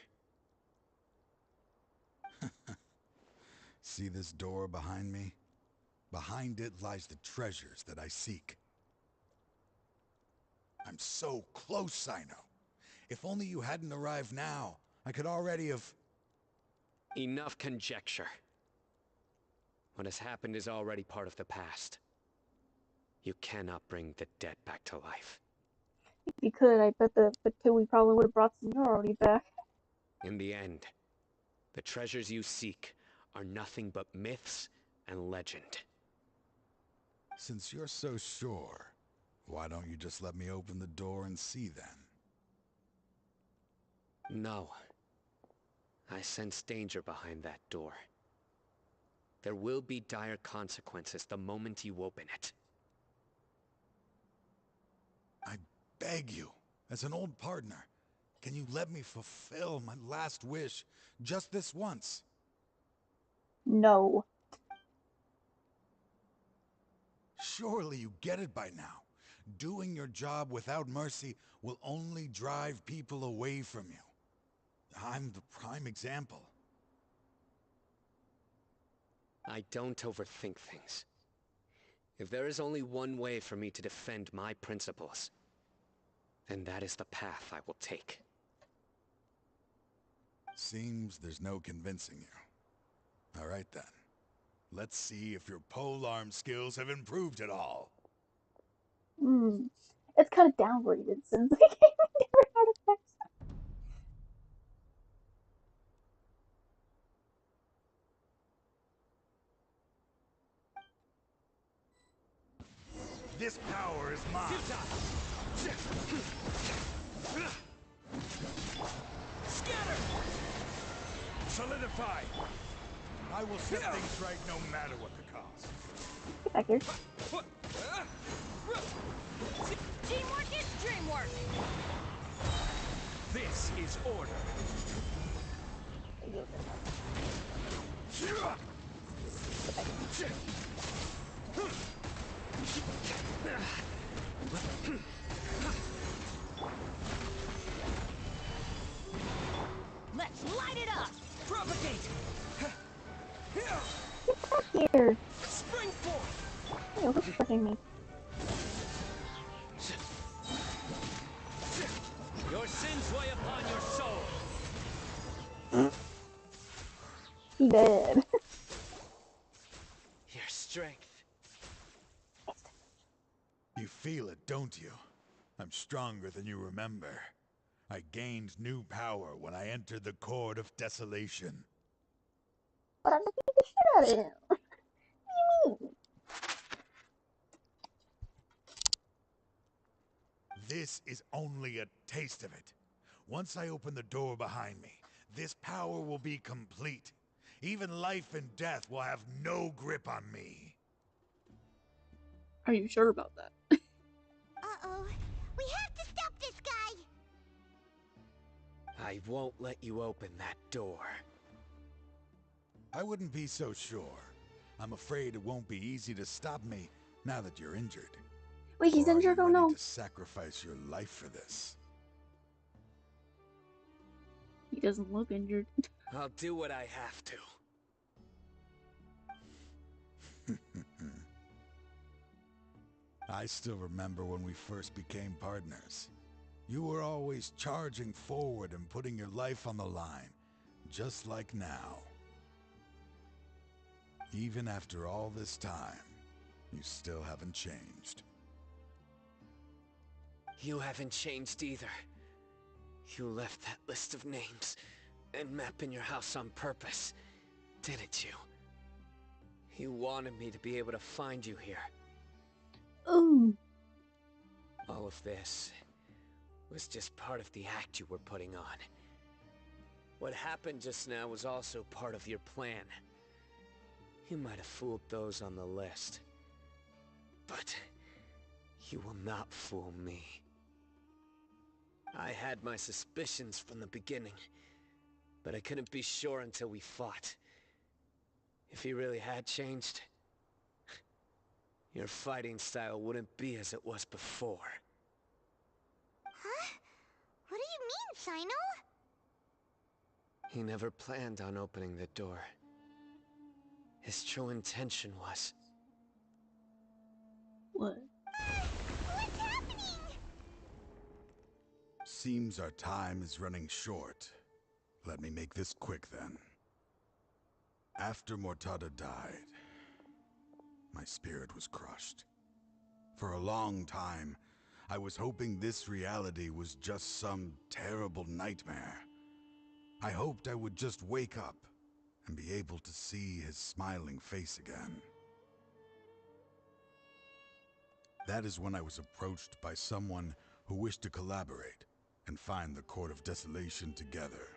See this door behind me? Behind it lies the treasures that I seek. I'm so close, Cyno. If only you hadn't arrived now, I could already have... Enough conjecture. What has happened is already part of the past. You cannot bring the dead back to life. If you could, I bet the Tui probably would have brought seniority back. In the end, the treasures you seek are nothing but myths and legend. Since you're so sure, why don't you just let me open the door and see then? No. I sense danger behind that door. There will be dire consequences the moment you open it. I beg you, as an old partner, can you let me fulfill my last wish just this once? No. Surely you get it by now. Doing your job without mercy will only drive people away from you. I'm the prime example. I don't overthink things. If there is only one way for me to defend my principles, then that is the path I will take. Seems there's no convincing you. All right then. Let's see if your polearm skills have improved at all. It's kind of downgraded since I gave it different artifacts. This power is mine. Scatter! Solidify! I will set things right no matter what the cost. Get back here. Teamwork is dreamwork! This is order. Let's light it up! Propagate! Get back here! Spring forth! Hey, who's pushing me? Your sins weigh upon your soul! He did. Your strength. You feel it, don't you? I'm stronger than you remember. I gained new power when I entered the Court of Desolation. But I'm looking the shit out of him. What do you mean? This is only a taste of it. Once I open the door behind me, this power will be complete. Even life and death will have no grip on me. Are you sure about that? Uh-oh. We have to stop this guy! I won't let you open that door. I wouldn't be so sure. I'm afraid it won't be easy to stop me now that you're injured. Wait, he's injured? Oh no. To sacrifice your life for this? He doesn't look injured. I'll do what I have to. I still remember when we first became partners. You were always charging forward and putting your life on the line, just like now. Even after all this time, you still haven't changed. You haven't changed either. You left that list of names and map in your house on purpose, didn't you? You wanted me to be able to find you here. Ooh. All of this was just part of the act you were putting on. What happened just now was also part of your plan. You might have fooled those on the list, but you will not fool me. I had my suspicions from the beginning, but I couldn't be sure until we fought. If he really had changed, your fighting style wouldn't be as it was before. Huh? What do you mean, Cyno? He never planned on opening the door. His true intention was... What? What's happening? Seems our time is running short. Let me make this quick then. After Mortada died, my spirit was crushed. For a long time, I was hoping this reality was just some terrible nightmare. I hoped I would just wake up and be able to see his smiling face again. That is when I was approached by someone who wished to collaborate and find the Court of Desolation together.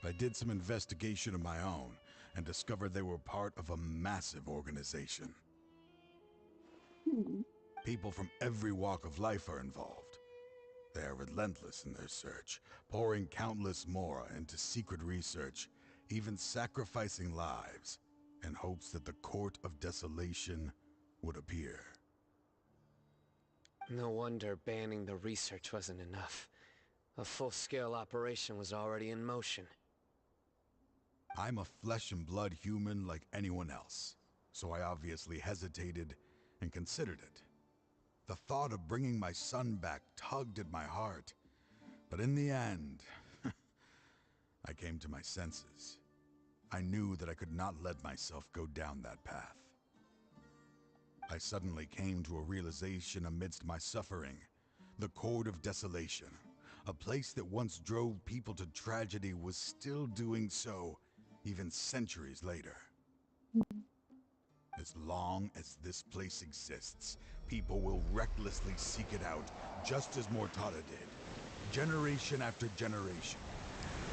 I did some investigation of my own and discovered they were part of a massive organization. People from every walk of life are involved. They are relentless in their search, pouring countless mora into secret research, even sacrificing lives in hopes that the Court of Desolation would appear. No wonder banning the research wasn't enough. A full-scale operation was already in motion. I'm a flesh and blood human like anyone else, so I obviously hesitated and considered it. The thought of bringing my son back tugged at my heart, but in the end, I came to my senses. I knew that I could not let myself go down that path. I suddenly came to a realization amidst my suffering. The Court of Desolation, a place that once drove people to tragedy, was still doing so, even centuries later. As long as this place exists, people will recklessly seek it out, just as Mortada did, generation after generation,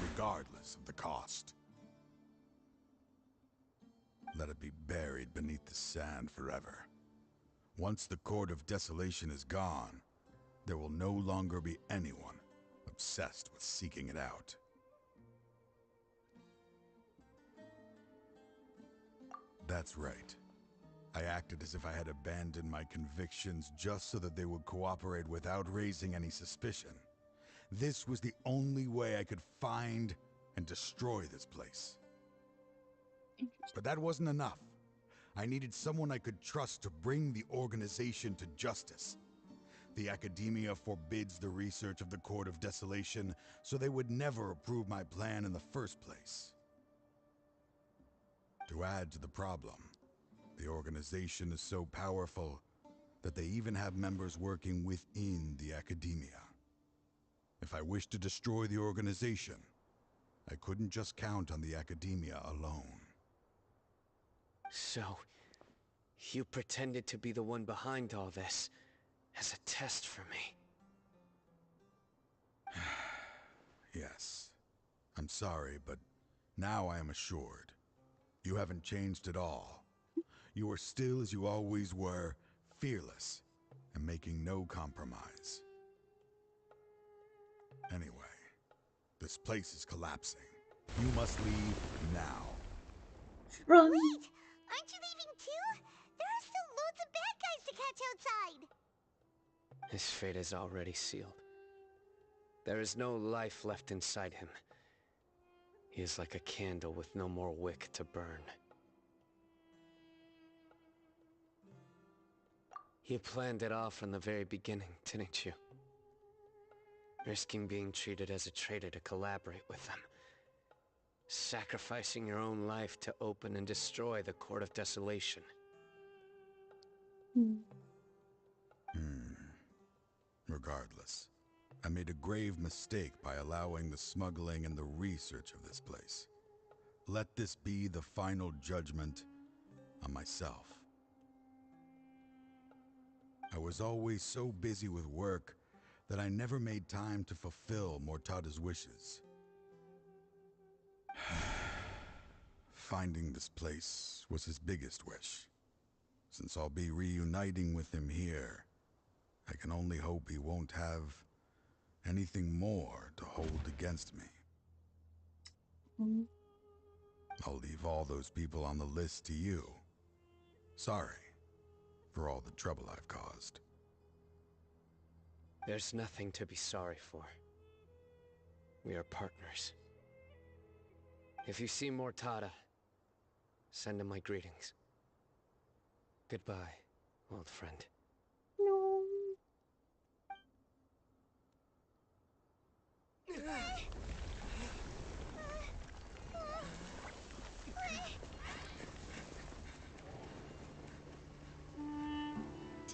regardless of the cost. Let it be buried beneath the sand forever. Once the Court of Desolation is gone, there will no longer be anyone obsessed with seeking it out. That's right. I acted as if I had abandoned my convictions just so that they would cooperate without raising any suspicion. This was the only way I could find and destroy this place. But that wasn't enough. I needed someone I could trust to bring the organization to justice. The Academia forbids the research of the Court of Desolation, so they would never approve my plan in the first place. To add to the problem, the organization is so powerful that they even have members working within the Academia. If I wished to destroy the organization, I couldn't just count on the Academia alone. So, you pretended to be the one behind all this, as a test for me. Yes. I'm sorry, but now I am assured. You haven't changed at all. You are still as you always were, fearless, and making no compromise. Anyway, this place is collapsing. You must leave now. Run! Wait! Aren't you leaving too? There are still loads of bad guys to catch outside! His fate is already sealed. There is no life left inside him. He is like a candle with no more wick to burn. You planned it all from the very beginning, didn't you? Risking being treated as a traitor to collaborate with them. Sacrificing your own life to open and destroy the Court of Desolation. Regardless, I made a grave mistake by allowing the smuggling and the research of this place. Let this be the final judgment on myself. I was always so busy with work that I never made time to fulfill Mortada's wishes. Finding this place was his biggest wish. Since I'll be reuniting with him here, I can only hope he won't have anything more to hold against me. I'll leave all those people on the list to you. Sorry for all the trouble I've caused. There's nothing to be sorry for. We are partners. If you see Mondstadt, send him my greetings. Goodbye, old friend. No.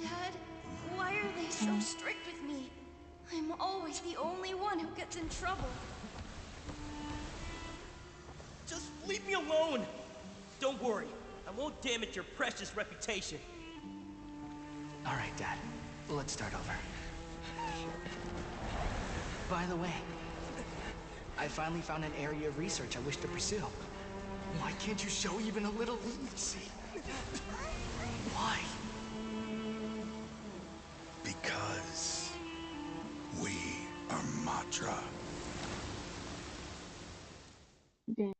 Dad, why are they so strict with me? I'm always the only one who gets in trouble. Just leave me alone! Don't worry, I won't damage your precious reputation. Alright, Dad. Let's start over. By the way, I finally found an area of research I wish to pursue. Why can't you show even a little leniency? Why? Because we are Matra. Damn.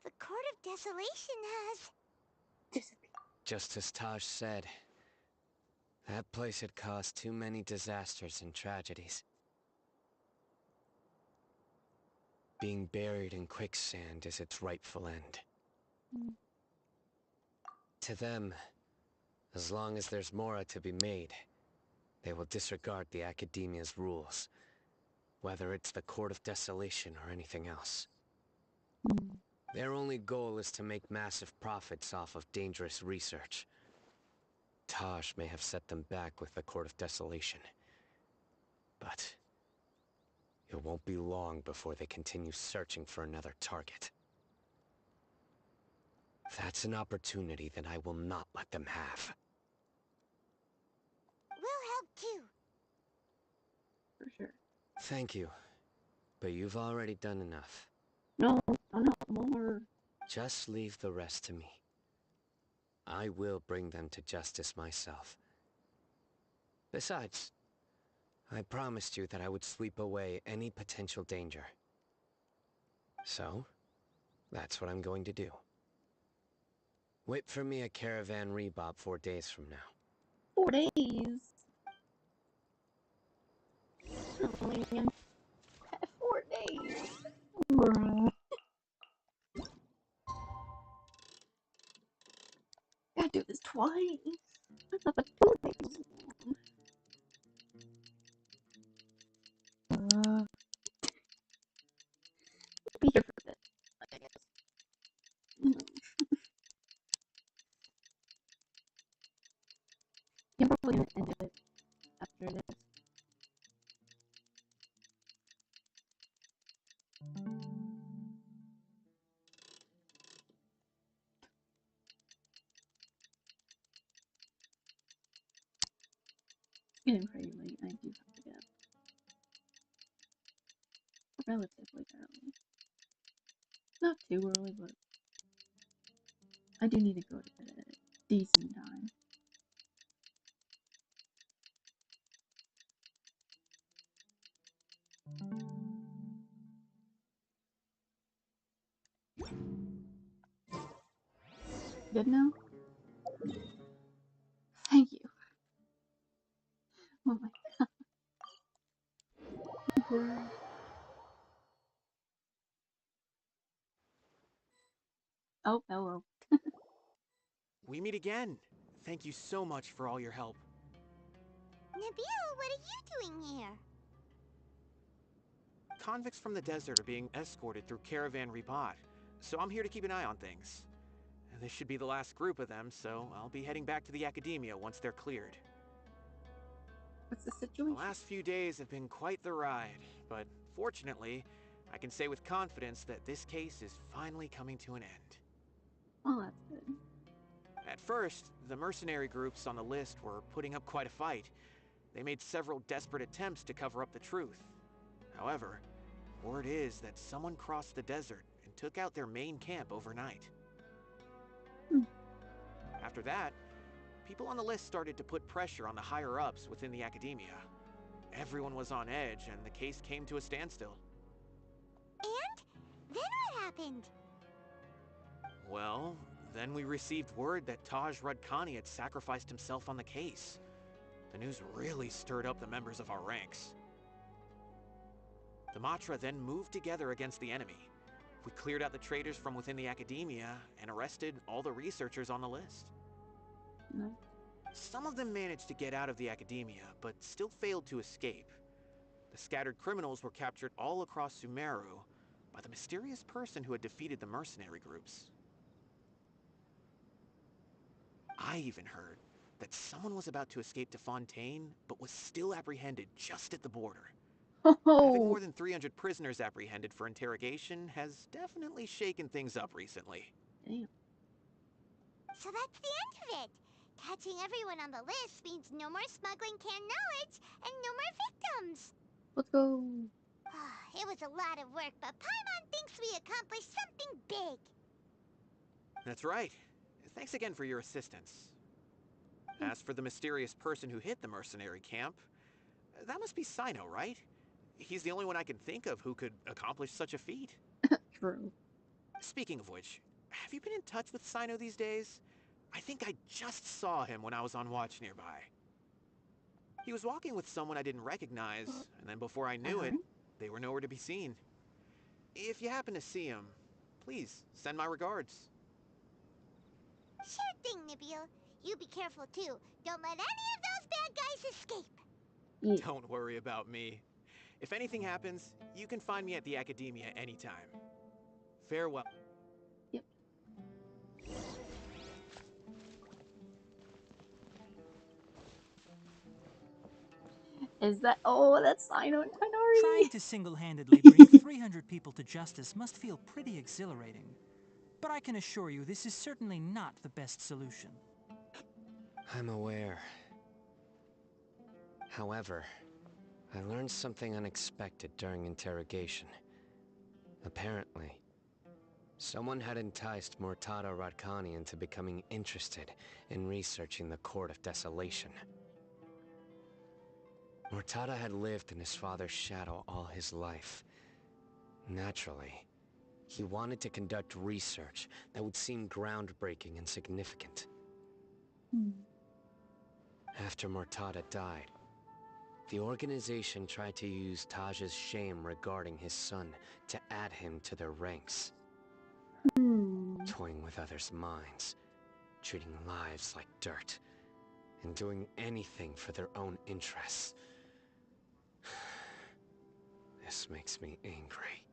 The Court of Desolation has... Just as Taj said, that place had caused too many disasters and tragedies. Being buried in quicksand is its rightful end. To them, as long as there's Mora to be made, they will disregard the Academia's rules, whether it's the Court of Desolation or anything else. Their only goal is to make massive profits off of dangerous research. Taj may have set them back with the Court of Desolation, but it won't be long before they continue searching for another target. That's an opportunity that I will not let them have. We'll help too. For sure. Thank you, but you've already done enough. No, not more. Just leave the rest to me. I will bring them to justice myself. Besides, I promised you that I would sweep away any potential danger. So, that's what I'm going to do. Wait for me at Caravan Rebop 4 days from now. 4 days? Oh, man. 4 days? Bruh. Gotta do this twice. That's not but 2 days. Be here for a bit, I guess. Yeah, I'm probably gonna end it after this. It's getting pretty late, I do have to get relatively early. Not too early, but I do need to go to bed at a decent time. Good now? Thank you. Oh my god. Oh, hello. We meet again. Thank you so much for all your help. Nabil, what are you doing here? Convicts from the desert are being escorted through Caravan Rebot, so I'm here to keep an eye on things. This should be the last group of them, so I'll be heading back to the Academia once they're cleared. What's the situation? The last few days have been quite the ride, but fortunately, I can say with confidence that this case is finally coming to an end. Oh, that's good. At first, the mercenary groups on the list were putting up quite a fight. They made several desperate attempts to cover up the truth. However, Word is that someone crossed the desert and took out their main camp overnight. After that, people on the list started to put pressure on the higher-ups within the academia. Everyone was on edge, and the case came to a standstill. And? Then what happened? Well, then we received word that Taj Radkani had sacrificed himself on the case. The news really stirred up the members of our ranks. The Matra then moved together against the enemy. We cleared out the traitors from within the academia and arrested all the researchers on the list. No. Some of them managed to get out of the academia, but still failed to escape. The scattered criminals were captured all across Sumeru by the mysterious person who had defeated the mercenary groups. I even heard that someone was about to escape to Fontaine, but was still apprehended just at the border. Having more than 300 prisoners apprehended for interrogation has definitely shaken things up recently. Damn. So that's the end of it. Catching everyone on the list means no more smuggling canned knowledge and no more victims. Let's go. It was a lot of work, but Paimon thinks we accomplished something big. That's right. Thanks again for your assistance. As for the mysterious person who hit the mercenary camp, that must be Cyno, right? He's the only one I can think of who could accomplish such a feat. True. Speaking of which, have you been in touch with Cyno these days? I think I just saw him when I was on watch nearby. He was walking with someone I didn't recognize, and then before I knew it, they were nowhere to be seen. If you happen to see him, please send my regards. Sure thing, Nibiel. You be careful too. Don't let any of those bad guys escape. Don't worry about me. If anything happens, you can find me at the Academia anytime. Farewell. Yep. Is that? Oh, that's Cyno and Tighnari. Trying to single-handedly bring 300 people to justice must feel pretty exhilarating. But I can assure you this is certainly not the best solution. I'm aware. However, I learned something unexpected during interrogation. Apparently, someone had enticed Murtada Radkani into becoming interested in researching the Court of Desolation. Murtada had lived in his father's shadow all his life. Naturally, he wanted to conduct research that would seem groundbreaking and significant. After Murtada died, the organization tried to use Taj's shame regarding his son to add him to their ranks. Toying with others' minds, treating lives like dirt, and doing anything for their own interests. This makes me angry.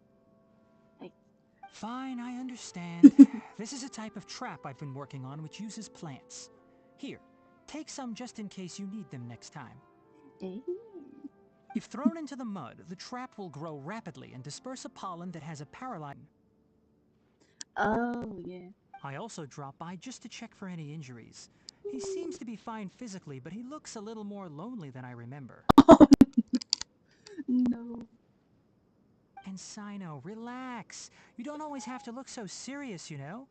Fine, I understand. This is a type of trap I've been working on which uses plants. Here, take some just in case you need them next time. If thrown into the mud, the trap will grow rapidly and disperse a pollen that has a paralyzing. Oh, yeah. I also dropped by just to check for any injuries. He seems to be fine physically, but he looks a little more lonely than I remember. No. And Cyno, relax. You don't always have to look so serious, you know?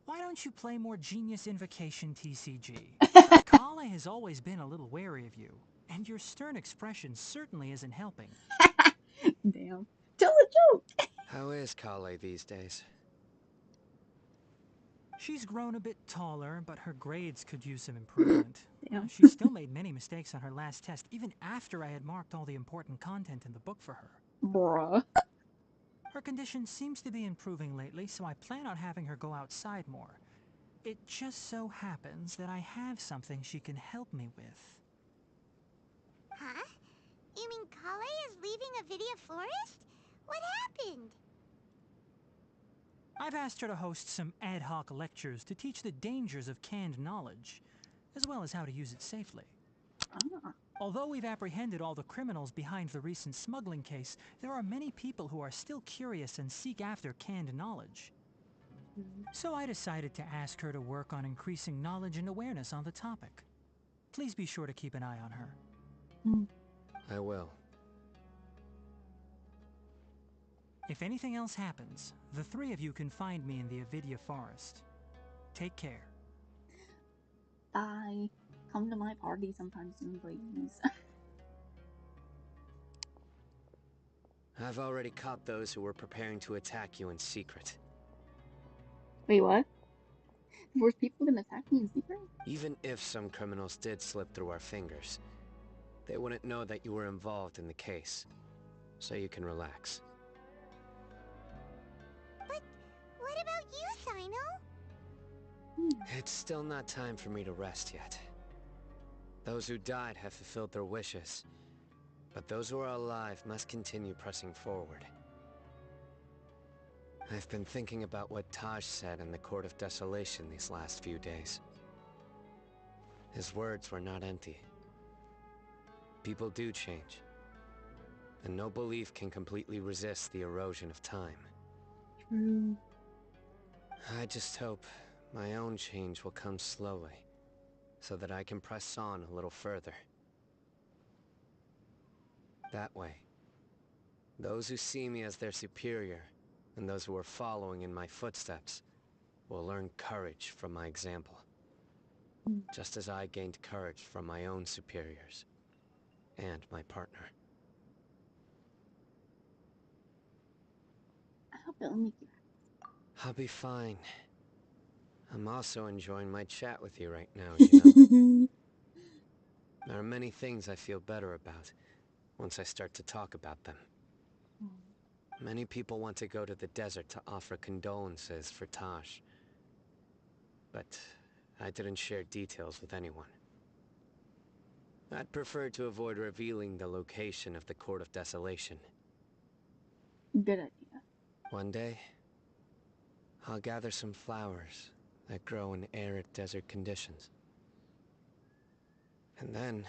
Why don't you play more Genius Invocation TCG? Kale has always been a little wary of you, and your stern expression certainly isn't helping. Damn. Tell a joke! How is Kale these days? She's grown a bit taller, but her grades could use some improvement. Damn. She still made many mistakes on her last test, even after I had marked all the important content in the book for her. Bruh. Her condition seems to be improving lately, so I plan on having her go outside more. It just so happens that I have something she can help me with. Huh? You mean Kale is leaving Avidia Forest? What happened? I've asked her to host some ad hoc lectures to teach the dangers of canned knowledge, as well as how to use it safely. Although we've apprehended all the criminals behind the recent smuggling case, there are many people who are still curious and seek after canned knowledge. So I decided to ask her to work on increasing knowledge and awareness on the topic. Please be sure to keep an eye on her. I will. If anything else happens, the three of you can find me in the Avidia Forest. Take care. Bye. Come to my party sometime soon, please. I've already caught those who were preparing to attack you in secret. Wait, what? Were people gonna attack me in secret? Even if some criminals did slip through our fingers, they wouldn't know that you were involved in the case. So you can relax. But what about you, Cyno? It's still not time for me to rest yet. Those who died have fulfilled their wishes, but those who are alive must continue pressing forward. I've been thinking about what Taj said in the Court of Desolation these last few days. His words were not empty. People do change, and no belief can completely resist the erosion of time. True. I just hope my own change will come slowly, so that I can press on a little further. That way, those who see me as their superior, and those who are following in my footsteps, will learn courage from my example. Just as I gained courage from my own superiors, and my partner. I hope it'll make you I'll be fine. I'm also enjoying my chat with you right now, you know? There are many things I feel better about once I start to talk about them. Many people want to go to the desert to offer condolences for Taj. But I didn't share details with anyone. I'd prefer to avoid revealing the location of the Court of Desolation. Good idea. One day, I'll gather some flowers that grow in arid desert conditions. And then,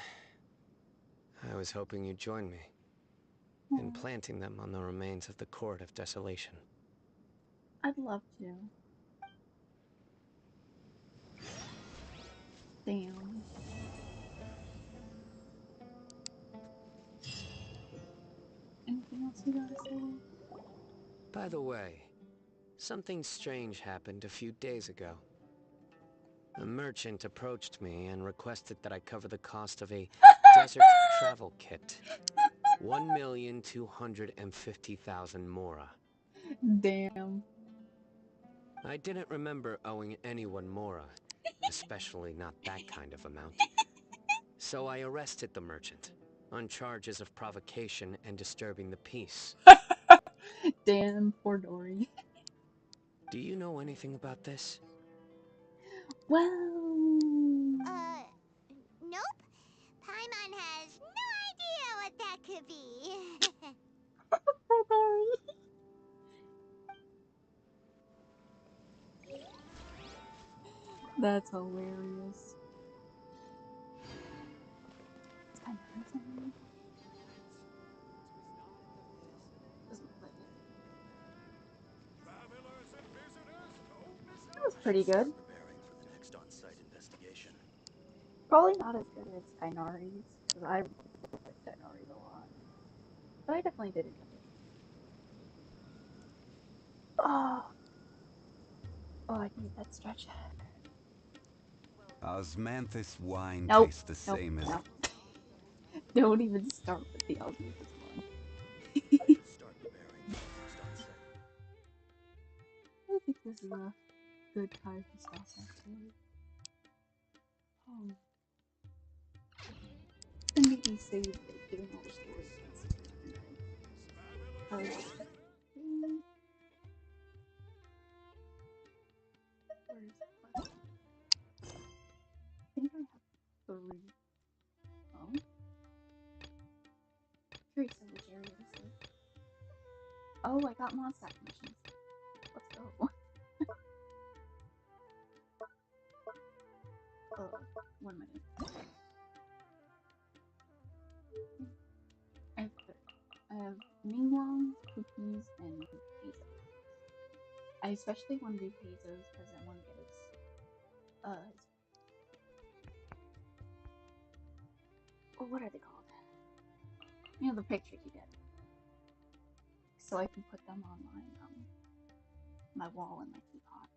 I was hoping you'd join me in planting them on the remains of the Court of Desolation. I'd love to. Damn. Anything else you gotta say? By the way, something strange happened a few days ago. A merchant approached me and requested that I cover the cost of a desert travel kit. 1,250,000 mora. Damn. I didn't remember owing anyone mora, especially not that kind of amount. So I arrested the merchant on charges of provocation and disturbing the peace. Damn, poor Dory. Do you know anything about this? Well... Nope. Paimon has no idea what that could be. Poor Dory. That's hilarious. I know something. Doesn't look like it. That was pretty good. Preparing for the next on-site investigation. Probably not as good as Kainari's, because I like Kainari's a lot. But I definitely did enjoy it. Oh, I need that stretch. Osmanthus wine Nope. tastes the Nope. same as... No. Don't even start with the Osmanthus one. Start preparing for the next on-site. I think this is a good time to stop, actually. Oh. And maybe save it, giving all the stories and stuff for another day. Where is it? I think I have 3. Oh? Curious of which area this is. Oh, I got Mondstadt missions. Let's go. What am I doing? I have Minglong, cookies, and pesos. I especially want to do pesos because I want to get his oh, what are they called? You know, the pictures you get. so I can put them on my wall in my teapot.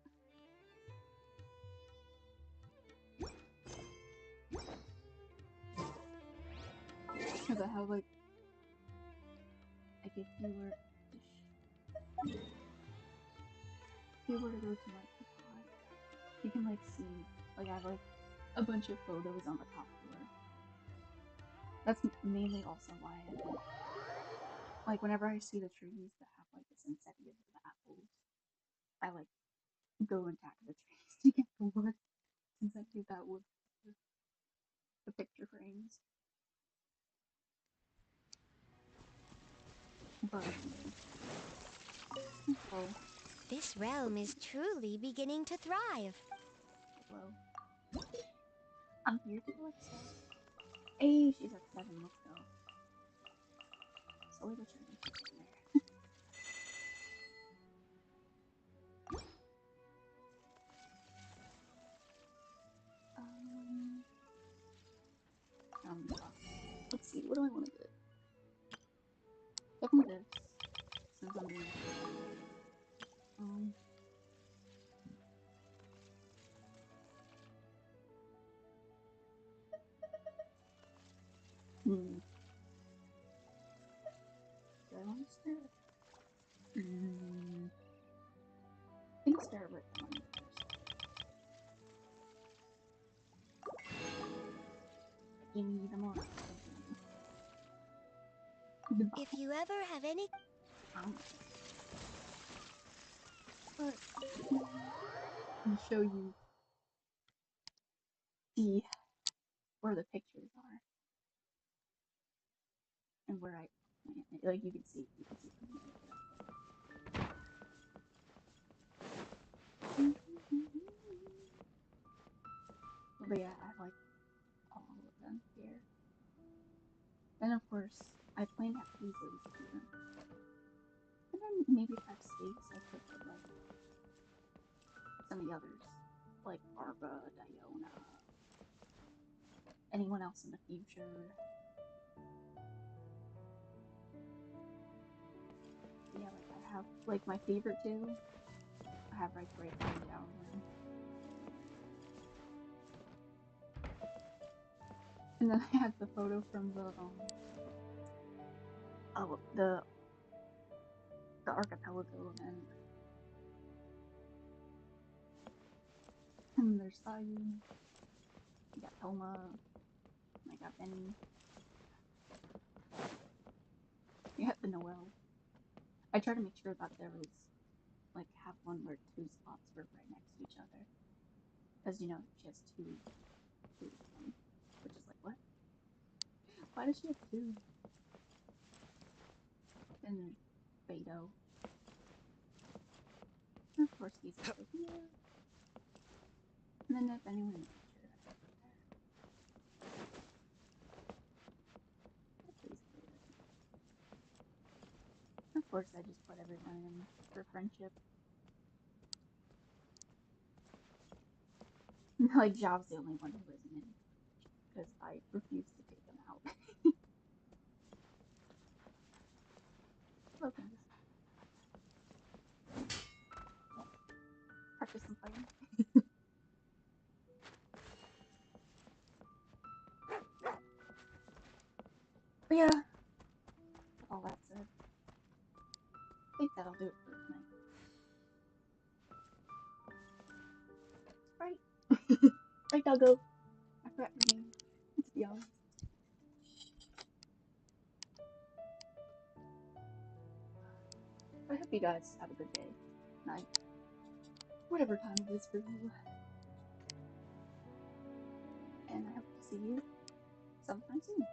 Because I have like if you were to go to my teapot, you can like see like I have like a bunch of photos on the top floor. That's mainly also why like whenever I see the trees that have like the synthetic of the apples, I like go and tap the trees to get the wood since I do that with the picture frames. But oh. This realm is truly beginning to thrive. Hello. I'm here to collect stuff. Hey, she's at 7, let's go. Slowly but surely she's in there. Let's see, what do I want to get? Definitely this, since I'm doing do I want to stare? I think stare with the money first. Give me the more. If you ever have any... But let me show you where the pictures are. And where I plant it. Like you can see from here. But yeah, I like all of them here. Then of course, I plan to have pieces here. And then maybe if I have space, I could put like some of the others, like Barbara, Diona, anyone else in the future. Yeah, like I have like my favorite two. I have right down there. And then I have the photo from the archipelago event. And there's Cyno. I got Toma. I got Benny. You have the Noel. I try to make sure that there was like have one where 2 spots were right next to each other. Because you know, she has two of them. Which is like, what? Why does she have 2? Then there's Beto. And of course he's over here. And then if anyone in the future, I put there. That's basically it. Of course I just put everyone in for friendship. Like Jav's the only one who isn't in. Because I refuse to take him out. Hello, Candace. Practice some fighting. But yeah, all that said, I think that'll do it for tonight. Right. Right, Doggo. I forgot your name. It's Yeaaaah. I hope you guys have a good day, night, whatever time it is for you. And I hope to see you sometime soon.